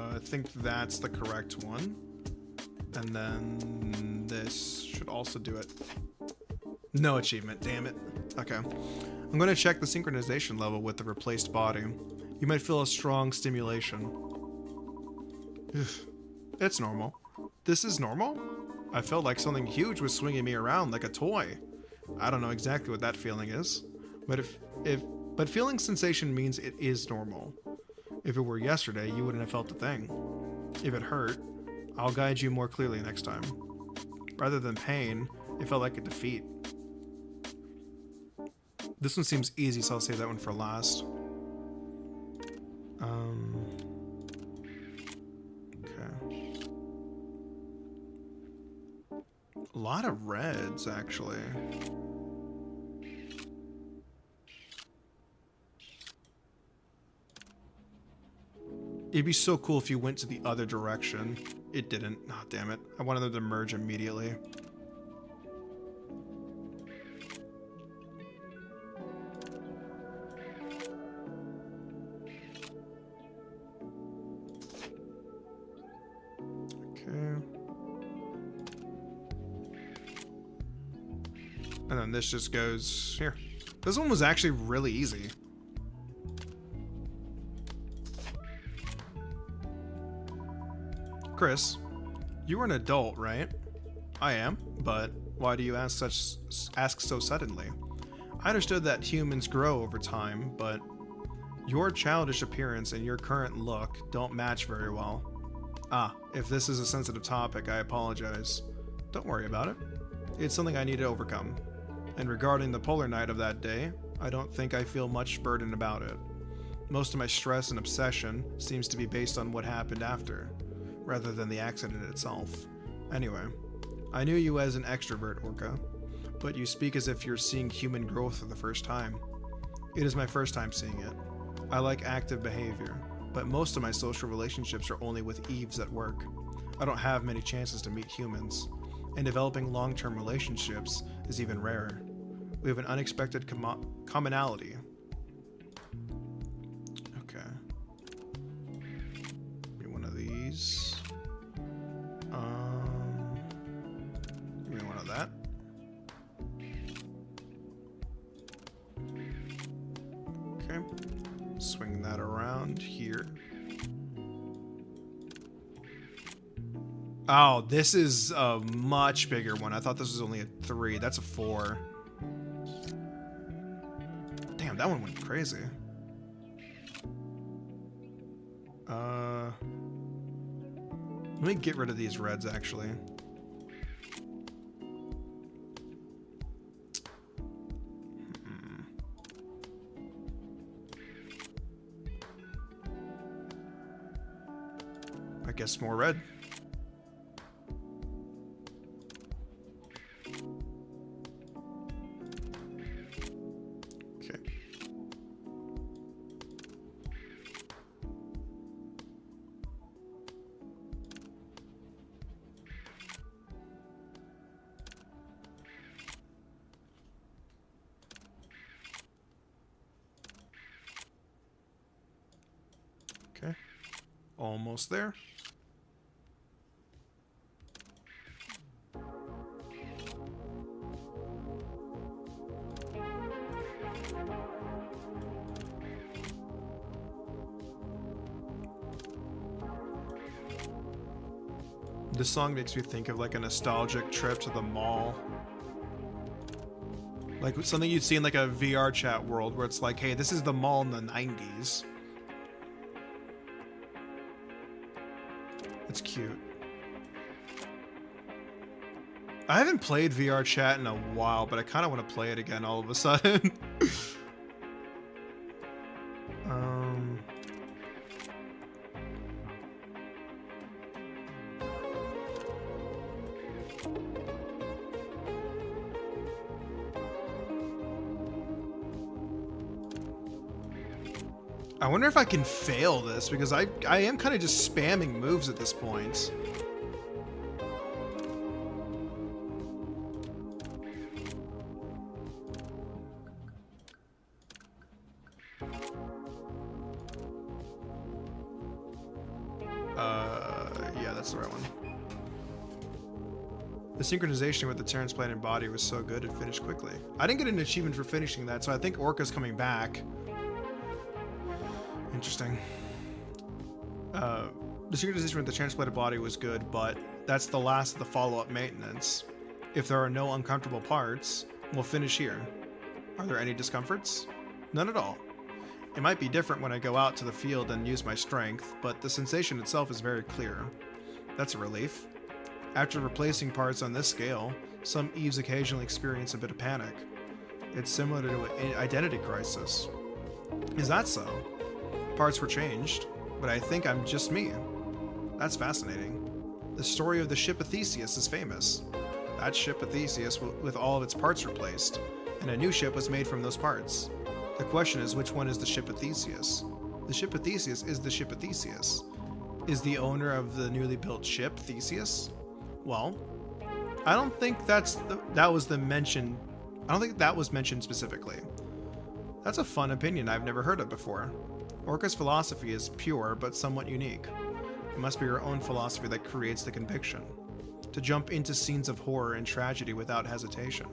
I think that's the correct one. And then this should also do it. No achievement, damn it. Okay. I'm going to check the synchronization level with the replaced body. You might feel a strong stimulation. It's normal. This is normal? I felt like something huge was swinging me around like a toy. I don't know exactly what that feeling is. But feeling sensation means it is normal. If it were yesterday, you wouldn't have felt a thing. If it hurt, I'll guide you more clearly next time. Rather than pain, it felt like a defeat. This one seems easy, so I'll save that one for last. Okay. A lot of reds, actually. It'd be so cool if you went to the other direction. It didn't. Oh, damn it. I wanted them to merge immediately. Okay. And then this just goes here. This one was actually really easy. Chris, you are an adult, right? I am, but why do you ask so suddenly? I understood that humans grow over time, but your childish appearance and your current look don't match very well. Ah, if this is a sensitive topic, I apologize. Don't worry about it. It's something I need to overcome. And regarding the polar night of that day, I don't think I feel much burden about it. Most of my stress and obsession seems to be based on what happened after, rather than the accident itself. Anyway, I knew you as an extrovert, Orca, but you speak as if you're seeing human growth for the first time. It is my first time seeing it. I like active behavior, but most of my social relationships are only with Eves at work. I don't have many chances to meet humans, and developing long-term relationships is even rarer. We have an unexpected commonality. Okay. Give me one of these. Give me one of that. Okay. Swing that around here. Oh, this is a much bigger one. I thought this was only a 3. That's a 4. Damn, that one went crazy. Let me get rid of these reds, actually. I guess more red. Okay. Okay. Almost there. This song makes me think of like a nostalgic trip to the mall. Like something you'd see in like a VR chat world where it's like, hey, this is the mall in the 90s. It's cute. I haven't played VR chat in a while, but I kind of want to play it again all of a sudden. I wonder if I can fail this, because I am kind of just spamming moves at this point. Yeah, that's the right one. The synchronization with the transplanted body was so good it finished quickly. I didn't get an achievement for finishing that, so I think Orca's coming back. Interesting. The synchronization with the transplanted body was good, but that's the last of the follow-up maintenance. If there are no uncomfortable parts, we'll finish here. Are there any discomforts? None at all. It might be different when I go out to the field and use my strength, but the sensation itself is very clear. That's a relief. After replacing parts on this scale, some Eves occasionally experience a bit of panic. It's similar to an identity crisis. Is that so? Parts were changed, but I think I'm just me. That's fascinating. The story of the ship of Theseus is famous. That ship of Theseus with all of its parts replaced, and a new ship was made from those parts. The question is, which one is the ship of Theseus? The ship of Theseus is the ship of Theseus. Is the owner of the newly built ship Theseus? Well, I don't think that was mentioned specifically. That's a fun opinion I've never heard of before. Orca's philosophy is pure but somewhat unique. It must be her own philosophy that creates the conviction. To jump into scenes of horror and tragedy without hesitation.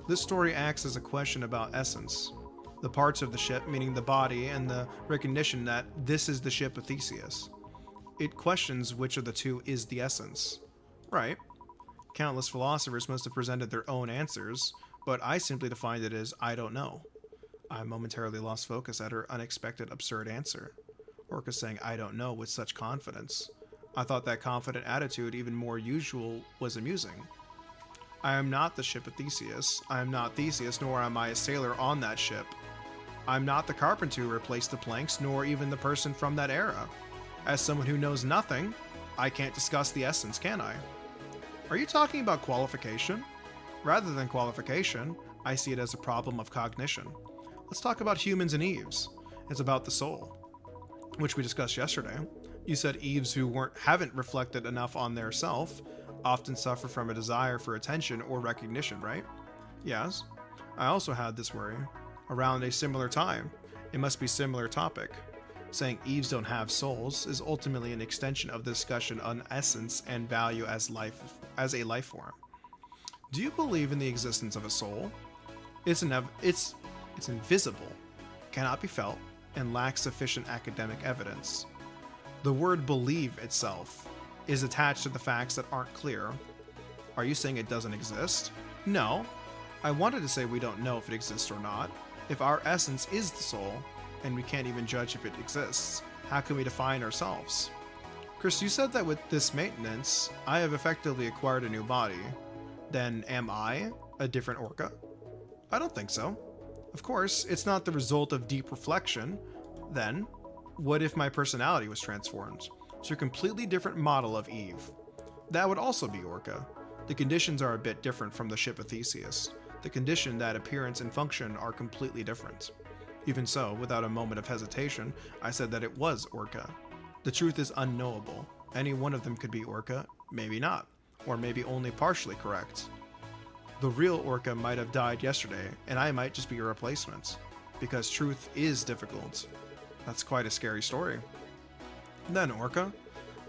This story acts as a question about essence. The parts of the ship, meaning the body, and the recognition that this is the ship of Theseus. It questions which of the two is the essence. Right. Countless philosophers must have presented their own answers, but I simply defined it as I don't know. I momentarily lost focus at her unexpected, absurd answer. Orca saying I don't know with such confidence. I thought that confident attitude, even more usual, was amusing. I am not the ship of Theseus. I am not Theseus, nor am I a sailor on that ship. I'm not the carpenter who replaced the planks, nor even the person from that era. As someone who knows nothing, I can't discuss the essence, can I? Are you talking about qualification? Rather than qualification, I see it as a problem of cognition. Let's talk about humans and Eves. It's about the soul, which we discussed yesterday. You said Eves who haven't reflected enough on their self often suffer from a desire for attention or recognition, right? Yes. I also had this worry. Around a similar time, it must be similar topic. Saying Eves don't have souls is ultimately an extension of the discussion on essence and value as a life form. Do you believe in the existence of a soul? It's invisible, cannot be felt, and lacks sufficient academic evidence. The word believe itself is attached to the facts that aren't clear. Are you saying it doesn't exist? No. I wanted to say we don't know if it exists or not. If our essence is the soul, and we can't even judge if it exists, how can we define ourselves? Chris, you said that with this maintenance, I have effectively acquired a new body. Then am I a different Orca? I don't think so. Of course, it's not the result of deep reflection. Then, what if my personality was transformed to a completely different model of Eve? That would also be Orca. The conditions are a bit different from the ship of Theseus. The condition, that appearance and function are completely different. Even so, without a moment of hesitation, I said that it was Orca. The truth is unknowable. Any one of them could be Orca, maybe not, or maybe only partially correct. The real Orca might have died yesterday, and I might just be a replacement. Because truth is difficult. That's quite a scary story. Then, Orca,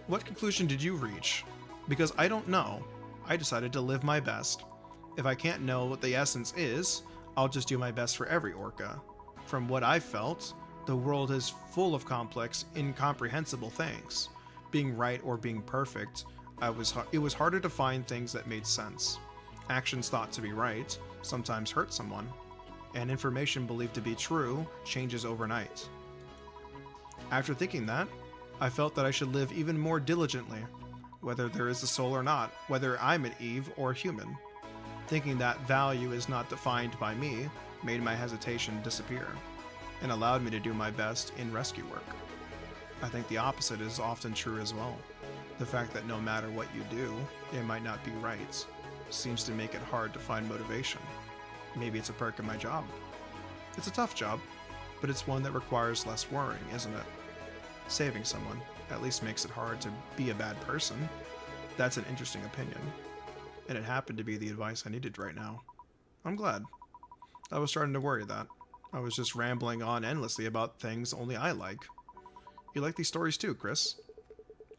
what conclusion did you reach? Because I don't know. I decided to live my best. If I can't know what the essence is, I'll just do my best for every Orca. From what I've felt, the world is full of complex, incomprehensible things. Being right or being perfect, it was harder to find things that made sense. Actions thought to be right sometimes hurt someone, and information believed to be true changes overnight. After thinking that, I felt that I should live even more diligently, whether there is a soul or not, whether I'm an Eve or human. Thinking that value is not defined by me made my hesitation disappear, and allowed me to do my best in rescue work. I think the opposite is often true as well. The fact that no matter what you do, it might not be right, seems to make it hard to find motivation. Maybe it's a perk of my job. It's a tough job, but it's one that requires less worrying, isn't it? Saving someone at least makes it hard to be a bad person. That's an interesting opinion, and it happened to be the advice I needed right now. I'm glad. I was starting to worry that I was just rambling on endlessly about things only I like. You like these stories too, Chris?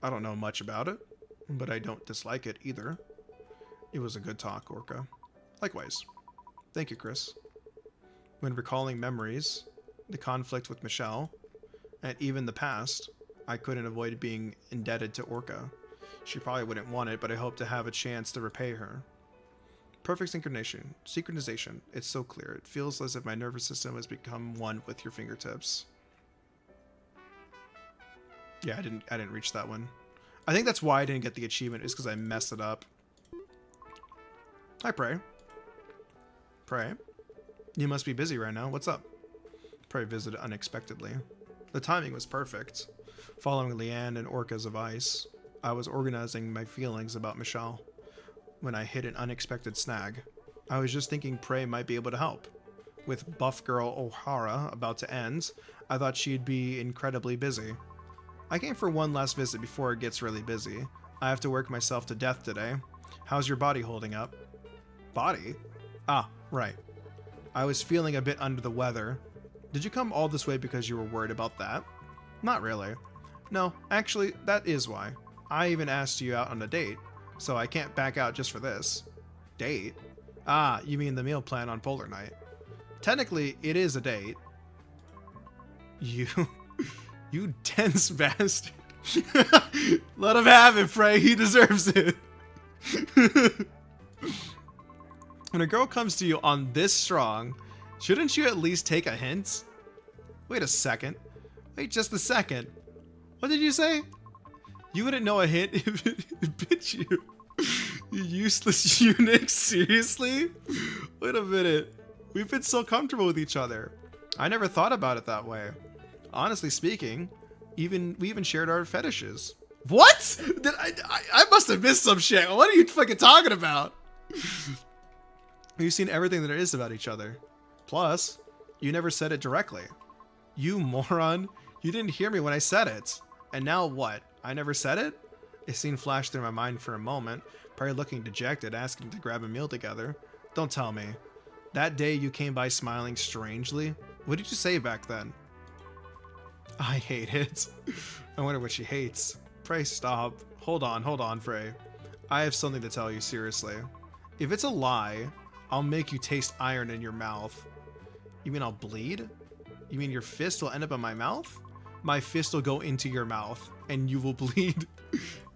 I don't know much about it, but I don't dislike it either. It was a good talk, Orca. Likewise. Thank you, Chris. When recalling memories, the conflict with Michelle, and even the past, I couldn't avoid being indebted to Orca. She probably wouldn't want it, but I hope to have a chance to repay her. Perfect synchronization. It's so clear. It feels as if my nervous system has become one with your fingertips. Yeah, I didn't reach that one. I think that's why I didn't get the achievement, is because I messed it up. Hi, Prey. Prey? You must be busy right now. What's up? Prey visited unexpectedly. The timing was perfect. Following Leanne and Orca's advice, I was organizing my feelings about Michelle when I hit an unexpected snag. I was just thinking Prey might be able to help. With Buff Girl O'Hara about to end, I thought she'd be incredibly busy. I came for one last visit before it gets really busy. I have to work myself to death today. How's your body holding up? Body? Ah, right. I was feeling a bit under the weather. Did you come all this way because you were worried about that? Not really. No, actually, that is why. I even asked you out on a date, so I can't back out just for this. Date? Ah, you mean the meal plan on Polar Night. Technically, it is a date. You dense bastard. Let him have it, Frey. He deserves it. When a girl comes to you on this strong, shouldn't you at least take a hint? Wait a second. Wait just a second. What did you say? You wouldn't know a hint if it bit you. You useless eunuch, seriously? Wait a minute. We've been so comfortable with each other. I never thought about it that way. Honestly speaking, we even shared our fetishes. What? I must have missed some shit. What are you fucking talking about? We've seen everything there is about each other. Plus, you never said it directly. You moron. You didn't hear me when I said it. And now what? I never said it? A scene flashed through my mind for a moment, probably looking dejected, asking to grab a meal together. Don't tell me. That day you came by smiling strangely? What did you say back then? I hate it. I wonder what she hates. Pray stop. Hold on, Frey. I have something to tell you, seriously. If it's a lie, I'll make you taste iron in your mouth. You mean I'll bleed? You mean your fist will end up in my mouth? My fist will go into your mouth, and you will bleed.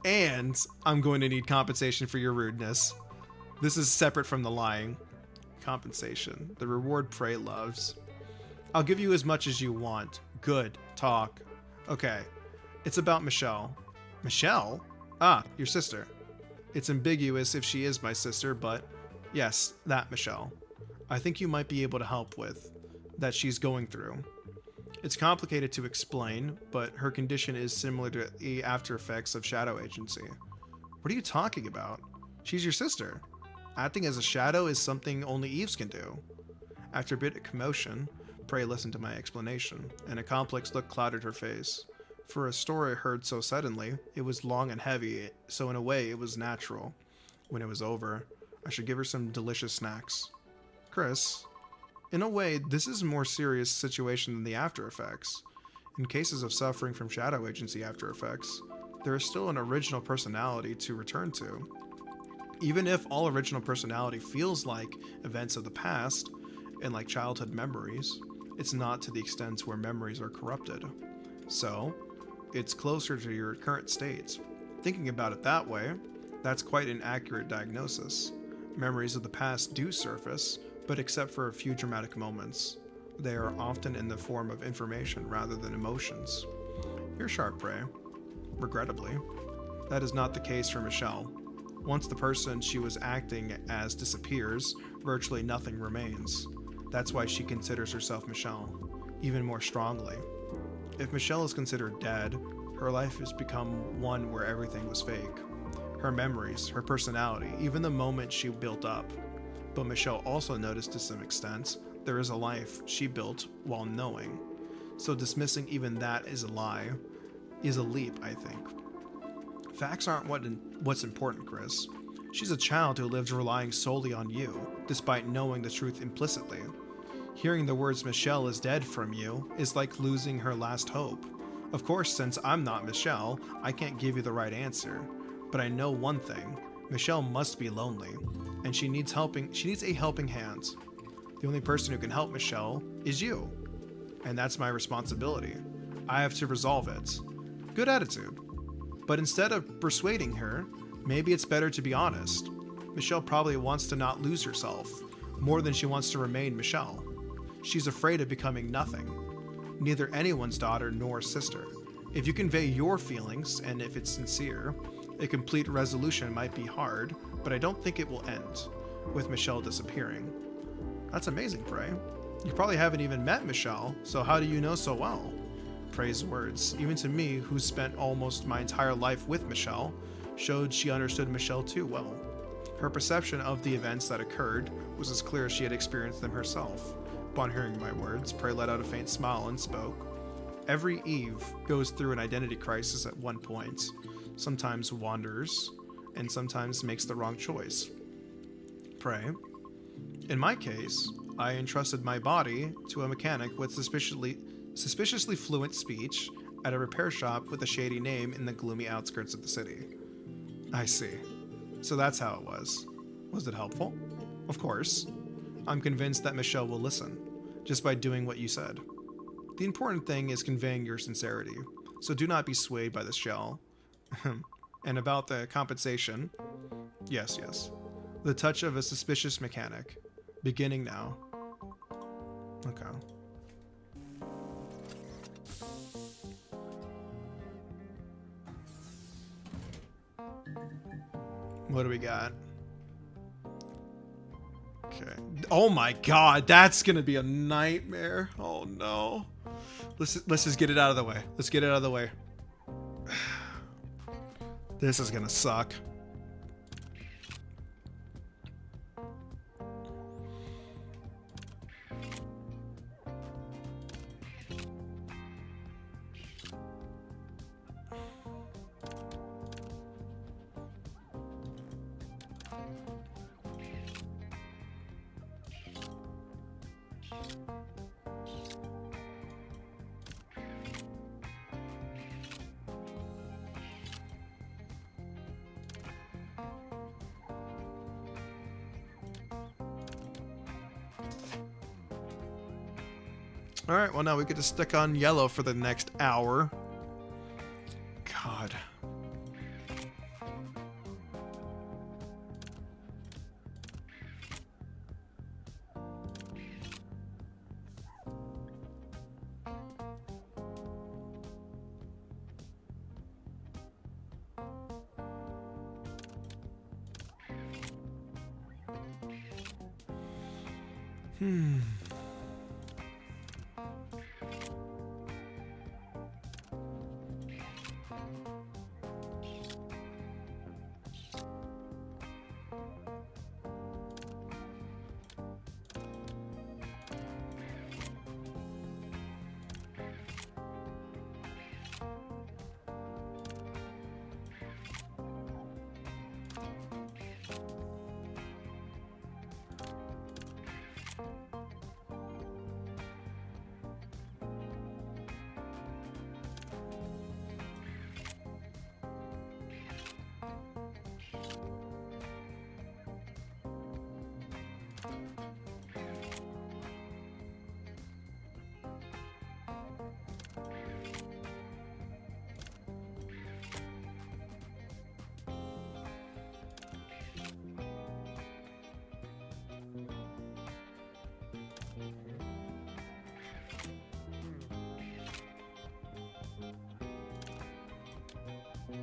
And I'm going to need compensation for your rudeness. This is separate from the lying. Compensation. The reward Prey loves. I'll give you as much as you want. Good. Talk. Okay. It's about Michelle. Michelle? Ah, your sister. It's ambiguous if she is my sister, but yes, that Michelle. I think you might be able to help with. That she's going through. It's complicated to explain, but her condition is similar to the after effects of shadow agency. What are you talking about? She's your sister. Acting as a shadow is something only Eves can do. After a bit of commotion, Prey listened to my explanation, and a complex look clouded her face. For a story heard so suddenly, it was long and heavy, so in a way it was natural. When it was over, I should give her some delicious snacks. Chris, in a way, this is a more serious situation than the after effects. In cases of suffering from shadow agency after effects, there is still an original personality to return to. Even if all original personality feels like events of the past, and like childhood memories, it's not to the extent where memories are corrupted. So, it's closer to your current state. Thinking about it that way, that's quite an accurate diagnosis. Memories of the past do surface, but except for a few dramatic moments, they are often in the form of information rather than emotions. You're sharp, Prey. Regrettably, that is not the case for Michelle. Once the person she was acting as disappears, virtually nothing remains. That's why she considers herself Michelle, even more strongly. If Michelle is considered dead, her life has become one where everything was fake. Her memories, her personality, even the moment she built up. But Michelle also noticed to some extent there is a life she built while knowing. So dismissing even that as a lie is a leap, I think. Facts aren't what's important, Chris. She's a child who lived relying solely on you, despite knowing the truth implicitly. Hearing the words Michelle is dead from you is like losing her last hope. Of course, since I'm not Michelle, I can't give you the right answer. But I know one thing. Michelle must be lonely, and she needs a helping hand. The only person who can help Michelle is you. And that's my responsibility. I have to resolve it. Good attitude. But instead of persuading her, maybe it's better to be honest. Michelle probably wants to not lose herself, more than she wants to remain Michelle. She's afraid of becoming nothing. Neither anyone's daughter nor sister. If you convey your feelings, and if it's sincere, a complete resolution might be hard, but I don't think it will end with Michelle disappearing. That's amazing, Prey. You probably haven't even met Michelle, so how do you know so well? Prey's words, even to me who spent almost my entire life with Michelle, showed she understood Michelle too well. Her perception of the events that occurred was as clear as she had experienced them herself. Upon hearing my words, Prey let out a faint smile and spoke. Every Eve goes through an identity crisis at one point, sometimes wanders, and sometimes makes the wrong choice. Prey. In my case, I entrusted my body to a mechanic with suspiciously fluent speech at a repair shop with a shady name in the gloomy outskirts of the city. I see. So that's how it was. Was it helpful? Of course. I'm convinced that Michelle will listen, just by doing what you said. The important thing is conveying your sincerity. so do not be swayed by the shell. And about the compensation. Yes, yes. The touch of a suspicious mechanic. Beginning now. Okay. What do we got? Okay. Oh my god, that's gonna be a nightmare. Oh no. Let's just get it out of the way. Let's get it out of the way. This is gonna suck. Alright, well now we get to stick on yellow for the next hour. God.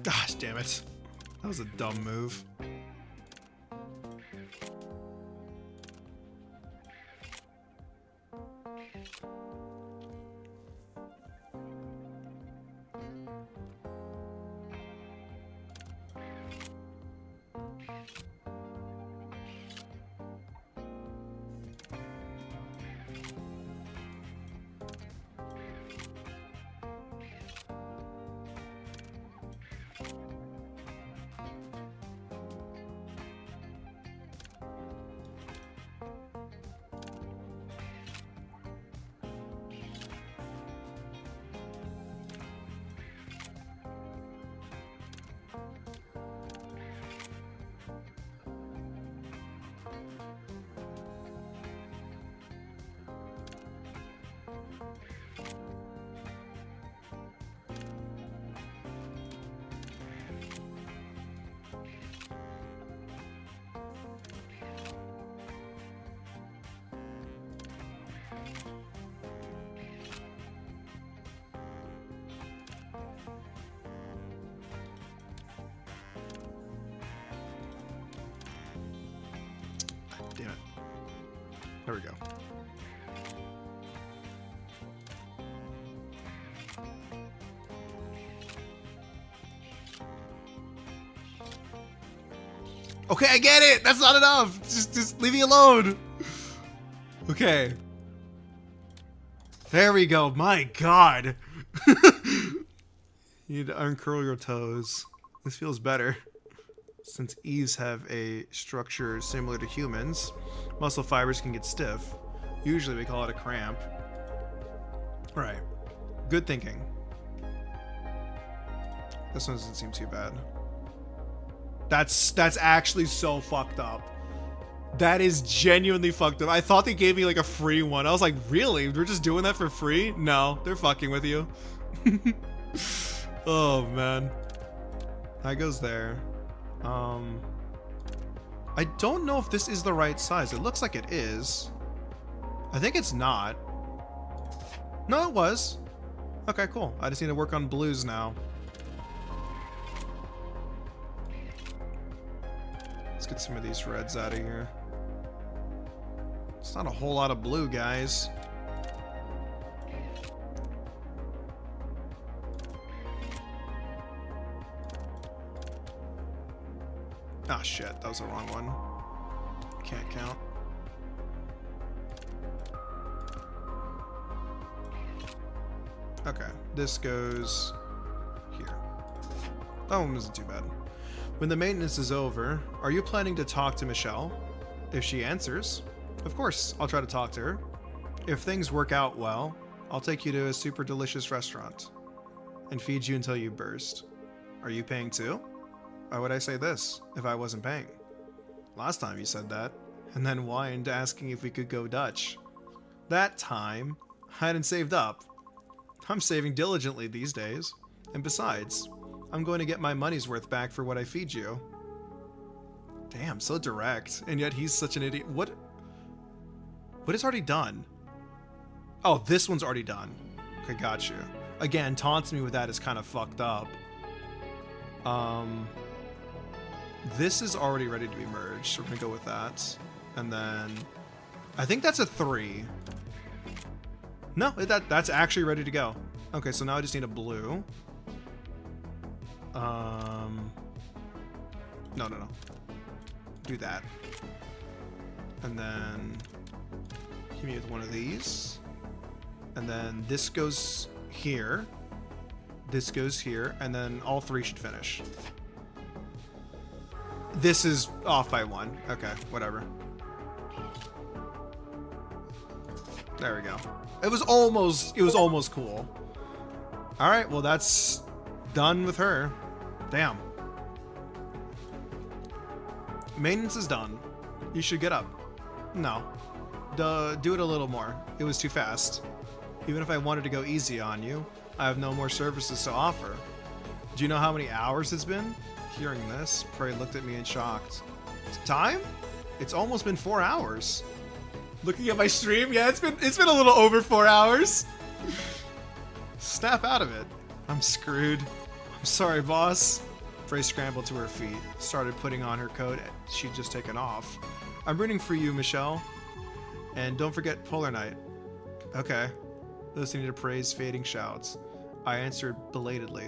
Gosh damn it. That was a dumb move. Damn it. There we go. Okay, I get it. That's not enough. Just leave me alone. Okay. There we go. My God. You need to uncurl your toes. This feels better. Since Eves have a structure similar to humans, muscle fibers can get stiff. Usually we call it a cramp. Right. Good thinking. This one doesn't seem too bad. That's actually so fucked up. That is genuinely fucked up. I thought they gave me like a free one. I was like, really? We're just doing that for free? No, they're fucking with you. Oh man. That goes there. I don't know if this is the right size. It looks like it is. I think it's not. No, it was. Okay, cool. I just need to work on blues now. Let's get some of these reds out of here. It's not a whole lot of blue, guys. Ah, shit. That was the wrong one. Can't count. Okay. This goes here. That one isn't too bad. When the maintenance is over, are you planning to talk to Michelle? If she answers, of course, I'll try to talk to her. If things work out well, I'll take you to a super delicious restaurant and feed you until you burst. Are you paying too? Why would I say this if I wasn't paying? Last time you said that, and then whined asking if we could go Dutch. That time, I hadn't saved up. I'm saving diligently these days. And besides, I'm going to get my money's worth back for what I feed you. Damn, so direct. And yet he's such an idiot. What is already done? Oh, this one's already done. Okay, got you. Again, taunting me with that is kind of fucked up. This is already ready to be merged, so we're gonna go with that. And then I think that's a 3. No, that's actually ready to go. Okay, so now I just need a blue. No. Do that. And then hit me with one of these. And then this goes here. This goes here, and then all 3 should finish. This is off by 1. Okay, whatever. There we go. It was almost cool. All right, well that's done with her. Damn. Maintenance is done. You should get up. No. Do it a little more. It was too fast. Even if I wanted to go easy on you, I have no more services to offer. Do you know how many hours it's been? Hearing this, Prey looked at me in shocked. Time? It's almost been 4 hours. Looking at my stream, yeah, it's been a little over 4 hours. Snap out of it. I'm screwed. I'm sorry, boss. Prey scrambled to her feet, started putting on her coat she'd just taken off. I'm rooting for you, Michelle. And don't forget Polar Night. Okay. Listening to Prey's fading shouts, I answered belatedly.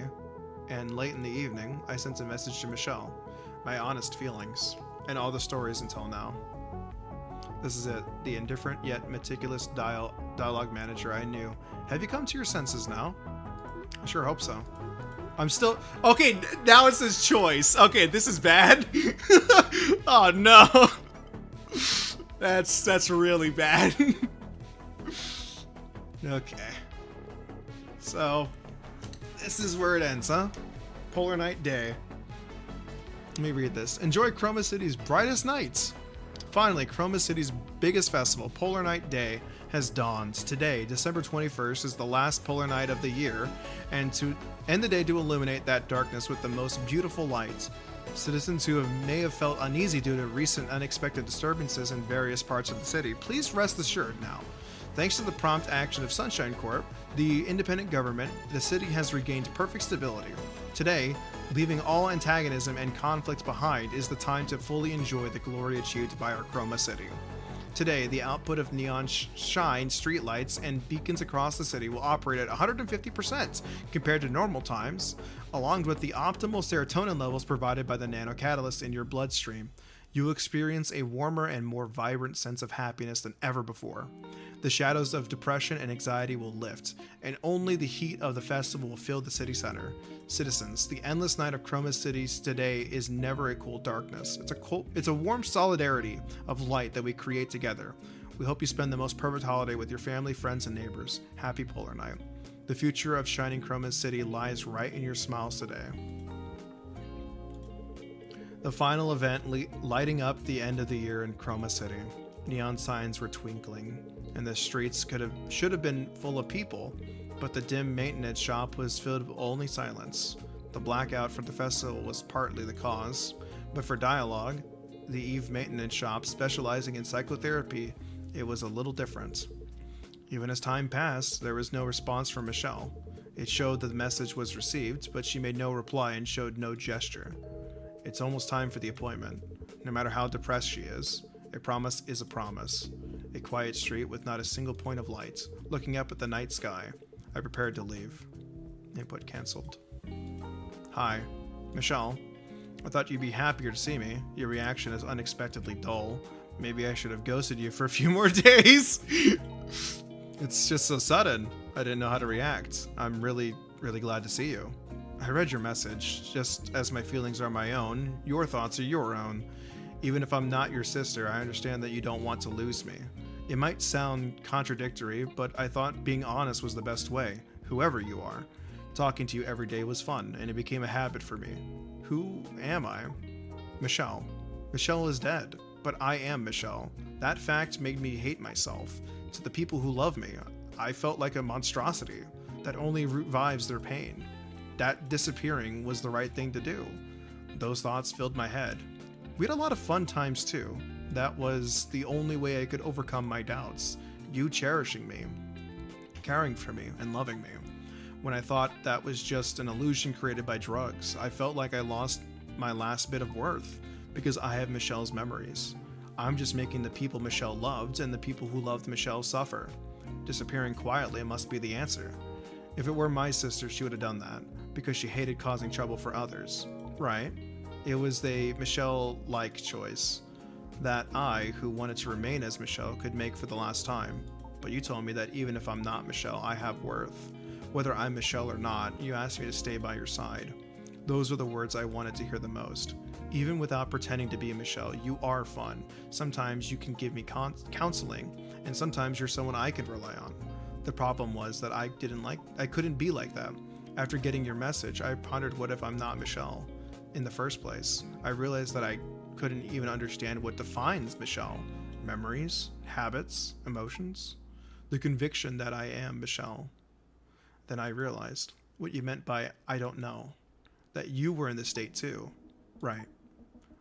And late in the evening, I sent a message to Michelle, my honest feelings, and all the stories until now. This is it, the indifferent yet meticulous dialogue manager I knew. Have you come to your senses now? I sure hope so. I'm still... Okay, now it says choice. Okay, this is bad. Oh no. That's really bad. Okay. So, this is where it ends, huh? Polar Night Day. Let me read this. Enjoy Chroma City's brightest nights. Finally, Chroma City's biggest festival, Polar Night Day, has dawned. Today, December 21st, is the last Polar Night of the year, and to end the day to illuminate that darkness with the most beautiful lights. Citizens who may have felt uneasy due to recent unexpected disturbances in various parts of the city, please rest assured now. Thanks to the prompt action of Sunshine Corp, the independent government, the city has regained perfect stability. Today, leaving all antagonism and conflict behind is the time to fully enjoy the glory achieved by our Chroma City. Today, the output of neon shine streetlights and beacons across the city will operate at 150% compared to normal times, along with the optimal serotonin levels provided by the nanocatalyst in your bloodstream. You will experience a warmer and more vibrant sense of happiness than ever before. The shadows of depression and anxiety will lift, and only the heat of the festival will fill the city center. Citizens, the endless night of Chroma Cities today is never a cool darkness. It's a warm solidarity of light that we create together. We hope you spend the most perfect holiday with your family, friends, and neighbors. Happy Polar Night. The future of shining Chroma City lies right in your smiles today. The final event lighting up the end of the year in Chroma City. Neon signs were twinkling, and the streets should have been full of people, but the dim maintenance shop was filled with only silence. The blackout for the festival was partly the cause, but for dialogue, the Eve maintenance shop specializing in psychotherapy, it was a little different. Even as time passed, there was no response from Michelle. It showed that the message was received, but she made no reply and showed no gesture. It's almost time for the appointment. No matter how depressed she is, a promise is a promise. A quiet street with not a single point of light. Looking up at the night sky, I prepared to leave. Input cancelled. Hi, Michelle. I thought you'd be happier to see me. Your reaction is unexpectedly dull. Maybe I should have ghosted you for a few more days. It's just so sudden. I didn't know how to react. I'm really glad to see you. I read your message. Just as my feelings are my own, your thoughts are your own. Even if I'm not your sister, I understand that you don't want to lose me. It might sound contradictory, but I thought being honest was the best way, whoever you are. Talking to you every day was fun, and it became a habit for me. Who am I? Michelle. Michelle is dead, but I am Michelle. That fact made me hate myself. To the people who love me, I felt like a monstrosity that only revives their pain. That disappearing was the right thing to do. Those thoughts filled my head. We had a lot of fun times too. That was the only way I could overcome my doubts. You cherishing me, caring for me, and loving me. When I thought that was just an illusion created by drugs, I felt like I lost my last bit of worth because I have Michelle's memories. I'm just making the people Michelle loved and the people who loved Michelle suffer. Disappearing quietly must be the answer. If it were my sister, she would have done that because she hated causing trouble for others. Right? It was a Michelle-like choice that I, who wanted to remain as Michelle, could make for the last time. But you told me that even if I'm not Michelle, I have worth. Whether I'm Michelle or not, you asked me to stay by your side. Those were the words I wanted to hear the most. Even without pretending to be Michelle, you are fun. Sometimes you can give me counseling, and sometimes you're someone I can rely on. The problem was that I couldn't be like that. After getting your message, I pondered, what if I'm not Michelle? In the first place, I realized that I couldn't even understand what defines Michelle. Memories, habits, emotions, the conviction that I am Michelle. Then I realized what you meant by I don't know, that you were in this state too. Right.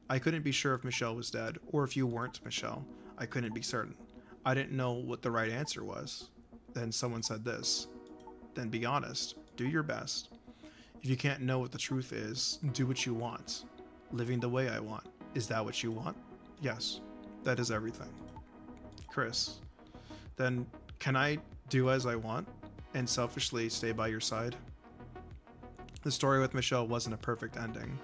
I couldn't be sure if Michelle was dead or if you weren't Michelle. I couldn't be certain. I didn't know what the right answer was. Then someone said this. Then be honest. Do your best. If you can't know what the truth is, do what you want. Living the way I want. Is that what you want? Yes. That is everything. Chris. Then can I do as I want and selfishly stay by your side? The story with Michelle wasn't a perfect ending.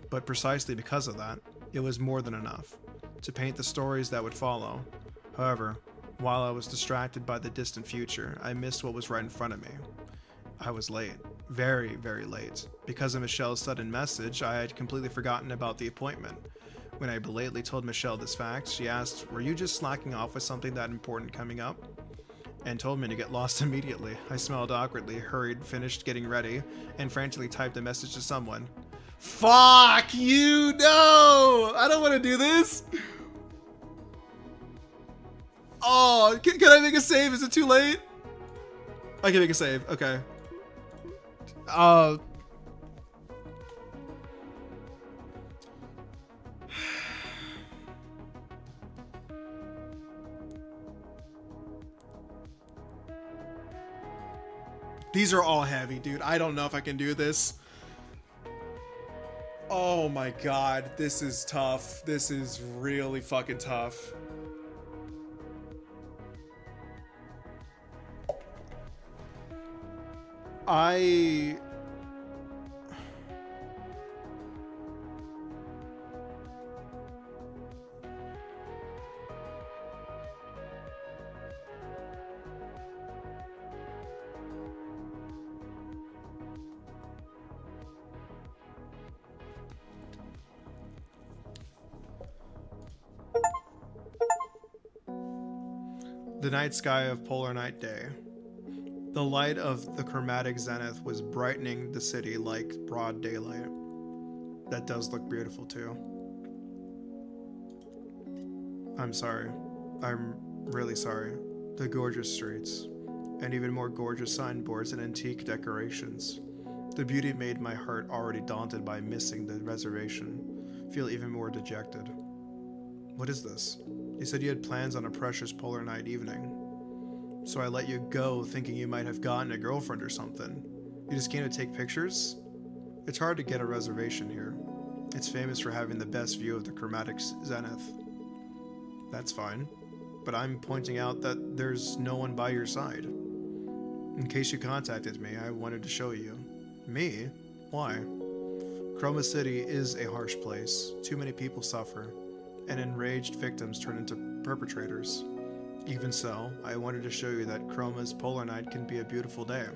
But precisely because of that, it was more than enough to paint the stories that would follow. However, while I was distracted by the distant future, I missed what was right in front of me. I was late. Very, very late. Because of Michelle's sudden message, I had completely forgotten about the appointment. When I belatedly told Michelle this fact, she asked, "Were you just slacking off with something that important coming up?" And told me to get lost immediately. I smiled awkwardly, hurried, finished getting ready, and frantically typed a message to someone. Fuck you! No! I don't want to do this! Oh, can I make a save? Is it too late? I can make a save. Okay. These are all heavy, dude. I don't know if I can do this. Oh my god, this is tough. This is really fucking tough. The night sky of polar night day. The light of the chromatic zenith was brightening the city like broad daylight. That does look beautiful too. I'm sorry. I'm really sorry. The gorgeous streets. and even more gorgeous signboards and antique decorations. The beauty made my heart, already daunted by missing the reservation, feel even more dejected. What is this? You said you had plans on a precious polar night evening. So I let you go thinking you might have gotten a girlfriend or something. You just came to take pictures? It's hard to get a reservation here. It's famous for having the best view of the chromatic zenith. That's fine, but I'm pointing out that there's no one by your side. In case you contacted me, I wanted to show you. Me? Why? Chroma City is a harsh place. Too many people suffer, and enraged victims turn into perpetrators. Even so, I wanted to show you that Chroma's polar night can be a beautiful day.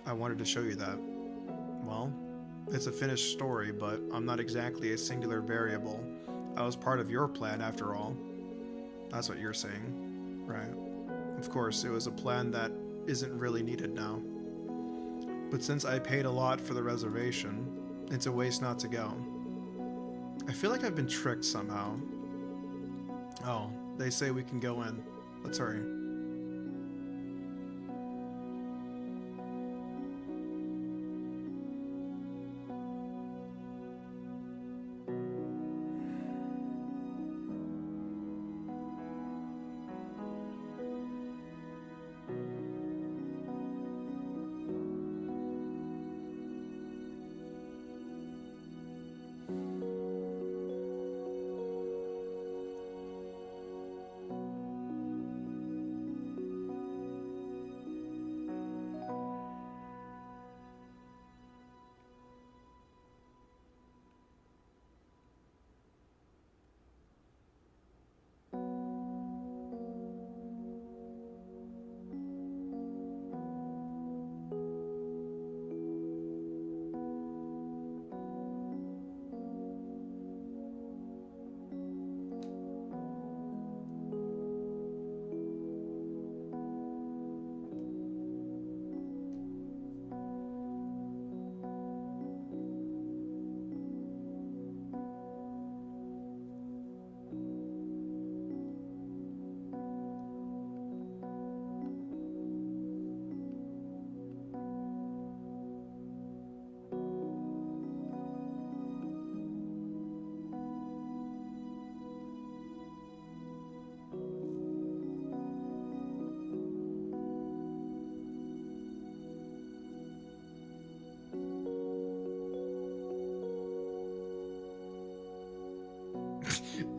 I wanted to show you that. Well, it's a finished story, but I'm not exactly a singular variable. I was part of your plan after all. That's what you're saying, right? Of course, it was a plan that isn't really needed now. But since I paid a lot for the reservation, it's a waste not to go. I feel like I've been tricked somehow. Oh, they say we can go in. Let's hurry.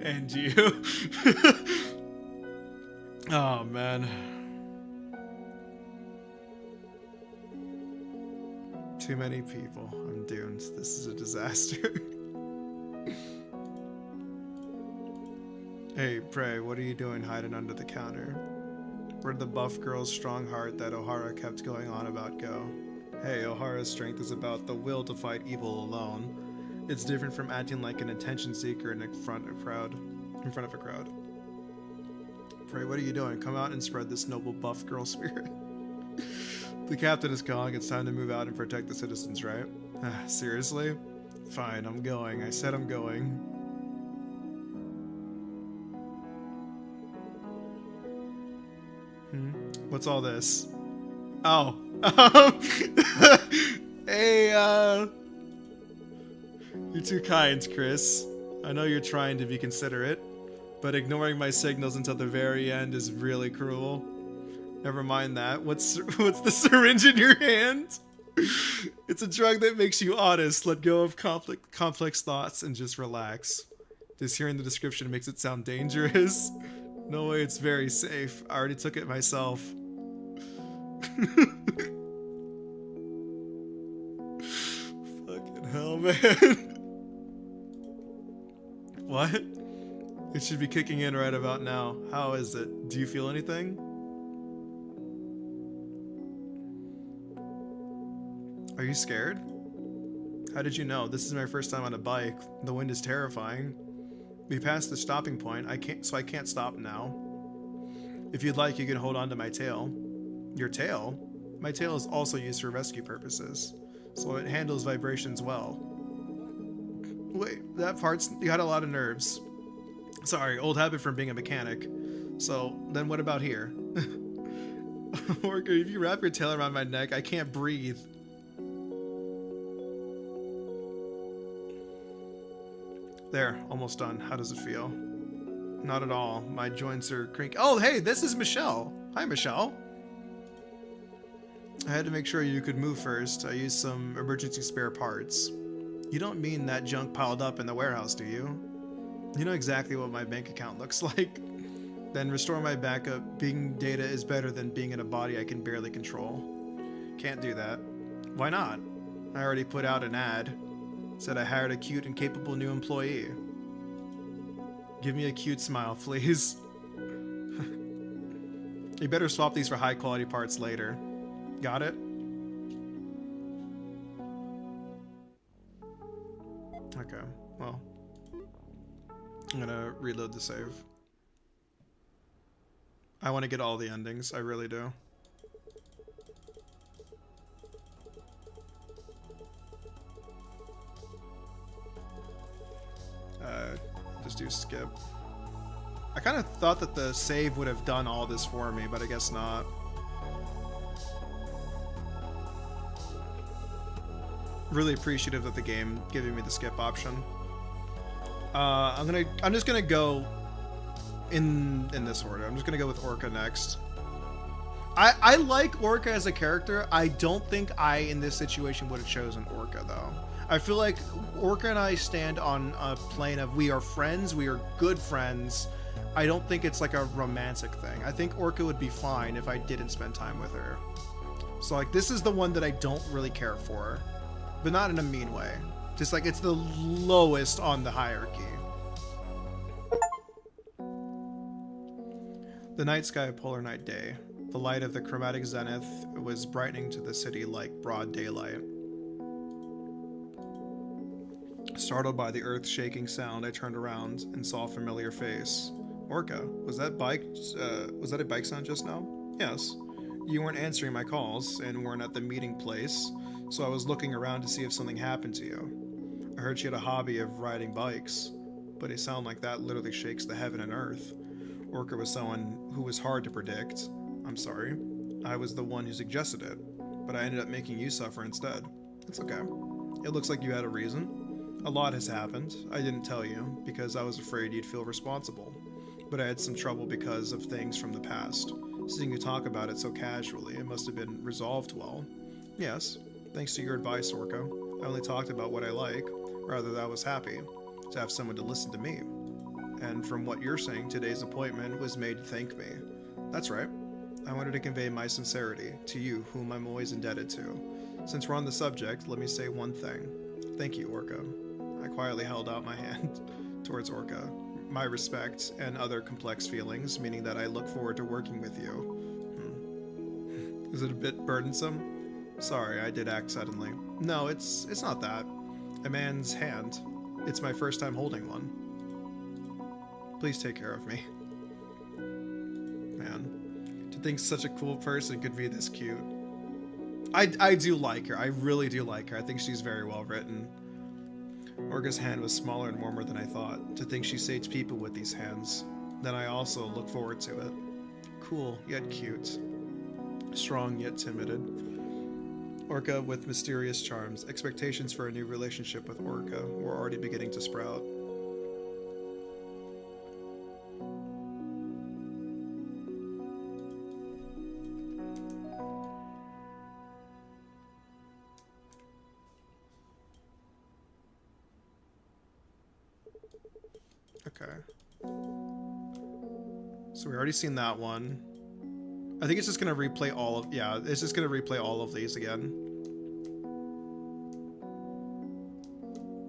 And you. Oh, man. Too many people. I'm doomed. This is a disaster. Hey, Prey, what are you doing hiding under the counter? Where'd the buff girl's strong heart that O'Hara kept going on about go? Hey, O'Hara's strength is about the will to fight evil alone. It's different from acting like an attention seeker in front of a crowd. Prey, what are you doing? Come out and spread this noble buff girl spirit. The captain is calling. It's time to move out and protect the citizens, right? Seriously? Fine, I'm going. I said I'm going. What's all this? Oh. Hey, you're too kind, Chris. I know you're trying to be considerate, but ignoring my signals until the very end is really cruel. Never mind that. What's the syringe in your hand? It's a drug that makes you honest. Let go of complex thoughts and just relax. Just hearing the description makes it sound dangerous. No way, it's very safe. I already took it myself. Fucking hell, man. What? It should be kicking in right about now. How is it? Do you feel anything? Are you scared? How did you know? This is my first time on a bike. The wind is terrifying. We passed the stopping point. I can't stop now. If you'd like, you can hold on to my tail. Your tail? My tail is also used for rescue purposes, so it handles vibrations well. Wait, that part's... You got a lot of nerves. Sorry, old habit from being a mechanic. So, then what about here? Orca, if you wrap your tail around my neck, I can't breathe. There, almost done. How does it feel? Not at all. My joints are cranky. Oh, hey, this is Michelle. Hi, Michelle. I had to make sure you could move first. I used some emergency spare parts. You don't mean that junk piled up in the warehouse, do you? You know exactly what my bank account looks like. Then restore my backup. Being data is better than being in a body I can barely control. Can't do that. Why not? I already put out an ad. Said I hired a cute and capable new employee. Give me a cute smile, please. You better swap these for high quality parts later. Got it? Okay, well. I'm gonna reload the save. I want to get all the endings, I really do. Just do skip. I kind of thought that the save would have done all this for me, but I guess not. Really appreciative of the game giving me the skip option. I'm just gonna go in this order. I'm just gonna go with Orca next. I like Orca as a character. I don't think I in this situation would have chosen Orca though. I feel like Orca and I stand on a plane of we are friends, we are good friends. I don't think it's like a romantic thing. I think Orca would be fine if I didn't spend time with her. So like this is the one that I don't really care for, but not in a mean way. Just like it's the lowest on the hierarchy. The night sky, polar night day. The light of the chromatic zenith was brightening to the city like broad daylight. Startled by the earth-shaking sound, I turned around and saw a familiar face. Orca, was that a bike sound just now? Yes. You weren't answering my calls and weren't at the meeting place, so I was looking around to see if something happened to you. I heard she had a hobby of riding bikes, but a sound like that literally shakes the heaven and earth. Orca was someone who was hard to predict. I'm sorry. I was the one who suggested it, but I ended up making you suffer instead. It's okay. It looks like you had a reason. A lot has happened. I didn't tell you, because I was afraid you'd feel responsible. But I had some trouble because of things from the past. Seeing you talk about it so casually, it must have been resolved well. Yes, thanks to your advice, Orca. I only talked about what I like, rather that I was happy to have someone to listen to me. And from what you're saying, today's appointment was made to thank me. That's right. I wanted to convey my sincerity to you, whom I'm always indebted to. Since we're on the subject, let me say one thing. Thank you, Orca. I quietly held out my hand towards Orca. My respect and other complex feelings, meaning that I look forward to working with you. Is it a bit burdensome? Sorry, I did act suddenly. No, it's not that. A man's hand. It's my first time holding one. Please take care of me. Man, to think such a cool person could be this cute. I do like her. I really do like her. I think she's very well written. Orca's hand was smaller and warmer than I thought. To think she saves people with these hands. Then I also look forward to it. Cool, yet cute. Strong, yet timid. Orca with mysterious charms. Expectations for a new relationship with Orca were already beginning to sprout. Okay. So we already seen that one. I think it's just gonna replay all of, yeah, it's just gonna replay all of these again.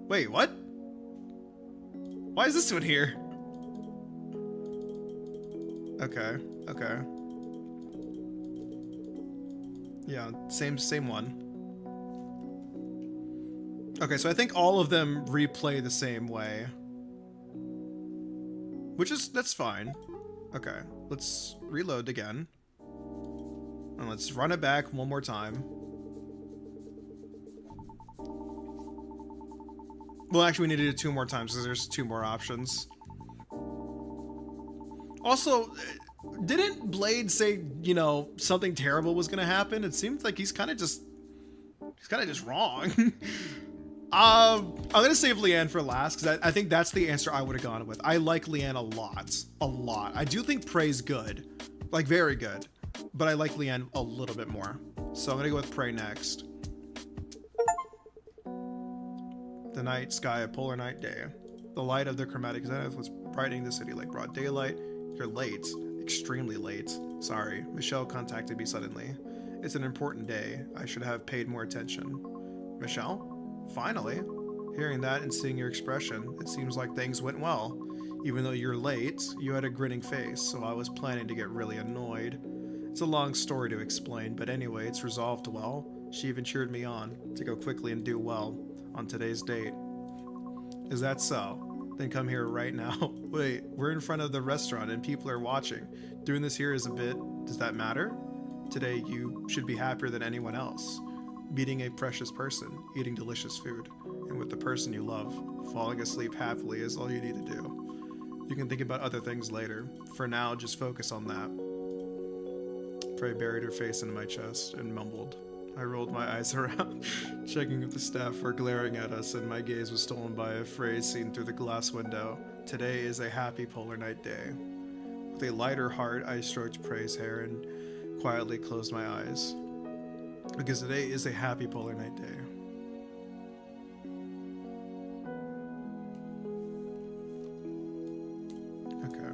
Wait, what? Why is this one here? Okay, okay. Yeah, same one. Okay, so I think all of them replay the same way. Which is, that's fine. Okay, let's reload again. And let's run it back one more time. Well, actually, we need to do it 2 more times because there's 2 more options. Also, Didn't Blade say, you know, something terrible was gonna happen? It seems like he's kind of just wrong. I'm gonna save Leanne for last because I think that's the answer I would have gone with. I like Leanne a lot. I do think Prey's good, like very good, but I like Leanne a little bit more. So I'm gonna go with Prey next. The night sky, a polar night day. The light of the chromatic zenith was brightening the city like broad daylight. You're late, extremely late. Sorry, Michelle contacted me suddenly. It's an important day. I should have paid more attention. Michelle? Finally. Hearing that and seeing your expression, it seems like things went well. Even though you're late, you had a grinning face, so I was planning to get really annoyed. It's a long story to explain, but anyway, it's resolved well. She even cheered me on to go quickly and do well on today's date. Is that so? Then come here right now. Wait, we're in front of the restaurant and people are watching. Doing this here is a bit... Does that matter? Today you should be happier than anyone else. Meeting a precious person, eating delicious food, and with the person you love. Falling asleep happily is all you need to do. You can think about other things later. For now, just focus on that. Prey buried her face into my chest and mumbled. I rolled my eyes around, checking if the staff were glaring at us, and my gaze was stolen by a phrase seen through the glass window. Today is a happy polar night day. With a lighter heart, I stroked Prey's hair and quietly closed my eyes. Because today is a happy polar night day. Okay.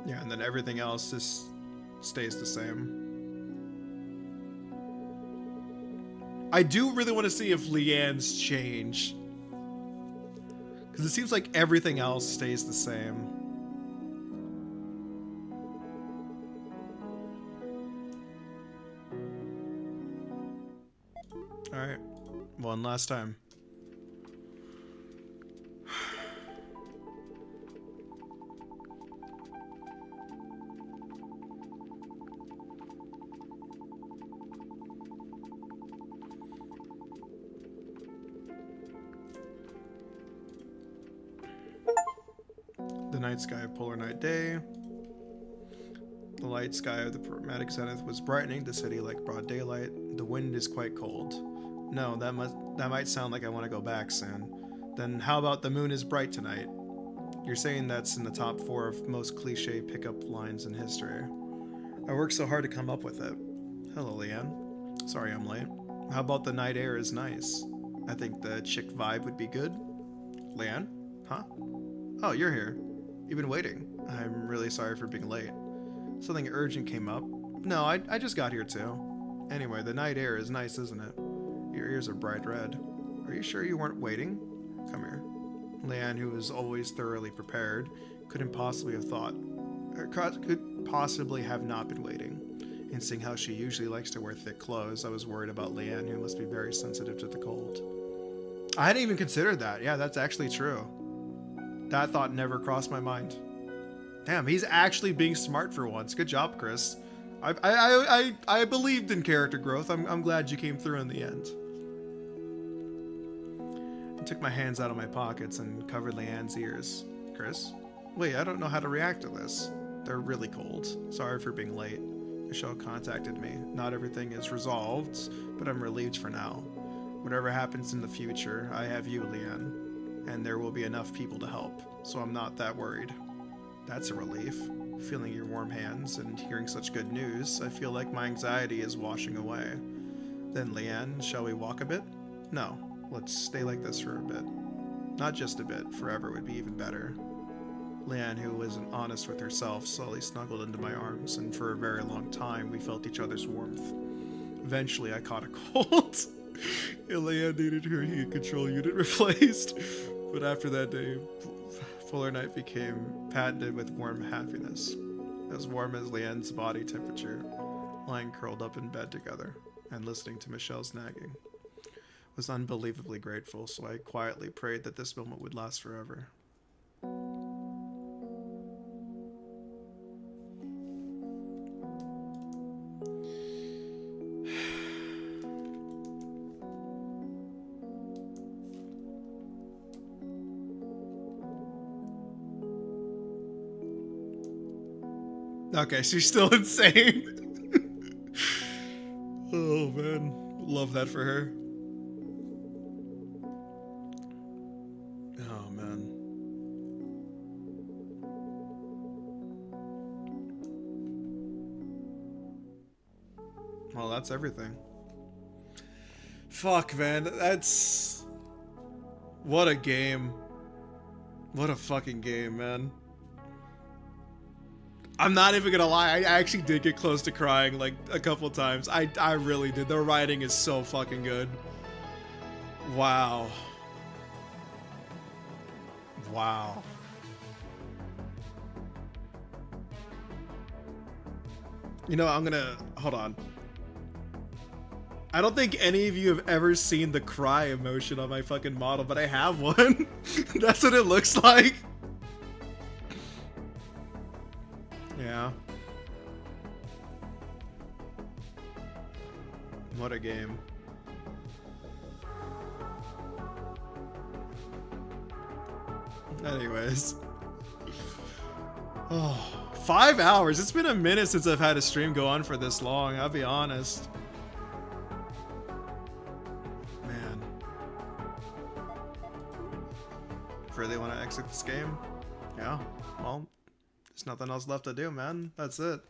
Yeah, and then everything else just stays the same. I do really want to see if Leanne's change. Because it seems like everything else stays the same. Alright. One last time. The night sky of polar night day. The light sky of the chromatic zenith was brightening the city like broad daylight. The wind is quite cold. No, that might sound like I want to go back soon. Then how about the moon is bright tonight? You're saying that's in the top 4 of most cliche pickup lines in history. I worked so hard to come up with it. Hello, Leanne. Sorry I'm late. How about the night air is nice? I think the chick vibe would be good. Leanne? Huh? Oh, you're here. You've been waiting. I'm really sorry for being late. Something urgent came up. No, I just got here too. Anyway, the night air is nice, isn't it? Your ears are bright red. Are you sure you weren't waiting? Come here. Leanne, who was always thoroughly prepared, couldn't possibly have thought, or could possibly have not been waiting. And seeing how she usually likes to wear thick clothes, I was worried about Leanne, who must be very sensitive to the cold. I hadn't even considered that. Yeah, that's actually true. That thought never crossed my mind. Damn, he's actually being smart for once. Good job, Chris. I believed in character growth. I'm glad you came through in the end. I took my hands out of my pockets and covered Leanne's ears. Chris? Wait, I don't know how to react to this. They're really cold. Sorry for being late. Michelle contacted me. Not everything is resolved, but I'm relieved for now. Whatever happens in the future, I have you, Leanne. And there will be enough people to help, so I'm not that worried. That's a relief. Feeling your warm hands and hearing such good news, I feel like my anxiety is washing away. Then, Leanne, shall we walk a bit? No, let's stay like this for a bit. Not just a bit, forever would be even better. Leanne, who wasn't honest with herself, slowly snuggled into my arms, and for a very long time we felt each other's warmth. Eventually I caught a cold. Leanne needed her heat control unit replaced, but after that day, polar night became patented with warm happiness, as warm as Leanne's body temperature, lying curled up in bed together and listening to Michelle's nagging. Was unbelievably grateful, so I quietly prayed that this moment would last forever. Okay, she's still insane. Oh, man. Love that for her. Oh, man. Well, that's everything. Fuck, man. That's... What a game. What a fucking game, man. I'm not even gonna lie, I actually did get close to crying like a couple times. I really did. The writing is so fucking good. Wow. Wow. You know, I'm gonna... Hold on. I don't think any of you have ever seen the cry emotion on my fucking model, but I have one. That's what it looks like. Yeah. What a game. Anyways. Oh, 5 hours. It's been a minute since I've had a stream go on for this long, I'll be honest. Man. Really want to exit this game? Yeah. Well, there's nothing else left to do, man. That's it.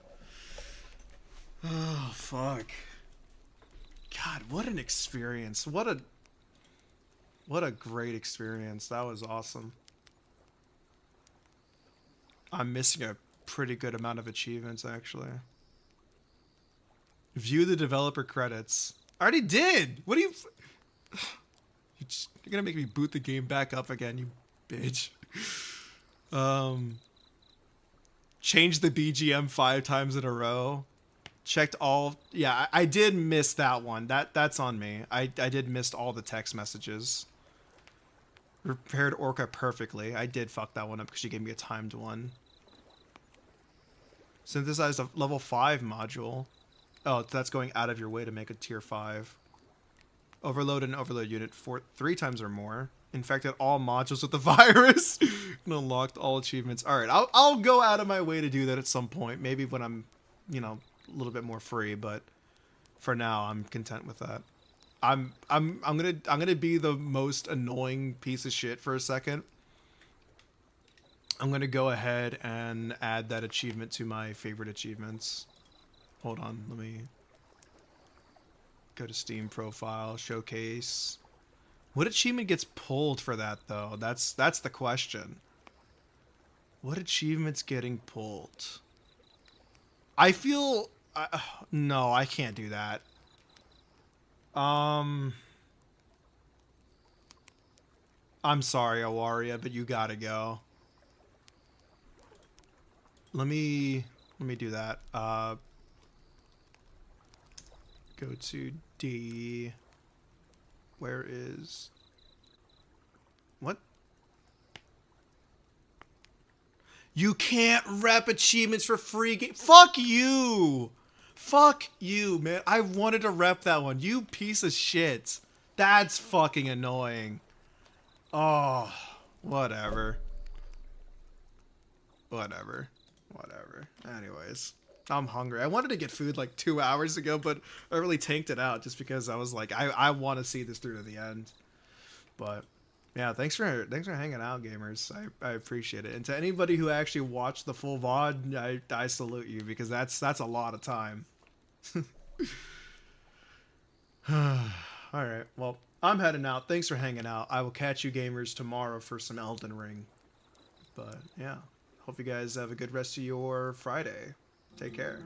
Oh, fuck. God, what an experience. What a great experience. That was awesome. I'm missing a pretty good amount of achievements, actually. View the developer credits. I already did! What do you... You're gonna make me boot the game back up again, you bitch. Change the BGM 5 times in a row. Checked all... Yeah, I did miss that one. That's on me. I did miss all the text messages. Repaired Orca perfectly. I did fuck that one up because she gave me a timed one. Synthesized a level 5 module. Oh, that's going out of your way to make a tier 5. Overload an overload unit 3 times or more. Infected all modules with the virus. And unlocked all achievements. Alright, I'll go out of my way to do that at some point. Maybe when I'm, you know, a little bit more free, but for now I'm content with that. I'm gonna be the most annoying piece of shit for a second. I'm gonna go ahead and add that achievement to my favorite achievements. Hold on, let me go to Steam profile, showcase. What achievement gets pulled for that though? That's the question. What achievement's getting pulled? I feel no, I can't do that. I'm sorry, Awaria, but you gotta go. Let me do that. Go to D. Where is... What? You can't rep achievements for free game. Fuck you! Fuck you, man. I wanted to rep that one. You piece of shit. That's fucking annoying. Oh, whatever. Whatever. Anyways, I'm hungry. I wanted to get food like 2 hours ago, but I really tanked it out just because I was like, I want to see this through to the end. But yeah, thanks for hanging out, gamers. I appreciate it. And to anybody who actually watched the full VOD, I salute you because that's a lot of time. Alright, well, I'm heading out. Thanks for hanging out. I will catch you gamers tomorrow for some Elden Ring. But yeah, hope you guys have a good rest of your Friday. Take care.